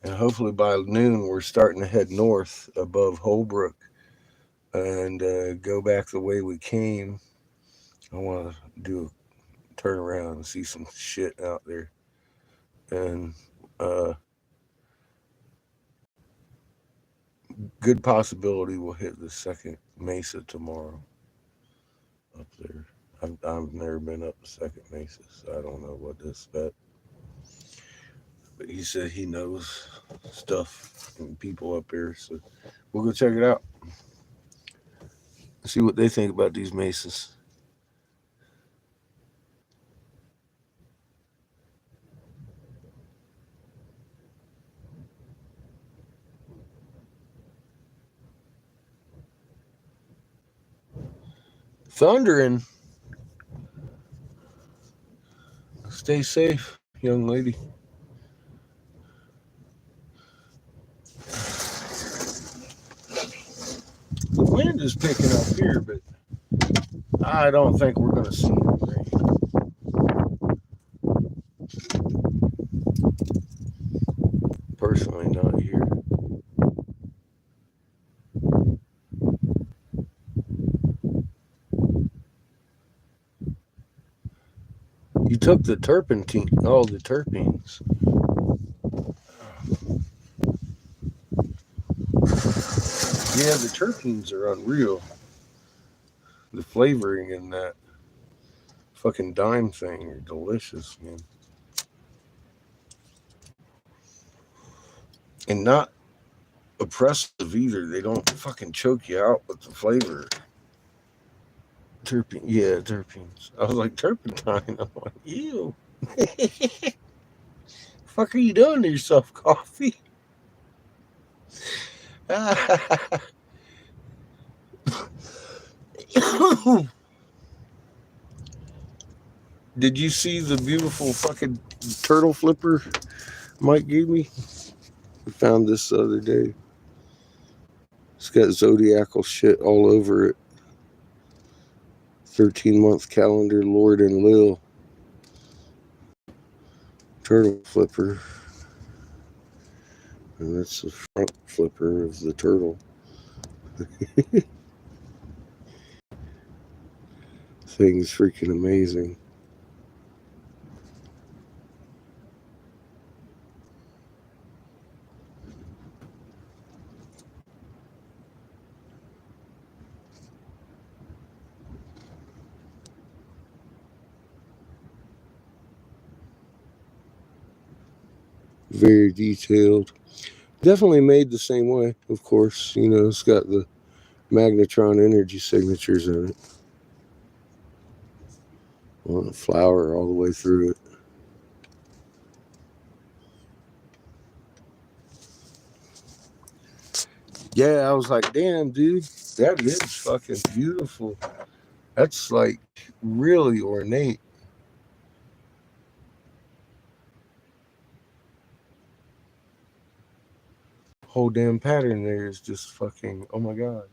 and hopefully by noon we're starting to head north above Holbrook and go back the way we came. I want to do a turn around and see some shit out there, and uh, good possibility we'll hit the second mesa tomorrow up there. I've never been up the second mesa, so I don't know what to expect. But he said he knows stuff and people up here, so we'll go check it out. See what they think about these mesas. Thundering. Stay safe, young lady. The wind is picking up here, but I don't think we're going to see any rain. Personally, not here. You took the turpentine, all the terpenes. Yeah, the terpenes are unreal. The flavoring in that fucking dime thing are delicious, man. and not oppressive either. They don't fucking choke you out with the flavor. Terpene, yeah, terpenes. I was like turpentine. I'm like, ew. Fuck are you doing to yourself, coffee? Did you see the beautiful fucking turtle flipper Mike gave me? I found this the other day. It's got zodiacal shit all over it. 13-month calendar, Lord and Lil. Turtle flipper. And that's the front flipper of the turtle. Thing's freaking amazing. Very detailed. Definitely made the same way, of course. You know, it's got the magnetron energy signatures in it. Well, the flower all the way through it. Yeah, I was like, damn, dude, that is fucking beautiful. That's like really ornate. Whole damn pattern there is just fucking, oh my god.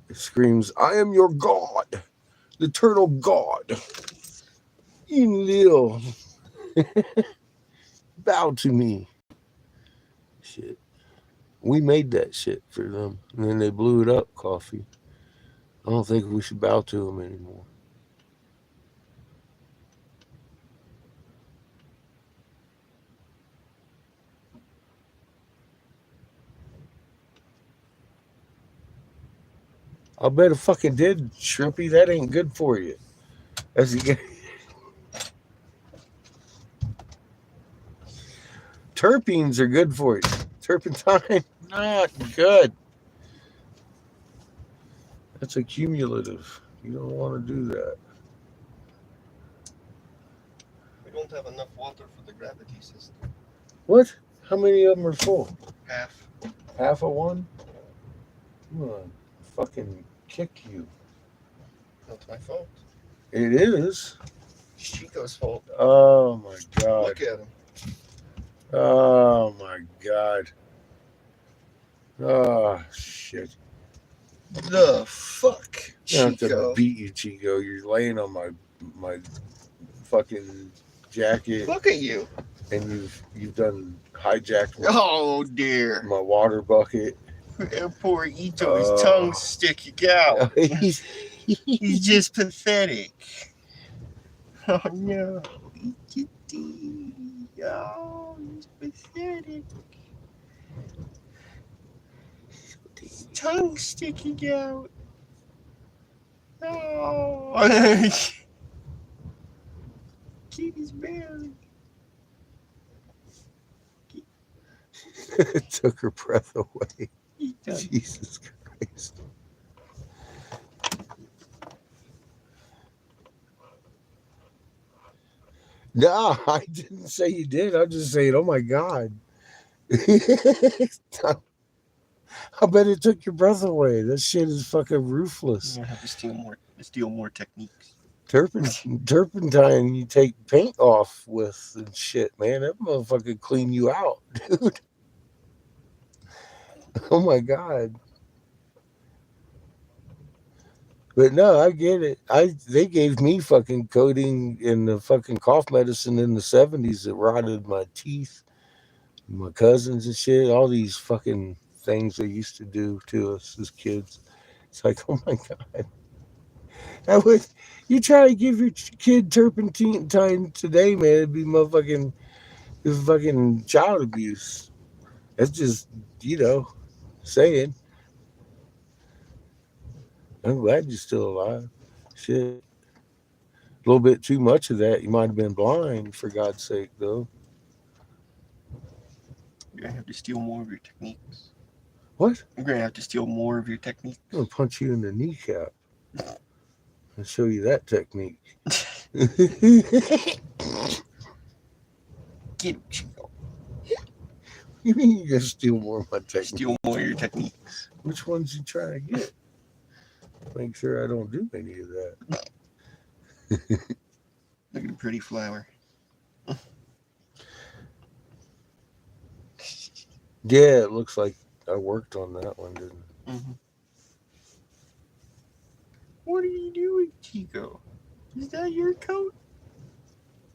It screams, I am your god, the turtle god. Enlil, bow to me. Shit. We made that shit for them. And then they blew it up, coffee. I don't think we should bow to them anymore. I bet it fucking did, Shrimpy. That ain't good for you. As you get terpenes are good for you. Turpentine, not good. That's a cumulative. You don't want to do that. We don't have enough water for the gravity system. What? How many of them are full? Half. Half of one? I'm gonna fucking kick you. Not my fault. It is. It's Chico's fault. Oh my god. Look at him. Oh my god. Oh shit. The fuck, I have to Chico. beat you, Chico. You're laying on my fucking jacket, Look at you. and you've done hijacked Oh dear. my water bucket. Poor Ito, his tongue's sticking out. He's He's just pathetic. Oh no. Oh, he's pathetic. His tongue's sticking out. Oh. Keep his belly. took her breath away. Ito. Jesus Christ. No, I didn't say you did. I'm just saying, oh my God. I bet it took your breath away. That shit is fucking ruthless. I have to steal more techniques. Turpentine you take paint off with and shit, man. That motherfucker clean you out, dude. Oh my God. But no, I get it. They gave me fucking codeine in the fucking cough medicine in the 70s that rotted my teeth. My cousins and shit, all these fucking things they used to do to us as kids. It's like, oh my God. That would, you try to give your kid turpentine today, man, it'd be motherfucking, it's fucking child abuse. That's just, saying. I'm glad you're still alive. Shit. little bit too much of that. You might have been blind, for God's sake, though. You're gonna have to steal more of your techniques. What? I'm gonna have to steal more of your techniques. I'm gonna punch you in the kneecap and show you that technique. Get him, Chico. You mean you just steal more of my technique? Steal more of your techniques. Which ones you trying to get? Make sure I don't do any of that. Look at the pretty flower. Yeah, it looks like I worked on that one, didn't I? Mm-hmm. What are you doing, Chico? Is that your coat?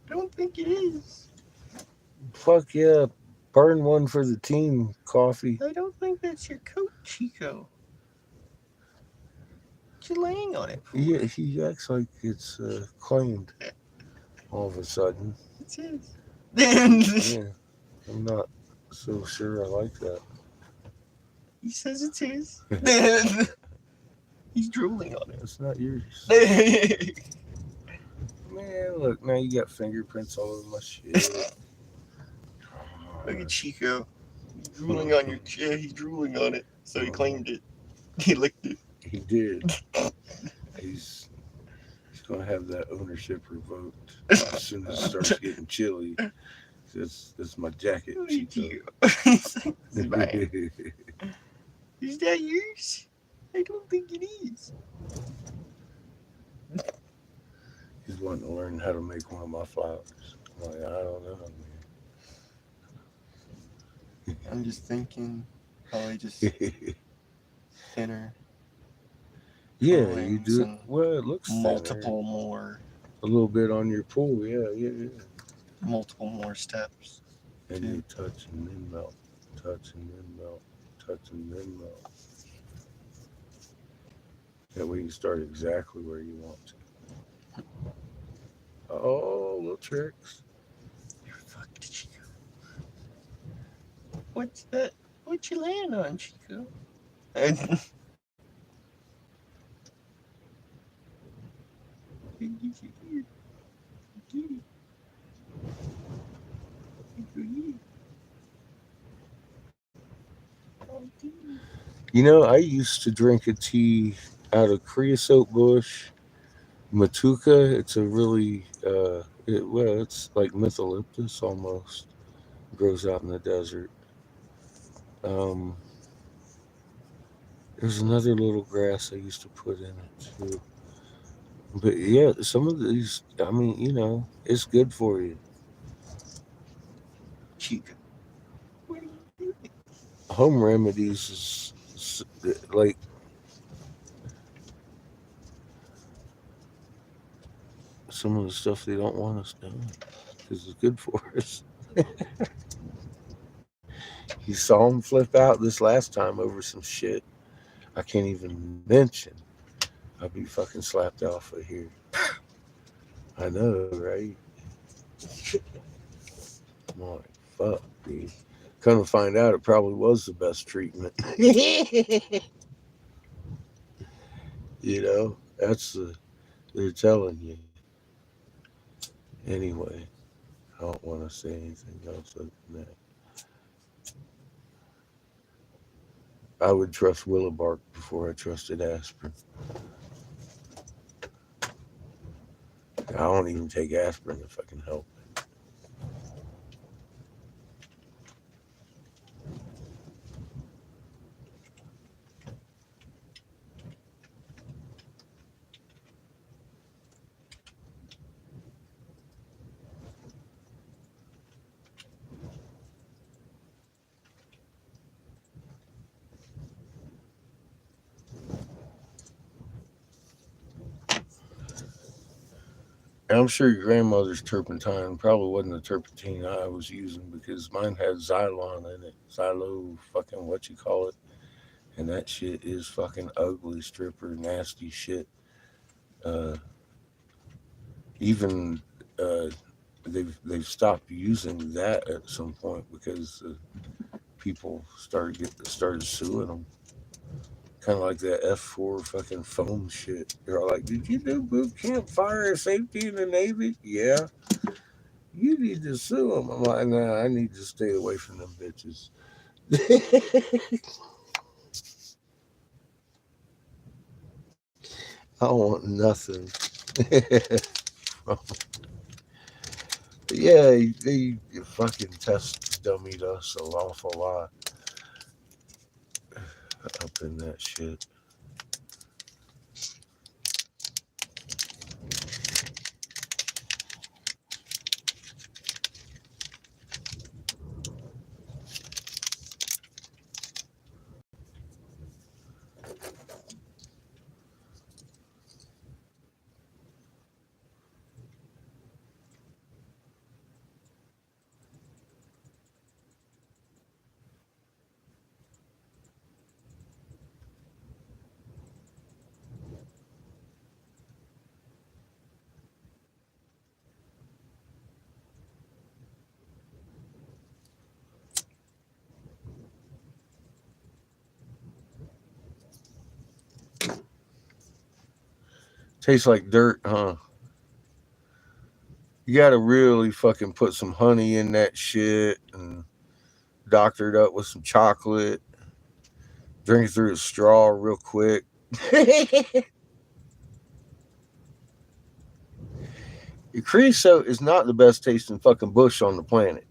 I don't think it is. Fuck yeah. Burn one for the team, Coffee. I don't think that's your coat, Chico. What you laying on it for? Yeah, he acts like it's claimed all of a sudden. It's his. Yeah, I'm not so sure I like that. He says it's his. He's drooling on It's not yours. it. Man, look, now you got fingerprints all over my shit. Look at Chico. He's drooling on your chair. He's drooling on it. So he claimed it. He licked it. He did. He's gonna have that ownership revoked as soon as it starts getting chilly. That's my jacket, Look at Chico. Chico. It's mine. Is that yours? I don't think it is. He's wanting to learn how to make one of my flowers. I'm like, I don't know, I'm just thinking probably just thinner. yeah, you Drawings do it. and Well, it looks thinner. Multiple more. A little bit on your pool, yeah. Multiple more steps. And you touch and then melt, touch and then melt, touch and then melt. That way you start exactly where you want to. Oh, little tricks. You're fucked, Chico. What's that? What you laying on, Chico? You know, I used to drink a tea out of creosote bush, matuka. It's a really, it's like methalyptus almost. Grows out in the desert. Um, there's another little grass I used to put in it too. But yeah, some of these, I mean, it's good for you. Chico. What are you doing? Home remedies is like some of the stuff they don't want us doing because it's good for us. You saw him flip out this last time over some shit I can't even mention. I'll be fucking slapped off of here. I know, right? I'm like, fuck, dude. Come to find out, it probably was the best treatment. That's they're telling you. Anyway, I don't want to say anything else other than that. I would trust willow bark before I trusted aspirin. I don't even take aspirin if I can help. And I'm sure your grandmother's turpentine probably wasn't the turpentine I was using because mine had Xylon in it. Xylo, fucking what you call it. And that shit is fucking ugly, stripper, nasty shit. Uh, even they've stopped using that at some point because people started suing them Kind of like that F4 fucking foam shit. They're all like, "Did you do boot camp fire safety in the Navy?" Yeah. You need to sue them. I'm like, nah, I need to stay away from them bitches. I don't want nothing. Yeah, they fucking test dummied us an awful lot up in that shit. Tastes like dirt, huh? You gotta really fucking put some honey in that shit and doctor it up with some chocolate. Drink it through a straw real quick. Creosote is not the best tasting fucking bush on the planet,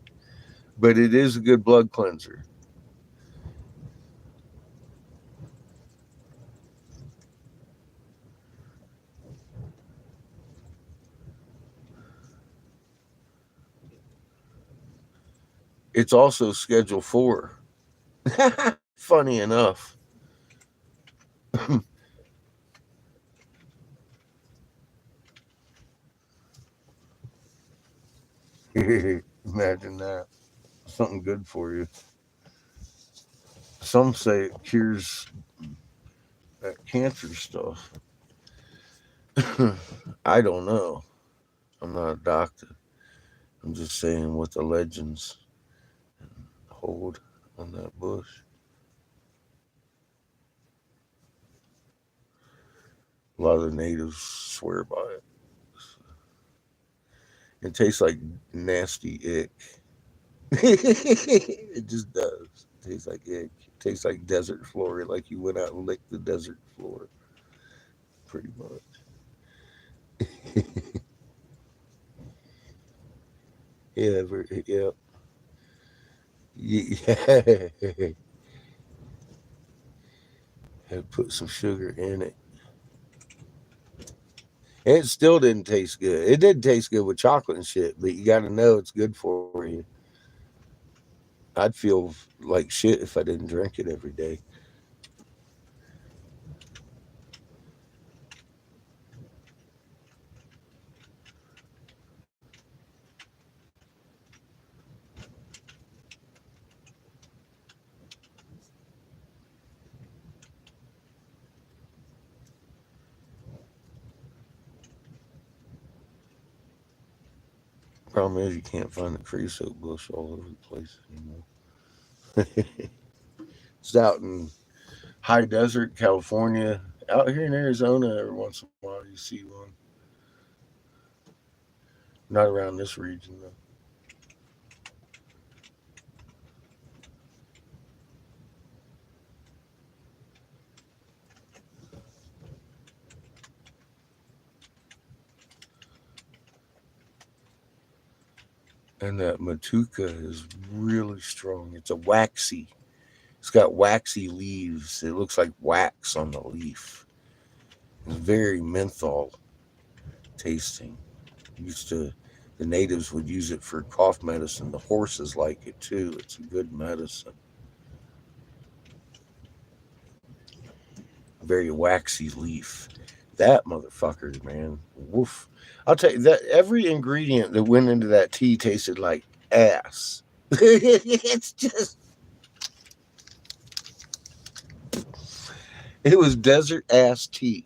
but it is a good blood cleanser. It's also Schedule 4. Funny enough. Imagine that. Something good for you. Some say it cures that cancer stuff. I don't know. I'm not a doctor. I'm just saying what the legends hold on that bush. A lot of the natives swear by it. It tastes like nasty ick. It just does. It tastes like ick. It tastes like desert floor, like you went out and licked the desert floor, pretty much. Yeah, yeah, yeah. Had put some sugar in it. And it still didn't taste good. It didn't taste good with chocolate and shit, but you got to know it's good for you. I'd feel like shit if I didn't drink it every day. Problem is, you can't find the creosote bush all over the place anymore. It's out in high desert, California. Out here in Arizona, every once in a while you see one. Not around this region though. And that matuka is really strong. It's a waxy. It's got waxy leaves. It looks like wax on the leaf. It's very menthol tasting. Used to the natives would use it for cough medicine. The horses like it too. It's a good medicine. Very waxy leaf. That motherfucker, man. Woof. I'll tell you that every ingredient that went into that tea tasted like ass. It's just it was desert ass tea.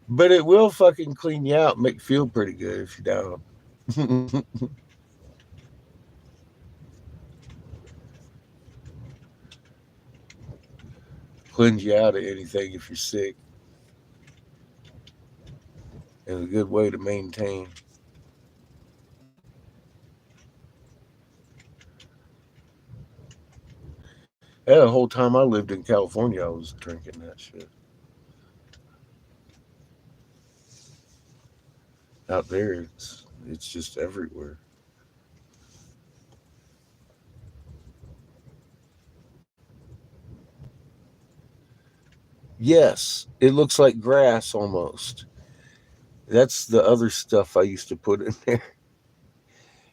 But it will fucking clean you out, make you feel pretty good if you don't. cleanse you out of anything if you're sick, and a good way to maintain. Yeah, the whole time I lived in California, I was drinking that shit. Out there, it's just everywhere. Yes, it looks like grass almost. That's the other stuff I used to put in there.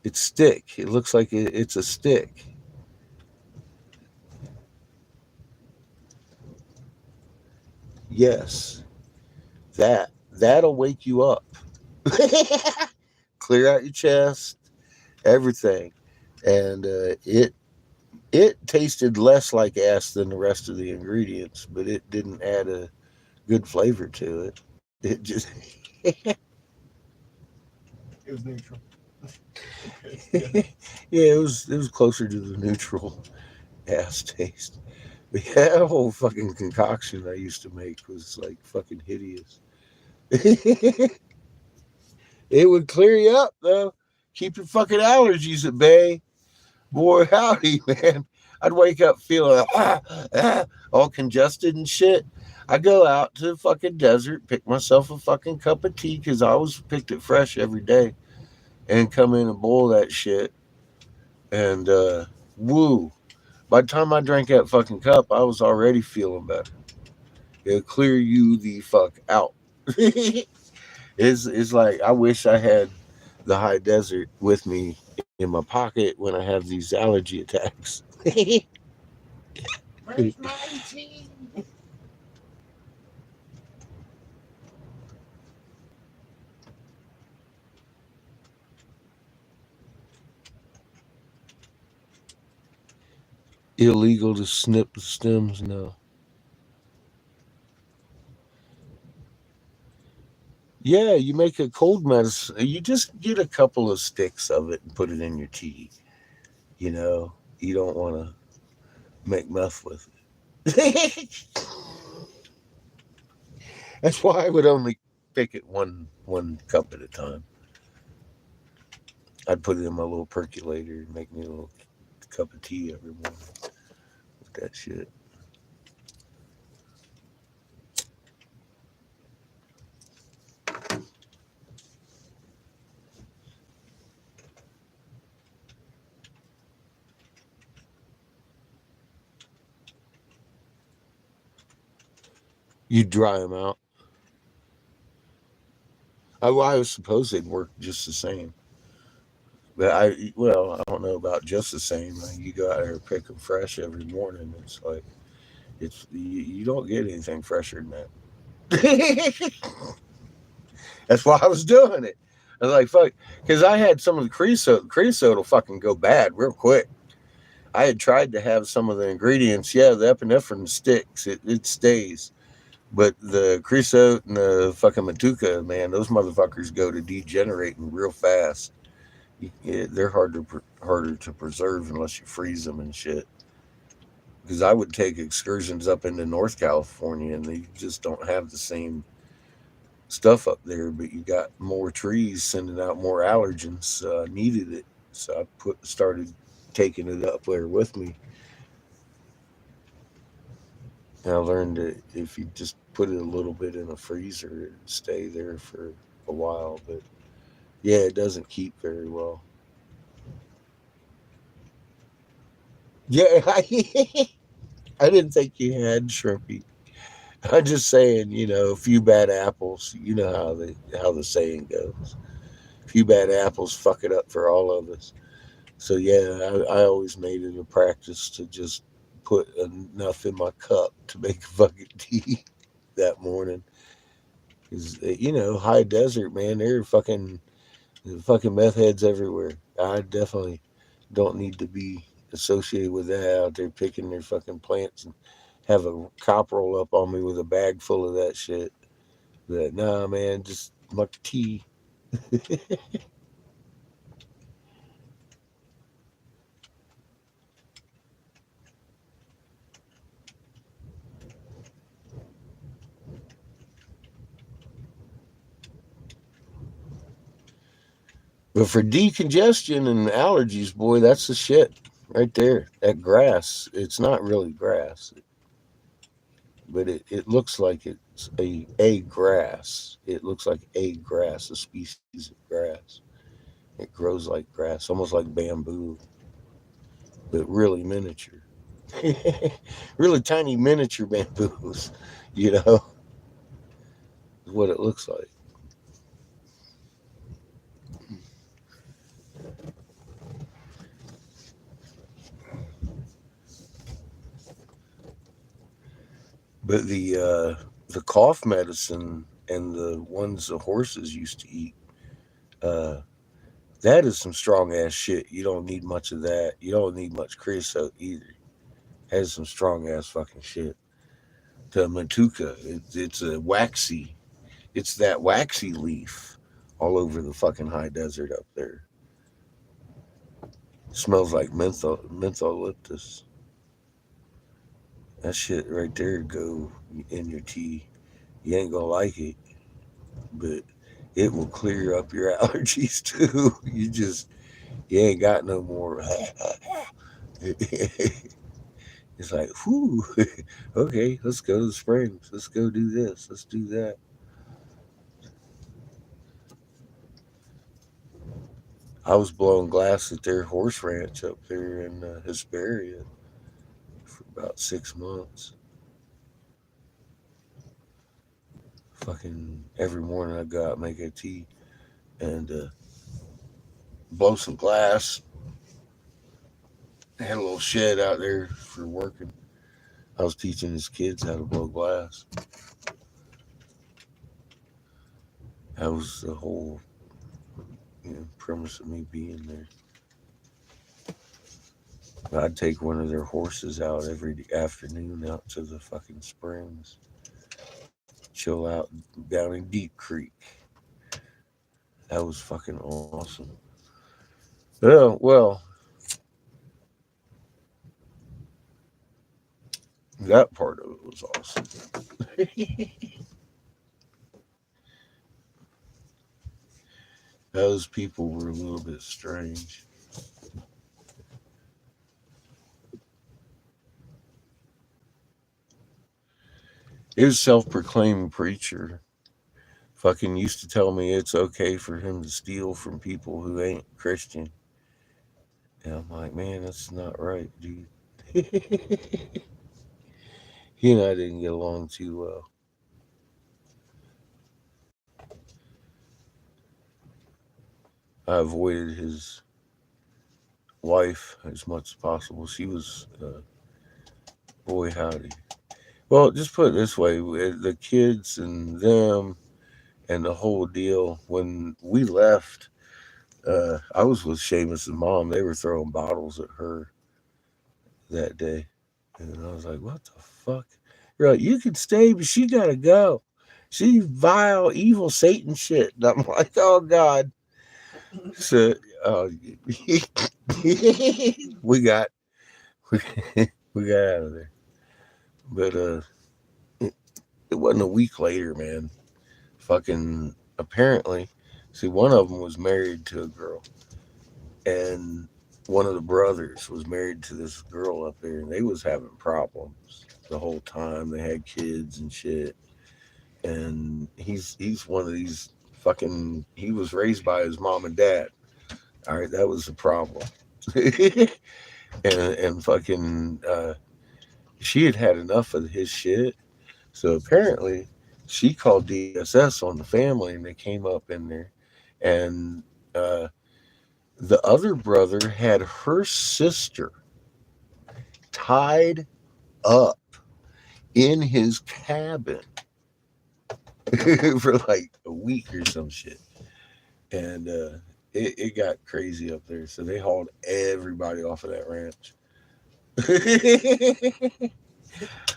It's stick. It looks like it's a stick. Yes, that'll wake you up. Clear out your chest, everything, and it tasted less like ass than the rest of the ingredients, but it didn't add a good flavor to it. It just It was neutral. yeah, it was closer to the neutral ass taste. But yeah, that whole fucking concoction I used to make was like fucking hideous. It would clear you up though. Keep your fucking allergies at bay. Boy, howdy, man. I'd wake up feeling all congested and shit. I go out to the fucking desert, pick myself a fucking cup of tea because I always picked it fresh every day, and come in and boil that shit. And woo, by the time I drank that fucking cup, I was already feeling better. It'll clear you the fuck out. It's like I wish I had the high desert with me in my pocket when I have these allergy attacks. Where's my tea? Illegal to snip the stems? No. Yeah, you make a cold medicine. You just get a couple of sticks of it and put it in your tea. You know, you don't want to make meth with it. That's why I would only pick it one cup at a time. I'd put it in my little percolator and make me a little cup of tea every morning with that shit. You dry them out. I suppose they'd work just the same. But I don't know about just the same. You go out there and pick them fresh every morning. It's like you don't get anything fresher than that. That's why I was doing it. I was like, fuck, because I had some of the creosote. Creosote will fucking go bad real quick. I had tried to have some of the ingredients. Yeah, the epinephrine sticks. It stays. But the creosote and the fucking matuka, man, those motherfuckers go to degenerating real fast. They're harder to preserve unless you freeze them and shit. Because I would take excursions up into North California and they just don't have the same stuff up there, but you got more trees sending out more allergens. So I needed it, so I started taking it up there with me. And I learned that if you just put it a little bit in a freezer, it'd stay there for a while. But yeah, it doesn't keep very well. Yeah, I didn't think you had shrimpy. I'm just saying, a few bad apples. You know how the saying goes. A few bad apples fuck it up for all of us. So yeah, I always made it a practice to just put enough in my cup to make a fucking tea that morning. Because high desert, man, there are fucking meth heads everywhere. I definitely don't need to be associated with that out there picking their fucking plants and have a cop roll up on me with a bag full of that shit. But nah, man, just my tea. But for decongestion and allergies, boy, that's the shit right there. That grass, it's not really grass, but it looks like it's a grass. It looks like a grass, a species of grass. It grows like grass, almost like bamboo, but really miniature. Really tiny miniature bamboos, you know, is what it looks like. But the cough medicine and the ones the horses used to eat, uh, that is some strong ass shit. You don't need much of that. You don't need much creosote either. Has some strong ass fucking shit. The matuka, it's a waxy. It's that waxy leaf all over the fucking high desert up there. Smells like mentholyptus. That shit right there go in your tea. You ain't gonna like it, but it will clear up your allergies too. You ain't got no more. It's like, whew, okay, let's go to the springs. Let's go do this. Let's do that. I was blowing glass at their horse ranch up there in Hesperia for about 6 months. Fucking every morning I go out and make a tea and blow some glass. I had a little shed out there for working. I was teaching his kids how to blow glass. That was the whole premise of me being there. I'd take one of their horses out every afternoon out to the fucking springs, chill out down in Deep Creek. That was fucking awesome. Well, that part of it was awesome. Those people were a little bit strange. His self-proclaimed preacher fucking used to tell me it's okay for him to steal from people who ain't Christian. And I'm like, man, that's not right, dude. He and I didn't get along too well. I avoided his wife as much as possible. She was, boy, howdy. Well, just put it this way: the kids and them and the whole deal. When we left, I was with Seamus's mom. They were throwing bottles at her that day, and I was like, "What the fuck?" You're like, "You can stay, but she gotta go. She vile, evil Satan shit." And I'm like, "Oh God." So, uh, we got we, we got out of there, but it, it wasn't a week later, man. Fucking apparently, see, one of them was married to a girl, and one of the brothers was married to this girl up there, and they was having problems the whole time. They had kids and shit, and he's one of these fucking. He was raised by his mom and dad. All right, that was the problem. And fucking she had had enough of his shit. So apparently, she called DSS on the family, and they came up in there, and uh, the other brother had her sister tied up in his cabin for like a week or some shit, and it got crazy up there. So they hauled everybody off of that ranch.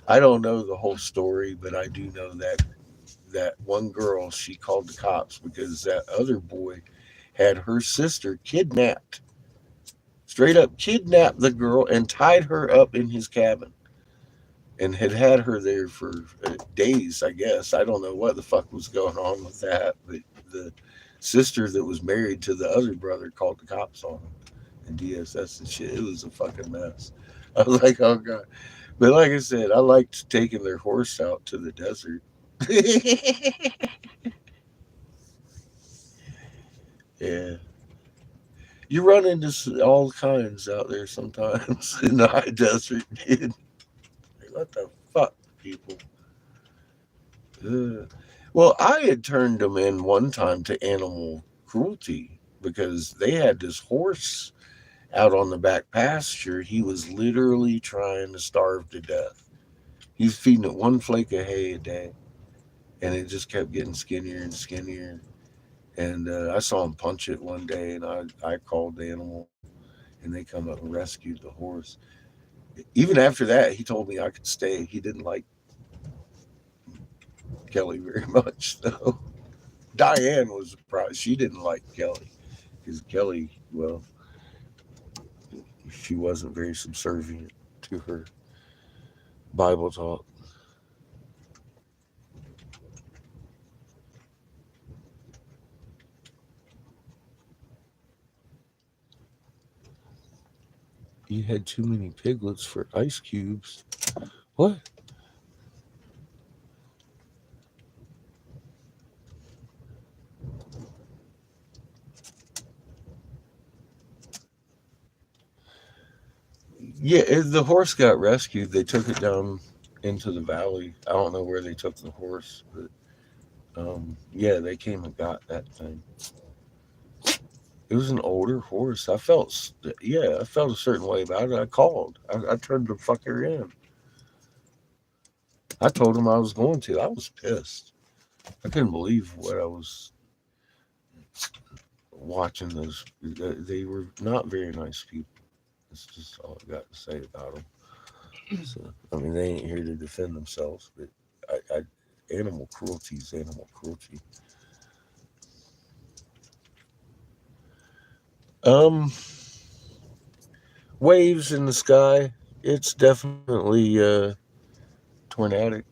I don't know the whole story, but I do know that one girl, she called the cops because that other boy had her sister kidnapped, straight up kidnapped the girl and tied her up in his cabin, and had her there for days. I guess I don't know what the fuck was going on with that, but the sister that was married to the other brother called the cops on him and DSS and shit. It was a fucking mess. I was like, oh god. But like I said, I liked taking their horse out to the desert. Yeah. You run into all kinds out there sometimes in the high desert, dude. Like, what the fuck, people? Ugh. Well, I had turned them in one time to animal cruelty because they had this horse out on the back pasture. He was literally trying to starve to death. He was feeding it one flake of hay a day, and it just kept getting skinnier and skinnier. And I saw him punch it one day, and I called the animal, and they come up and rescued the horse. Even after that, he told me I could stay. He didn't like Kelly very much, though. Diane was surprised. She didn't like Kelly because Kelly, well, she wasn't very subservient to her Bible talk. You had too many piglets for ice cubes. What? Yeah, the horse got rescued. They took it down into the valley. I don't know where they took the horse, but yeah, they came and got that thing. It was an older horse. Yeah, I felt a certain way about it. I called. I turned the fucker in. I told him I was going to. I was pissed. I couldn't believe what I was watching. Those they were not very nice people. That's just all I got to say about them. So I mean, they ain't here to defend themselves, but animal cruelty is animal cruelty. Um, waves in the sky. It's definitely tornadic.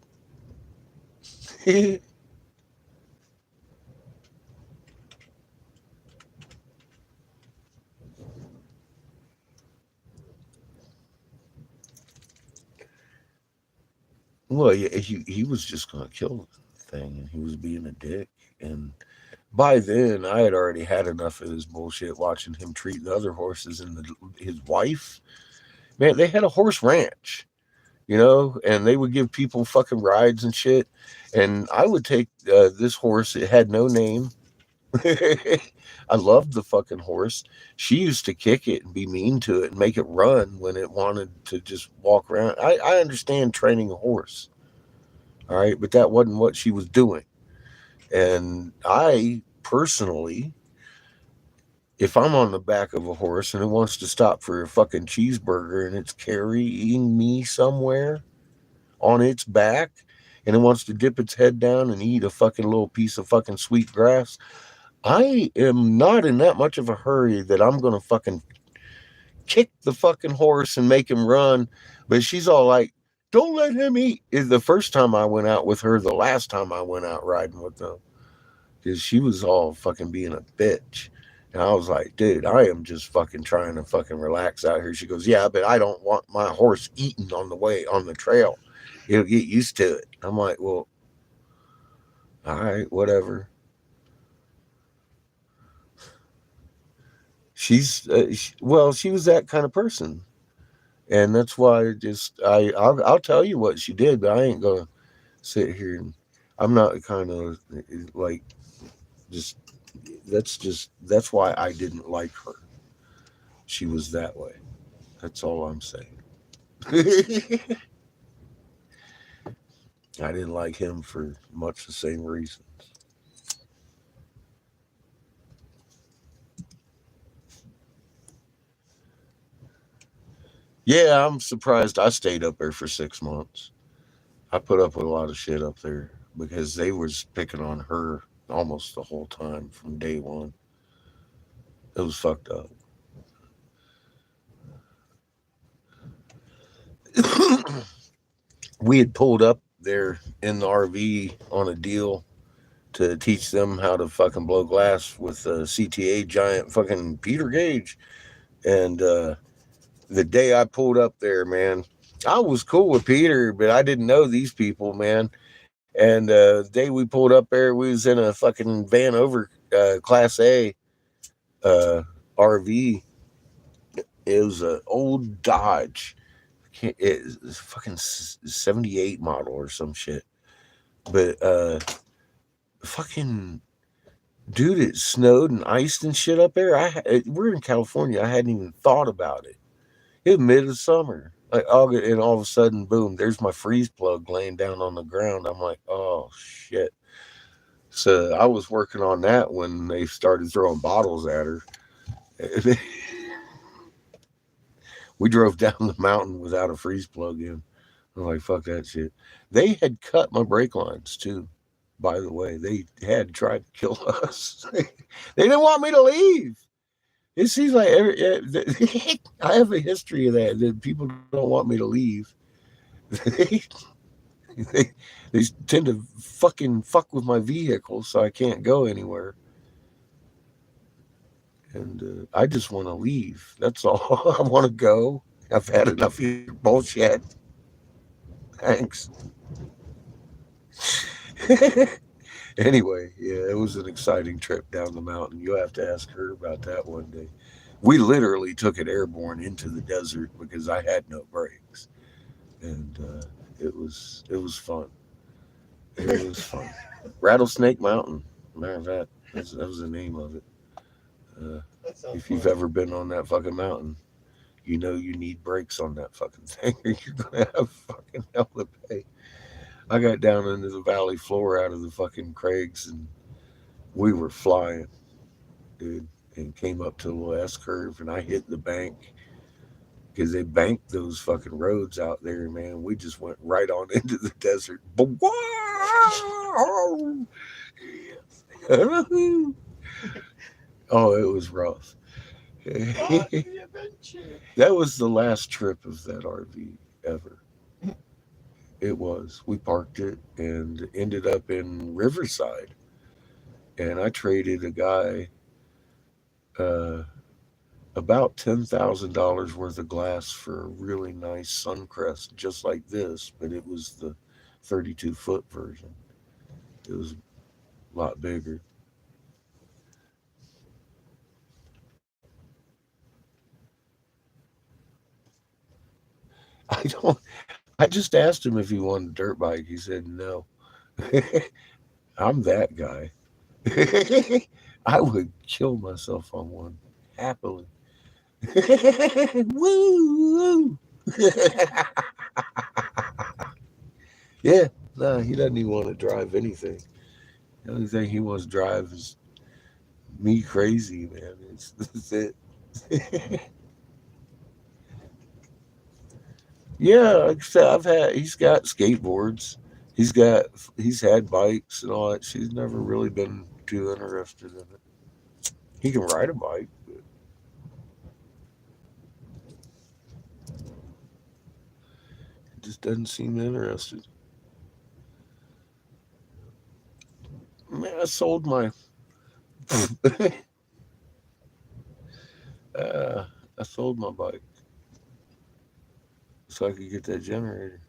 Well, yeah, he was just gonna kill the thing, and he was being a dick. And by then, I had already had enough of this bullshit. Watching him treat the other horses and his wife. Man, they had a horse ranch, and they would give people fucking rides and shit. And I would take this horse. It had no name. I loved the fucking horse. She used to kick it and be mean to it and make it run when it wanted to just walk around. I understand training a horse, all right, but that wasn't what she was doing. And I personally, if I'm on the back of a horse and it wants to stop for a fucking cheeseburger and it's carrying me somewhere on its back and it wants to dip its head down and eat a fucking little piece of fucking sweet grass, I am not in that much of a hurry that I'm going to fucking kick the fucking horse and make him run. But she's all like, don't let him eat. Is the first time I went out with her, the last time I went out riding with them, because she was all fucking being a bitch. And I was like, dude, I am just fucking trying to fucking relax out here. She goes, yeah, but I don't want my horse eating on the way on the trail. He'll get used to it. I'm like, well, all right, whatever. Well, she was that kind of person. And that's why I'll tell you what she did, but I ain't gonna sit here and I'm not kind of like just that's why I didn't like her. She was that way. That's all I'm saying. I didn't like him for much the same reasons. Yeah, I'm surprised I stayed up there for 6 months. I put up with a lot of shit up there because they was picking on her almost the whole time from day one. It was fucked up. We had pulled up there in the RV on a deal to teach them how to fucking blow glass with a CTA giant fucking Peter gauge. And the day I pulled up there, man, I was cool with Peter, but I didn't know these people, man. And the day we pulled up there, we was in a fucking van over Class A uh, RV. It was an old Dodge. It's fucking 78 model or some shit. But fucking dude, it snowed and iced and shit up there. We're in California. I hadn't even thought about it. It was mid of summer, like August, and all of a sudden, boom! There's my freeze plug laying down on the ground. I'm like, oh shit! So I was working on that when they started throwing bottles at her. We drove down the mountain without a freeze plug in. I'm like, fuck that shit. They had cut my brake lines too. By the way, they had tried to kill us. They didn't want me to leave. It seems like I have a history of that. That people don't want me to leave. They, they, they tend to fucking fuck with my vehicle so I can't go anywhere. And I just want to leave. That's all. I want to go. I've had enough of your bullshit. Thanks. Anyway, yeah, it was an exciting trip down the mountain. You'll have to ask her about that one day. We literally took it airborne into the desert because I had no brakes, and it was fun. It was fun. Rattlesnake Mountain. Matter of fact, that was the name of it. Uh, if you've ever been on that fucking mountain, you know you need brakes on that fucking thing, or you're gonna have fucking hell to pay. I got down into the valley floor out of the fucking crags, and we were flying, dude, and came up to the little S curve, and I hit the bank because they banked those fucking roads out there, man. We just went right on into the desert. Oh, it was rough. That was the last trip of that RV ever. It was. We parked it and ended up in Riverside. And I traded a guy uh, about $10,000 worth of glass for a really nice Suncrest, just like this, but it was the 32-foot version. It was a lot bigger. I don't. I just asked him if he wanted a dirt bike. He said no. I'm that guy. I would kill myself on one happily. Woo! Yeah, no, he doesn't even want to drive anything. The only thing he wants to drive is me crazy, man. That's it. Yeah, like I said, he's got skateboards. He's got he's had bikes and all that. She's never really been too interested in it. He can ride a bike, but he just doesn't seem interested. Man, I sold my uh, I sold my bike so I could get that generator.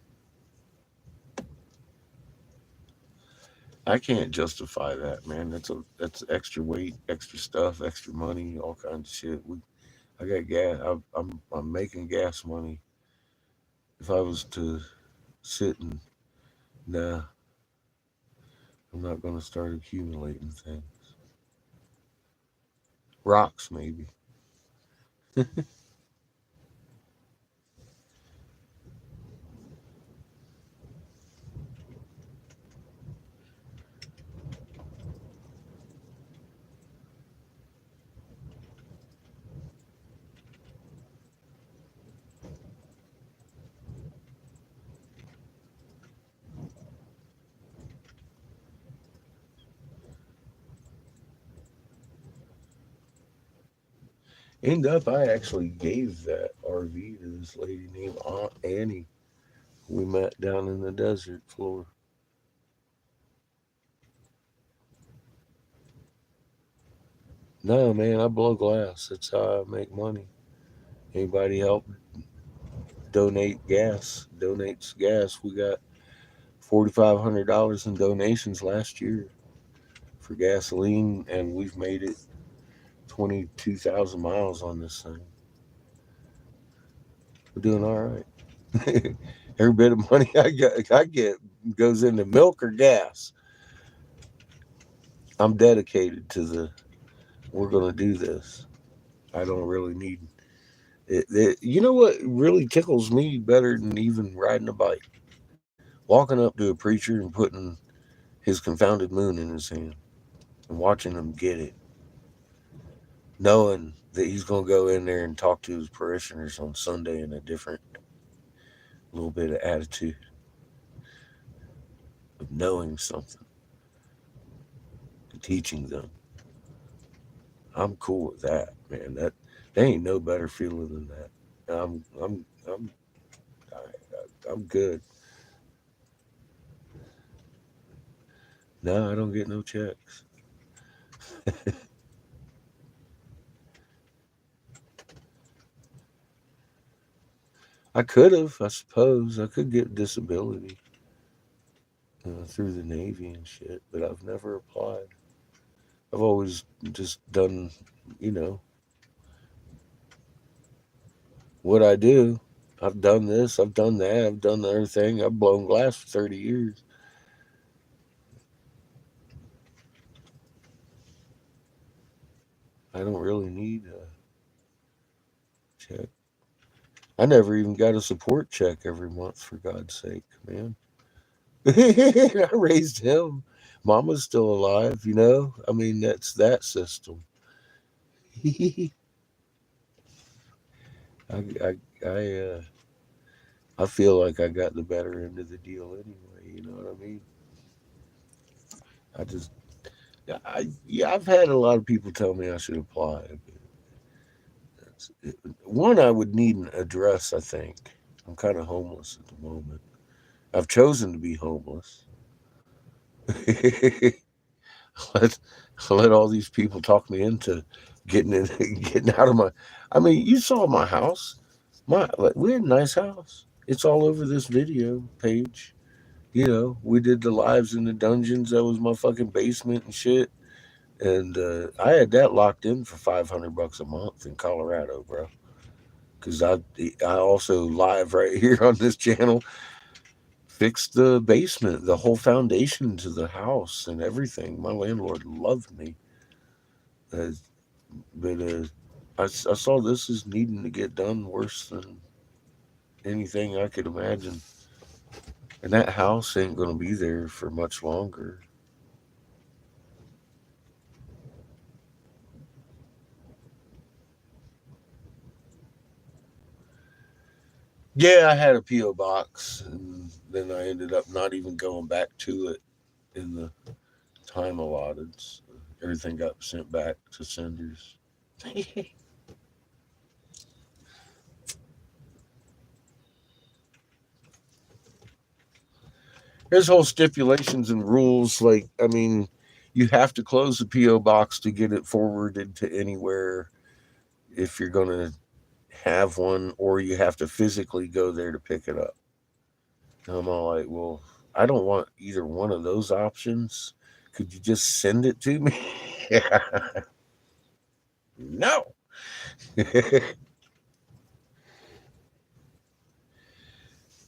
I can't justify that, man. That's extra weight, extra stuff, extra money, all kinds of shit. I got gas. I'm making gas money. If I was to sit and nah, I'm not gonna start accumulating things. Rocks maybe. End up, I actually gave that RV to this lady named Aunt Annie. We met down in the desert floor. No, man, I blow glass. That's how I make money. Anybody help donates gas. We got $4,500 in donations last year for gasoline, and we've made it 22,000 miles on this thing. We're doing all right. Every bit of money I get goes into milk or gas. I'm dedicated to the. We're gonna do this. I don't really need you know what really tickles me better than even riding a bike? Walking up to a preacher and putting his confounded moon in his hand and watching him get it, knowing that he's going to go in there and talk to his parishioners on Sunday in a different little bit of attitude of knowing something and teaching them. I'm cool with that, man. That there ain't no better feeling than that. I'm I'm good. No, I don't get no checks. I could have, I suppose. I could get disability through the Navy and shit, but I've never applied. I've always just done, you know, what I do. I've done this, I've done that, I've done the other thing. I've blown glass for 30 years. I don't really need a check. I never even got a support check every month, for God's sake, man. I raised him. Mama's still alive, you know? I mean, that's that system. I, I, I, I feel like I got the better end of the deal anyway. You know what I mean? I just, yeah, I've had a lot of people tell me I should apply. One, I would need an address. I think I'm kind of homeless at the moment. I've chosen to be homeless. let let all these people talk me into getting in, getting out of my. I mean, you saw my house. We had a nice house. It's all over this video page. You know, we did the lives in the dungeons. That was my fucking basement and shit. And I had that locked in for $500 a month in Colorado, bro. Because I also live right here on this channel fixed the basement, the whole foundation to the house and everything. My landlord loved me, uh, but I saw this as needing to get done worse than anything I could imagine. And that house ain't gonna be there for much longer. Yeah, I had a PO box, and then I ended up not even going back to it in the time allotted. So everything got sent back to senders. There's whole stipulations and rules. Like, I mean, you have to close the PO box to get it forwarded to anywhere if you're going to have one, or you have to physically go there to pick it up. And I'm all like, well, I don't want either one of those options. Could you just send it to me? No.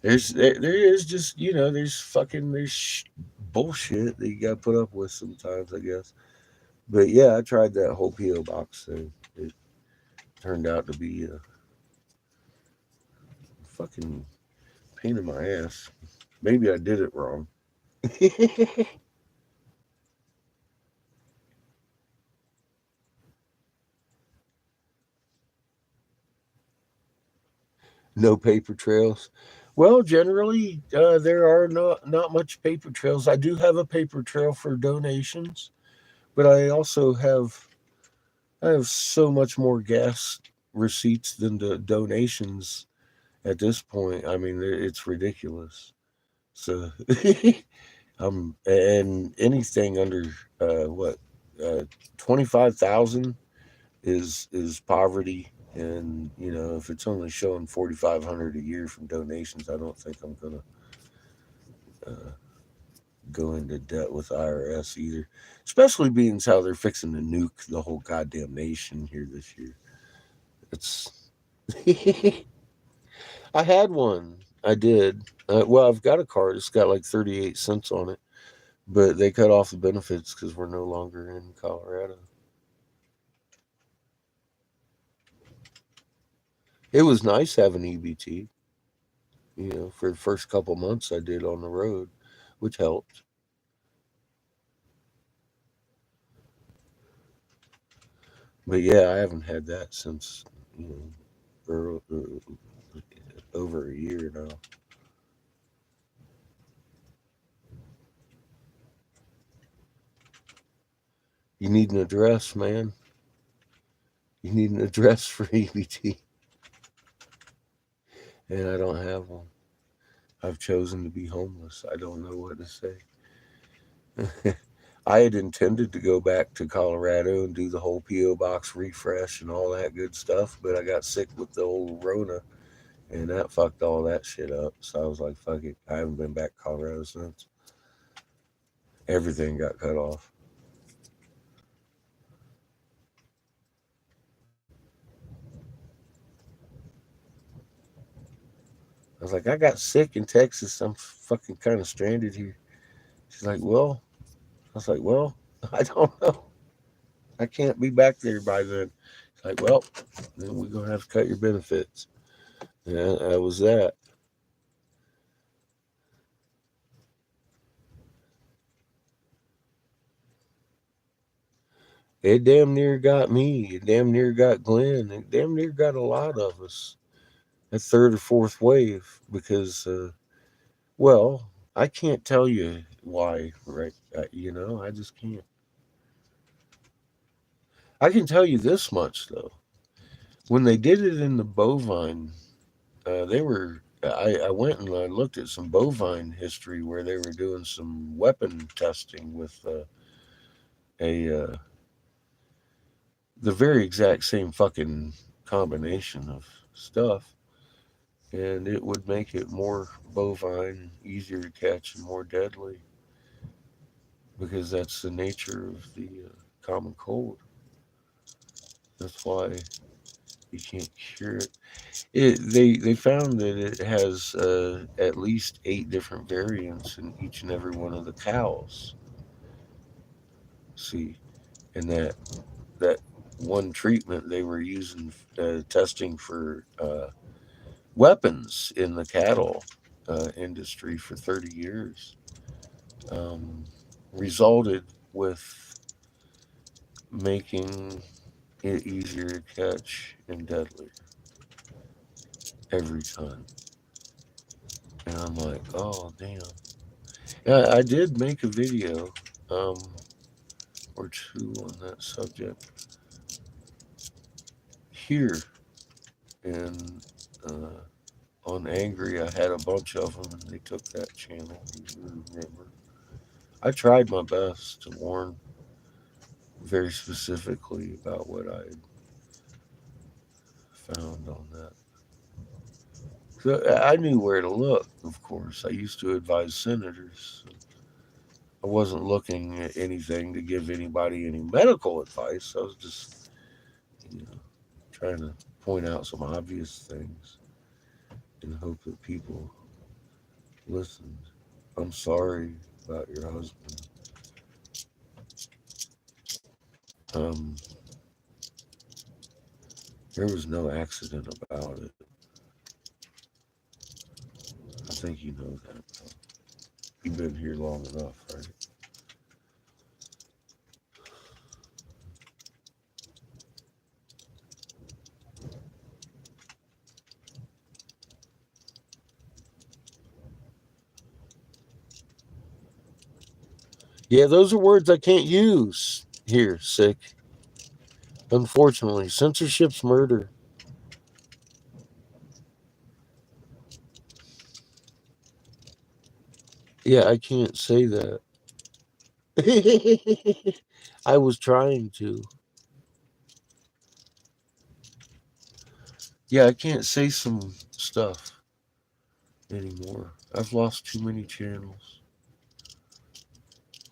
There is just, you know, there's bullshit that you got to put up with sometimes, I guess. But yeah, I tried that whole PO box thing. It turned out to be a fucking pain in my ass. Maybe I did it wrong. No paper trails. Well, generally, there are not much paper trails. I do have a paper trail for donations, but I have so much more gas receipts than the donations at this point. I mean, it's ridiculous. So, and anything under what 25,000 is poverty, and if it's only showing 4,500 a year from donations, I don't think I'm gonna uh, go into debt with IRS either. Especially being as how they're fixing to nuke the whole goddamn nation here this year. It's I had one. I did. Well, I've got a card. It's got like 38 cents on it, but they cut off the benefits because we're no longer in Colorado. It was nice having EBT, for the first couple months I did on the road, which helped. But yeah, I haven't had that since, you know, over a year now. You need an address, man. You need an address for EBT, and I don't have one. I've chosen to be homeless. I don't know what to say. I had intended to go back to Colorado and do the whole P.O. box refresh and all that good stuff, but I got sick with the old Rona, and that fucked all that shit up. So I was like, fuck it. I haven't been back to Colorado since. Everything got cut off. I was like, I got sick in Texas. I'm fucking kind of stranded here. She's like, well, I was like, well, I don't know. I can't be back there by then. It's like, well, then we're going to have to cut your benefits. Yeah, that was that. It damn near got me. It damn near got Glenn. It damn near got a lot of us. A third or fourth wave because, well, I can't tell you why, right? I just can't. I can tell you this much, though. When they did it in the bovine, they were. I went and I looked at some bovine history where they were doing some weapon testing with a the very exact same fucking combination of stuff, and it would make it more bovine, easier to catch, and more deadly because that's the nature of the common cold. That's why you can't cure it. They found that it has at least 8 different variants in each and every one of the cows. See, and that one treatment they were using testing for weapons in the cattle industry for 30 years um, resulted with making it easier to catch and deadlier every time. And I'm like, oh damn. Yeah, I did make a video um, or two on that subject here, and on Angry, I had a bunch of them, and they took that channel. You remember? I tried my best to warn very specifically about what I had found on that. So I knew where to look, of course. I used to advise senators. I wasn't looking at anything to give anybody any medical advice. I was just, you know, trying to point out some obvious things and hope that people listened. I'm sorry about your husband. Um, there was no accident about it. I think you know that. You've been here long enough, right? Yeah, those are words I can't use here, sick. Unfortunately, censorship's murder. Yeah, I can't say that. I was trying to. Yeah, I can't say some stuff anymore. I've lost too many channels.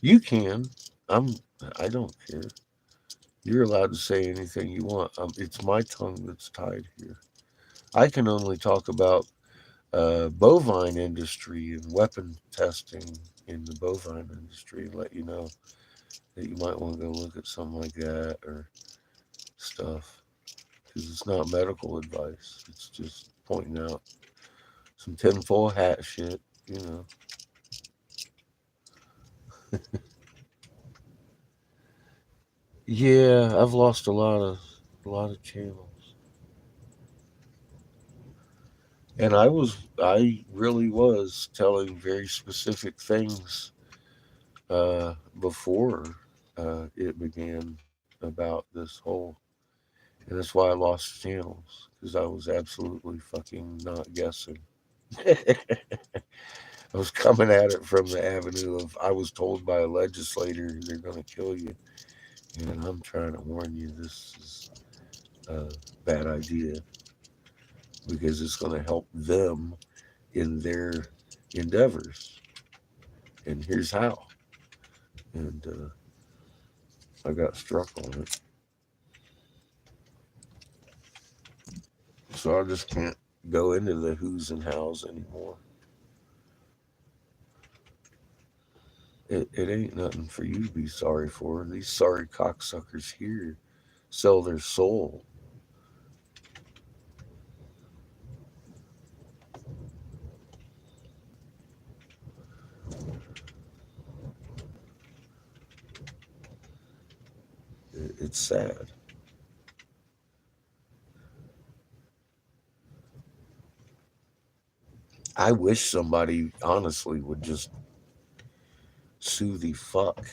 You can. I'm. I don't care. You're allowed to say anything you want. It's my tongue that's tied here. I can only talk about bovine industry and weapon testing in the bovine industry and let you know that you might want to go look at something like that or stuff because it's not medical advice. It's just pointing out some tinfoil hat shit, you know. Yeah, I've lost a lot of channels, and I really was telling very specific things before it began about this whole, and that's why I lost channels because I was absolutely fucking not guessing. I was coming at it from the avenue of I was told by a legislator they're going to kill you, and I'm trying to warn you this is a bad idea because it's going to help them in their endeavors. And here's how. And I got struck on it. So I just can't go into the who's and how's anymore. It ain't nothing for you to be sorry for. These sorry cocksuckers here sell their soul. It's sad. I wish somebody honestly would just sue the fuck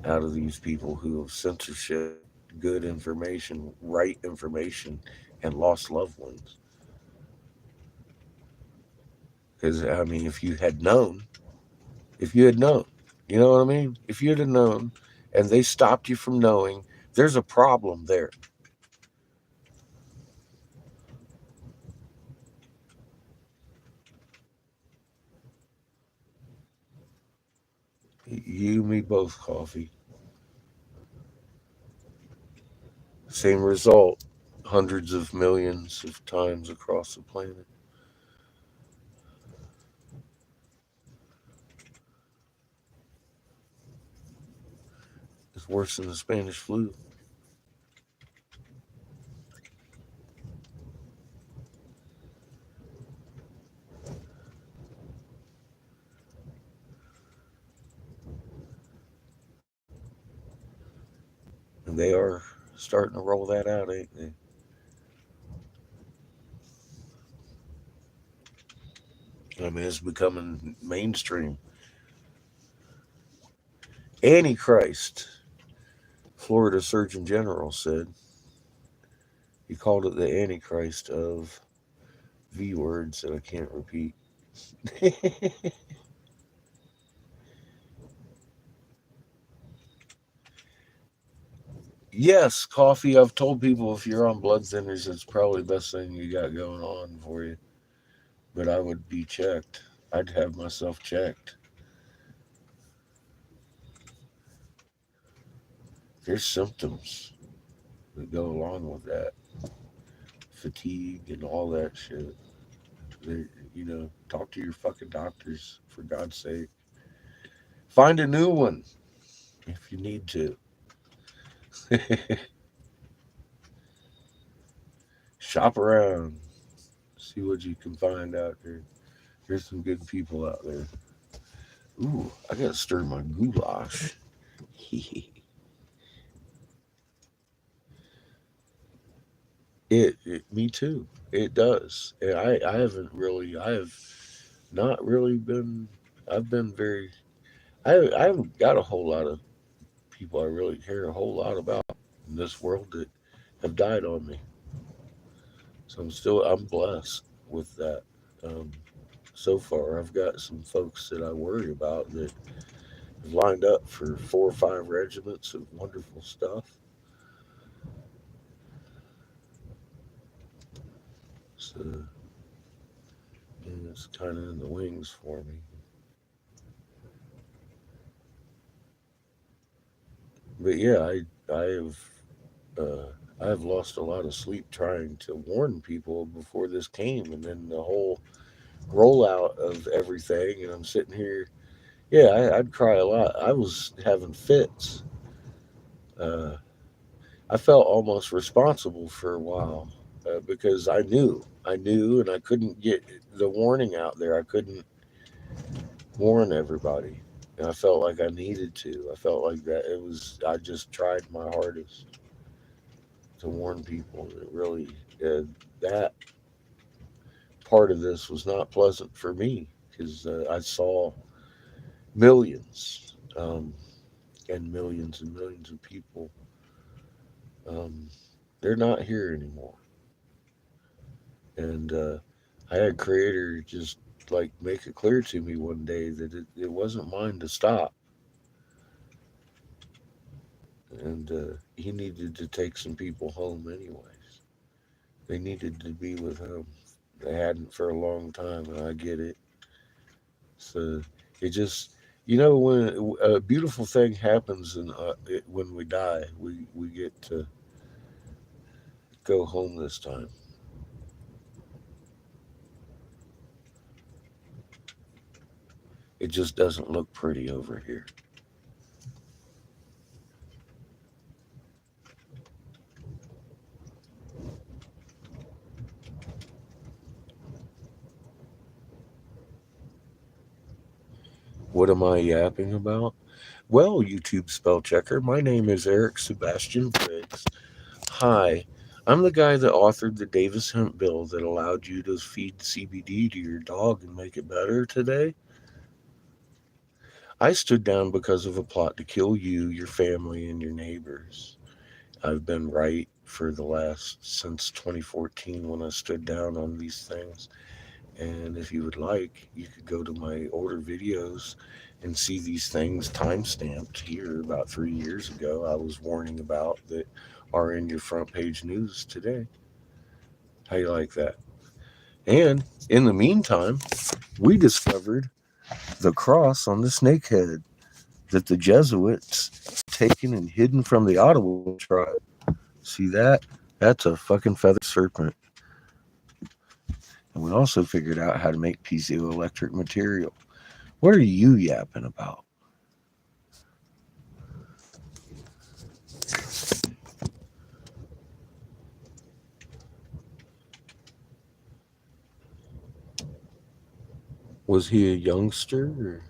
out of these people who have censorship good information, right information, and lost loved ones. Because I mean, if you had known, you know what I mean. If you'd have known, and they stopped you from knowing, there's a problem there. You, me, both. Coffee. Same result, hundreds of millions of times across the planet. It's worse than the Spanish flu. And they are starting to roll that out, ain't they? I mean, it's becoming mainstream. Antichrist, Florida Surgeon General said. He called it the Antichrist of V words that I can't repeat. Yes, coffee. I've told people if you're on blood thinners, it's probably the best thing you got going on for you. But I would be checked. I'd have myself checked. There's symptoms that go along with that, fatigue and all that shit. They, talk to your fucking doctors for God's sake. Find a new one if you need to. Shop around, see what you can find out there. There's some good people out there. Ooh, I gotta stir my goulash. Me too. It does. And I have not really been, I've been very, I haven't got a whole lot of people I really care a whole lot about in this world that have died on me. So I'm blessed with that. Um, so far, I've got some folks that I worry about that I've lined up for 4 or 5 regiments of wonderful stuff. So and it's kind of in the wings for me. But yeah, uh, I have lost a lot of sleep trying to warn people before this came, and then the whole rollout of everything. And I'm sitting here, yeah, I'd cry a lot. I was having fits. Uh, I felt almost responsible for a while because I knew, and I couldn't get the warning out there. I couldn't warn everybody. And I felt like I needed to. I felt like that it was. I just tried my hardest to warn people. It really, that part of this was not pleasant for me because I saw millions and millions of people. Um, they're not here anymore, and I had Creator just like make it clear to me one day that it wasn't mine to stop, and he needed to take some people home anyways. They needed to be with him. They hadn't for a long time, and I get it. So it just, when a beautiful thing happens and when we die, we get to go home this time. It just doesn't look pretty over here. What am I yapping about? Well, YouTube spell checker, my name is Eric Sebastian Briggs. Hi, I'm the guy that authored the Davis hemp bill that allowed you to feed CBD to your dog and make it better today. I stood down because of a plot to kill you, your family, and your neighbors. I've been right for the last since 2014 when I stood down on these things. And if you would like, you could go to my older videos and see these things time stamped here about 3 years ago. I was warning about that are in your front page news today. How you like that? And in the meantime, we discovered the cross on the snakehead that the Jesuits taken and hidden from the Ottawa tribe. See that? That's a fucking feather serpent. And we also figured out how to make piezoelectric material. What are you yapping about? Was he a youngster? Or...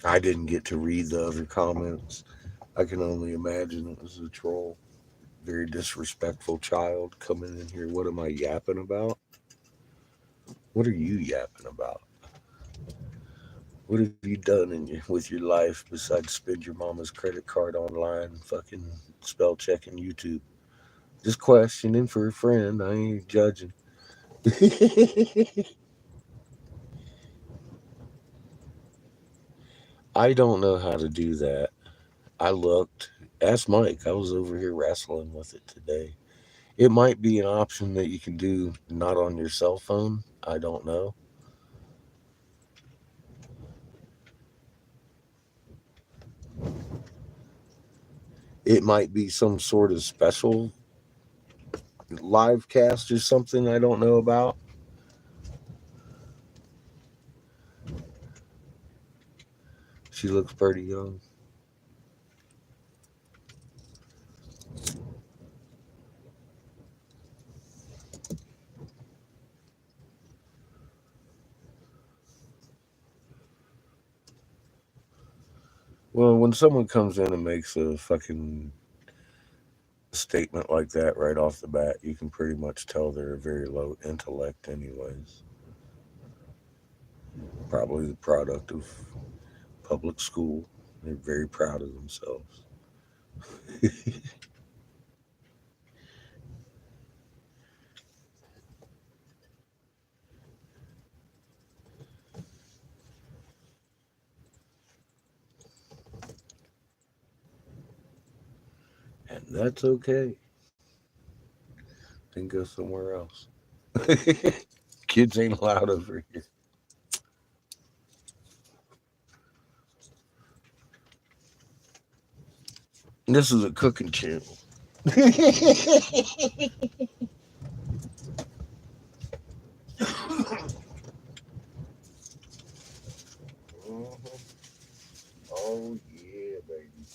I didn't get to read the other comments. I can only imagine it was a troll. Very disrespectful child coming in here. What am I yapping about? What are you yapping about? What have you done with your life besides spend your mama's credit card online, fucking spell checking YouTube? Just questioning for a friend. I ain't judging. I don't know how to do that. I looked. Ask Mike. I was over here wrestling with it today. It might be an option that you can do not on your cell phone. I don't know. It might be some sort of special live cast or something I don't know about. She looks pretty young. Well, when someone comes in and makes a fucking statement like that right off the bat, you can pretty much tell they're a very low intellect, anyways. Probably the product of public school. They're very proud of themselves. That's okay. Then go somewhere else. Kids ain't allowed over here. This is a cooking channel. Mhm. Oh yeah, baby.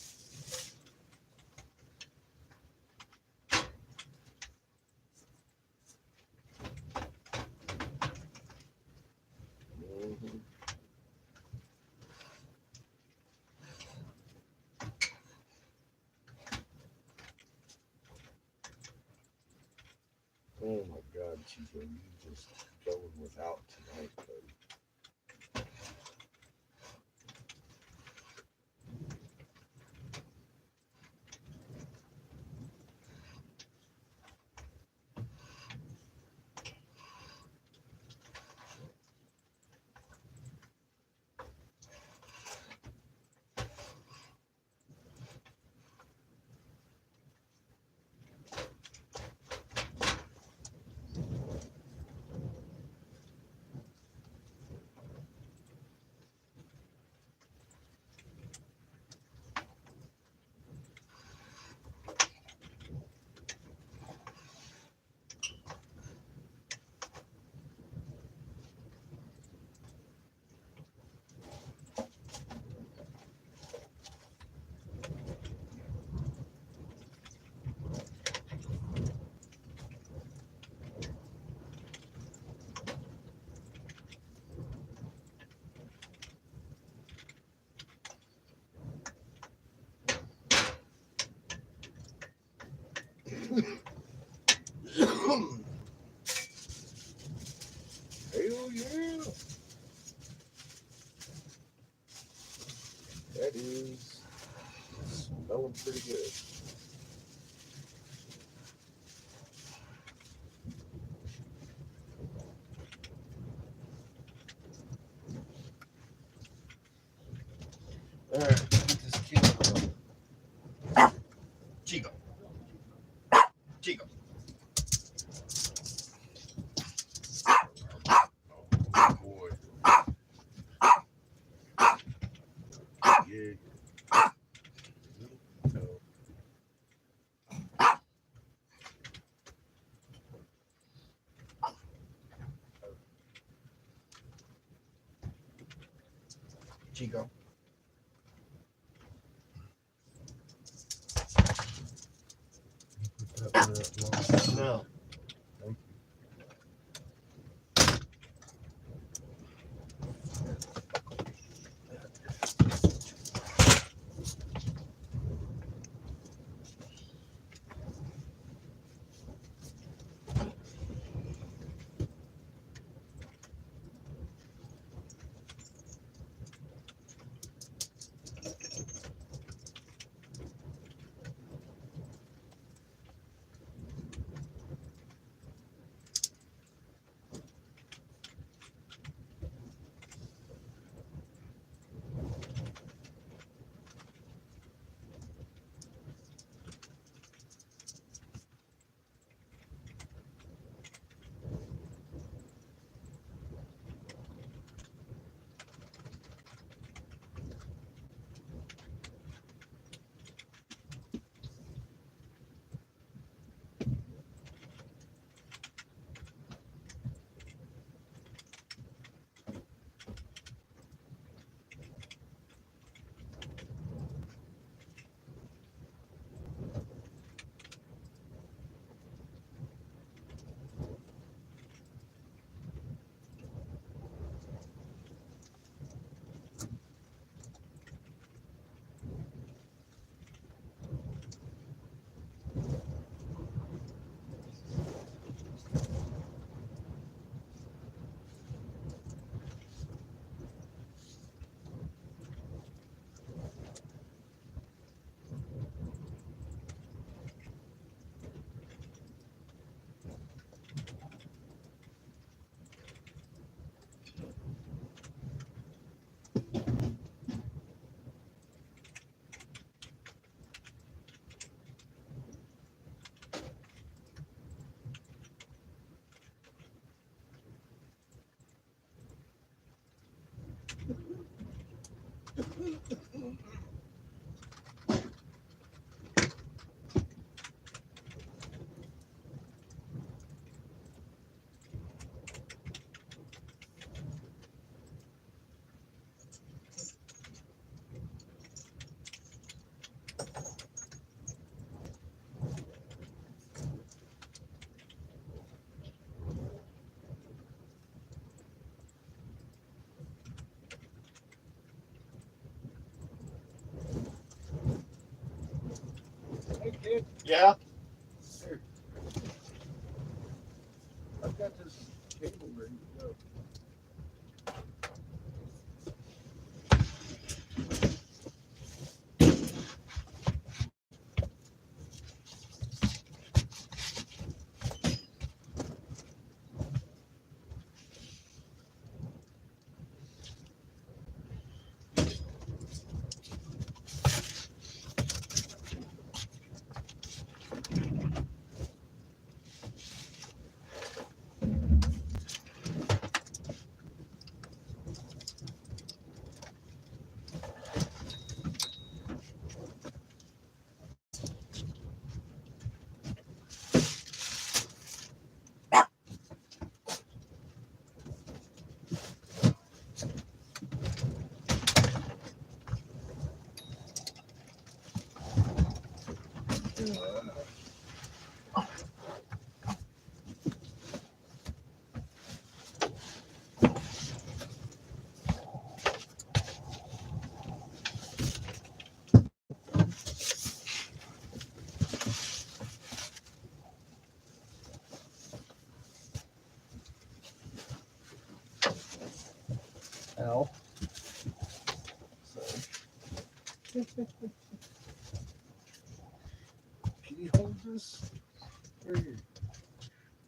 Mhm. Oh my God, Chico, you just going without tonight, buddy. Hell yeah, that is smelling pretty good. All right, let's get this kid on. Chico, Chico. Oh boy, yeah. No. Chico. No. Yeah. Here. I've got this cable ready to go. Ow. Sorry. Can you hold this? Here.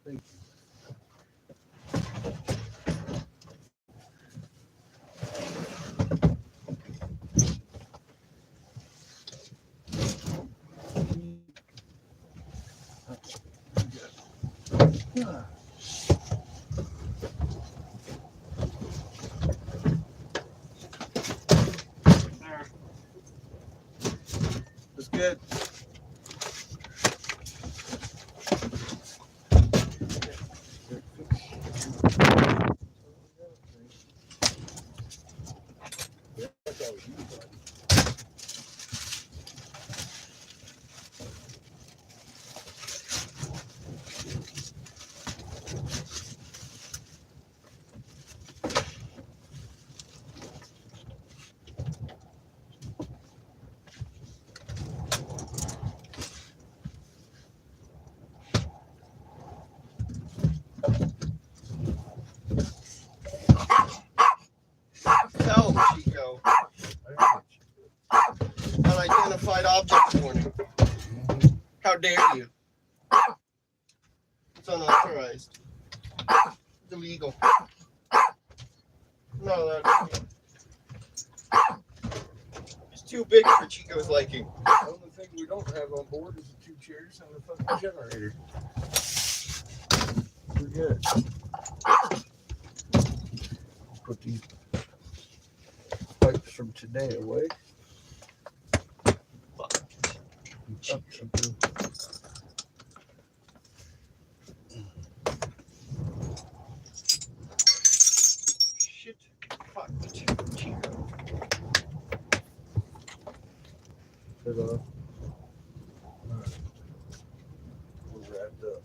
Thank you. Ah. There. That's good. Yeah, that was you, buddy. Tell him, Chico. Unidentified object warning. How dare you? It's unauthorized. It's illegal. No, that's it's too big for Chico's liking. The only thing we don't have on board is the 2 chairs and the fucking generator. We're good. Put these pipes from today away. Up something. Shit. Fuck. Chico. Put off. Alright. We're wrapped up.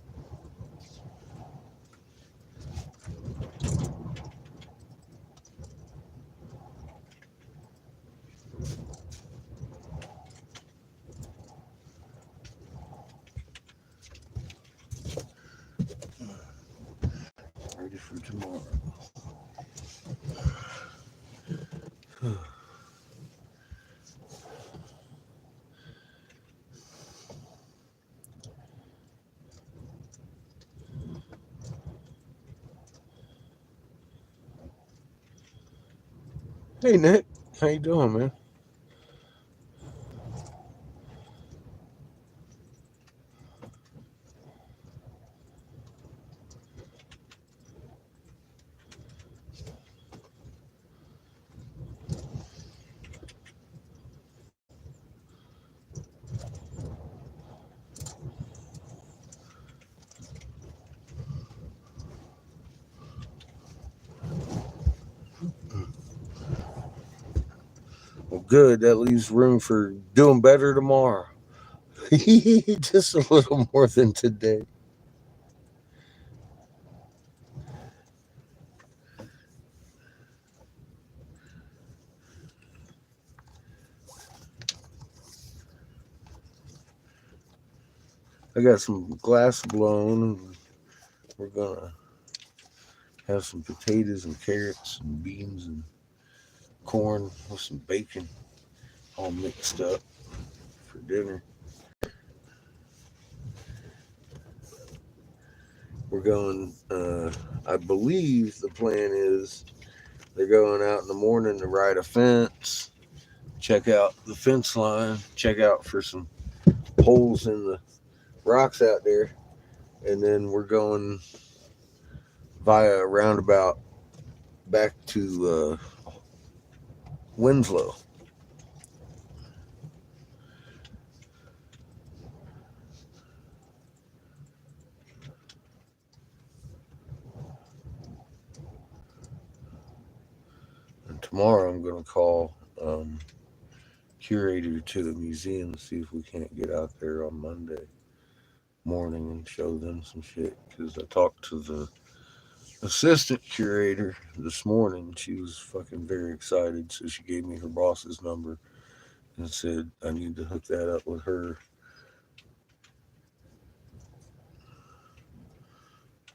Ready for tomorrow. Hey Nick, how you doing, man? Well, good. That leaves room for doing better tomorrow. Just a little more than today. I got some glass blown. We're gonna have some potatoes and carrots and beans and corn with some bacon all mixed up for dinner. We're going, I believe the plan is they're going out in the morning to ride a fence, check out the fence line, check out for some holes in the rocks out there, and then we're going via a roundabout back to Winslow. And tomorrow I'm going to call curator to the museum to see if we can't get out there on Monday morning and show them some shit. Because I talked to the assistant curator this morning. She was fucking very excited, so she gave me her boss's number and said I need to hook that up with her,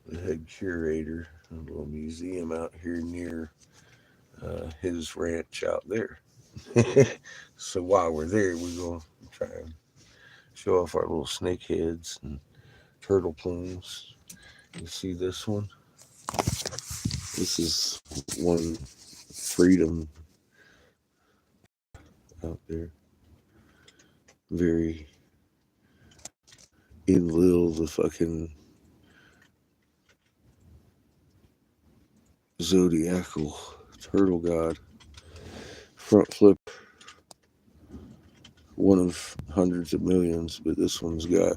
the head curator of a little museum out here near his ranch out there. So while we're there, we're going to try and show off our little snake heads and turtle plumes. You see this one? This is one freedom out there. Very Enlil, the fucking zodiacal turtle god. Front flip, one of hundreds of millions, but this one's got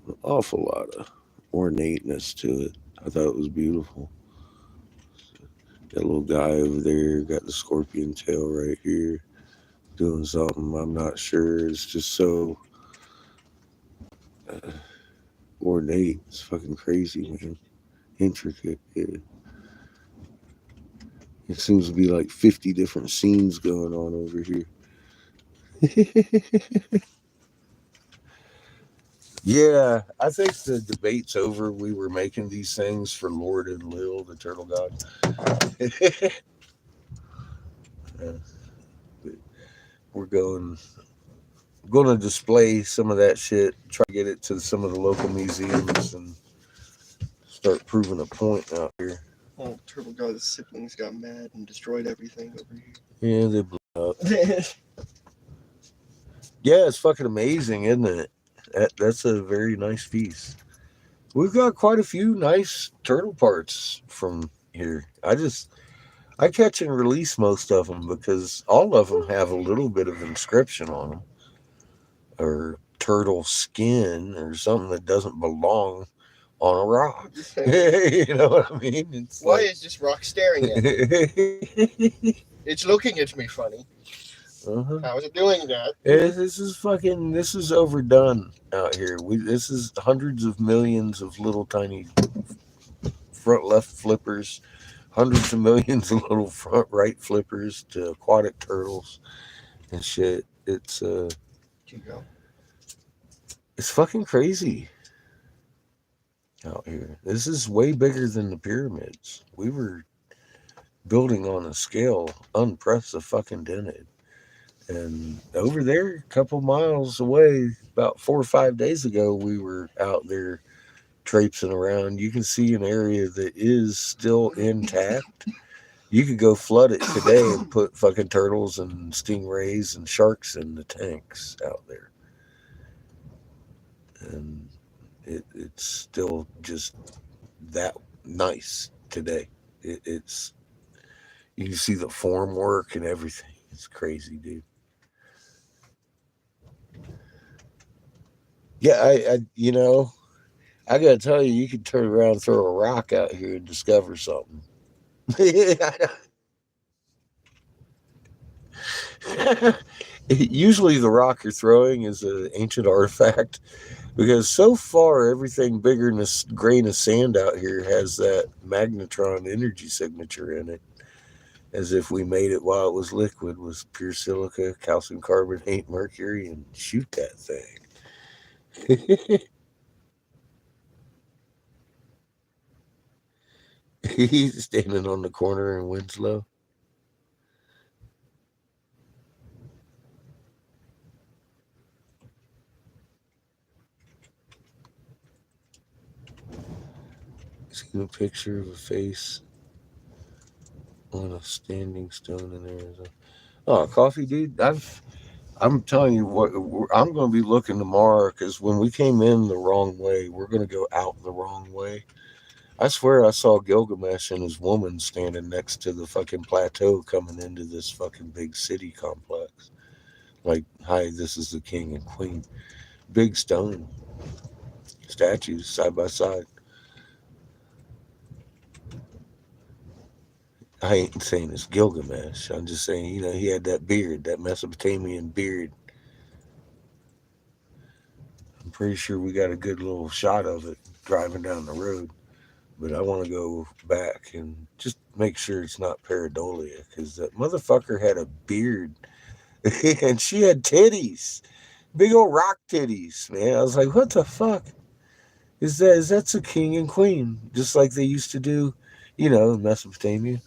an awful lot of ornateness to it. I thought it was beautiful. Got a little guy over there, got the scorpion tail right here, doing something. I'm not sure. It's just so uh, ornate. It's fucking crazy, man. Intricate. Yeah. It seems to be like 50 different scenes going on over here. Yeah, I think the debate's over. We were making these things for Lord and Lil, the turtle god. Yeah, we're going to display some of that shit, try to get it to some of the local museums and start proving a point out here. Oh, Turtle God's siblings got mad and destroyed everything over here. Yeah, they blew up. Yeah, it's fucking amazing, isn't it? That's a very nice piece. We've got quite a few nice turtle parts from here. I catch and release most of them because all of them have a little bit of inscription on them, or turtle skin, or something that doesn't belong on a rock. You know what I mean? It's Why is this rock staring at me? It's looking at me funny. Uh-huh. How is it doing that? This is overdone out here. This is hundreds of millions of little tiny front left flippers, hundreds of millions of little front right flippers to aquatic turtles and shit. It's fucking crazy out here. This is way bigger than the pyramids. We were building on a scale unprecedented. And over there, a couple miles away, about 4 or 5 days ago, we were out there traipsing around. You can see an area that is still intact. You could go flood it today and put fucking turtles and stingrays and sharks in the tanks out there. And it's still just that nice today. It's you can see the form work and everything. It's crazy, dude. Yeah, I gotta tell you, you can turn around and throw a rock out here and discover something. Usually, the rock you're throwing is an ancient artifact because so far everything bigger than a grain of sand out here has that magnetron energy signature in it, as if we made it while it was liquid with pure silica, calcium carbonate, mercury, and shoot that thing. He's standing on the corner in Winslow. Seen a picture of a face on a standing stone in Arizona. Oh, coffee, dude. I'm telling you what. I'm going to be looking tomorrow because when we came in the wrong way, we're going to go out the wrong way. I swear I saw Gilgamesh and his woman standing next to the fucking plateau coming into this fucking big city complex. Like, hi, this is the king and queen. Big stone statues side by side. I ain't saying it's Gilgamesh. I'm just saying, he had that beard, that Mesopotamian beard. I'm pretty sure we got a good little shot of it driving down the road. But I want to go back and just make sure it's not pareidolia because that motherfucker had a beard and she had titties, big old rock titties, man. I was like, what the fuck is that? Is that's a king and queen, just like they used to do, in Mesopotamia.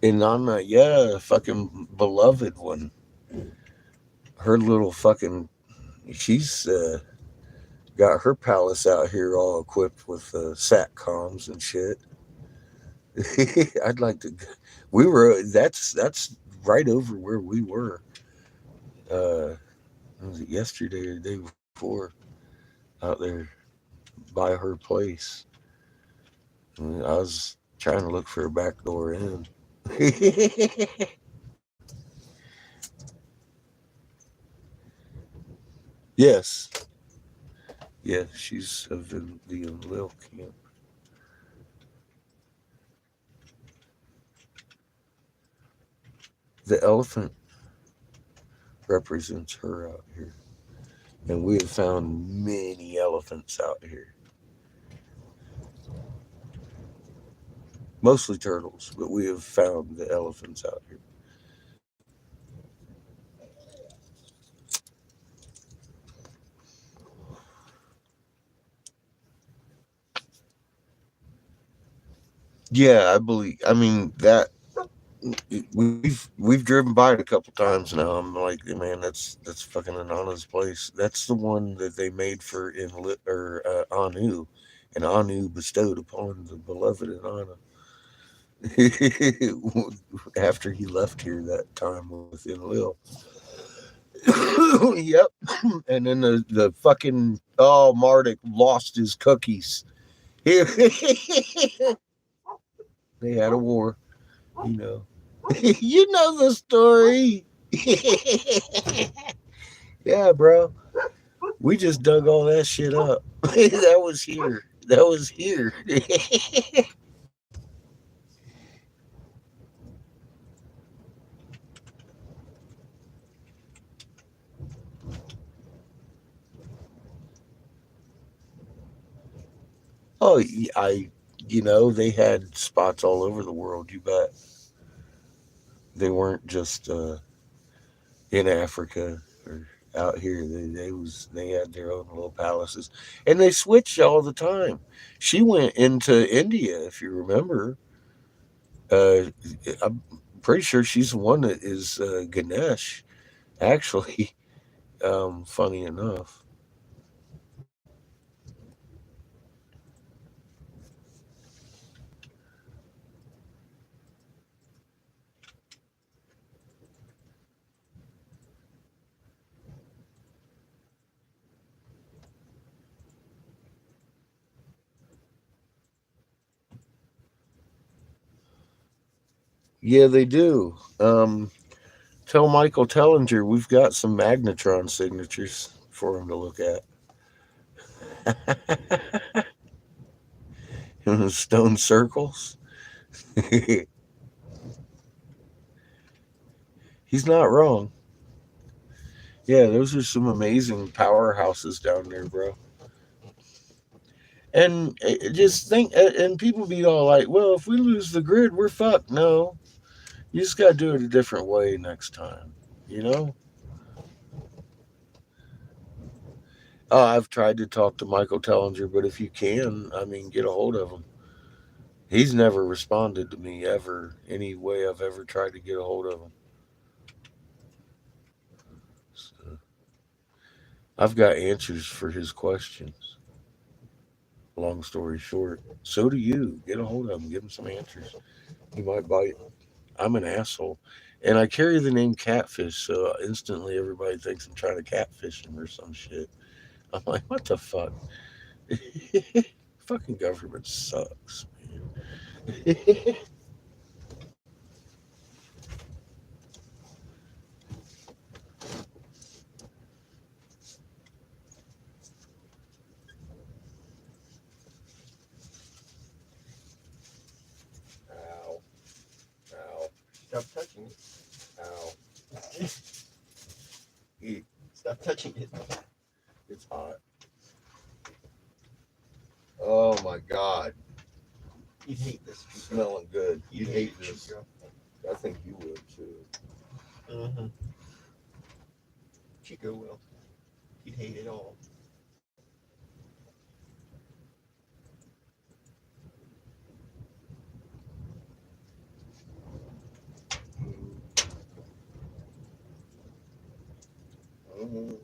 Inanna, yeah, fucking beloved one. Her little fucking, she's got her palace out here all equipped with satcoms and shit. I'd like to. We were. That's right over where we were. Uh, was it yesterday or the day before? Out there by her place. And I was trying to look for a back door in. Yes, yeah, she's of the Lil camp. The elephant represents her out here, and we have found many elephants out here. Mostly turtles, but we have found the elephants out here. Yeah, I believe. I mean that we've driven by it a couple times now. I'm like, man, that's fucking Anana's place. That's the one that they made for Anu, and Anu bestowed upon the beloved Anana after he left here that time with Enlil. Yep, and then the fucking Marduk lost his cookies. They had a war, you know. You know the story. Yeah, bro. We just dug all that shit up. That was here. That was here. Oh, they had spots all over the world. You bet. They weren't just in Africa or out here. They had their own little palaces, and they switched all the time. She went into India, if you remember. Uh, I'm pretty sure she's the one that is Ganesh. Actually, funny enough. Yeah, they do. Tell Michael Tellinger we've got some magnetron signatures for him to look at. Stone circles. He's not wrong. Yeah, those are some amazing powerhouses down there, bro. And just think, and people be all like, well, if we lose the grid, we're fucked. No, you just got to do it a different way next time. You know? I've tried to talk to Michael Tellinger, but if you can, I mean, get a hold of him. He's never responded to me ever, any way I've ever tried to get a hold of him. So, I've got answers for his questions. Long story short, so do you. Get a hold of him, give him some answers. He might bite. I'm an asshole. And I carry the name Catfish, so instantly everybody thinks I'm trying to catfish him or some shit. I'm like, what the fuck? Fucking government sucks, man. Ow. Ow. Stop touching it. Ow. Stop touching it. It's hot. Oh my god. You'd hate this. It's smelling good. You'd hate it, this. Chico. I think you would too. Mm-hmm. Chico will. He'd hate it all. Mm-hmm.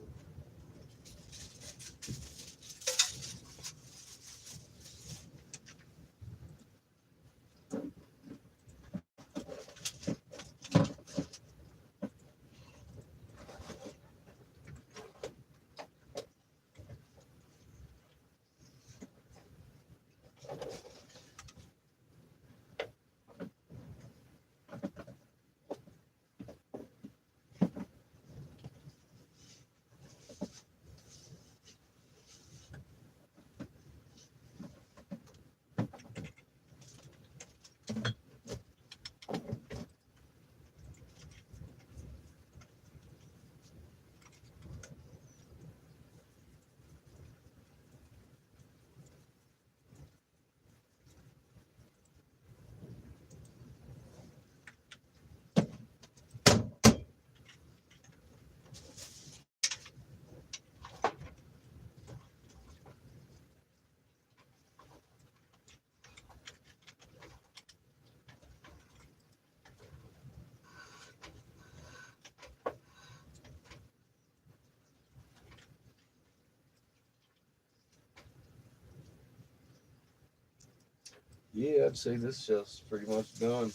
Yeah, I'd say this shelf's pretty much done.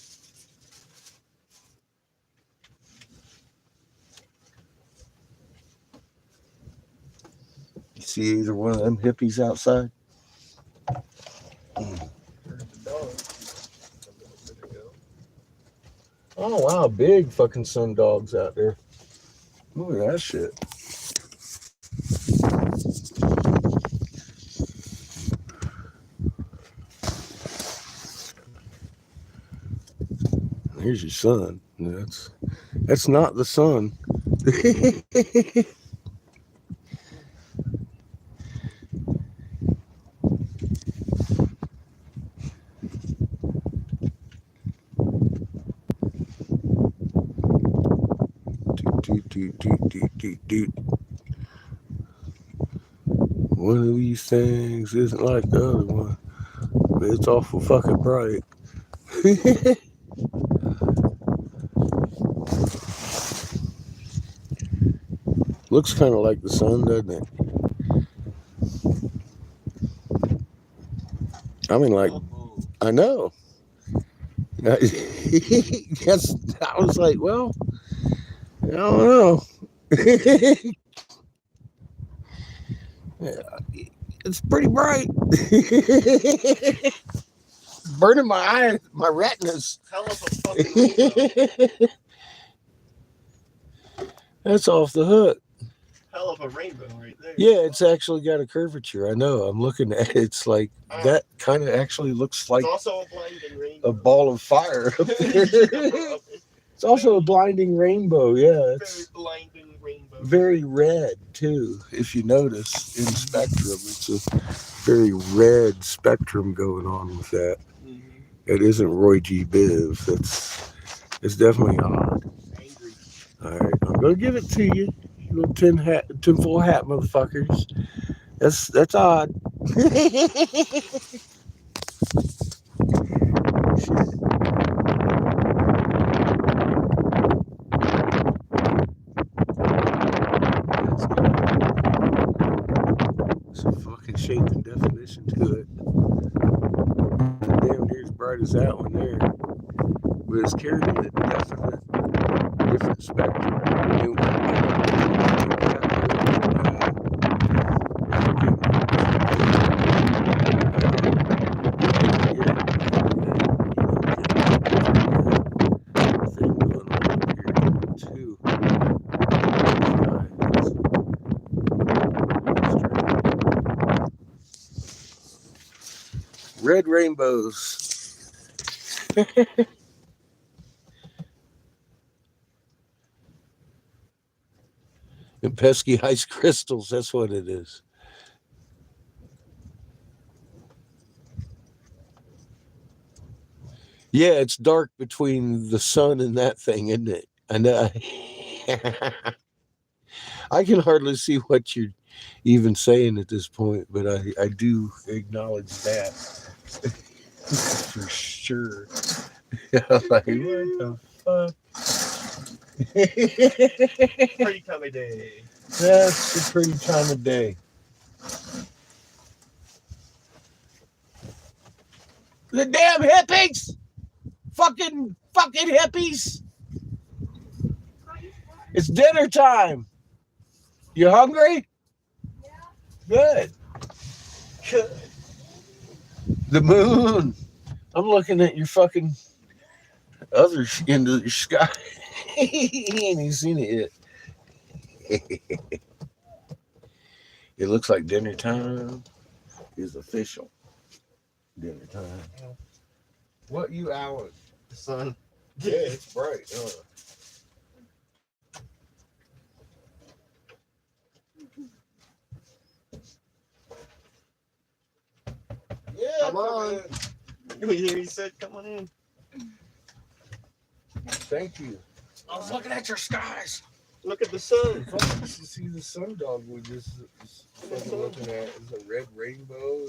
You see either one of them hippies outside? Heard the dog a little bit ago. Oh wow, big fucking sun dogs out there. Look at that shit. Here's your son. That's not the sun. Doot, doot, doot, doot, doot, doot. One of these things isn't like the other one, but it's awful fucking bright. Looks kind of like the sun, doesn't it? I mean, like, Oh, I know. Yes, I was like, well, I don't know. It's pretty bright. Burning my eyes, my retinas. hell of a fucking rainbow. That's off the hook. Hell of a rainbow right there. Yeah, it's actually got a curvature. I know. I'm looking at it. It's like that kind of actually looks like It's also a blinding rainbow. a ball of fire up there. It's also a blinding rainbow. Yeah, Very it's blinding rainbow. very red too. If you notice in spectrum, it's a very red spectrum going on with that. Mm-hmm. It isn't Roy G. Biv. It's definitely odd. Angry. All right, I'm gonna give it to you, you little tinfoil hat motherfuckers. That's odd. Shit. That's got some fucking shape and definition to it. Damn near as bright as that one there. But it's carrying a definite different spectrum. Red rainbows. And pesky ice crystals, that's what it is. Yeah, it's dark between the sun and that thing, isn't it? I know. I can hardly see what you're even saying at this point, but I do acknowledge that for sure. I'm like, what the fuck? Pretty time of day. That's a pretty time of day. The damn hippies! Fucking hippies! It's dinner time. You hungry? Good. Good. The moon. I'm looking at your fucking other end of your sky. He ain't even seen it yet. It looks like dinner time is official. Dinner time. What you hours? The sun. Yeah, it's bright. Yeah, Come on. He said, come on in. Thank you. I was looking at your skies. Look at the sun. If I used to see the sundog we just fucking looking at is a red rainbow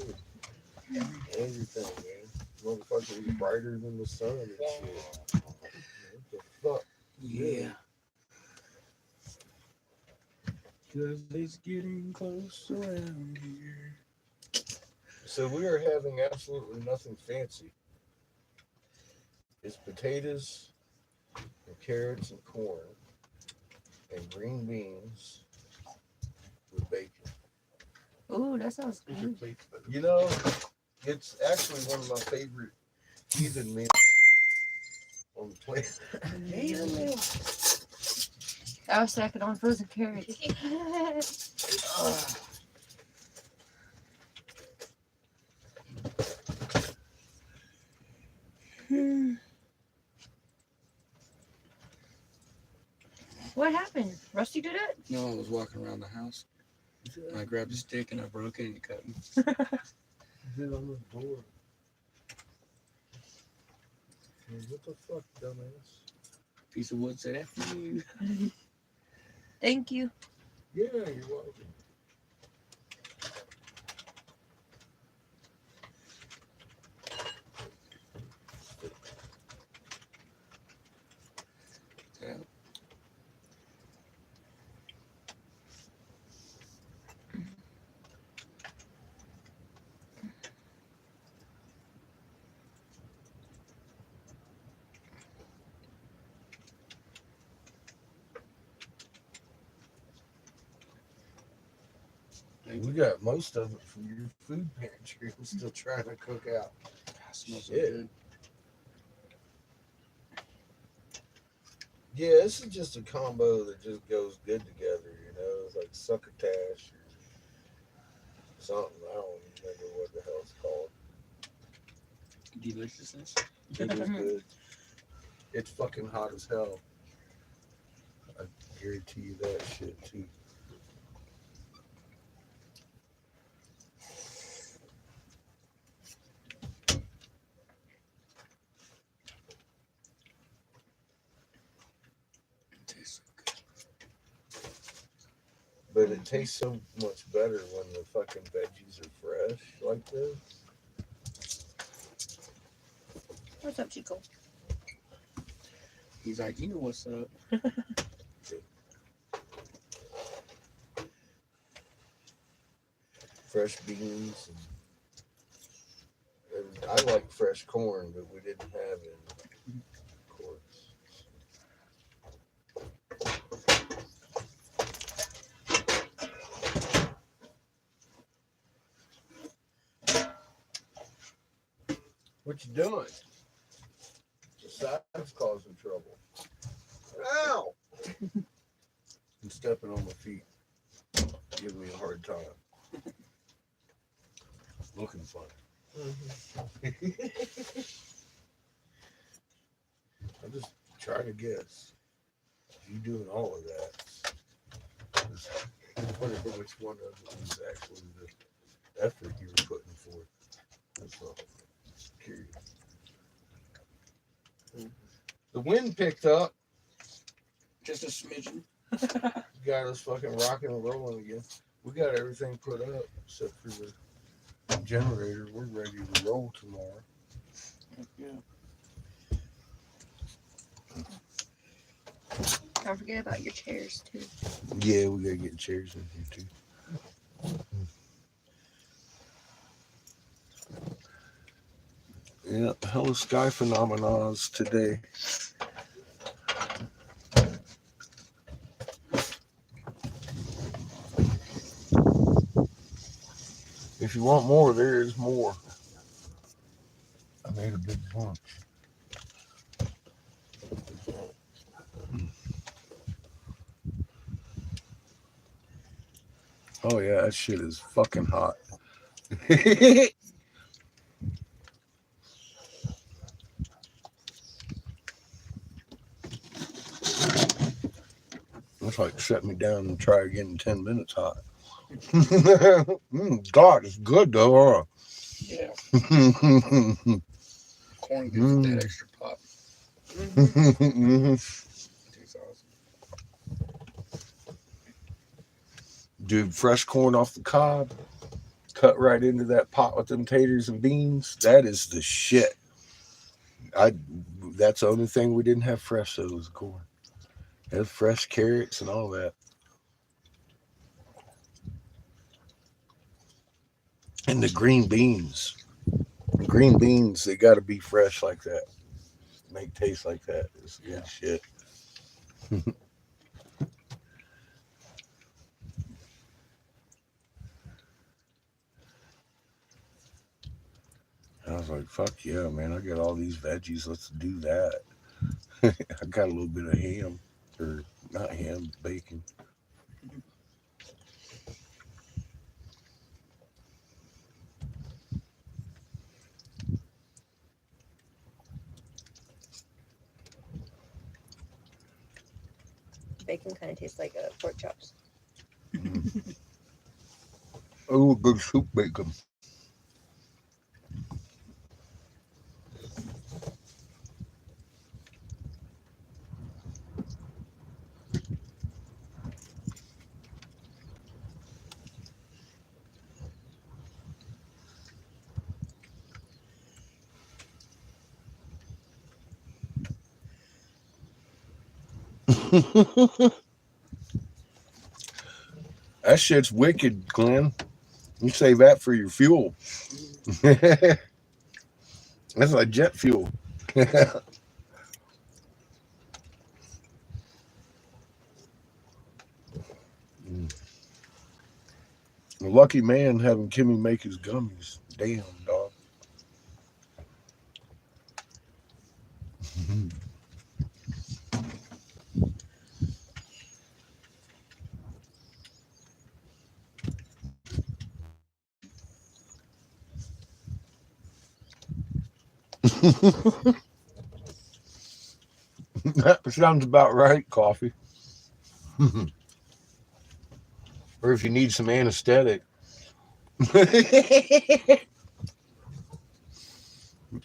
and everything, man. Motherfucker was brighter than the sun and shit. What the fuck? Yeah. Cause it's getting close around here. So we are having absolutely nothing fancy. It's potatoes and carrots and corn and green beans with bacon. Oh, that sounds Here's your good. plates, but You know, it's actually one of my favorite heathen meals on the planet. I was stacking on frozen carrots. What happened? Rusty did it? No, I was walking around the house. I grabbed a stick and I broke it and it cut me. Get on the door. What the fuck, dumbass? Piece of wood said after you. Thank you. Yeah, you're welcome. Yeah. We got most of it from your food pantry. I'm still trying to cook out. It smells so Shit. good. Yeah, this is just a combo that just goes good together, you know? It's like succotash or something. I don't remember what the hell it's called. Deliciousness. It is good. It's fucking hot as hell. I guarantee you that shit too. It tastes so good. But it tastes so much better when the fucking veggies are fresh like this. What's up, Chico? He's like, you know what's up? Fresh beans. And I like fresh corn, but we didn't have it, of course. What you doing? The side's causing trouble. Ow! And stepping on my feet. Giving me a hard time. Looking funny. I'm just trying to guess. You doing all of that. I wonder which one of it was actually the effort you were putting forth. That's all. Curious. The wind picked up. Just a smidgen. Got us fucking rocking and rolling again. We got everything put up except for the generator. We're ready to roll tomorrow. Yeah. Don't forget about your chairs too. Yeah, we gotta get chairs in here too. Yeah, hella sky phenomenons today. If you want more, there is more. I made a big bunch. Oh yeah, that shit is fucking hot. That's like set me down and try again in 10 minutes hot. God, it's good though. Yeah. Huh? Corn gives it that extra pop. Mm-hmm. It tastes awesome. Dude, fresh corn off the cob, cut right into that pot with them taters and beans. That is the shit. That's the only thing we didn't have fresh though was corn. It has fresh carrots and all that. And the green beans. Green beans, they gotta be fresh like that. Make taste like that. It's good shit. I was like, fuck yeah, man. I got all these veggies. Let's do that. I got a little bit of ham. Or not ham, bacon. Bacon kind of tastes like pork chops. Oh, good soup bacon. That shit's wicked, Glenn. You save that for your fuel. That's like jet fuel. A lucky man having Kimmy make his gummies. Damn, dog. That sounds about right, coffee. Or if you need some anesthetic.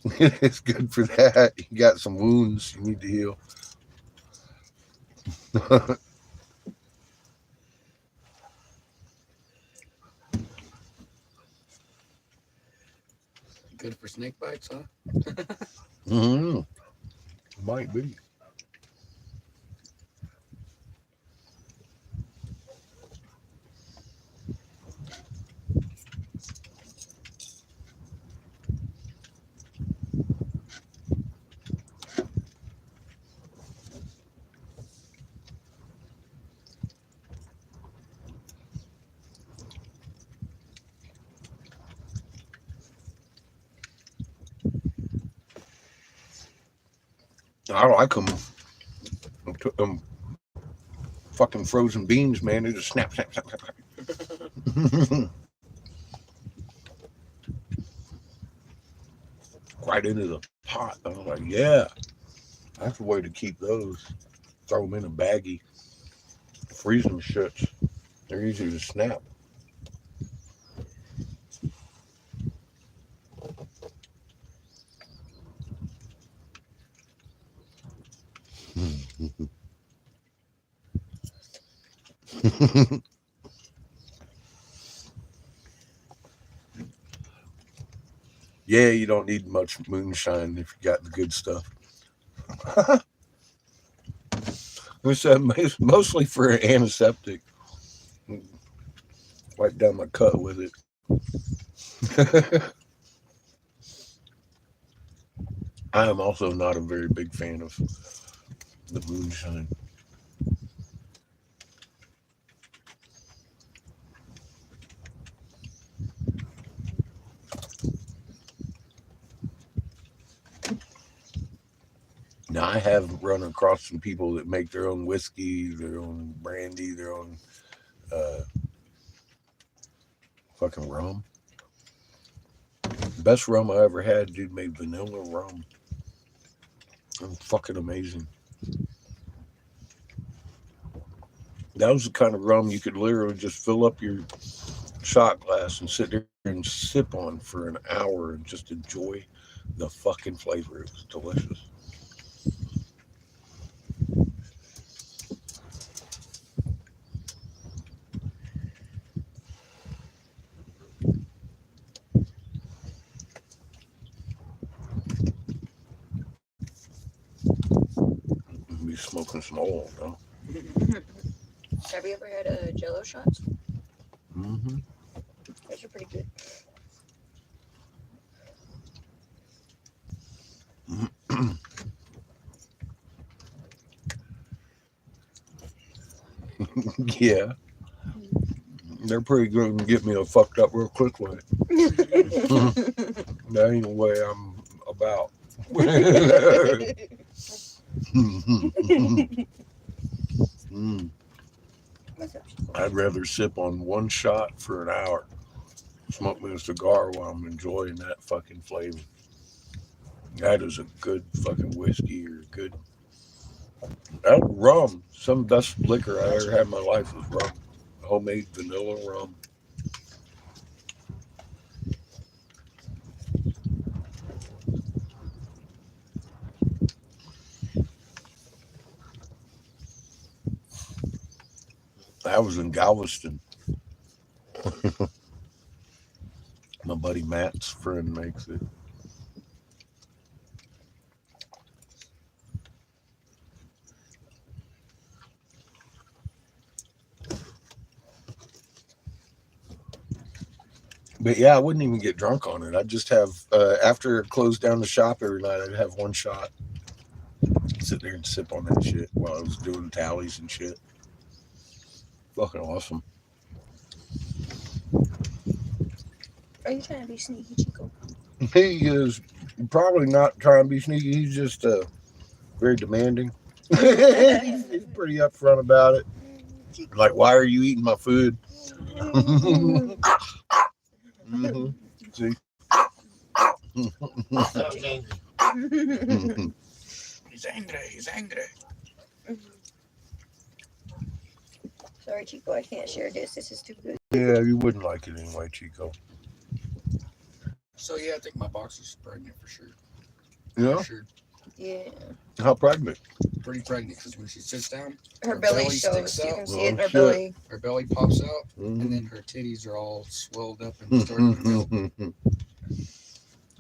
It's good for that. You got some wounds you need to heal. Good for snake bites, huh? Mm, might be. I like them. Fucking frozen beans, man. They just snap, snap, snap, snap. Right into the pot. I was like, yeah, that's the way to keep those. Throw them in a baggie. Freeze them shits. They're easy to snap. Yeah, you don't need much moonshine if you got the good stuff. It's mostly for an antiseptic. Wipe down my cut with it. I am also not a very big fan of the moonshine. Now, I have run across some people that make their own whiskey, their own brandy, their own uh, fucking rum. Best rum I ever had, dude, made vanilla rum. Fucking amazing. That was the kind of rum you could literally just fill up your shot glass and sit there and sip on for an hour and just enjoy the fucking flavor. It was delicious. Be smoking some oil, though. Have you ever had Jello shots? Mm-hmm. Those are pretty good. Yeah, they're pretty good and get me fucked up real quickly. That ain't the way I'm about. Mm. I'd rather sip on one shot for an hour, smoke me a cigar while I'm enjoying that fucking flavor. That is a good fucking whiskey or good that rum. Some of the best liquor I ever had in my life was rum, homemade vanilla rum. I was in Galveston. My buddy Matt's friend makes it. But yeah, I wouldn't even get drunk on it. I'd just have after it closed down the shop every night, I'd have one shot, sit there and sip on that shit while I was doing tallies and shit. Fucking awesome. Are you trying to be sneaky, Chico? He is probably not trying to be sneaky. He's just very demanding. He's pretty upfront about it. Like, why are you eating my food? Mm-hmm. See? So angry. Mhm. He's He's angry. He's angry. Sorry, Chico, I can't share this. This is too good. Yeah, you wouldn't like it anyway, Chico. So yeah, I think my boxer's pregnant for sure. Yeah? For sure. Yeah. How pregnant? Pretty pregnant because when she sits down, Her Her belly belly shows. sticks You out. can see it in Oh, her shit. belly. her belly pops out, Mhm. and then her titties are all swelled up and starting to go.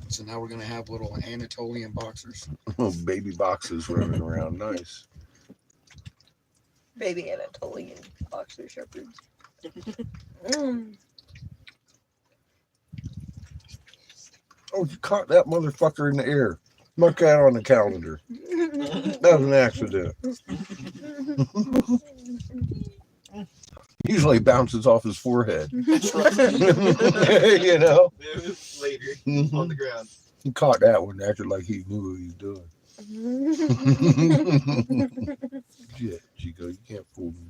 So now we're gonna have little Anatolian boxers. Oh, baby boxes running around. Nice. Baby Anatolian boxer shepherds. Mm. Oh, you caught that motherfucker in the air. Mark that on the calendar. That was an accident. Usually bounces off his forehead. That's right. You know? Later Mhm. on the ground. He caught that one, acted like he knew what he was doing. Shit, Chico, you can't fool me.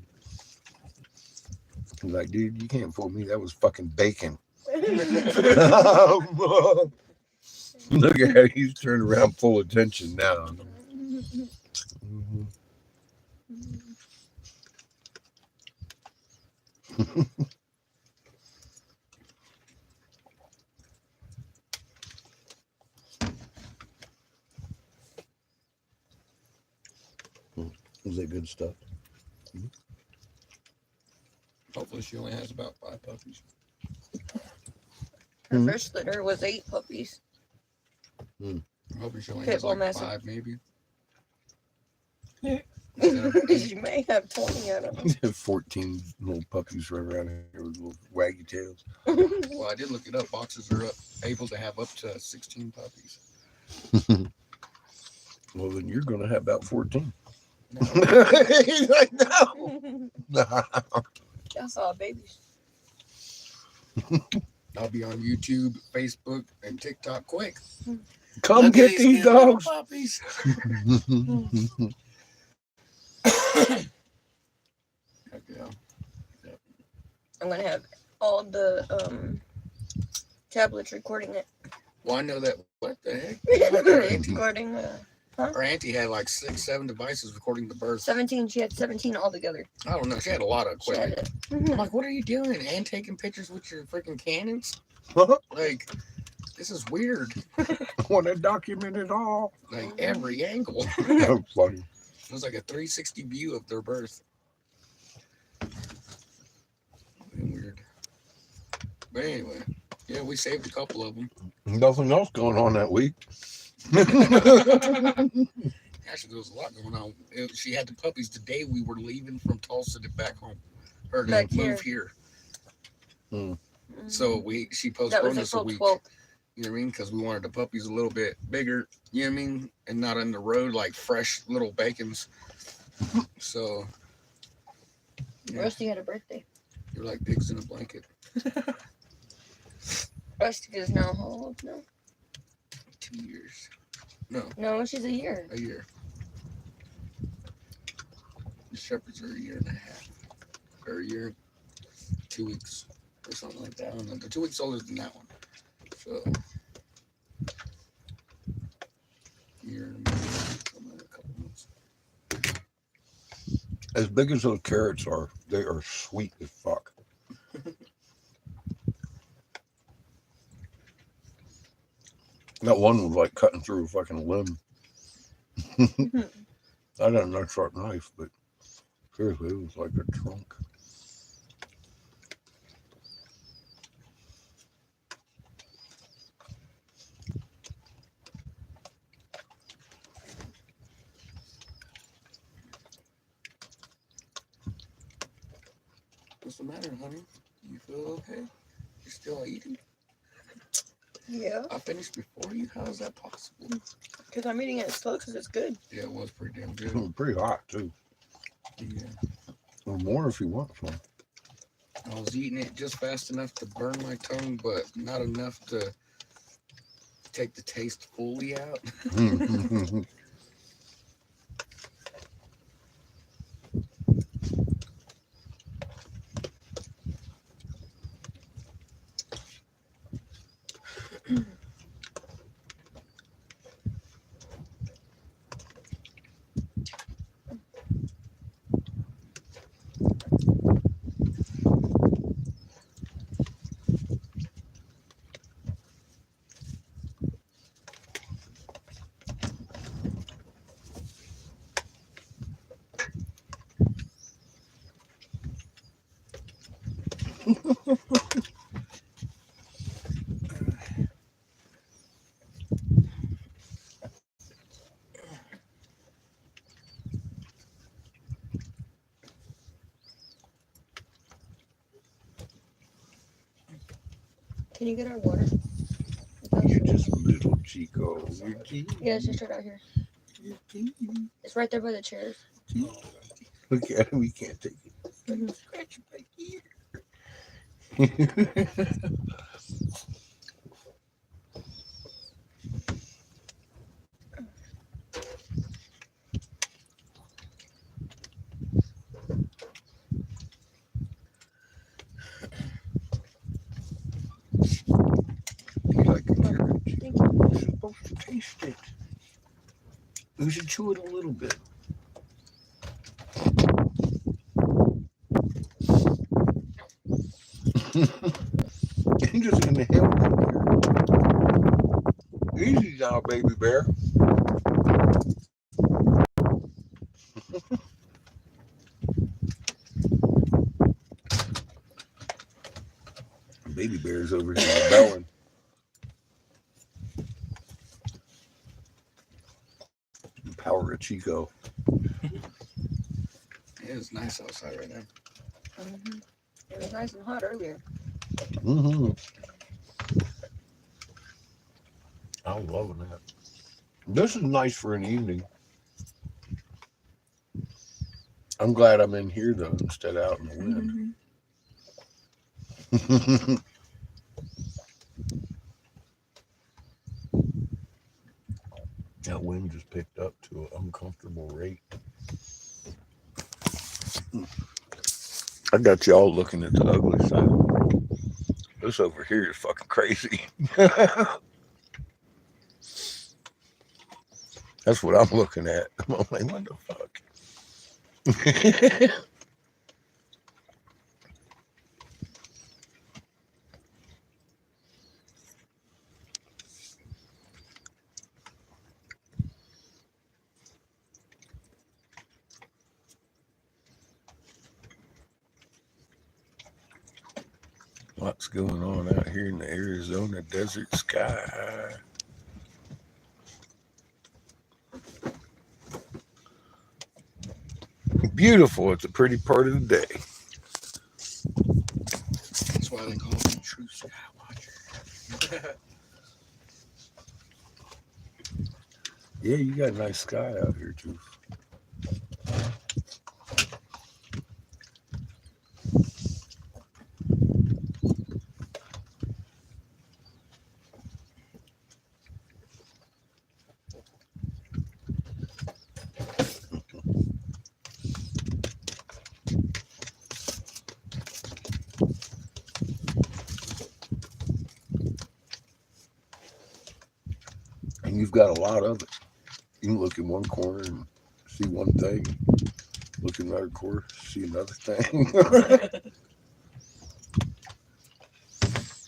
He's like, dude, you can't fool me. That was fucking bacon. Look at him. He's turned around full attention now. Mhm. Is that good stuff? Hopefully, she only has about 5 puppies. Her Mhm. first litter was 8 puppies. I'm hoping she only Pit has bull like mastiff. 5, maybe. Instead of 8. She may have 20, I don't know. 14 little puppies running around here with little waggy tails. Well, I did look it up. Boxers are able to have up to 16 puppies. Well, then you're going to have about 14. No, He's like, no. That's all babies. I'll be on YouTube, Facebook, and TikTok quick. Come Look at get these these cute little dogs. puppies. Heck yeah. I'm going to have all the tablets recording it. Well, I know that. What the heck? It's recording Our auntie had like 6, 7 devices recording the birth. 17. She had 17 altogether. I don't know. She had a lot of She had equipment. it. I'm like, what are you doing? And taking pictures with your freaking Canons? Like, this is weird. I want to document it all. Like, every angle. That's funny. It was like a 360 view of their birth. Weird. But anyway, yeah, we saved a couple of them. Nothing else going on that week. Actually, there was a lot going on. She had the puppies the day we were leaving from Tulsa to back home. Or to Back move here. Hmm. So she That was postponed us a April week. 12th. You know what I mean? Because we wanted the puppies a little bit bigger, you know what I mean? And not on the road like fresh little bacons. So, yeah, Rusty had a birthday. you're like pigs in a blanket. Rusty is now how old now? 2 years. No, she's a year. A year. The shepherds are a year and a half. Or a year, 2 weeks. Or something like that. I don't know. They're 2 weeks older than that one. So, year and a couple months. As big as those carrots are, they are sweet as fuck. That one was like cutting through a fucking limb. I got a nice sharp knife, but seriously, it was like a trunk. What's the matter, honey? You feel okay? You're still eating? Yeah, I finished before you? How is that possible? because I'm eating it slow because it's good. Yeah, it was pretty damn It good. was pretty hot too. Yeah. Or more if you want some. I was eating it just fast enough to burn my tongue, but not enough to take the taste fully out. Can you get our water? You're just little Chico. You're Yeah, it's just right out here. It's right there by the chairs. Look at him. We can't take it. Mhm. Scratch my ear. You like a carrot? Thank you. You're supposed to taste it. You should chew it a little bit. You're just gonna help that carrot. Easy now, baby bear. Baby bear's over here rebelling. Power of Chico. Yeah, it's nice outside right now. Mhm. It was nice and hot earlier. Mm-hmm. I'm loving that. This is nice for an evening. I'm glad I'm in here though instead of out in the wind. Mhm. That wind just picked up to an uncomfortable rate. I got y'all looking at the ugly side. This over here is fucking crazy. That's what I'm looking at. I'm like, what the fuck? What's going on out here in the Arizona desert sky? Beautiful. It's a pretty part of the day. That's why they call me True Sky Watcher. Yeah, you got a nice sky out here too. And you've got a lot of it. You can look in one corner and see one thing. Look in another corner, see another thing.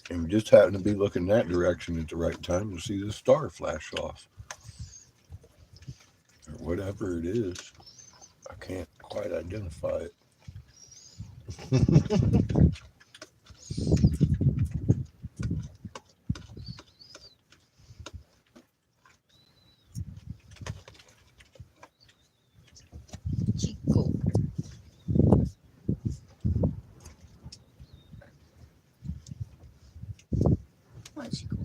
And you just happen to be looking that direction at the right time to see the star flash off. Or whatever it is. I can't quite identify it. Chico. What, Chico?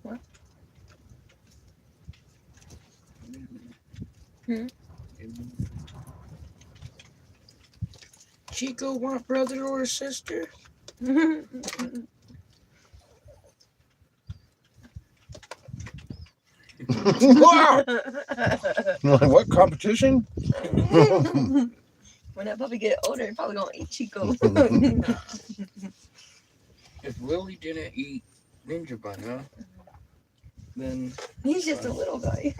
What? Hmm? Chico want brother or sister? Wow! What competition? When that puppy get older, he's probably gonna eat Chico. If Willie didn't eat Ninja by now, then He's just a little guy.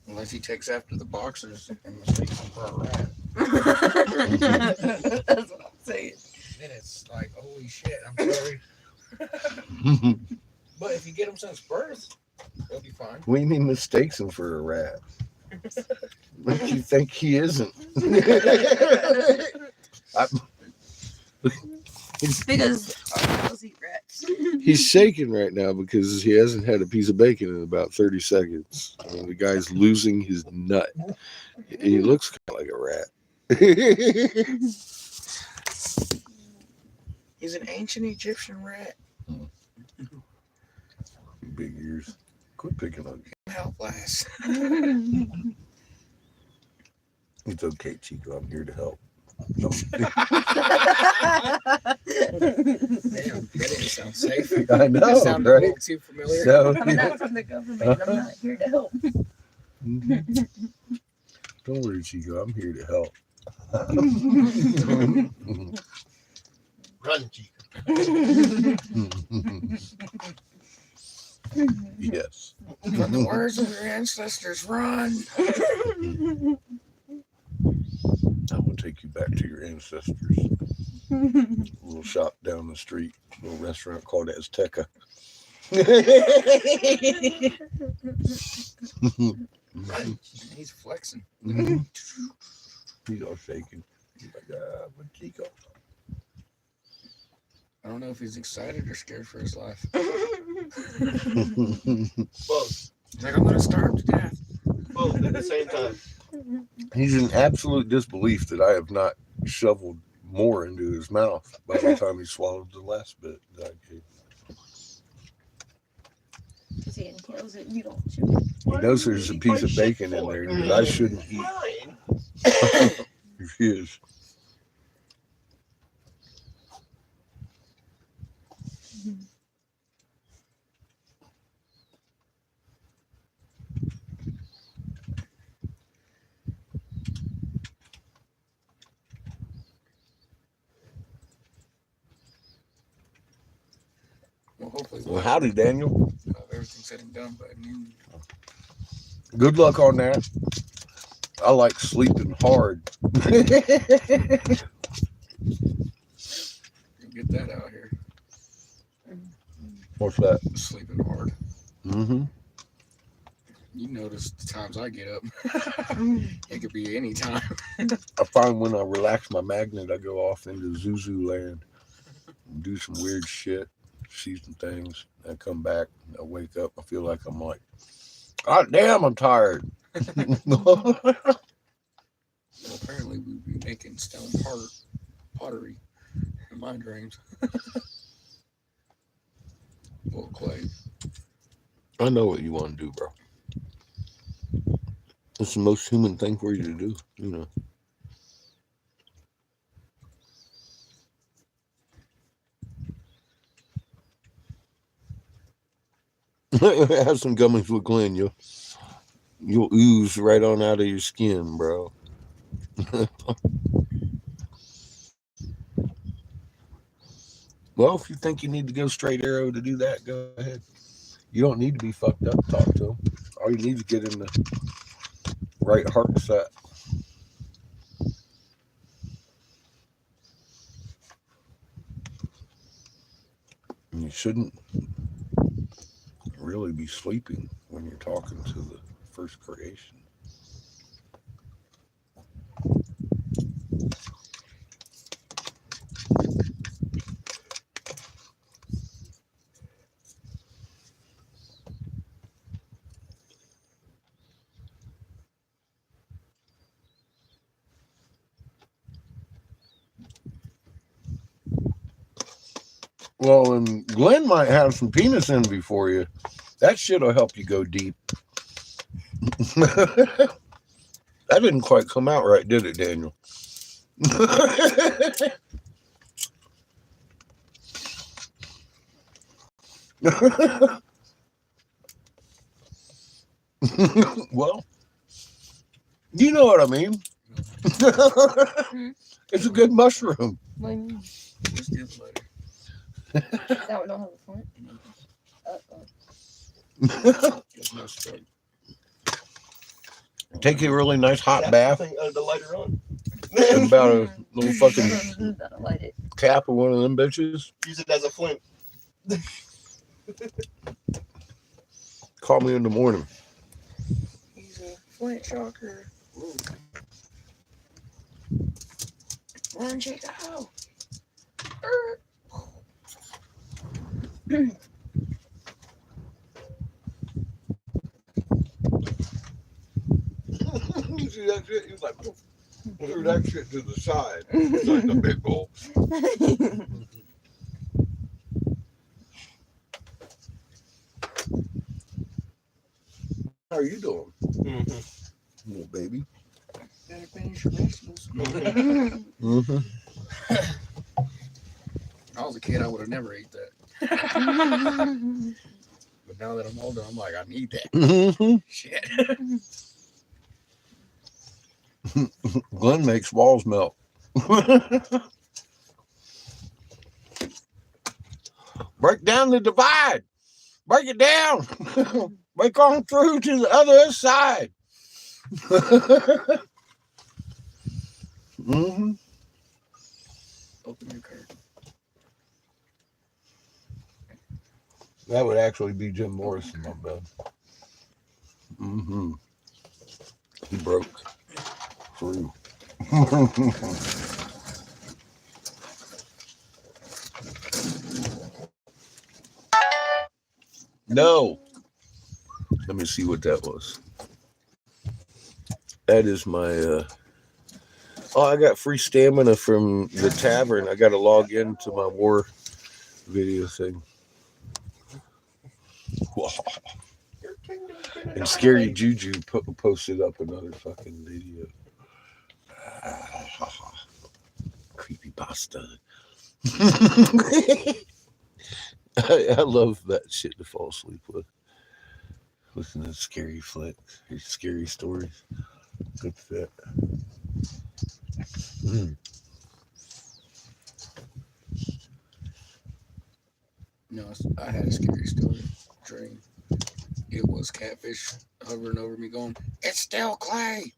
Unless he takes after the boxers and mistakes him for a rat. That's what I'm saying. then it's like, holy shit, I'm sorry. But if you get them since birth, they'll be fine. We mean mistakes him for a rat. What you think he isn't? Because cows eat rats. He's shaking right now because he hasn't had a piece of bacon in about 30 seconds. I mean, the guy's losing his nut. He looks kind of like a rat. He's an ancient Egyptian rat. Big ears. Quit picking on me. Help last. It's okay, Chico. I'm here to help. Damn, that didn't sound safe. I know, That sounded a right? little too familiar. So, I'm not from the government. I'm not here to help. don't worry, Chico. I'm here to help. Run, Chico. Yes. From the words of your ancestors, run. I will take you back to your ancestors. A little shop down the street, a little restaurant called Azteca. Run. He's flexing. He's all shaking. He's like, but Chico. I don't know if he's excited or scared for his life. Both. He's like, I'm gonna starve to death. Both at the same time. He's in absolute disbelief that I have not shoveled more into his mouth by the time he swallowed the last bit that I gave him. See, and he knows that you don't chew. He knows there's a piece of bacon in there that I shouldn't eat. Mine. He is. Well, hopefully, Well, howdy, Daniel. everything's said and done by noon. Good luck on that. I like sleeping hard. You get that out here. What's that? Sleeping hard. Mm-hmm. You notice the times I get up. It could be any time. I find when I relax my magnet, I go off into Zuzu land and do some weird shit, see some things. I come back, I wake up, I feel like I'm like, God damn, I'm tired. Well, apparently we'd be making stone pottery in my dreams. Well, clay. I know what you want to do, bro. It's the most human thing for you to do, you know. Have some gummies with Glenn, you'll ooze right on out of your skin, bro. Well, if you think you need to go straight arrow to do that, go ahead. You don't need to be fucked up to talk to him. All you need is get in the right heart set. And you shouldn't really be sleeping when you're talking to the first creation. Well, and Glenn might have some penis envy for you. That shit will help you go deep. That didn't quite come out right, did it, Daniel? Well, you know what I mean. It's a good mushroom. What do you mean? Just get the letter. That one don't have a flint? There's no start. Take a really nice hot bath. The lighter on. And about a little fucking That'll light it. cap of one of them bitches. Use it as a flint. Call me in the morning. He's a Flint shocker. Ooh. Run, Chico. You see that shit? He's like, threw that shit to the side. It's like the big bowl. How are you doing? Little baby. Better finish your vegetables. Mm-hmm. I was a kid, I would have never ate that. But now that I'm older, I'm like, I need that. Mm-hmm. Shit. Glenn makes walls melt. Break down the divide. Break it down. Break on through to the other side. Mm-hmm. Open your curtain. That would actually be Jim Morrison, my bad. Mm-hmm. He broke through. No. Let me see what that was. That is my oh, I got free stamina from the tavern. I gotta log into my war video thing. And Scary Juju posted up another fucking video. Creepy pasta. I love that shit to fall asleep with. Listen to scary flicks, scary stories. Good fit. No, I had a scary story. Dream. It was catfish hovering over me, going, "It's still Clay."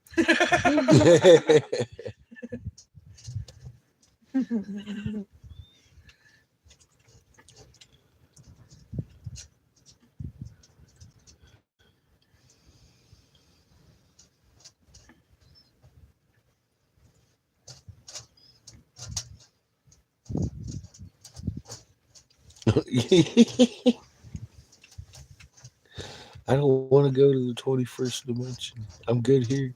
I don't want to go to the 21st dimension. I'm good here.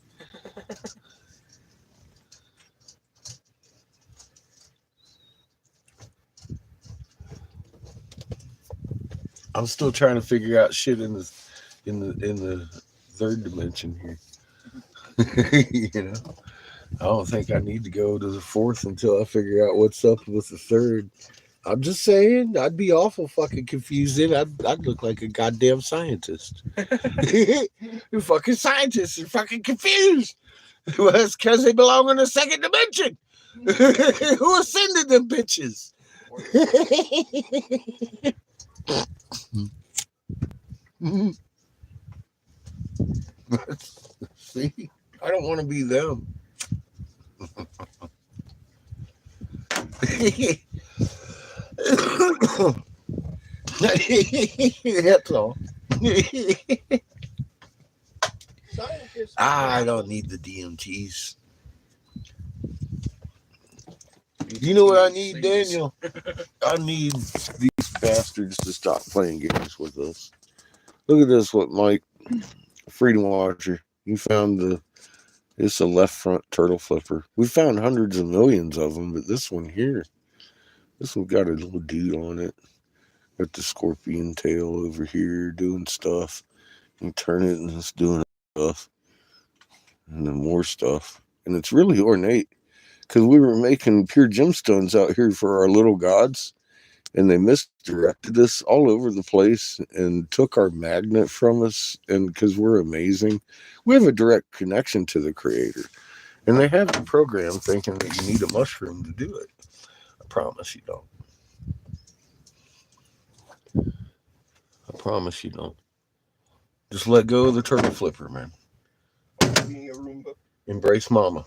I'm still trying to figure out shit in the third dimension here. You know, I don't think I need to go to the fourth until I figure out what's up with the third. I'm just saying, I'd be awful fucking confused. I'd look like a goddamn scientist. You fucking scientists are fucking confused. Well, it's because they belong in the second dimension. Who ascended them bitches? See, I don't want to be them. That's all. I don't need the DMTs. You know what I need, Daniel? I need these bastards to stop playing games with us. Look at this, what Mike, Freedom Watcher, you found it's a left front turtle flipper. We found hundreds of millions of them, but this one here, this one got a little dude on it. Got the scorpion tail over here doing stuff. You turn it and it's doing stuff. And then more stuff. And it's really ornate. Because we were making pure gemstones out here for our little gods. And they misdirected us all over the place and took our magnet from us. And because we're amazing, we have a direct connection to the creator. And they have the program thinking that you need a mushroom to do it. I promise you don't. I promise you don't. Just let go of the turtle flipper, man. Embrace mama.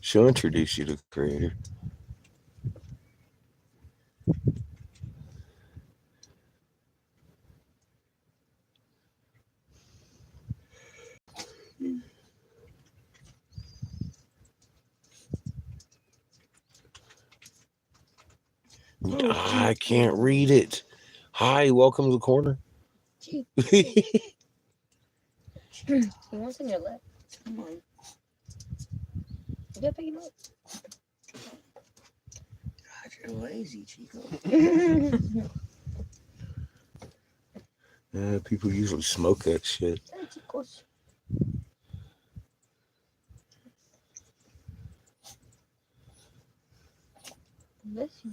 She'll introduce you to the creator. I can't read it. Hi, welcome to the corner. Gee. He wants in your lap. Come on. You gotta pick him up. God, you're lazy, Chico. People usually smoke that shit. Hey, chicos. Bless you.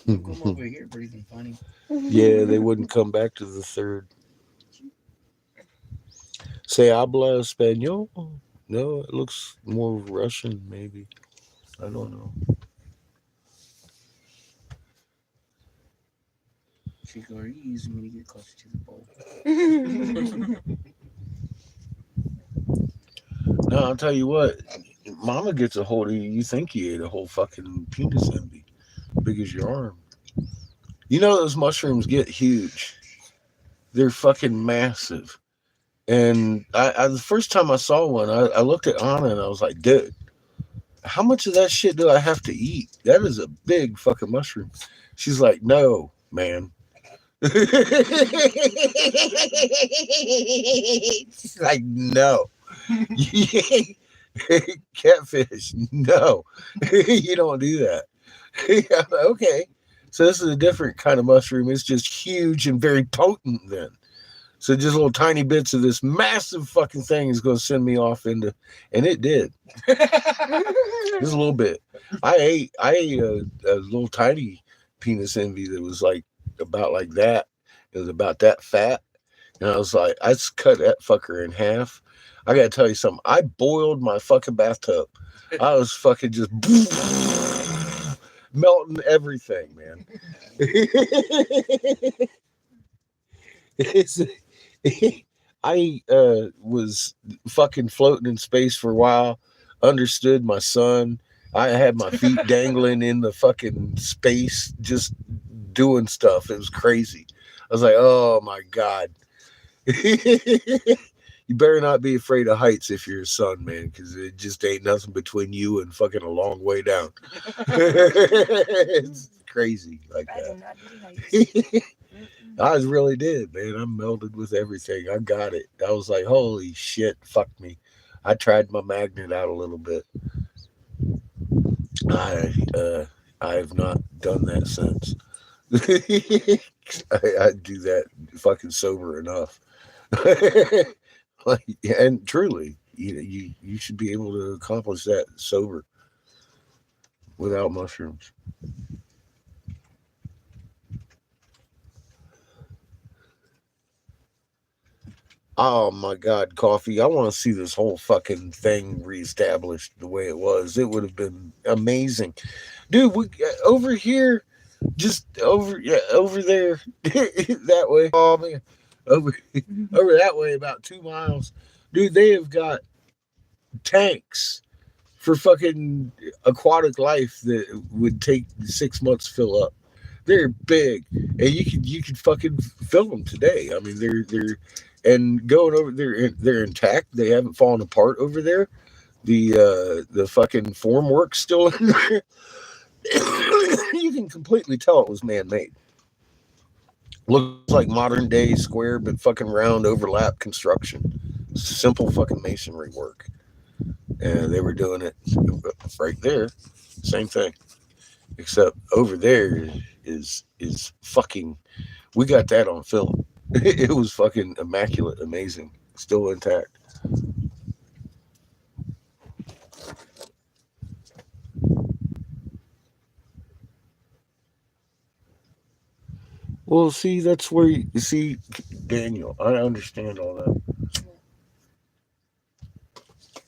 Come over here breathing funny. Yeah, they wouldn't come back to the third. Say habla español? No, it looks more Russian, maybe. I don't know. Chico, are you using me to get closer to the bowl? No, I'll tell you what. Mama gets a hold of you. You think you ate a whole fucking penis envy, big as your arm. You know those mushrooms get huge. They're fucking massive. And the first time I saw one, I looked at Anna and I was like, dude, how much of that shit do I have to eat? That is a big fucking mushroom. She's like, no, man. She's like, no. Catfish, no. You don't do that. Okay. So this is a different kind of mushroom. It's just huge and very potent then. So just little tiny bits of this massive fucking thing is going to send me off into, and it did. Just a little bit. I ate a little tiny penis envy that was like about like that. It was about that fat, and I was like, I just cut that fucker in half. I gotta tell you something. I boiled my fucking bathtub. I was fucking just melting everything, man. It's, I was fucking floating in space for a while. Understood my son. I had my feet dangling in the fucking space, just doing stuff. It was crazy. I was like, oh my God. You better not be afraid of heights if you're a son, man, because it just ain't nothing between you and fucking a long way down. It's crazy like I do that. not do heights. I really did, man. I melded with everything. I got it. I was like, holy shit, fuck me. I tried my magnet out a little bit. I have not done that since. I do that fucking sober enough. Like, and truly, you should be able to accomplish that sober without mushrooms. Oh my God, coffee! I want to see this whole fucking thing reestablished the way it was. It would have been amazing, dude. Over here, just over there, that way. Oh man, over over that way, about 2 miles, dude. They have got tanks for fucking aquatic life that would take 6 months to fill up. They're big, and you could fucking fill them today. I mean, they're and going over they're intact. They haven't fallen apart over there. The fucking formwork's still in there. You can completely tell it was man made. Looks like modern day square but fucking round overlap construction. Simple fucking masonry work. And they were doing it right there. Same thing. Except over there is fucking, we got that on film. It was fucking immaculate, amazing, still intact. Well, see, that's where you see, Daniel. I understand all that.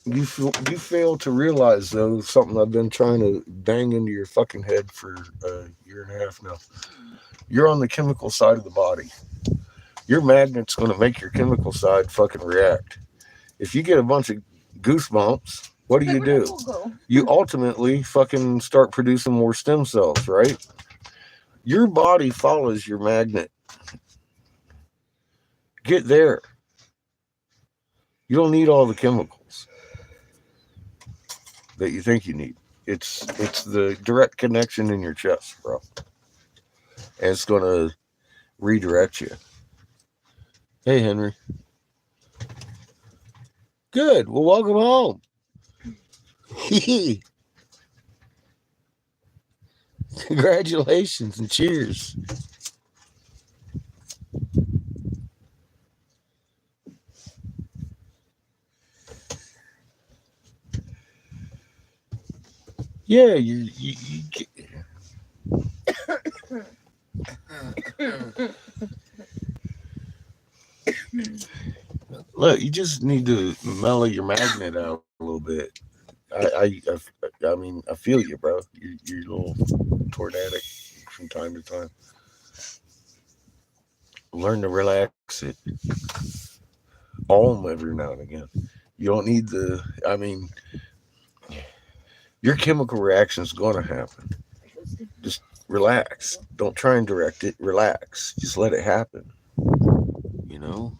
You fail to realize though something I've been trying to bang into your fucking head for a year and a half now. You're on the chemical side of the body. Your magnet's going to make your chemical side fucking react. If you get a bunch of goosebumps, what do you do? You ultimately fucking start producing more stem cells, right? Your body follows your magnet. Get there. You don't need all the chemicals. that you think you need. It's the direct connection in your chest, bro, and it's gonna redirect you. Hey, Henry. Good. Well, welcome home. Congratulations and cheers. Yeah, look. You just need to mellow your magnet out a little bit. I mean, I feel you, bro. You're a little tornadic from time to time. Learn to relax it. Om every now and again. You don't need the. I mean, your chemical reaction is going to happen. Just relax. Don't try and direct it. Relax. Just let it happen. You know?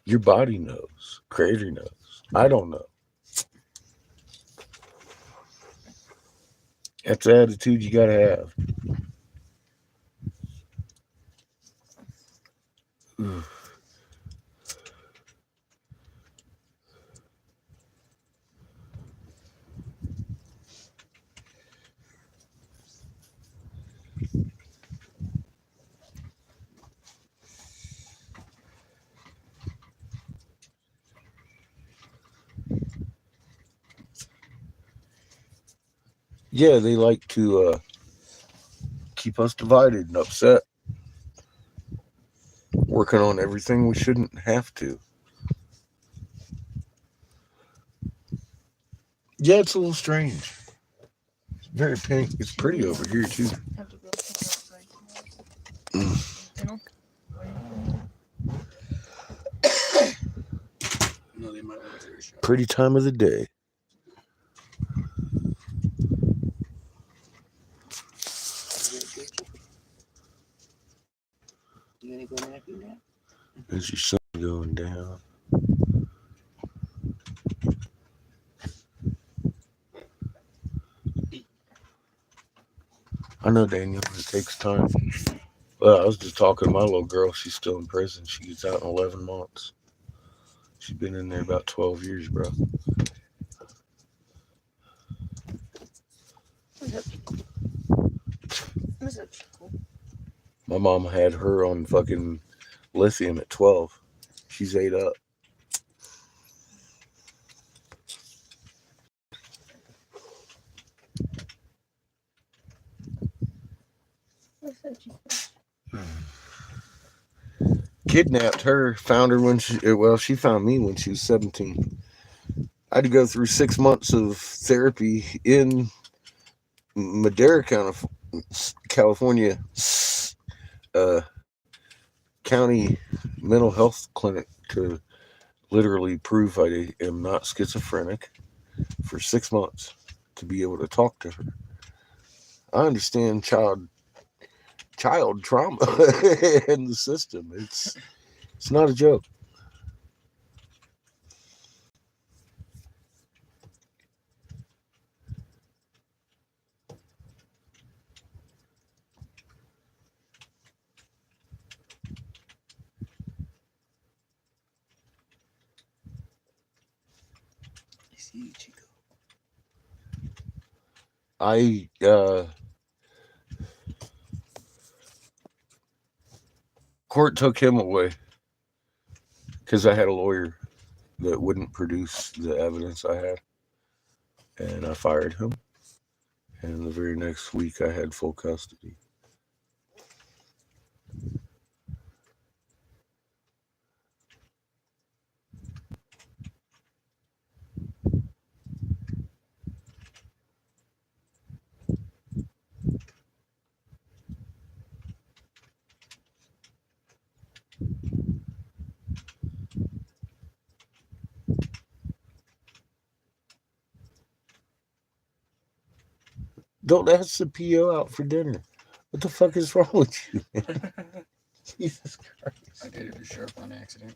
Your body knows. Creator knows. I don't know. That's the attitude you got to have. Yeah, they like to keep us divided and upset, working on everything we shouldn't have to. Yeah, it's a little strange. It's very pink. It's pretty over here, too. Have to go outside. Mm. Dental? No, they might want to take a shot. Pretty time of the day. You gonna go nap you nap? Is your sun going down? I know, Daniel, it takes time. Well, I was just talking to my little girl. She's still in prison. She gets out in 11 months. She's been in there about 12 years, bro. What's up? What's up, Chico? My mom had her on fucking lithium at 12. She's 8 up. What's up, Chico? Kidnapped her, found her when she found me when she was 17. I had to go through 6 months of therapy in Madera County, California, uh, county mental health clinic to literally prove I am not schizophrenic for 6 months to be able to talk to her. I understand child trauma in the system. It's not a joke. I see you, Chico. I court took him away because I had a lawyer that wouldn't produce the evidence I had, and I fired him. And the very next week, I had full custody. Don't ask the PO out for dinner. What the fuck is wrong with you? Jesus Christ. I did it to Sheriff on accident.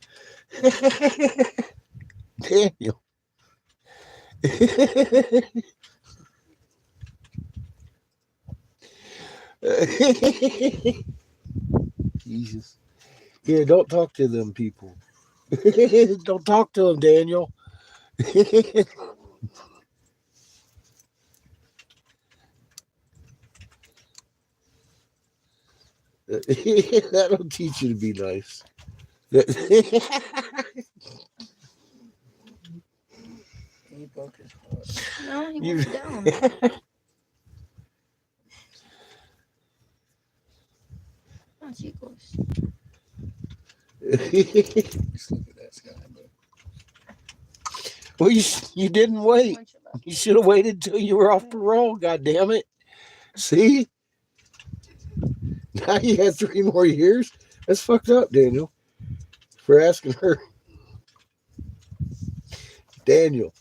Daniel. Jesus. Yeah, don't talk to them people. Don't talk to them, Daniel. That'll teach you to be nice. He broke his heart. No, he You- went down. Oh, chicos. Just look at that sky, bro. Well, you didn't wait. Bunch of You should have waited till you were off parole. God damn it! See, now you got 3 more years. That's fucked up, Daniel. For asking her, Daniel,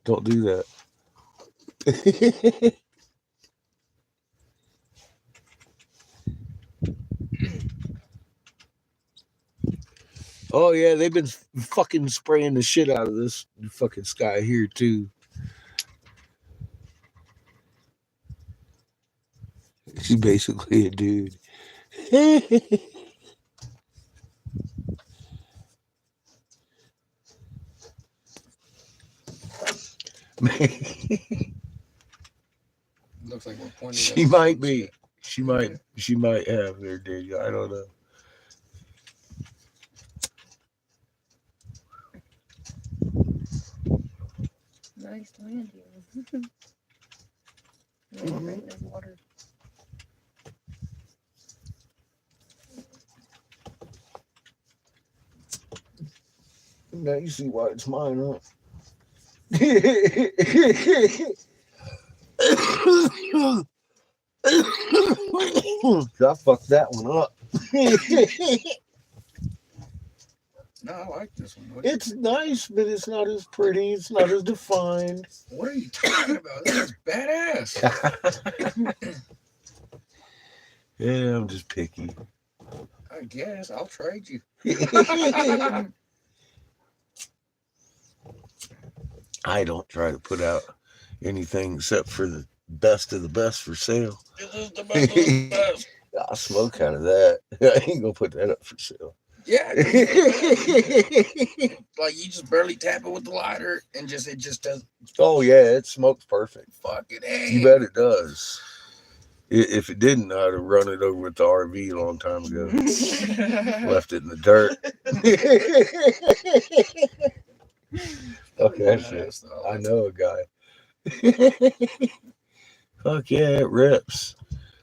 don't do that. Oh yeah, they've been fucking spraying the shit out of this fucking sky here too. She's basically a dude. Looks like we're pointing. She at might some be. shit. She might have there, Daniel. I don't know. nice land here. Right, there's water. Now you see why it's mine, huh? I fucked that one up. No, I like this one. It's nice, but it's not as pretty. It's not as defined. What are you talking about? This is badass. Yeah, I'm just picky. I guess I'll trade you. I don't try to put out anything except for the best of the best for sale. This is the best of the best. I'll smoke out of that. I ain't gonna put that up for sale. Yeah. Like you just barely tap it with the lighter and it just does. Oh yeah, it smokes perfect. Fucking A. You bet it does. If it didn't, I'd have run it over with the RV a long time ago. Left it in the dirt. Okay, that's it. I know a guy. Fuck yeah, it rips.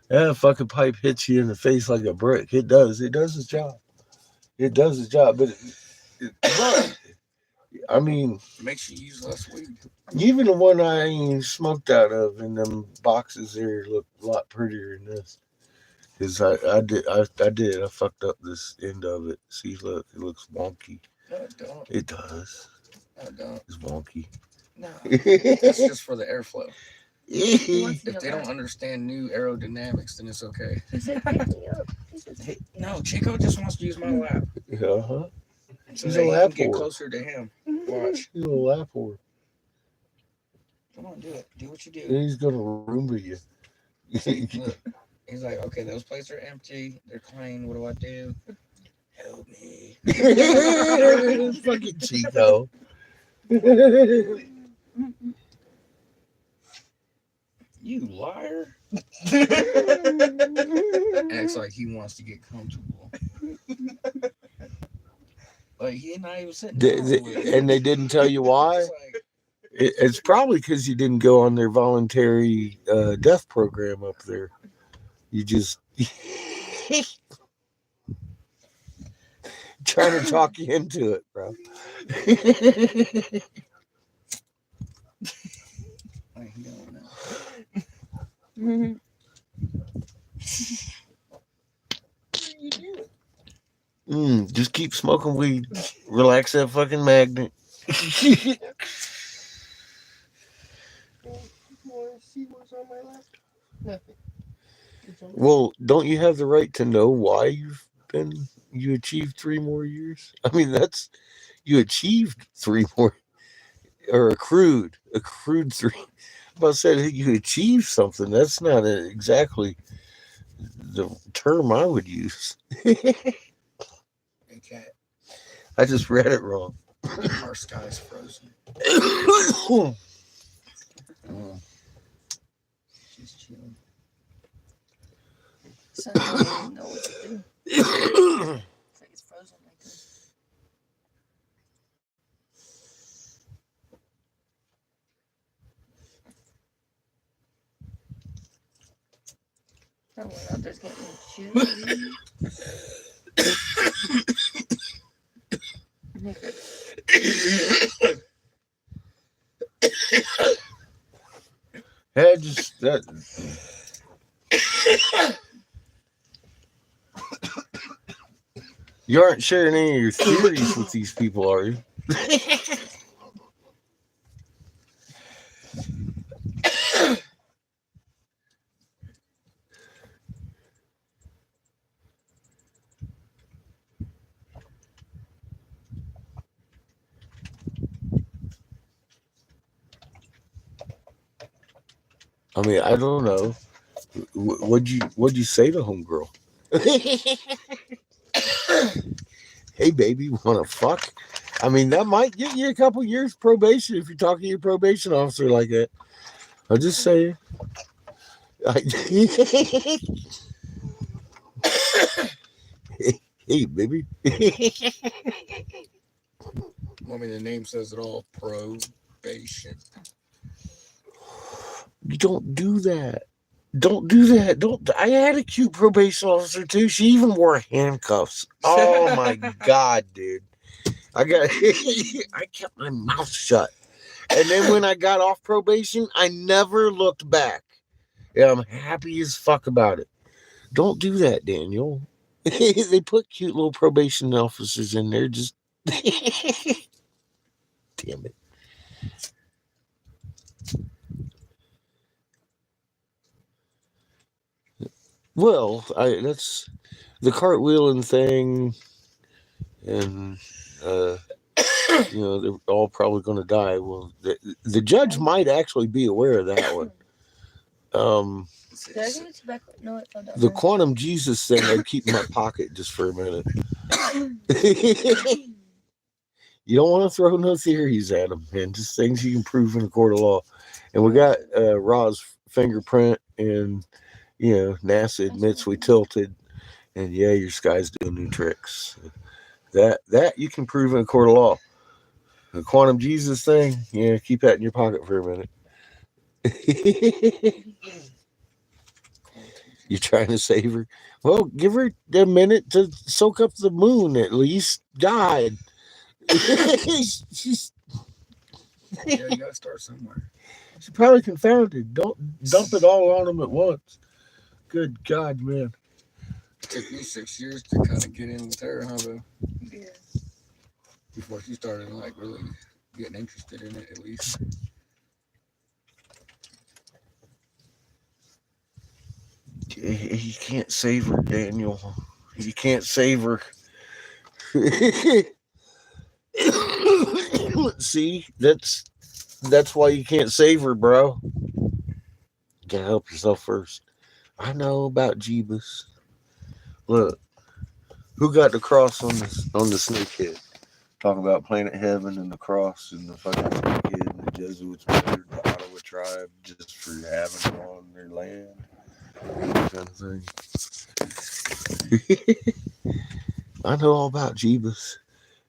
That fucking pipe hits you in the face like a brick. It does. It does its job. It does its job. But I mean, Makes you use less weed. even the one I ain't smoked out of in them boxes there look a lot prettier than this. Cause I did. I fucked up this end of it. See, look, it looks wonky. No, it don't. It does. No, it don't. It's wonky. No. That's just for the airflow. He wants to If know they that. don't understand new aerodynamics, then it's okay. He said, pick me up. He said, Hey, no, Chico just wants to use my lap. Uh-huh. So He's that a he lap can get whore. closer to him. Watch. He's gonna laugh for it. Come on, do it. Do what you do. He's gonna Roomba you. Look. He's like, okay, those plates are empty. They're clean. What do I do? Help me. Fucking Chico. You liar. Acts like he wants to get comfortable. Like he's not even sitting down with it. And they didn't tell you why? It's like, It's probably because you didn't go on their voluntary death program up there. You just trying to talk you into it, bro. like he don't know. Just keep smoking weed. Relax that fucking magnet. You want to see what's on my laptop? Nothing. Well, don't you have the right to know why you achieved 3 more years? I mean, that's you achieved 3 more or accrued three. But I said you achieved something. That's not exactly the term I would use. Hey, cat, I just read it wrong. our sky's frozen. She's chilling. So I don't really know what to do. It's like it's frozen like this. I went out there's getting chilly. Hey, just that. You aren't sharing any of your theories with these people, are you? I mean, I don't know. What'd you say to homegirl? Hey, baby, want to fuck? I mean, that might get you a couple years probation if you're talking to your probation officer like that. I'm just saying. Hey, baby. I mean, the name says it all. Probation. You don't do that. Don't do that. Don't. I had a cute probation officer too. She even wore handcuffs. Oh my god, dude! I kept my mouth shut, and then when I got off probation, I never looked back. Yeah, I'm happy as fuck about it. Don't do that, Daniel. They put cute little probation officers in there. Just damn it. Well, that's the cartwheeling thing, and they're all probably going to die. Well, the judge might actually be aware of that one. Did I give it to back? No, it fell down. The quantum Jesus thing I'd keep in my pocket just for a minute. You don't want to throw no theories at them, man. Just things you can prove in a court of law. And we got Ra's fingerprint, and NASA admits we tilted, and yeah, your sky's doing new tricks. That you can prove in a court of law. The quantum Jesus thing, keep that in your pocket for a minute. You're trying to save her? Well, give her a minute to soak up the moon at least. God. She's Yeah, you gotta start somewhere. She's probably confounded. Don't dump it all on them at once. Good God, man. It took me 6 years to kind of get in with her, huh, bro? Yeah. Before she started, like, really getting interested in it, at least. You can't save her, Daniel. You can't save her. See, that's why you can't save her, bro. You gotta help yourself first. I know about Jeebus. Look, who got the cross on the snakehead? Talk about Planet Heaven and the cross and the fucking snakehead and the Jesuits murdered the Ottawa tribe just for having it on their land. That kind of thing. I know all about Jeebus.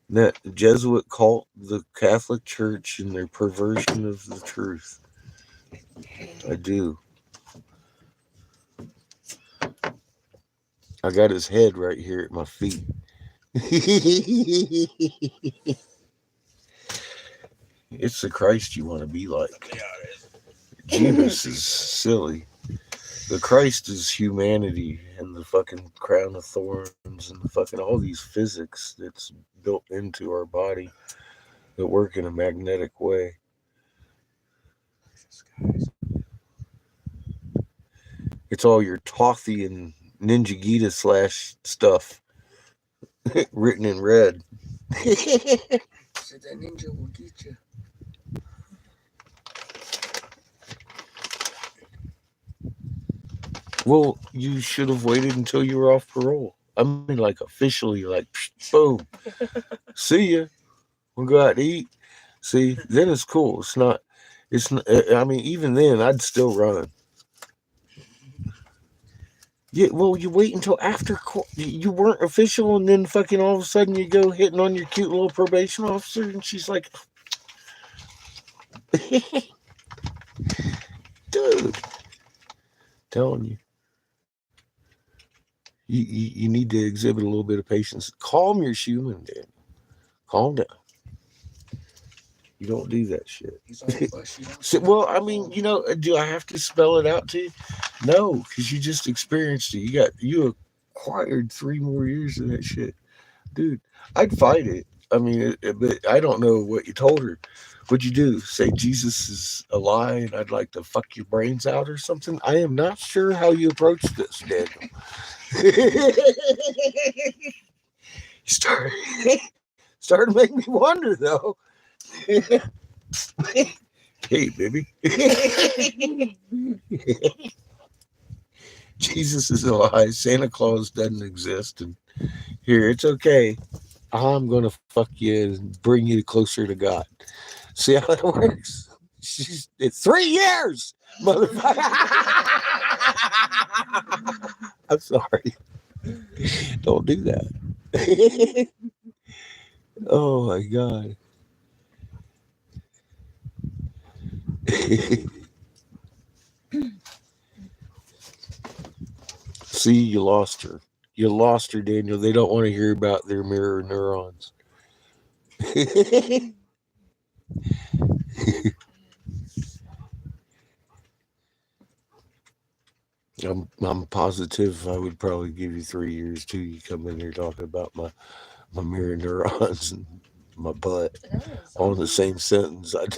That Jesuit cult, the Catholic Church, and their perversion of the truth. I do. I got his head right here at my feet. It's the Christ you want to be like. Jesus is silly. The Christ is humanity and the fucking crown of thorns and the fucking all these physics that's built into our body that work in a magnetic way. It's all your Tothy and Ninja Gita slash stuff written in red. Said that ninja will get you. Well, you should have waited until you were off parole. I mean, like officially, like boom, see ya. We'll go out to eat. See, then it's cool. It's not. It's. I mean, even then, I'd still run. Yeah. Well, you wait until after court. You weren't official, and then fucking all of a sudden you go hitting on your cute little probation officer, and she's like, "Dude, telling you, you need to exhibit a little bit of patience. Calm your human, Dan. Calm down. You don't do that shit." He's on the bus. You don't So, well, I mean, do I have to spell it out to you? No, because you just experienced it. You acquired 3 more years of that shit, dude. I'd fight it. I mean, but I don't know what you told her. What'd you do? Say Jesus is a lie and I'd like to fuck your brains out or something? I am not sure how you approach this, Daniel. You started to make me wonder, though. Hey, baby. Jesus is a lie. Santa Claus doesn't exist. And here, it's okay. I'm going to fuck you and bring you closer to God. See how that works? It's 3 years, motherfucker. I'm sorry. Don't do that. Oh, my God. See, you lost her. You lost her, Daniel. They don't want to hear about their mirror neurons. I'm positive I would probably give you 3 years too. You come in here talking about my mirror neurons and my butt all in the same sentence. I'd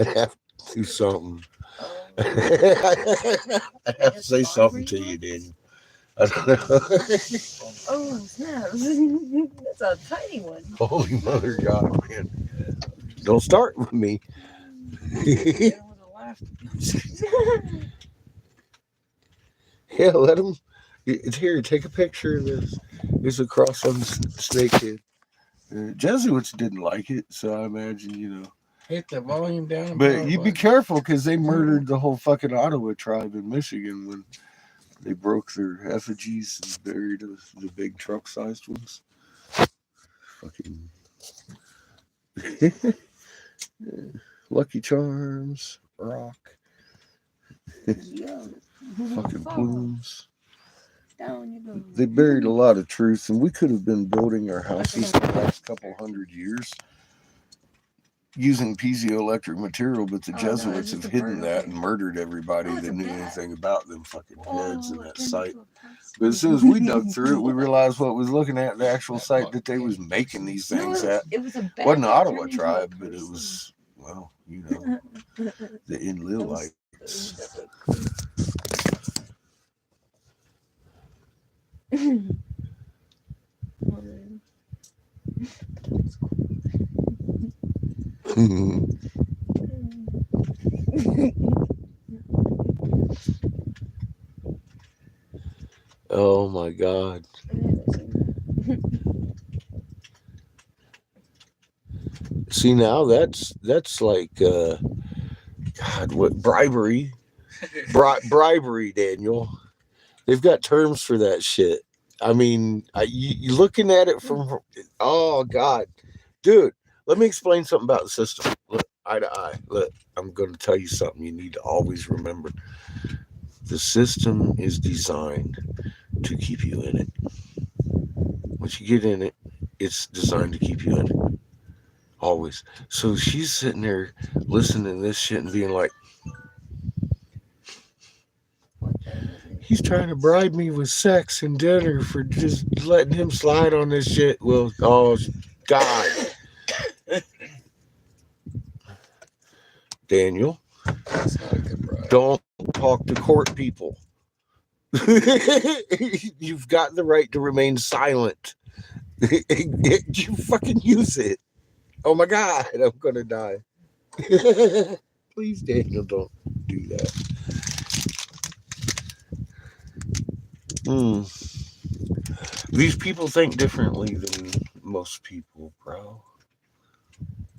have to do something. I'd have to say something to you, Daniel. I don't know. Oh, snap. That's a tiny one. Holy mother God, man. Don't start with me. Hit him with a laugh. Yeah, let him. It's here. Take a picture of this. It's a cross on the snake head. Jesuits didn't like it, so I imagine. Hit the volume down. But you be careful because they murdered the whole fucking Ottawa tribe in Michigan when they broke their effigies and buried the big truck-sized ones. Fucking Lucky Charms, rock, Yeah. fucking Fall. plumes. Down you go. They buried a lot of truth, and we could have been building our houses the last couple hundred years using piezoelectric material, but the Jesuits have hidden that and murdered everybody that knew anything about them fucking heads in that site. But as soon as we dug through it, we realized what we was looking at the actual site that they was making these things at. It was a It wasn't the Ottawa tribe, but it was, well, the Inlilites. Oh my God. See, now that's like God, what bribery? Bribery, Daniel. They've got terms for that shit. I mean, you looking at it from, oh God, dude. Let me explain something about the system. Look, eye to eye. Look, I'm going to tell you something you need to always remember. The system is designed to keep you in it. Once you get in it, it's designed to keep you in it. Always. So she's sitting there listening to this shit and being like, he's trying to bribe me with sex and dinner for just letting him slide on this shit. Well, oh, God. Daniel, That's not a good bribe. don't talk to court people. You've got the right to remain silent. You fucking use it. Oh my god, I'm gonna die. Please, Daniel, don't do that. Mm. These people think differently than most people, bro.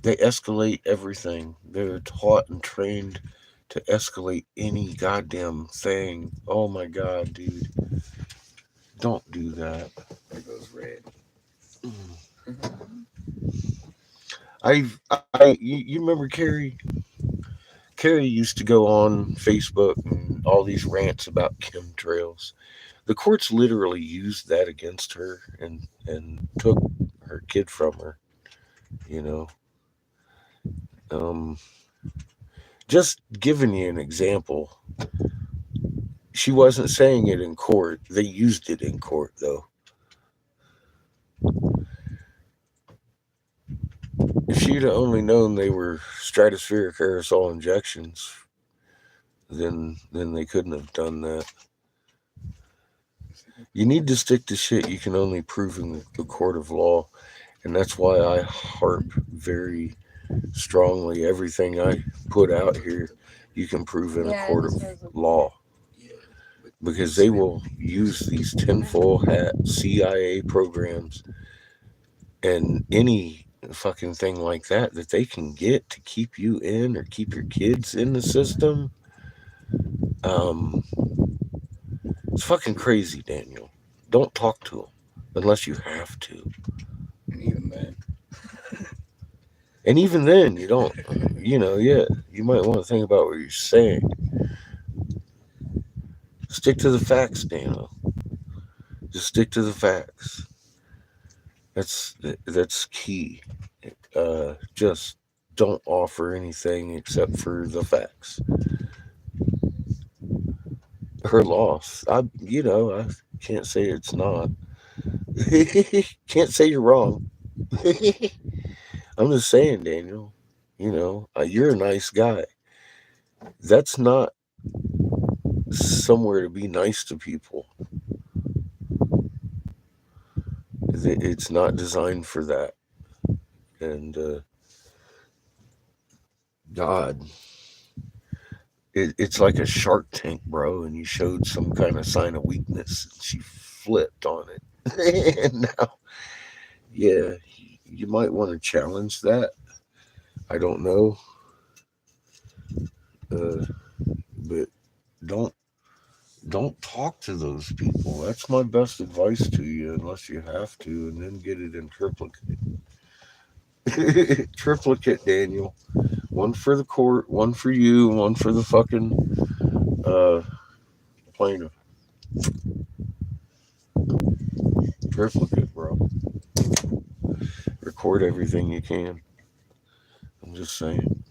They escalate everything. They're taught and trained to escalate any goddamn thing. Oh my god, dude. Don't do that. There goes red. You remember Carrie? Carrie used to go on Facebook and all these rants about chemtrails. The courts literally used that against her and took her kid from her. You know, um, just giving you an example. She wasn't saying it in court. They used it in court though. If she'd have only known they were stratospheric aerosol injections, then they couldn't have done that. You need to stick to shit you can only prove in the court of law, and that's why I harp very strongly everything I put out here you can prove in a Yeah, court this of was a law, Yeah. But because they will use these tinfoil hat CIA programs and any fucking thing like that they can get to keep you in or keep your kids in the system. Um, it's fucking crazy, Daniel. Don't talk to them unless you have to. and even then, And even then, you don't, yeah, you might want to think about what you're saying. Stick to the facts, Daniel. Just stick to the facts. That's that's key. Just don't offer anything except for the facts. Her loss. I can't say it's not. Can't say you're wrong. I'm just saying, Daniel. You're a nice guy. That's not somewhere to be nice to people. It's not designed for that. And God, it's like a Shark Tank, bro. And you showed some kind of sign of weakness, and she flipped on it. And now, yeah, you might want to challenge that. I don't know, uh, but don't don't talk to those people. That's my best advice to you, unless you have to, and then get it in triplicate. Triplicate, Daniel. One for the court, one for you, one for the fucking uh, plaintiff. Triplicate, bro. Record everything you can. I'm just saying.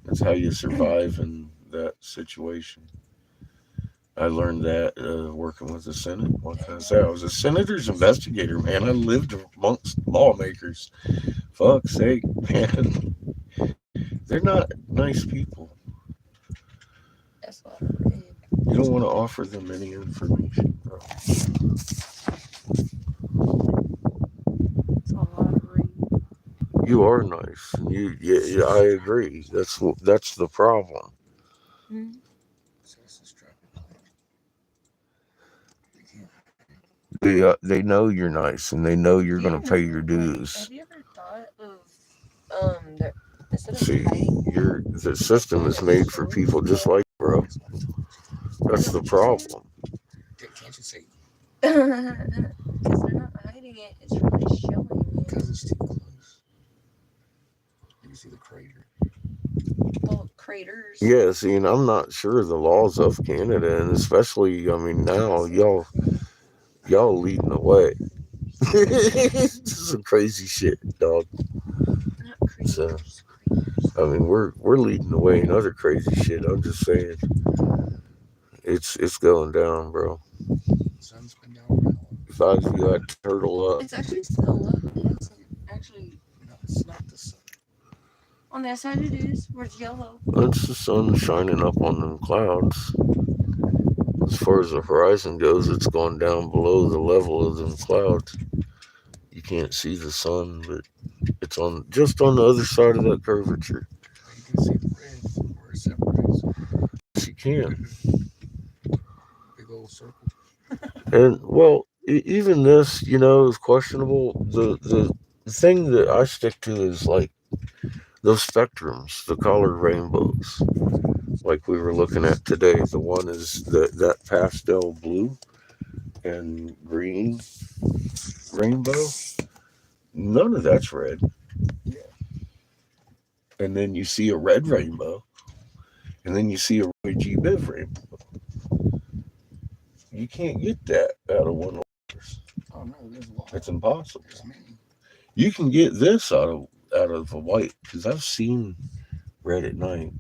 That's how you survive in that situation. I learned that working with the Senate. What can I say? I was a senator's investigator, man. I lived amongst lawmakers. Fuck's sake, man. They're not nice people. That's a lot of red. You don't want to offer them any information, bro. It's a lot of red. You are nice. Yeah, I agree. That's the problem. Hmm? so this is dropping. They can't. They know you're nice, and they know you're Yeah, gonna pay your like, dues. have you ever thought of the instead of See, hiding the system is made for people just like you, bro. That's what That's the problem. can't you say? because they're not hiding it, it's really showing it. Because it's too close. You can see the crater. Well, craters. Yeah, see, and I'm not sure the laws of Canada, and especially, I mean, now y'all leading the way. This is some crazy shit, dog. Not So, craters. Craters. I mean, we're leading the way in other crazy shit. I'm just saying, it's going down, bro. The sun's been down for how long? If I was you, I'd turtle up. It's actually still up. It's actually No, it's not the sun. on that side. It is. Where's yellow? That's the sun shining up on them clouds. The as far as the horizon goes, it's gone down below the level of them clouds. You can't see the sun, but it's on just on the other side of that curvature. You can see the red where it separates. Yes, you can. Big old circle. And well, even this, is questionable. The thing that I stick to is like those spectrums, the colored rainbows, like we were looking at today. The one is that pastel blue and green rainbow. None of that's red. Yeah. And then you see a red rainbow, and then you see a G Biv rainbow. You can't get that out of one. Oh no, there's a lot. It's impossible. There's many. You can get this out of a white because I've seen red at night.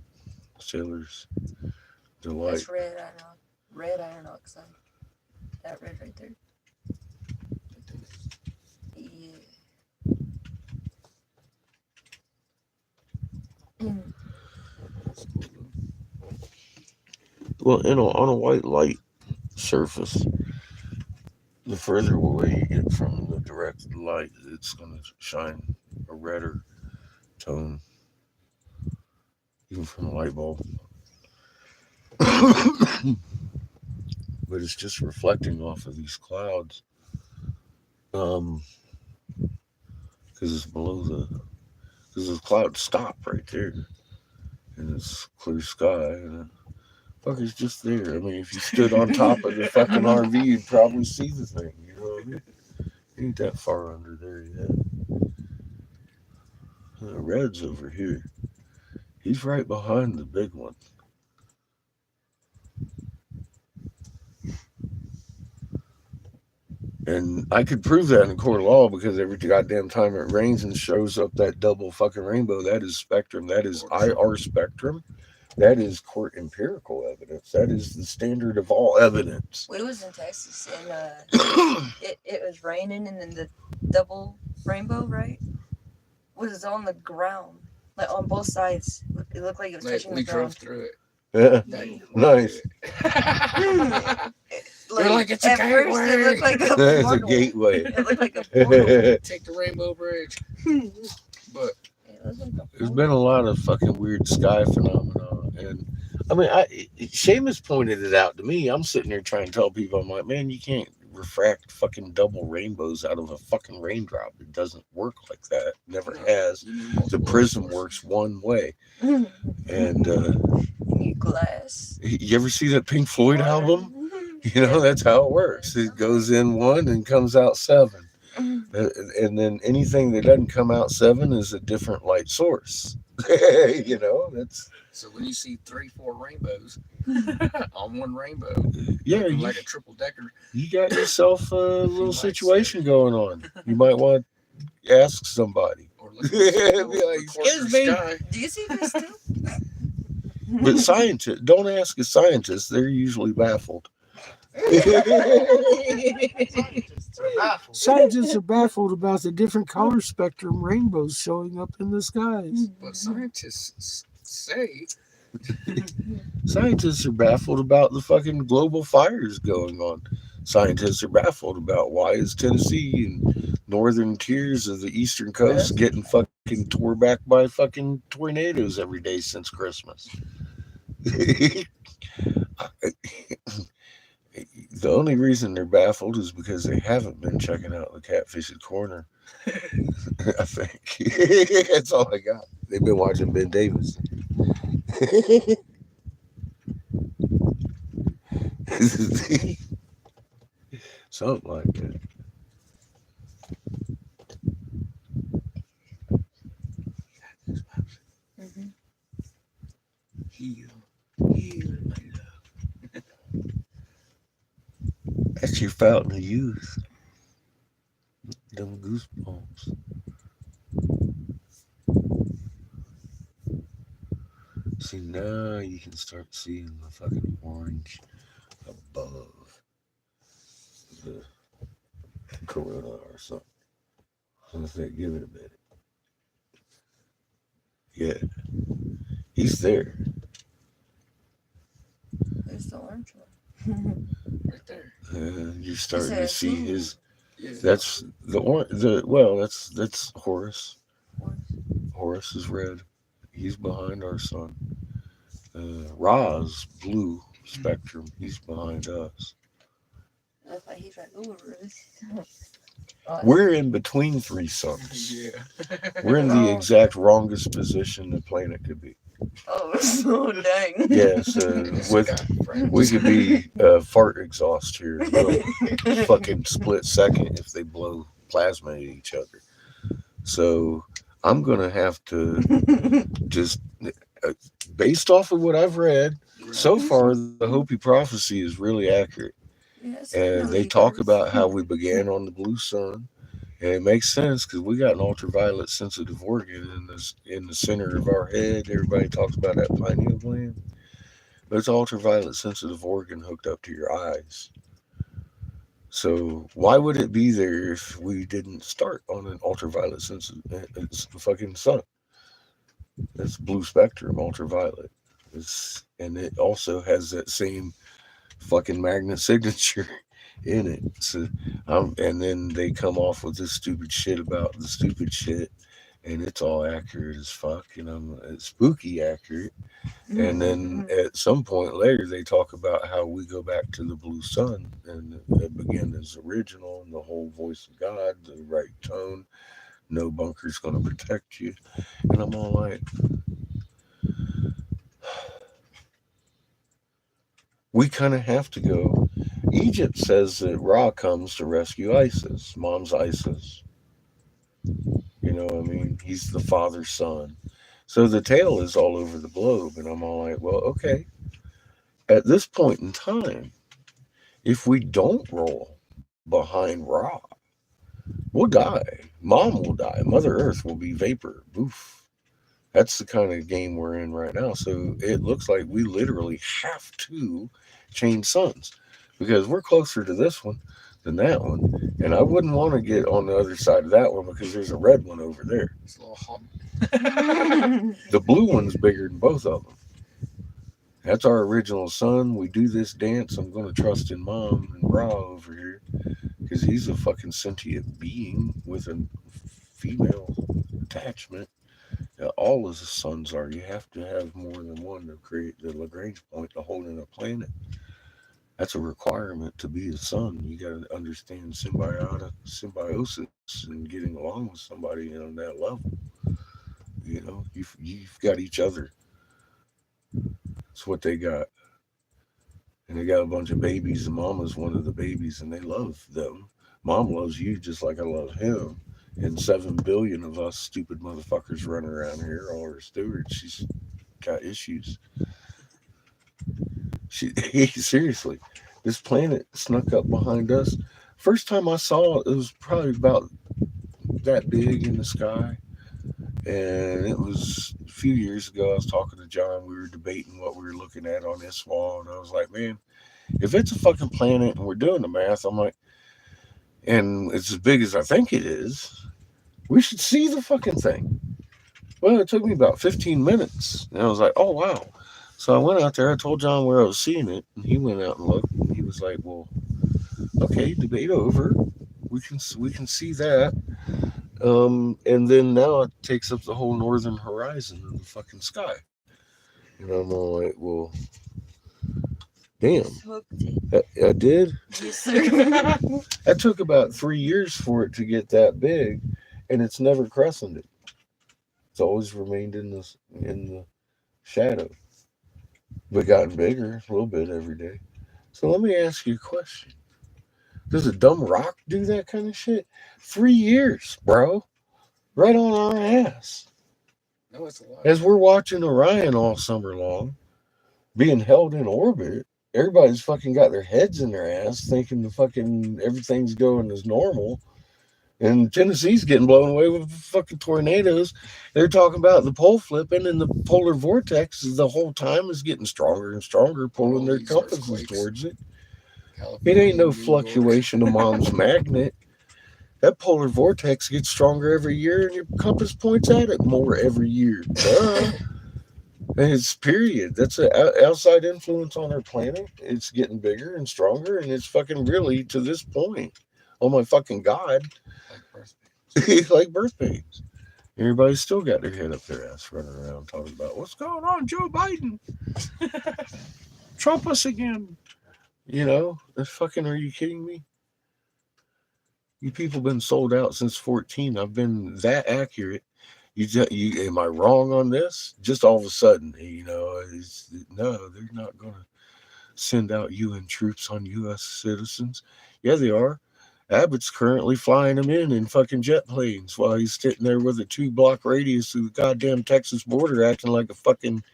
Sailors delight. That's red iron oxide. That red right there. Yeah. Well, on a white light surface, the further away you get from the direct light, it's going to shine a redder tone, even from a light bulb. But it's just reflecting off of these clouds, um, because it's below because the clouds stop right there, and it's clear sky, and the fucker's just there. I mean, if you stood on top of the fucking RV, you'd probably see the thing. You know what I mean? It ain't that far under there yet. The red's over here. He's right behind the big one. And I could prove that in court of law because every goddamn time it rains and shows up that double fucking rainbow, that is spectrum. That is IR spectrum. That is court empirical evidence. That is the standard of all evidence. We was in Texas and it was raining and then the double rainbow, right, was on the ground, like on both sides. It looked like it was touching We the drove ground. through it. Yeah. Nice. You're like, it's a at first gateway. it looked like a That's a portal. gateway. It looked like a portal. Take the Rainbow Bridge. But It looked like a There's portal. been a lot of fucking weird sky phenomena, and I mean, Seamus pointed it out to me. I'm sitting there trying to tell people, I'm like, man, you can't refract fucking double rainbows out of a fucking raindrop. It doesn't work like that. It never has. The prism works one way, and You need glass. you ever see that Pink Floyd album? That's how it works. It goes in one and comes out seven. And then anything that doesn't come out seven is a different light source. That's so when you see 3-4 rainbows on one rainbow, yeah, like a triple decker, you got yourself a little situation going on. You might want to ask somebody. or look Be like, excuse me. sky. Do you see this too? But scientists, don't ask a scientist. They're usually baffled. Scientists are baffled about the different color spectrum rainbows showing up in the skies. But scientists say Scientists are baffled about the fucking global fires going on. Scientists are baffled about why is Tennessee and northern tiers of the eastern coast getting fucking tore back by fucking tornadoes every day since Christmas. The only reason they're baffled is because they haven't been checking out the Catfish's Corner. I think that's all I got. They've been watching Ben Davis. Something like that. heal, my love. That's your fountain of youth. Them goosebumps. See, now you can start seeing the fucking orange above the corona or something. So if they give it a minute. Yeah. He's there. There's the orange one. right there. You're starting to says, see "Ooh." his. Yeah. That's that's Horus. Horse. Horus is red. He's behind our sun. Ra's blue spectrum. He's behind us. That's why he's like, ooh, oh, We're in between three suns. Yeah. We're in the exact wrongest position the planet could be. oh, so dang. Yes, with we could be fart exhaust here in a fucking split second if they blow plasma at each other. So I'm gonna have to just, based off of what I've read so far, the Hopi prophecy is really accurate, Yes, and they talk about how we began on the blue sun. And it makes sense because we got an ultraviolet sensitive organ in the center of our head. Everybody talks about that pineal gland, but it's an ultraviolet sensitive organ hooked up to your eyes. So why would it be there if we didn't start on an ultraviolet sensitive? It's the fucking sun. It's blue spectrum, ultraviolet. And it also has that same fucking magnet signature in it. So, and then they come off with this stupid shit about the stupid shit, and it's all accurate as fuck, and it's spooky accurate. And then at some point later, they talk about how we go back to the blue sun, and it began as original, and the whole voice of God, the right tone, no bunker's going to protect you. And I'm all like, we kind of have to go. Egypt says that Ra comes to rescue Isis, mom's Isis. You know what I mean? He's the father's son. So the tale is all over the globe. And I'm all like, well, okay. At this point in time, if we don't roll behind Ra, we'll die. Mom will die. Mother Earth will be vapor. Boof. That's the kind of game we're in right now. So it looks like we literally have to change suns because we're closer to this one than that one. And I wouldn't want to get on the other side of that one because there's a red one over there. It's a little hot. The blue one's bigger than both of them. That's our original sun. We do this dance. I'm going to trust in Mom and Ra over here because he's a fucking sentient being with a female attachment. All of the suns are. You have to have more than one to create the Lagrange point to hold in a planet. That's a requirement to be a sun. You got to understand symbiosis and getting along with somebody on that level. You know, you've got each other. That's what they got. And they got a bunch of babies, and Mama's one of the babies, and they love them. Mom loves you just like I love him. And 7 billion of us stupid motherfuckers running around here, all her stewards. She's got issues. Seriously, this planet snuck up behind us. First time I saw it, it was probably about that big in the sky. And it was a few years ago. I was talking to John. We were debating what we were looking at on this wall. And I was like, man, if it's a fucking planet and we're doing the math, I'm like, and it's as big as I think it is, we should see the fucking thing. Well, it took me about 15 minutes. And I was like, oh, wow. So I went out there. I told John where I was seeing it. And he went out and looked. And he was like, well, okay, debate over. We can see that. And then now it takes up the whole northern horizon of the fucking sky. And I'm all like, well, damn. I did. Yes, sir. That took about 3 years for it to get that big, and it's never crescented. It's always remained in the shadow, but gotten bigger a little bit every day. So let me ask you a question. Does a dumb rock do that kind of shit? 3 years, bro. Right on our ass. No, it's a lot. As we're watching Orion all summer long, being held in orbit, everybody's fucking got their heads in their ass thinking the fucking everything's going as normal. And Tennessee's getting blown away with fucking tornadoes. They're talking about the pole flipping, and the polar vortex the whole time is getting stronger and stronger, pulling their these compasses earthquakes. towards it. California, It ain't no New York. fluctuation of mom's magnet. That polar vortex gets stronger every year, and your compass points at it more every year. Duh. And it's period. That's an outside influence on our planet. It's getting bigger and stronger, and it's fucking really to this point. Oh my fucking god! Like birth Like birth pains. Everybody's still got their head up their ass running around talking about what's going on, Joe Biden, Trump us again. You know, fucking. Are you kidding me? You people been sold out since 14. I've been that accurate. You am I wrong on this? Just all of a sudden, no, they're not going to send out UN troops on U.S. citizens. Yeah, they are. Abbott's currently flying them in fucking jet planes while he's sitting there with a 2 block radius through the goddamn Texas border, acting like a fucking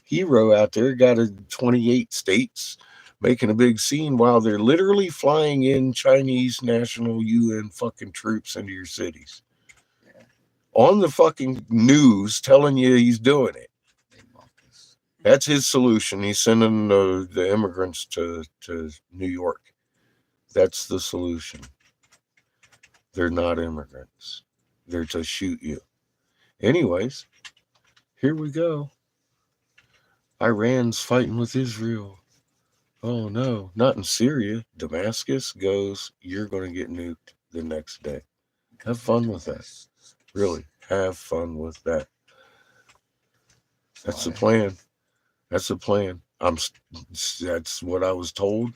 hero out there. Got a 28 states making a big scene while they're literally flying in Chinese national UN fucking troops into your cities Yeah, on the fucking news telling you he's doing it. they mock us. That's his solution. He's sending the immigrants to New York. That's the solution. They're not immigrants. They're to shoot you. Anyways, here we go. Iran's fighting with Israel. Oh no, not in Syria. Damascus goes, you're going to get nuked the next day. Have fun with that. Really, have fun with that. That's the plan. That's the plan. That's what I was told,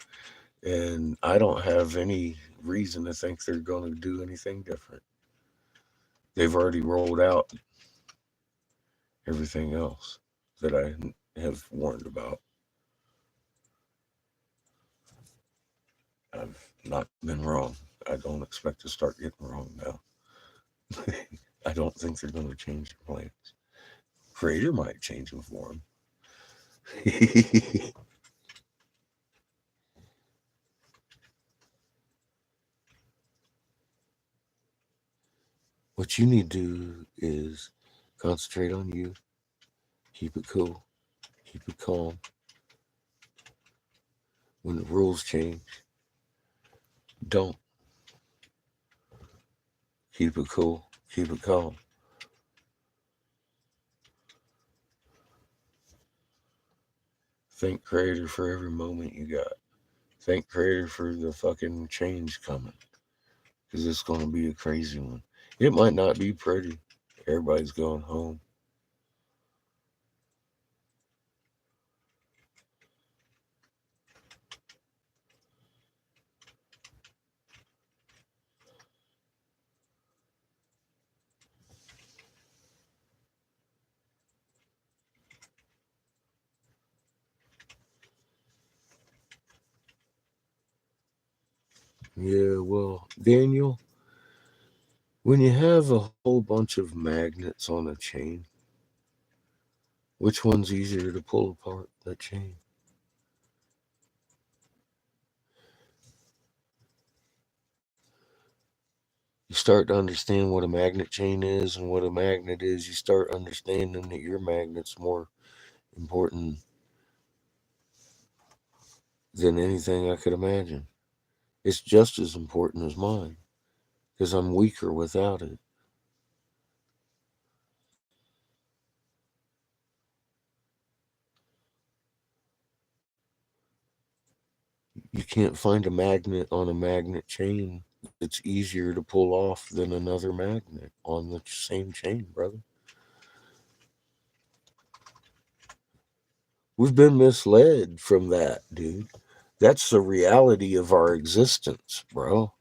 and I don't have any reason to think they're going to do anything different. They've already rolled out everything else that I have warned about. I've not been wrong. I don't expect to start getting wrong now. I don't think they're going to change their plans. Creator might change them for them. What you need to do is concentrate on you, keep it cool, keep it calm. When the rules change, don't. Keep it cool, keep it calm. Thank Creator for every moment you got. Thank Creator for the fucking change coming. Because it's going to be a crazy one. It might not be pretty. Everybody's going home. Yeah, well, Daniel, when you have a whole bunch of magnets on a chain, which one's easier to pull apart, that chain? You start to understand what a magnet chain is and what a magnet is, you start understanding that your magnet's more important than anything I could imagine. It's just as important as mine because I'm weaker without it. You can't find a magnet on a magnet chain that's easier to pull off than another magnet on the same chain, brother. We've been misled from that, dude. That's the reality of our existence, bro.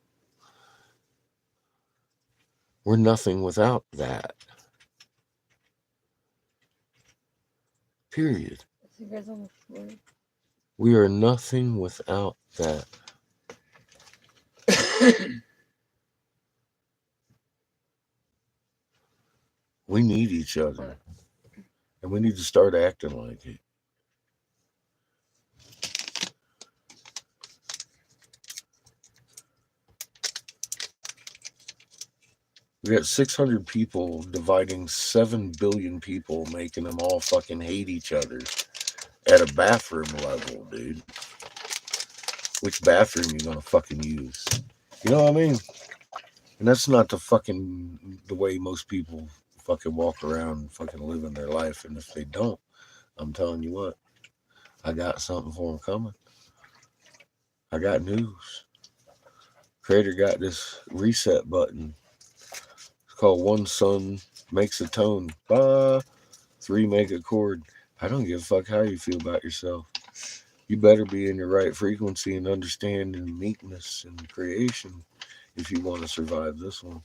We're nothing without that. Period. You guys on the floor. We are nothing without that. We need each other. And we need to start acting like it. We got 600 people dividing 7 billion people, making them all fucking hate each other at a bathroom level, dude. Which bathroom you gonna fucking use? You know what I mean? And that's not the way most people fucking walk around and fucking living their life. And if they don't, I'm telling you what, I got something for him coming. I got news. Creator got this reset button. It's called One Sun Makes a Tone. Three make a chord. I don't give a fuck how you feel about yourself. You better be in your right frequency and understanding meekness and creation if you want to survive this one.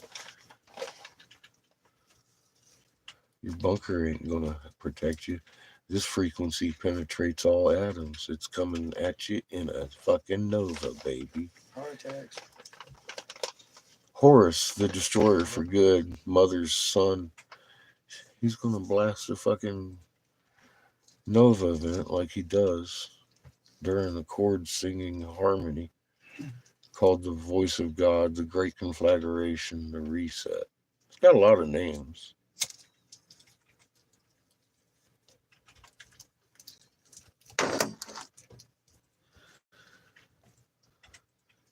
Your bunker ain't gonna protect you. This frequency penetrates all atoms. It's coming at you in a fucking nova, baby. Heart attacks. Horus, the destroyer for good, mother's son, he's gonna blast a fucking nova event like he does during the chord singing harmony called the voice of God, the great conflagration, the reset. It's got a lot of names.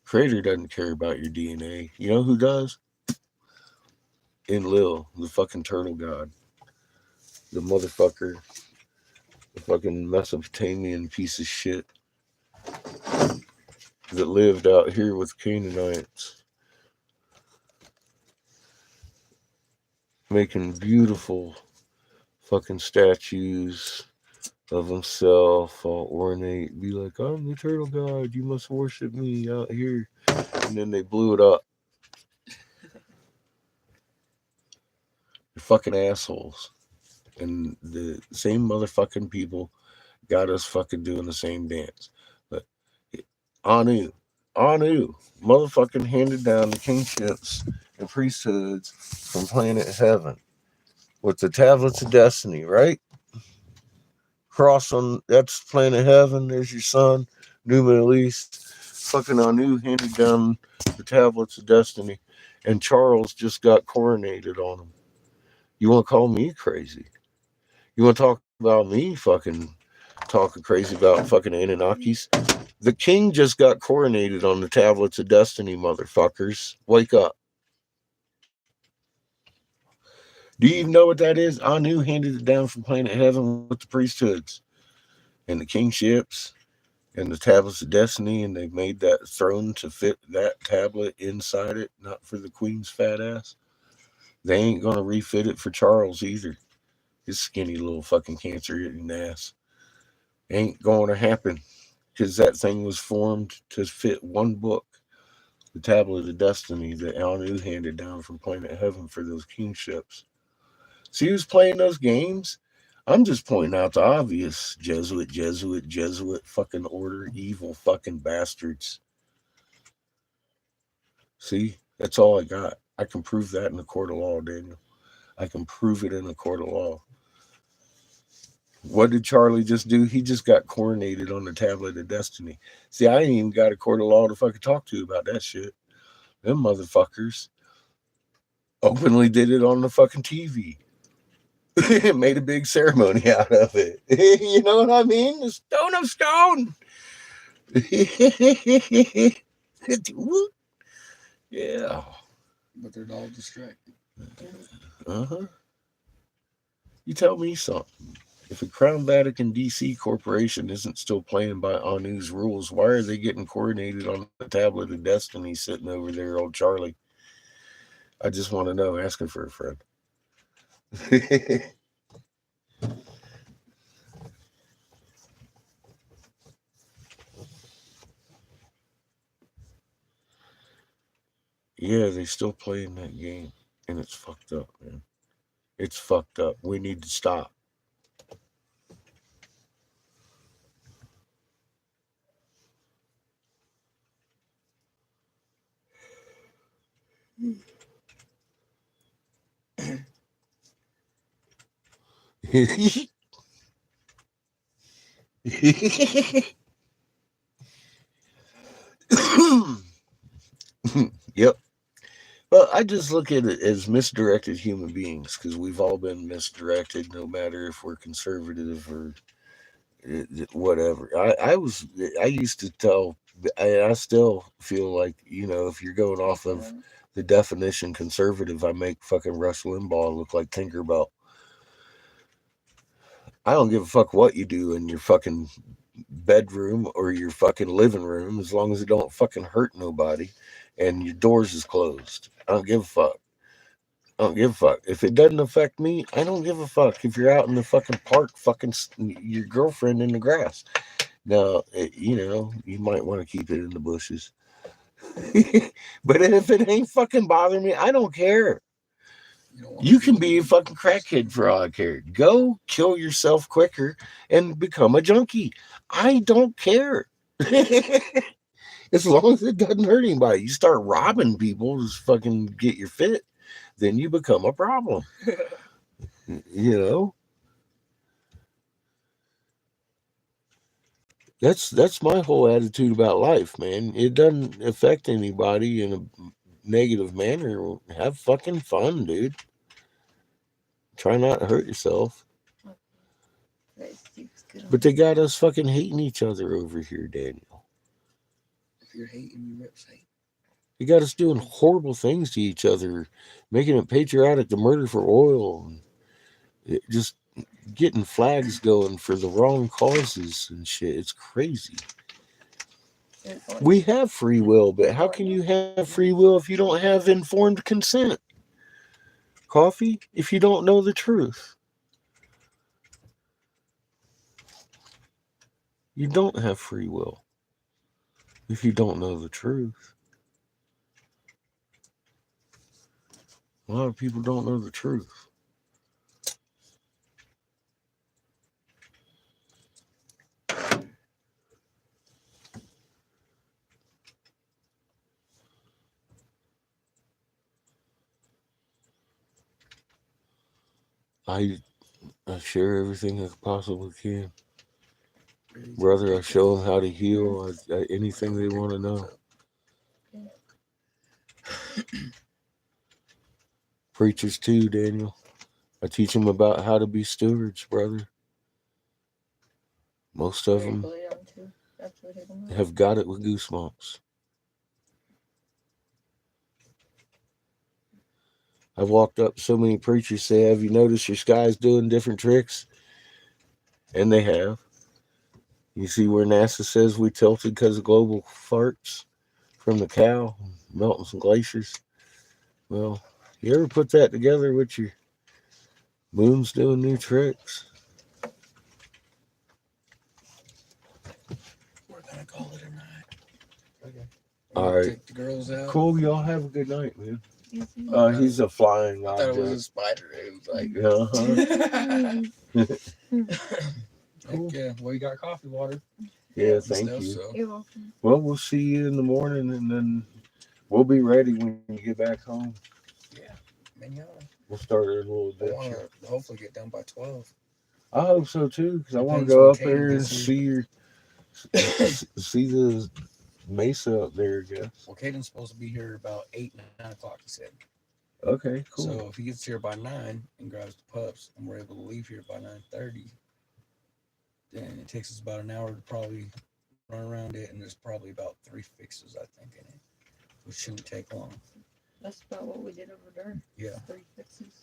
Creator doesn't care about your DNA. You know who does? Enlil, the fucking turtle god. The motherfucker, the fucking Mesopotamian piece of shit that lived out here with Canaanites, making beautiful fucking statues of himself, all ornate, be like, I'm the turtle god, you must worship me out here. And then they blew it up. They're fucking assholes. And the same motherfucking people got us fucking doing the same dance. But Anu, motherfucking handed down the kingships and priesthoods from planet heaven with the tablets of destiny, right? Cross on that's planet heaven. There's your son, Numa Elise. Fucking Anu handed down the tablets of destiny, and Charles just got coronated on him. You want to call me crazy? You want to talk about me fucking talking crazy about fucking Anunnakis? The king just got coronated on the tablets of destiny, motherfuckers. Wake up. Do you even know what that is? Anu handed it down from planet heaven with the priesthoods and the kingships and the tablets of destiny, and they made that throne to fit that tablet inside it, not for the queen's fat ass. They ain't gonna refit it for Charles either. His skinny little fucking cancer eating ass. Ain't gonna happen. Because that thing was formed to fit one book, the tablet of destiny that Anu handed down from planet heaven for those kingships. See who's playing those games? I'm just pointing out the obvious. Jesuit, fucking order, evil fucking bastards. See, that's all I got. I can prove that in the court of law, Daniel. I can prove it in the court of law. What did Charlie just do? He just got coronated on the tablet of destiny. See, I ain't even got a court of law to fucking talk to about that shit. Them motherfuckers openly did it on the fucking TV. Made a big ceremony out of it. You know what I mean? The stone of stone. Yeah. But they're all distracted. Uh-huh. You tell me something. If a Crown Vatican DC corporation isn't still playing by Anu's rules, why are they getting coordinated on the tablet of destiny sitting over there, old Charlie? I just want to know, asking for a friend. Yeah, they still playing that game, and it's fucked up, man. It's fucked up. We need to stop. Yep. Well, I just look at it as misdirected human beings because we've all been misdirected, no matter if we're conservative or whatever. I used to tell, I still feel like, if you're going off of the definition conservative, I make fucking Rush Limbaugh look like Tinkerbell. I don't give a fuck what you do in your fucking bedroom or your fucking living room as long as it don't fucking hurt nobody and your doors is closed. I don't give a fuck. I don't give a fuck. If it doesn't affect me, I don't give a fuck. If you're out in the fucking park, fucking your girlfriend in the grass. Now, you might want to keep it in the bushes. But if it ain't fucking bothering me, I don't care. You don't want You to can do be a it. fucking crackhead for all I care. Go kill yourself quicker and become a junkie. I don't care. As long as it doesn't hurt anybody. You start robbing people to fucking get your fit, then you become a problem. You know? That's my whole attitude about life, man. It doesn't affect anybody in a negative manner. Have fucking fun, dude. Try not to hurt yourself. That Steve's good on But they got us fucking hating each other over here, Daniel. If you're hating, you rip hate. They got us doing horrible things to each other, making it patriotic to murder for oil, and just getting flags going for the wrong causes and shit. It's crazy. We have free will, but how can you have free will if you don't have informed consent? Coffee, if you don't know the truth. You don't have free will if you don't know the truth. A lot of people don't know the truth. I, I share everything I possibly can. Brother, I show them how to heal, anything they want to know. Preachers too, Daniel. I teach them about how to be stewards, brother. Most of them have got it with goosebumps. I've walked up to so many preachers say, "Have you noticed your sky's doing different tricks?" And they have. You see where NASA says we tilted because of global farts from the cow melting some glaciers? Well, you ever put that together with your moon's doing new tricks? We're gonna call it a night. Okay. All right. Take the girls out. Cool. Y'all have a good night, man. Okay. He's a flying I thought it was a object. spider. It was like. Cool. Yeah. Well, you got coffee water. Yeah, thank you. So. You're welcome. Well, we'll see you in the morning, and then we'll be ready when you get back home. Yeah. Manana. We'll start a little I want adventure. to hopefully get done by 12. I hope so too, because I want to Depends go when up Katie there and gets here. see the mesa up there. I guess. Well, Caden's supposed to be here about 8, 9 o'clock, he said. Okay, cool. So if he gets here by 9 and grabs the pups, and we're able to leave here by 9:30, then it takes us about an hour to probably run around it, and there's probably about 3 fixes, I think, in it, which shouldn't take long. That's about what we did over there. Yeah. 3 fixes.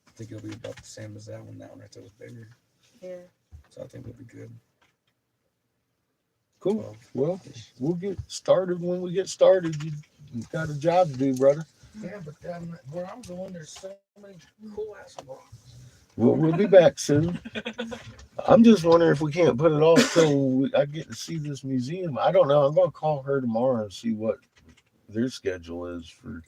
I think it'll be about the same as that one. That one right there was bigger. Yeah. So I think we'll be good. Cool. Well, we'll get started when we get started. You got a job to do, brother. Yeah, but where I'm going, there's so many cool ass rocks. We'll be back soon. I'm just wondering if we can't put it off till I get to see this museum. I don't know. I'm gonna call her tomorrow and see what their schedule is for.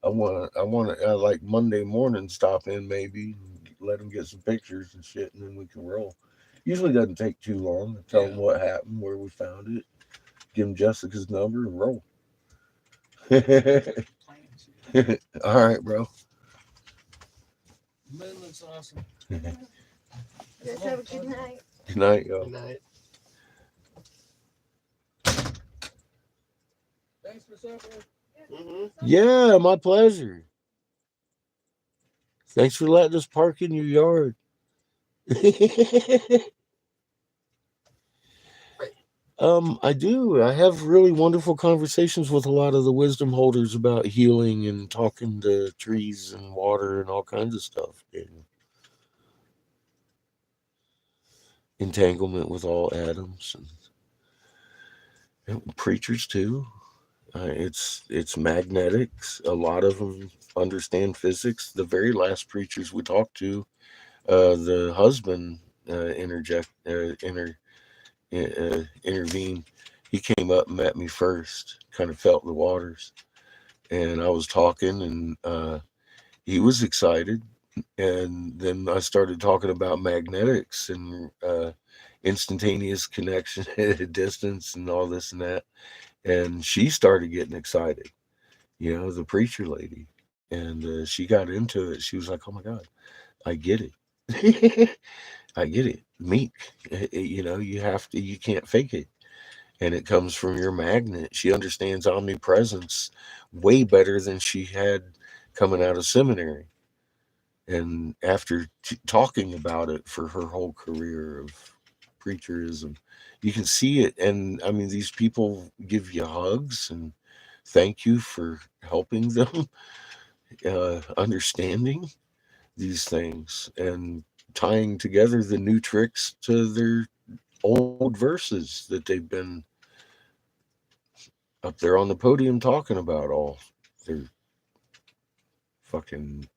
I want to like Monday morning stop in maybe, let them get some pictures and shit, and then we can roll. Usually doesn't take too long. Tell them what happened, where we found it, give them Jessica's number, and roll. All right, bro. Moon looks awesome. Guys have a good night. Good night, y'all. Good night. Thanks for supper. Yeah, my pleasure. Thanks for letting us park in your yard. I do. I have really wonderful conversations with a lot of the wisdom holders about healing and talking to trees and water and all kinds of stuff. entanglement with all atoms and preachers too. It's magnetics. A lot of them understand physics. The very last preachers we talked to, the husband intervened. He came up and met me first. Kind of felt the waters, and I was talking, and he was excited. And then I started talking about magnetics and instantaneous connection at a distance and all this and that. And she started getting excited, the preacher lady. And she got into it. She was like, "Oh my God, I get it." I get it. Meek, you can't fake it. And it comes from your magnet. She understands omnipresence way better than she had coming out of seminary. And after talking about it for her whole career of preacherism, you can see it. And I mean, these people give you hugs and thank you for helping them understanding these things and tying together the new tricks to their old verses that they've been up there on the podium talking about all their fucking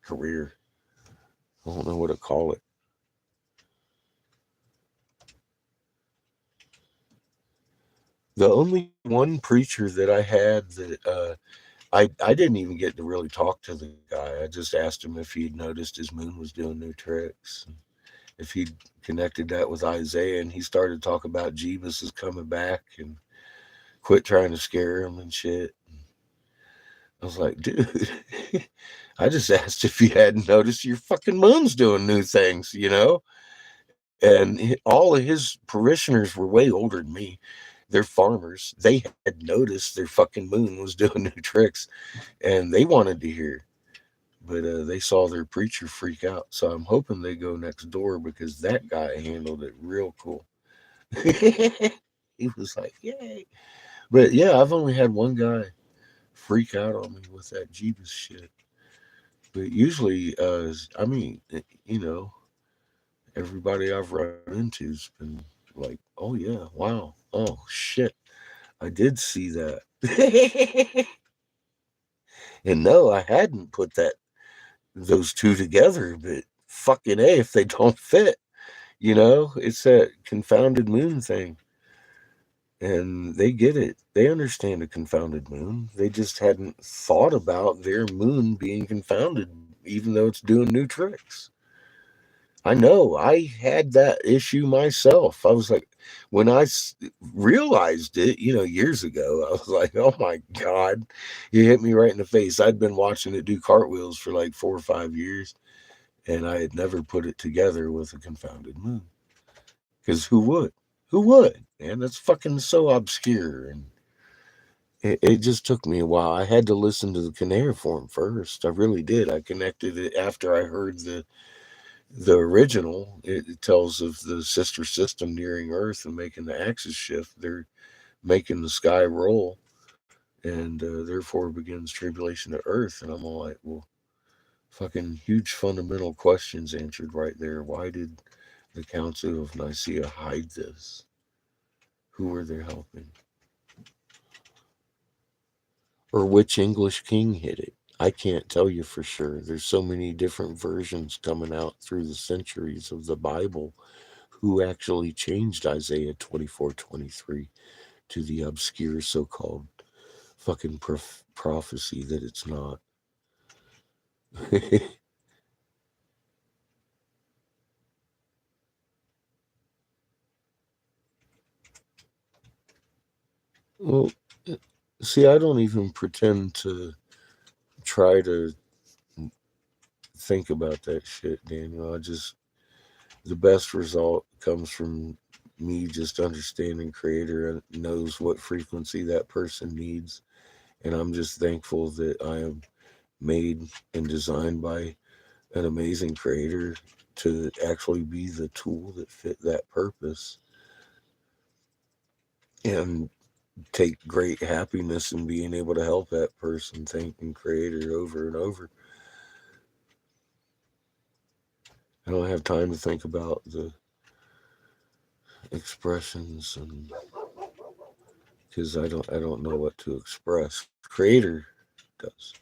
career. I don't know what to call it. The only one preacher that I had that I didn't even get to really talk to the guy. I just asked him if he'd noticed his moon was doing new tricks, if he'd connected that with Isaiah, and he started talking about Jeebus is coming back and quit trying to scare him and shit. I was like, dude, I just asked if you hadn't noticed your fucking moon's doing new things. And all of his parishioners were way older than me. They're farmers. They had noticed their fucking moon was doing new tricks, and they wanted to hear. But they saw their preacher freak out. So I'm hoping they go next door because that guy handled it real cool. He was like, yay. But yeah, I've only had one guy freak out on me with that Jeebus shit. But usually, I mean, everybody I've run into's been like, oh yeah, wow, oh shit, I did see that. And no, I hadn't put those two together, but fucking A, if they don't fit, it's that confounded moon thing. And they get it. They understand a confounded moon. They just hadn't thought about their moon being confounded, even though it's doing new tricks. I know. I had that issue myself. I was like, when realized it, years ago, I was like, oh my God, it hit me right in the face. I'd been watching it do cartwheels for like 4 or 5 years, and I had never put it together with a confounded moon. Because who would? Who would? Man, that's fucking so obscure. And it just took me a while. I had to listen to the cuneiform first. I really did. I connected it after I heard the original. It tells of the sister system nearing Earth and making the axis shift. They're making the sky roll, and therefore begins tribulation to Earth. And I'm all like, well, fucking huge fundamental questions answered right there. Why did the Council of Nicaea hide this? Who were they helping? Or which English king hid it? I can't tell you for sure. There's so many different versions coming out through the centuries of the Bible. Who actually changed Isaiah 24:23 to the obscure so called fucking prophecy that it's not? Well, see, I don't even pretend to try to think about that shit, Daniel. The best result comes from me just understanding creator and knows what frequency that person needs. And I'm just thankful that I am made and designed by an amazing creator to actually be the tool that fit that purpose, and take great happiness in being able to help that person, thanking creator over and over. I don't have time to think about the expressions, and because I don't know what to express. Creator does.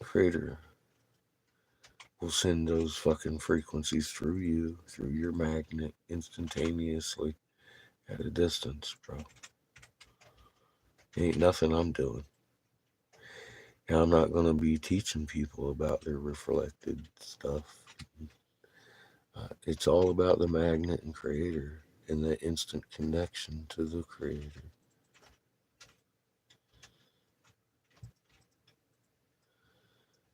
Creator will send those fucking frequencies through you, through your magnet, instantaneously at a distance, bro. Ain't nothing I'm doing. And I'm not gonna be teaching people about their reflected stuff. It's all about the magnet and creator and the instant connection to the creator.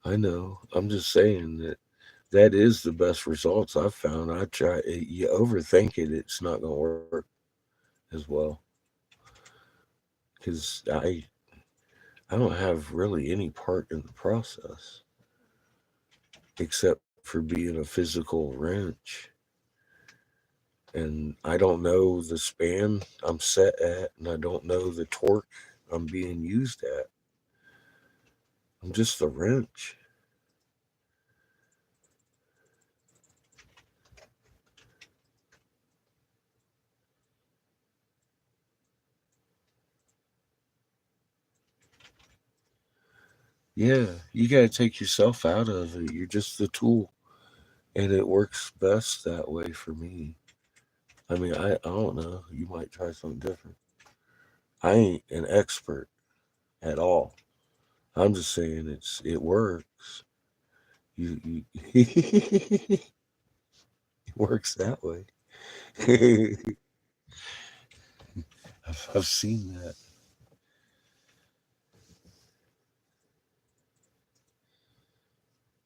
I know. I'm just saying that that is the best results I've found. I try. You overthink it, it's not gonna work as well. Because I don't have really any part in the process except for being a physical wrench. And I don't know the span I'm set at, and I don't know the torque I'm being used at. I'm just the wrench. Yeah, you got to take yourself out of it. You're just the tool, and it works best that way for me. I mean, I don't know. You might try something different. I ain't an expert at all. I'm just saying it works. You it works that way. I've seen that.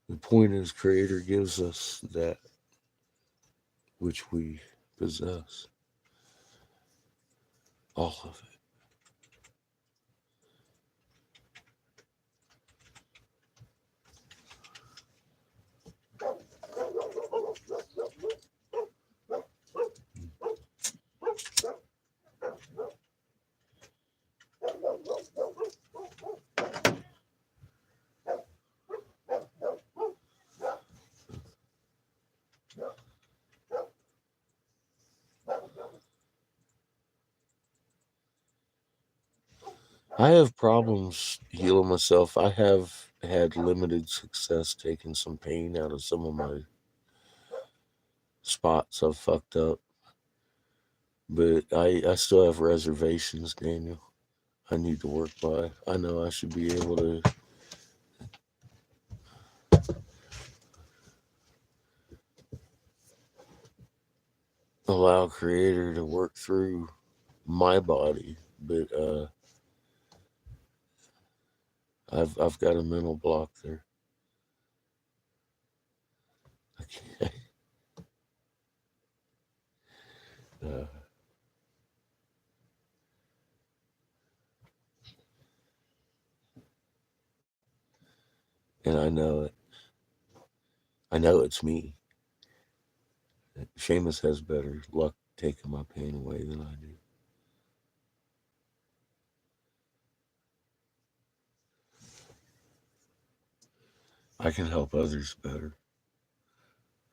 The point is, Creator gives us that which we possess, all of it. I have problems healing myself. I have had limited success taking some pain out of some of my spots I've fucked up, but I still have reservations, Daniel. I need to work by. I know I should be able to allow Creator to work through my body, but I've got a mental block there. I can't, uh, and I know it. I know it's me. Seamus has better luck taking my pain away than I do. I can help others better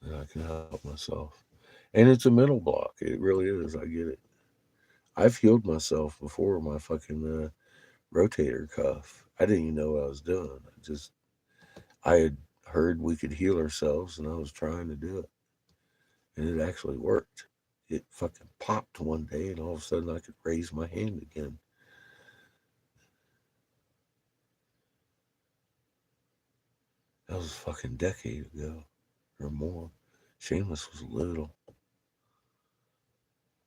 than I can help myself. And it's a mental block. It really is. I get it. I've healed myself before my fucking rotator cuff. I didn't even know what I was doing. I had heard we could heal ourselves, and I was trying to do it, and it actually worked. It fucking popped one day, and all of a sudden I could raise my hand again. That was a fucking decade ago or more. Seamus was little.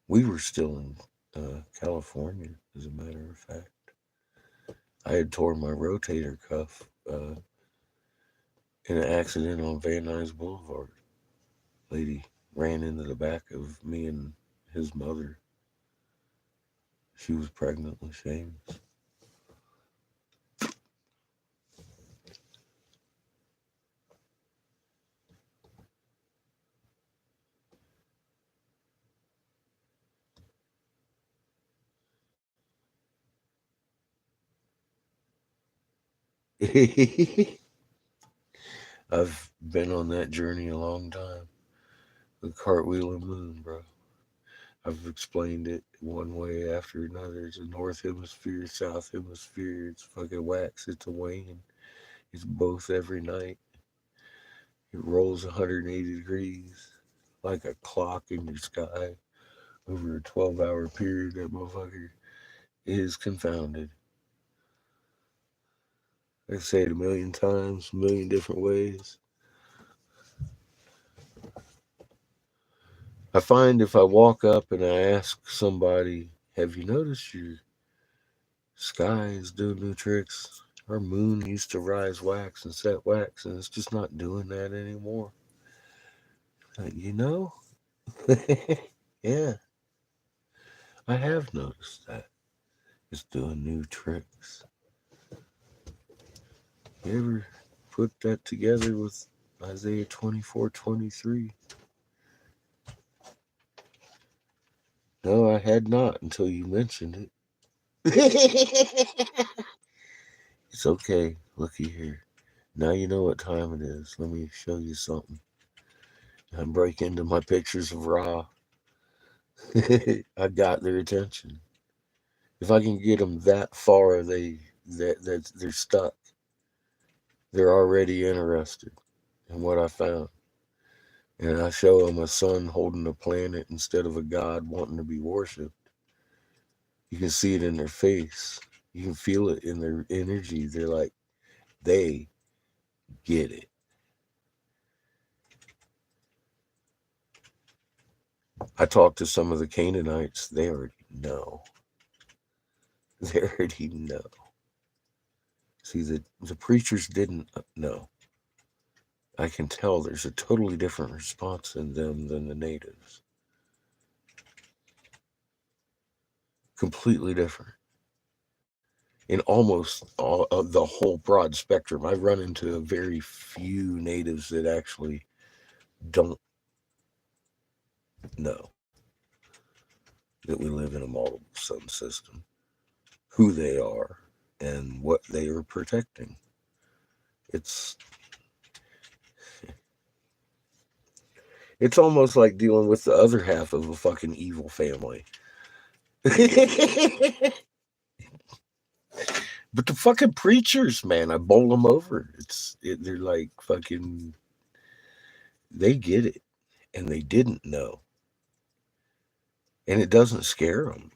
We were still in California, as a matter of fact. I had torn my rotator cuff in an accident on Van Nuys Boulevard. Lady ran into the back of me and his mother. She was pregnant with Seamus. I've been on that journey a long time. The cartwheel and moon, bro. I've explained it one way after another. It's a north hemisphere, south hemisphere. It's fucking wax. It's a wane. It's both every night. It rolls 180 degrees like a clock in your sky over a 12-hour period. That motherfucker is confounded. I say it a million times, a million different ways. I find if I walk up and I ask somebody, have you noticed your sky is doing new tricks? Our moon used to rise wax and set wax, and it's just not doing that anymore. You know? Yeah, I have noticed that. It's doing new tricks. You ever put that together with Isaiah 24:23? No, I had not until you mentioned it. It's okay. Looky here. Now you know what time it is. Let me show you something. I break into my pictures of Ra. I got their attention. If I can get them that far, they're stuck. They're already interested in what I found. And I show them a sun holding a planet instead of a god wanting to be worshipped. You can see it in their face. You can feel it in their energy. They're like, they get it. I talked to some of the Canaanites. They already know. They already know. See, the preachers didn't know. I can tell there's a totally different response in them than the natives. Completely different. In almost all of the whole broad spectrum. I run into very few natives that actually don't know that we live in a multiple sun system, who they are, and what they are protecting. It's it's almost like dealing with the other half of a fucking evil family. But the fucking preachers, man, I bowl them over. They're like fucking. They get it, and they didn't know, and it doesn't scare them.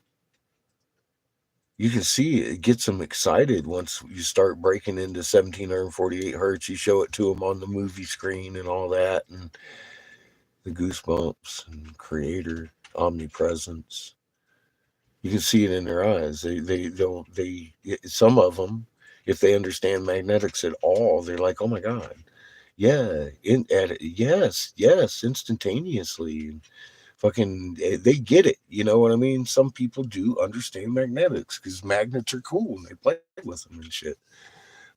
You can see it gets them excited once you start breaking into 1748 hertz. You show it to them on the movie screen and all that, and the goosebumps and creator omnipresence. You can see it in their eyes. Some of them, if they understand magnetics at all, they're like, oh my god, yeah, yes, instantaneously. Fucking, they get it. You know what I mean? Some people do understand magnetics because magnets are cool and they play with them and shit.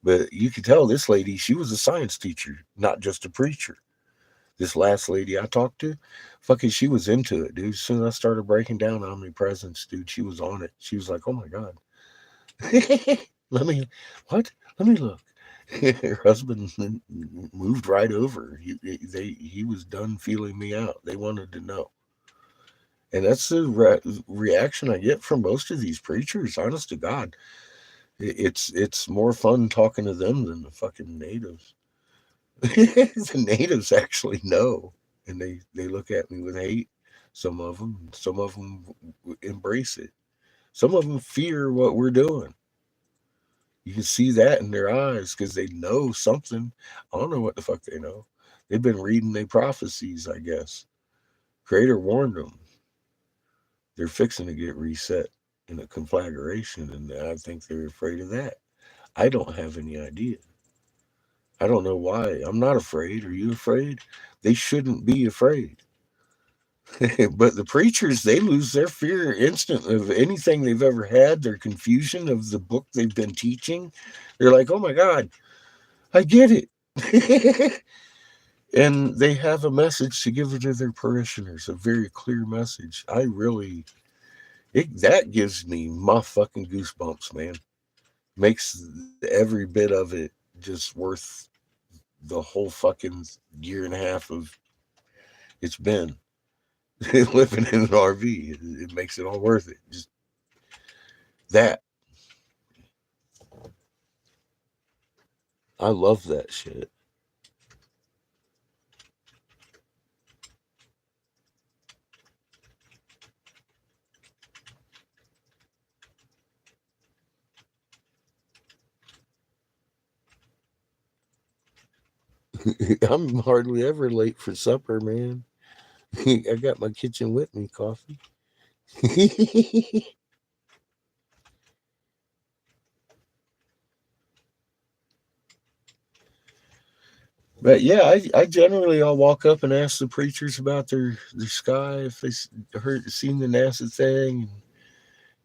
But you could tell this lady, she was a science teacher, not just a preacher. This last lady I talked to, fucking, she was into it, dude. As soon as I started breaking down omnipresence, dude, she was on it. She was like, oh my god. Let me, what? Let me look. Her husband moved right over. He was done feeling me out. They wanted to know. And that's the reaction I get from most of these preachers. Honest to God, it's more fun talking to them than the fucking natives. The natives actually know, and they look at me with hate. Some of them embrace it. Some of them fear what we're doing. You can see that in their eyes because they know something. I don't know what the fuck they know. They've been reading their prophecies, I guess. Creator warned them. They're fixing to get reset in a conflagration, and I think they're afraid of that. I don't have any idea. I don't know why. I'm not afraid. Are you afraid? They shouldn't be afraid. But the preachers, they lose their fear instantly of anything they've ever had, their confusion of the book they've been teaching. They're like, oh my God, I get it. And they have a message to give to their parishioners, a very clear message. That gives me my fucking goosebumps, man. Makes every bit of it just worth the whole fucking year and a half of it's been. living in an RV. It makes it all worth it. Just that. I love that shit. I'm hardly ever late for supper, man. I got my kitchen with me, coffee. But yeah, I generally I'll walk up and ask the preachers about their sky if they heard seen the NASA thing.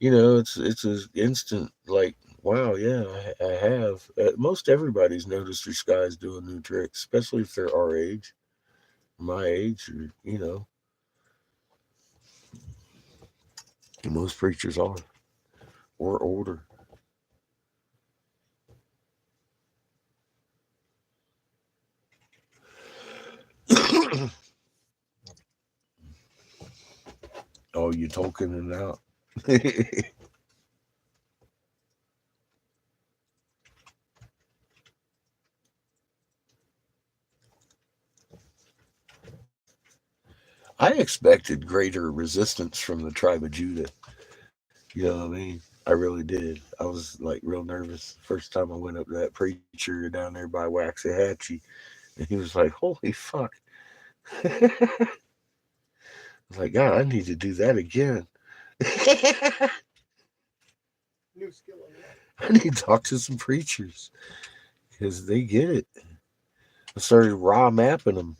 And, it's an instant like, wow, yeah, I have. Most everybody's noticed their skies doing new tricks, especially if they're our age, my age, or most preachers are or older. Oh, you talking it out. I expected greater resistance from the tribe of Judah. You know what I mean? I really did. I was like real nervous first time I went up to that preacher down there by Waxahachie, and he was like, "Holy fuck!" I was like, "God, I need to do that again." I New skill unlocked. need to talk to some preachers because they get it. I started raw mapping them.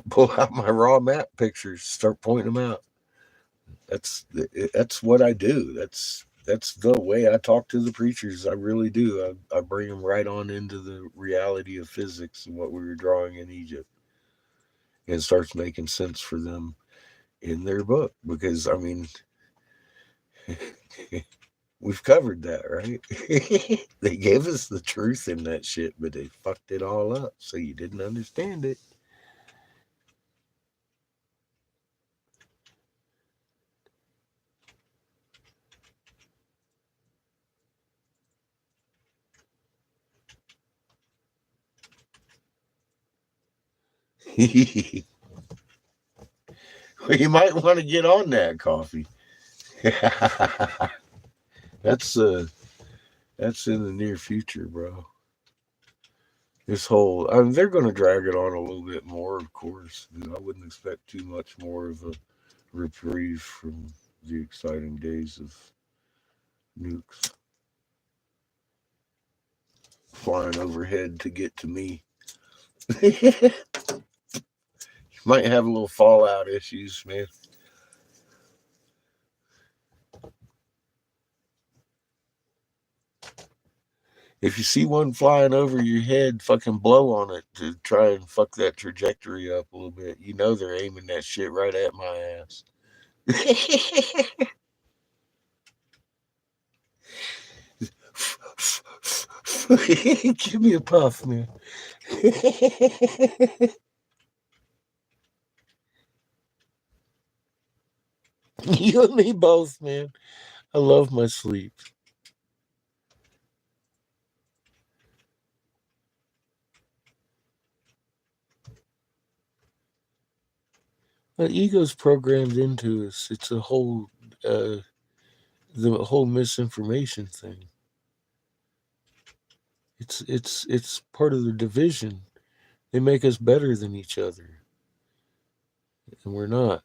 Pull out my raw map pictures, start pointing them out. That's what I do. That's the way I talk to the preachers. I really do. I bring them right on into the reality of physics and what we were drawing in Egypt, and it starts making sense for them in their book. Because I mean, we've covered that, right? They gave us the truth in that shit, but they fucked it all up, so you didn't understand it. Well, you might want to get on that coffee. that's uh that's in the near future, bro. This whole, I mean, they're going to drag it on a little bit more, of course. I wouldn't expect too much more of a reprieve from the exciting days of nukes flying overhead to get to me. Might have a little fallout issues, man. If you see one flying over your head, fucking blow on it to try and fuck that trajectory up a little bit. You know they're aiming that shit right at my ass. Give me a puff, man. You and me both, man. I love my sleep. The ego's programmed into us. It's a whole, uh, the whole misinformation thing. It's part of the division. They make us better than each other, and we're not.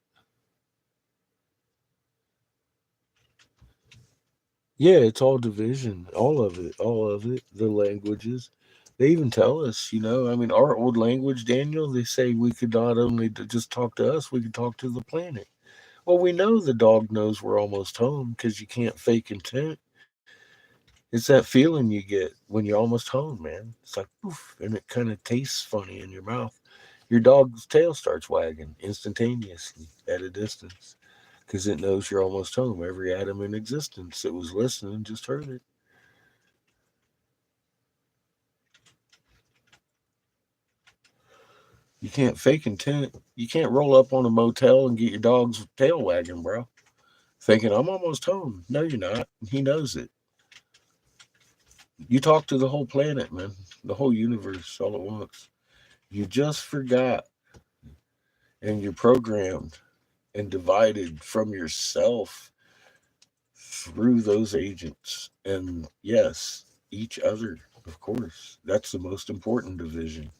Yeah, it's all division, all of it, all of it. The languages. They even tell us, I mean, our old language, Daniel. They say we could not only just talk to us, we could talk to the planet. Well, we know the dog knows we're almost home because you can't fake intent. It's that feeling you get when you're almost home, man. It's like poof, and it kind of tastes funny in your mouth. Your dog's tail starts wagging instantaneously at a distance because it knows you're almost home. Every atom in existence that was listening just heard it. You can't fake intent. You can't roll up on a motel and get your dog's tail wagging, bro. Thinking, I'm almost home. No, you're not. He knows it. You talk to the whole planet, man. The whole universe all at once. You just forgot and you're programmed and divided from yourself through those agents. And yes, each other, of course. That's the most important division.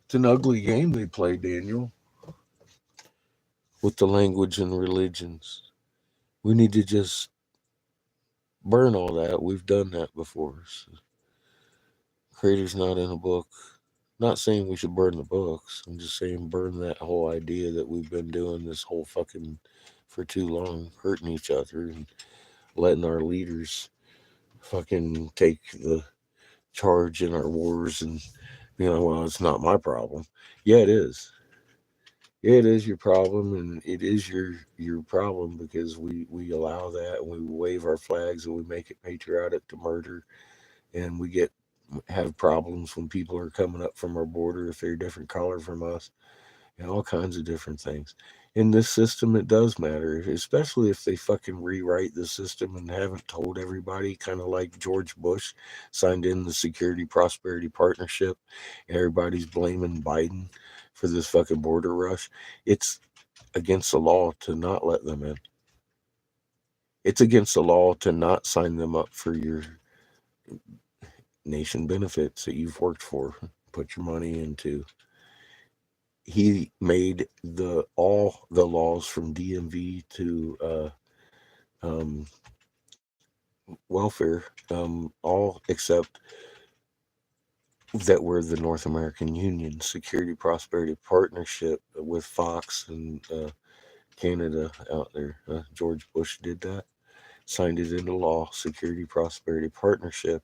It's an ugly game they play, Daniel, with the language and religions. We need to just burn all that. We've done that before. So, creator's not in a book. Not saying we should burn the books. I'm just saying burn that whole idea that we've been doing this whole fucking for too long, hurting each other and letting our leaders fucking take the charge in our wars and well, it's not my problem. Yeah, it is. Yeah, it is your problem, and it is your problem because we allow that and we wave our flags and we make it patriotic to murder, and we get have problems when people are coming up from our border if they're a different color from us, and all kinds of different things. In this system, it does matter, especially if they fucking rewrite the system and haven't told everybody, kind of like George Bush signed in the Security Prosperity Partnership. And everybody's blaming Biden for this fucking border rush. It's against the law to not let them in. It's against the law to not sign them up for your nation benefits that you've worked for, put your money into. He made the all the laws from DMV to um, welfare, all except that were the North American Union Security Prosperity Partnership with Fox and Canada out there. George Bush did that, signed it into law, Security Prosperity Partnership,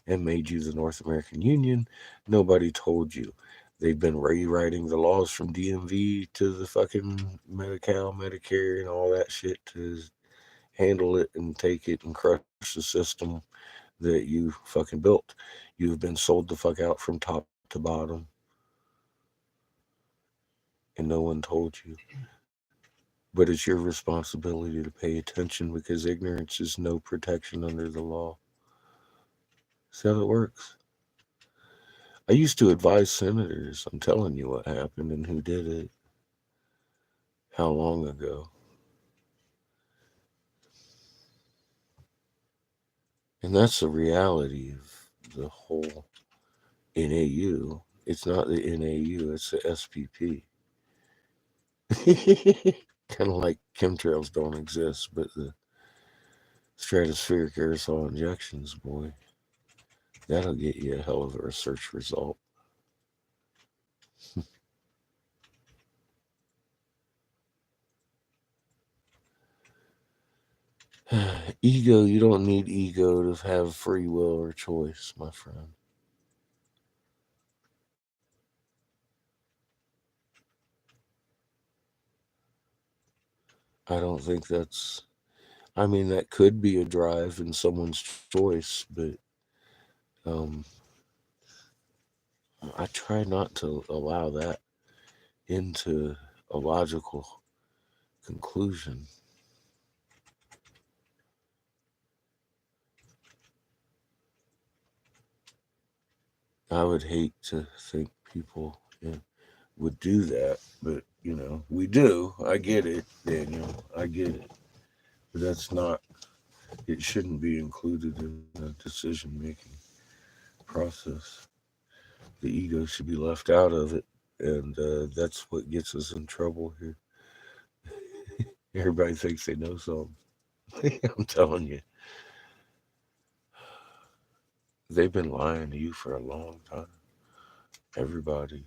and made you the North American Union. Nobody told you. They've been rewriting the laws from DMV to the fucking Medi-Cal, Medicare, and all that shit to handle it and take it and crush the system that you fucking built. You've been sold the fuck out from top to bottom, and no one told you. But it's your responsibility to pay attention because ignorance is no protection under the law. That's how it works. I used to advise senators. I'm telling you what happened and who did it, how long ago. And that's the reality of the whole NAU. It's not the NAU, it's the SPP. Kind of like chemtrails don't exist, but the stratospheric aerosol injections, boy, that'll get you a hell of a research result. Ego, you don't need ego to have free will or choice, my friend. I don't think that's, I mean, that could be a drive in someone's choice, but um, I try not to allow that into a logical conclusion. I would hate to think people would do that, but we do. I get it, Daniel. I get it. But that's not, it shouldn't be included in the decision making process. The ego should be left out of it. And that's what gets us in trouble here. Everybody thinks they know something. I'm telling you, they've been lying to you for a long time. Everybody,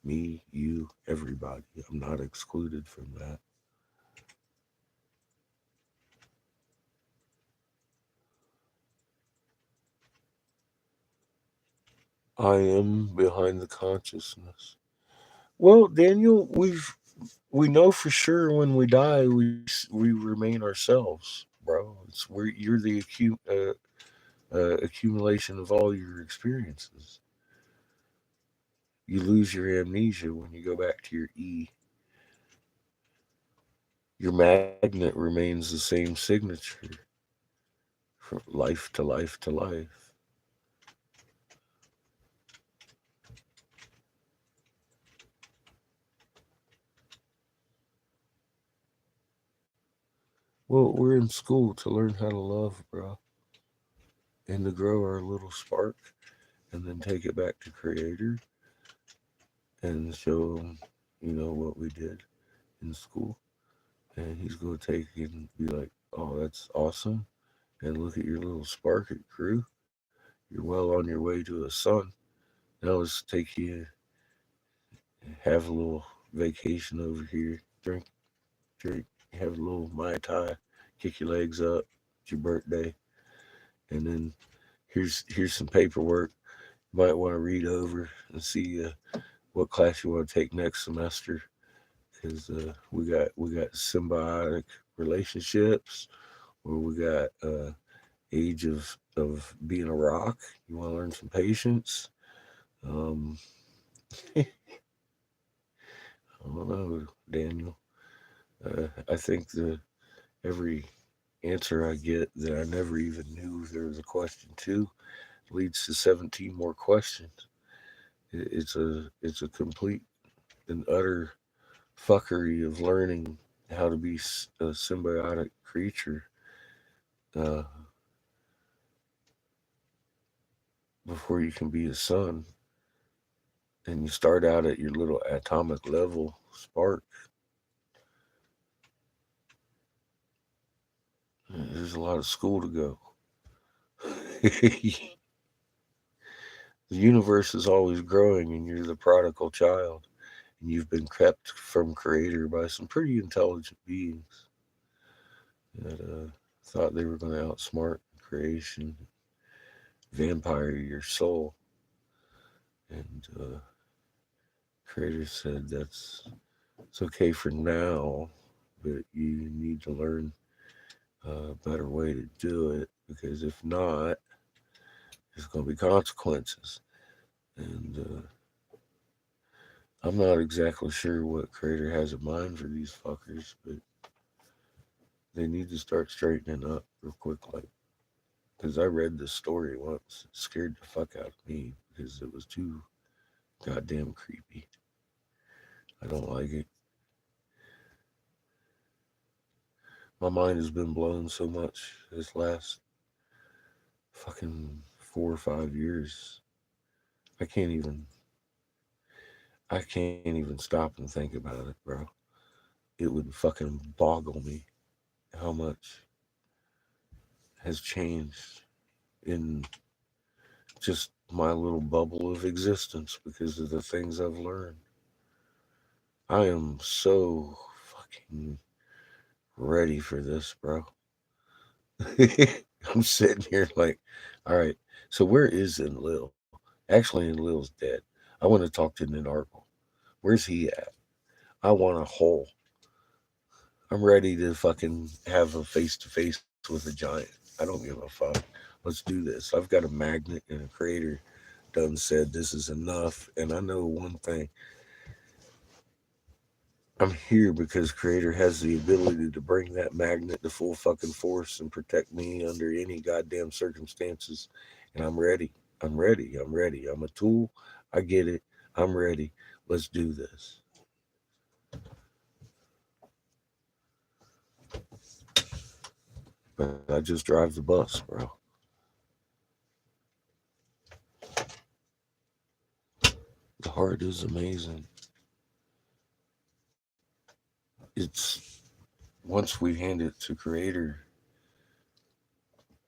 me, you, everybody. I'm not excluded from that. I am behind the consciousness. Well, Daniel, we know for sure when we die we remain ourselves. bro. It's where you're the accumulation of all your experiences. You lose your amnesia when you go back to your E. Your magnet remains the same signature from life to life to life. Well, we're in school to learn how to love, bro, and to grow our little spark, and then take it back to Creator and show him, what we did in school. And he's going to take it and be like, oh, that's awesome. And look at your little spark, it grew. You're well on your way to a sun. Now let's take you, have a little vacation over here, drink, have a little Mai Tai, kick your legs up. It's your birthday. And then here's some paperwork you might want to read over and see what class you want to take next semester because we got symbiotic relationships or we got age of being a rock. You want to learn some patience. um I don't know, Daniel. I think the every answer I get that I never even knew there was a question to leads to 17 more questions. It's a complete and utter fuckery of learning how to be a symbiotic creature uh, before you can be a sun. And you start out at your little atomic level spark. There's a lot of school to go. The universe is always growing, and you're the prodigal child. And you've been kept from Creator by some pretty intelligent beings that thought they were going to outsmart creation, vampire your soul. And Creator said it's okay for now, but you need to learn a better way to do it because if not, there's going to be consequences. And I'm not exactly sure what Creator has in mind for these fuckers, but they need to start straightening up real quick. Like, because I read this story once, it scared the fuck out of me because it was too goddamn creepy. I don't like it. My mind has been blown so much this last fucking 4 or 5 years. I can't even I can't even stop and think about it, bro. It would fucking boggle me how much has changed in just my little bubble of existence because of the things I've learned. I am so fucking ready for this, bro. I'm sitting here like, all right, so where is Enlil? Actually, Enlil's dead. I want to talk to Ninargle. Where's he at? I want a hole. I'm ready to fucking have a face to face with a giant. I don't give a fuck. Let's do this. I've got a magnet and a Creator done said this is enough. And I know one thing. I'm here because Creator has the ability to bring that magnet to full fucking force and protect me under any goddamn circumstances. And I'm ready. I'm ready. I'm ready. I'm a tool. I get it. I'm ready. Let's do this. But I just drive the bus, bro. The heart is amazing. It's once we hand it to Creator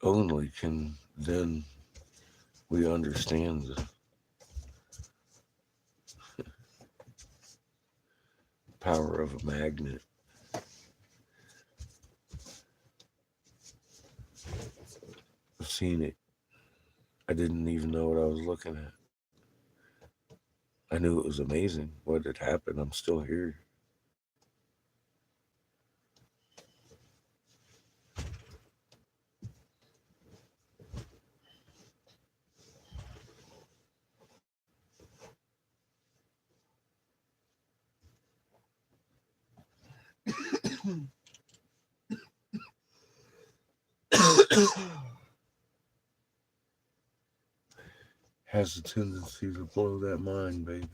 only can then we understand the power of a magnet. I've seen it. I didn't even know what I was looking at. I knew it was amazing what had happened. I'm still here. Has a tendency to blow that mind, baby.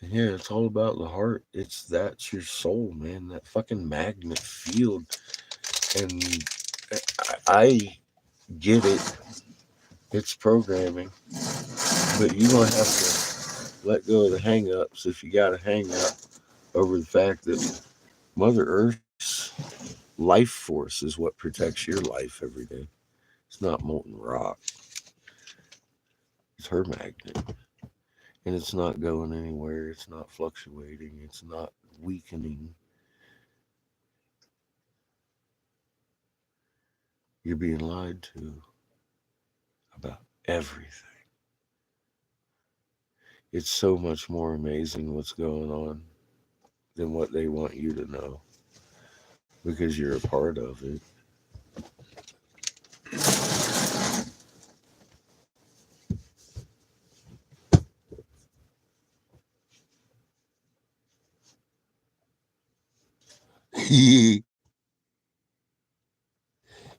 Yeah, it's all about the heart. That's your soul, man. That fucking magnet field. And I get it. It's programming. But you're going to have to let go of the hang ups if you got a hang up over the fact that Mother Earth's life force is what protects your life every day. It's not molten rock, it's her magnet. And it's not going anywhere, it's not fluctuating, it's not weakening. You're being lied to about everything. It's so much more amazing what's going on than what they want you to know because you're a part of it.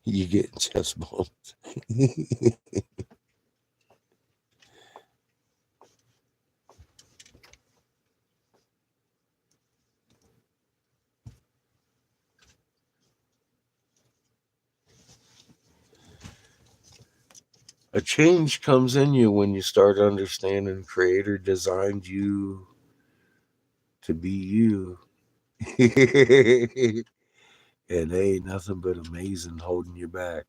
You getting chest bumps. A change comes in you when you start understanding Creator designed you to be you. And they ain't nothing but amazing holding you back.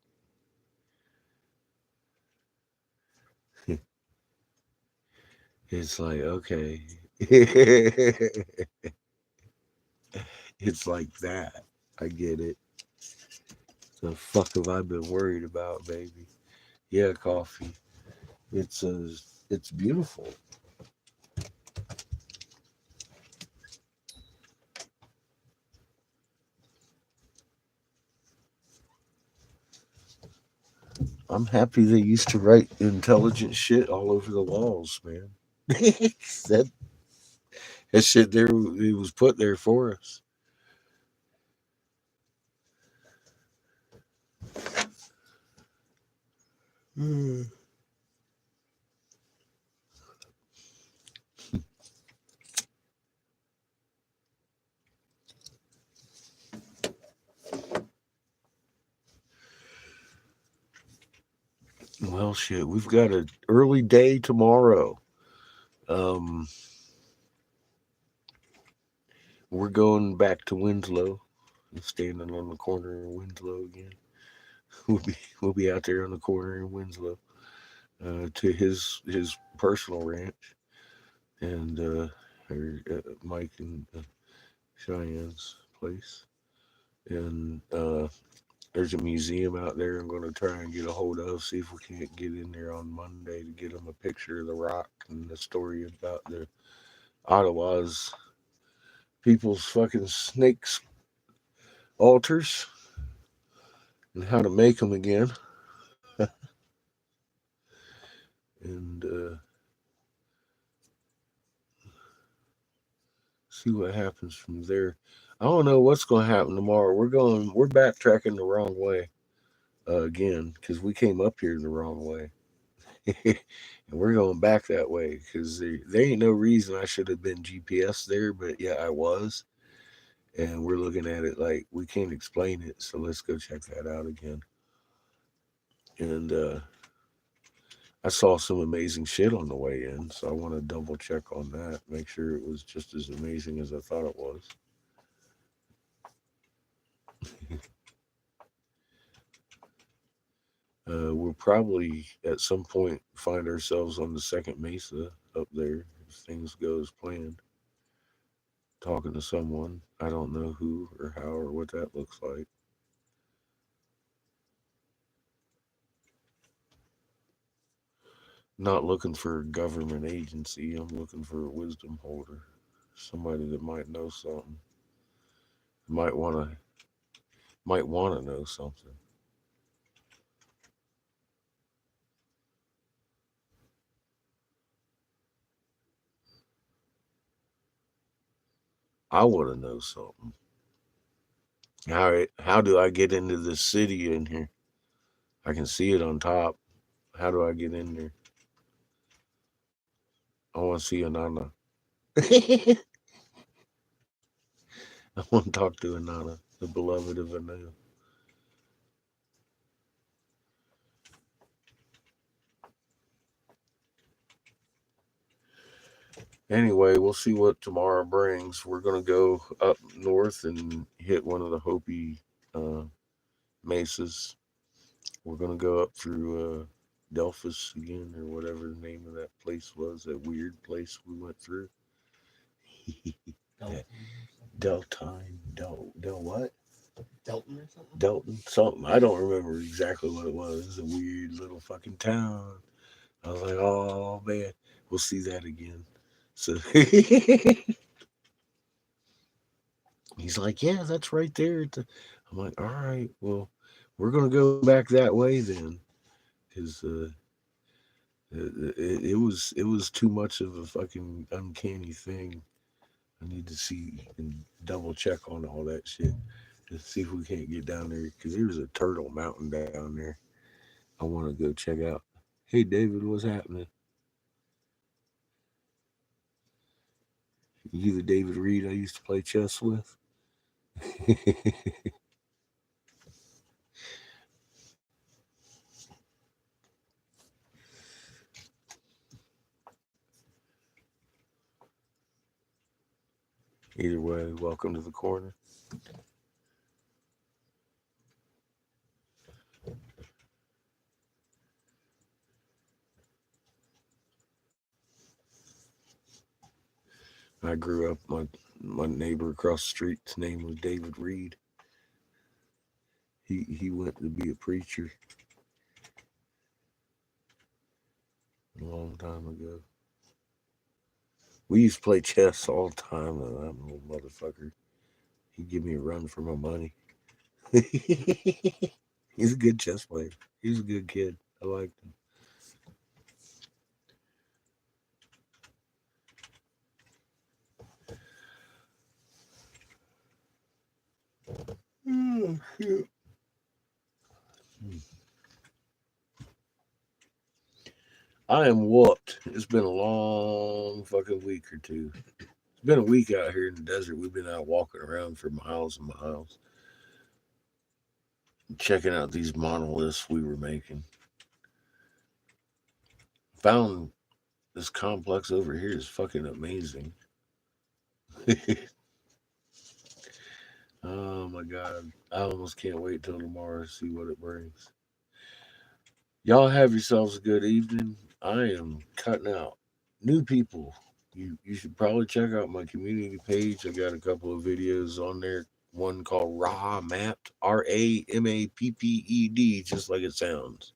It's like, okay. It's like that. I get it. The fuck have I been worried about, baby? Yeah, coffee. It's it's beautiful. I'm happy they used to write intelligent shit all over the walls, man. that that shit there, it was put there for us. Mm. Well, shit, we've got an early day tomorrow. Um, we're going back to Winslow. Standing on the corner in Winslow again. We'll be out there on the corner in Winslow to his personal ranch and Mike and Cheyenne's place. And there's a museum out there I'm going to try and get a hold of, see if we can't get in there on Monday to get them a picture of the rock and the story about the Ottawa's people's fucking snakes altars and how to make them again. And see what happens from there. I don't know what's going to happen tomorrow. We're backtracking the wrong way again because we came up here the wrong way. And we're going back that way because there ain't no reason I should have been GPS there, but yeah, I was. And we're looking at it like we can't explain it, so let's go check that out again. And I saw some amazing shit on the way in, so I want to double check on that, make sure it was just as amazing as I thought it was. We'll probably at some point find ourselves on the second mesa up there if things go as planned. Talking to someone. I don't know who or how or what that looks like. Not looking for a government agency. I'm looking for a wisdom holder. Somebody that might know something. Might wanna might wanna know something. I want to know something. How do I get into this city in here? I can see it on top. How do I get in there? I want to see Anana. I want to talk to Anana, the beloved of Anu. Anyway, we'll see what tomorrow brings. We're gonna go up north and hit one of the Hopi uh, mesas. We're gonna go up through Delphus again, or whatever the name of that place was. That weird place we went through. Dalton. Deltine, Del what? Dalton or something? Delton, something. I don't remember exactly what it was. It was a weird little fucking town. I was like, oh man, we'll see that again. So he's like, yeah, that's right there. I'm like, all right, well, we're gonna go back that way then, because it was too much of a fucking uncanny thing. I need to see and double check on all that shit and see if we can't get down there because there's a turtle mountain down there. I want to go check out. Hey David, what's happening? You the David Reed I used to play chess with? Either way, welcome to the corner. I grew up. My neighbor across the street's name was David Reed. He went to be a preacher a long time ago. We used to play chess all the time. And that little motherfucker. He'd give me a run for my money. He's a good chess player. He's a good kid. I liked him. Oh, shit. I am whooped. It's been a long fucking week or two. It's been a week out here in the desert. We've been out walking around for miles and miles, checking out these monoliths we were making. Found this complex over here is fucking amazing. Oh my god. I almost can't wait till tomorrow to see what it brings. Y'all have yourselves a good evening. I am cutting out. New people, you should probably check out my community page. I got a couple of videos on there. One called Raw Mapped, Ramapped, just like it sounds.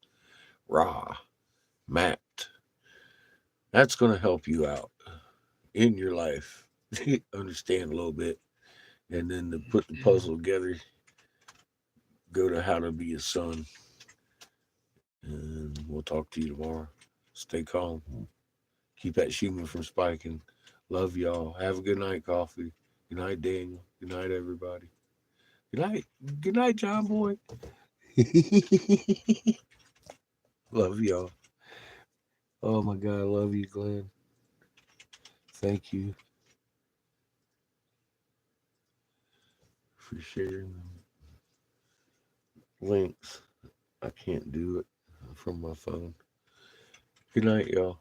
Raw Mapped. That's gonna help you out in your life. Understand a little bit. And then to put the puzzle together, go to How to Be a Son. And we'll talk to you tomorrow. Stay calm. Keep that human from spiking. Love y'all. Have a good night, Coffee. Good night, Daniel. Good night, everybody. Good night. Good night, John Boy. Love y'all. Oh my God, I love you, Glenn. Thank you for sharing the links. I can't do it from my phone. Good night, y'all.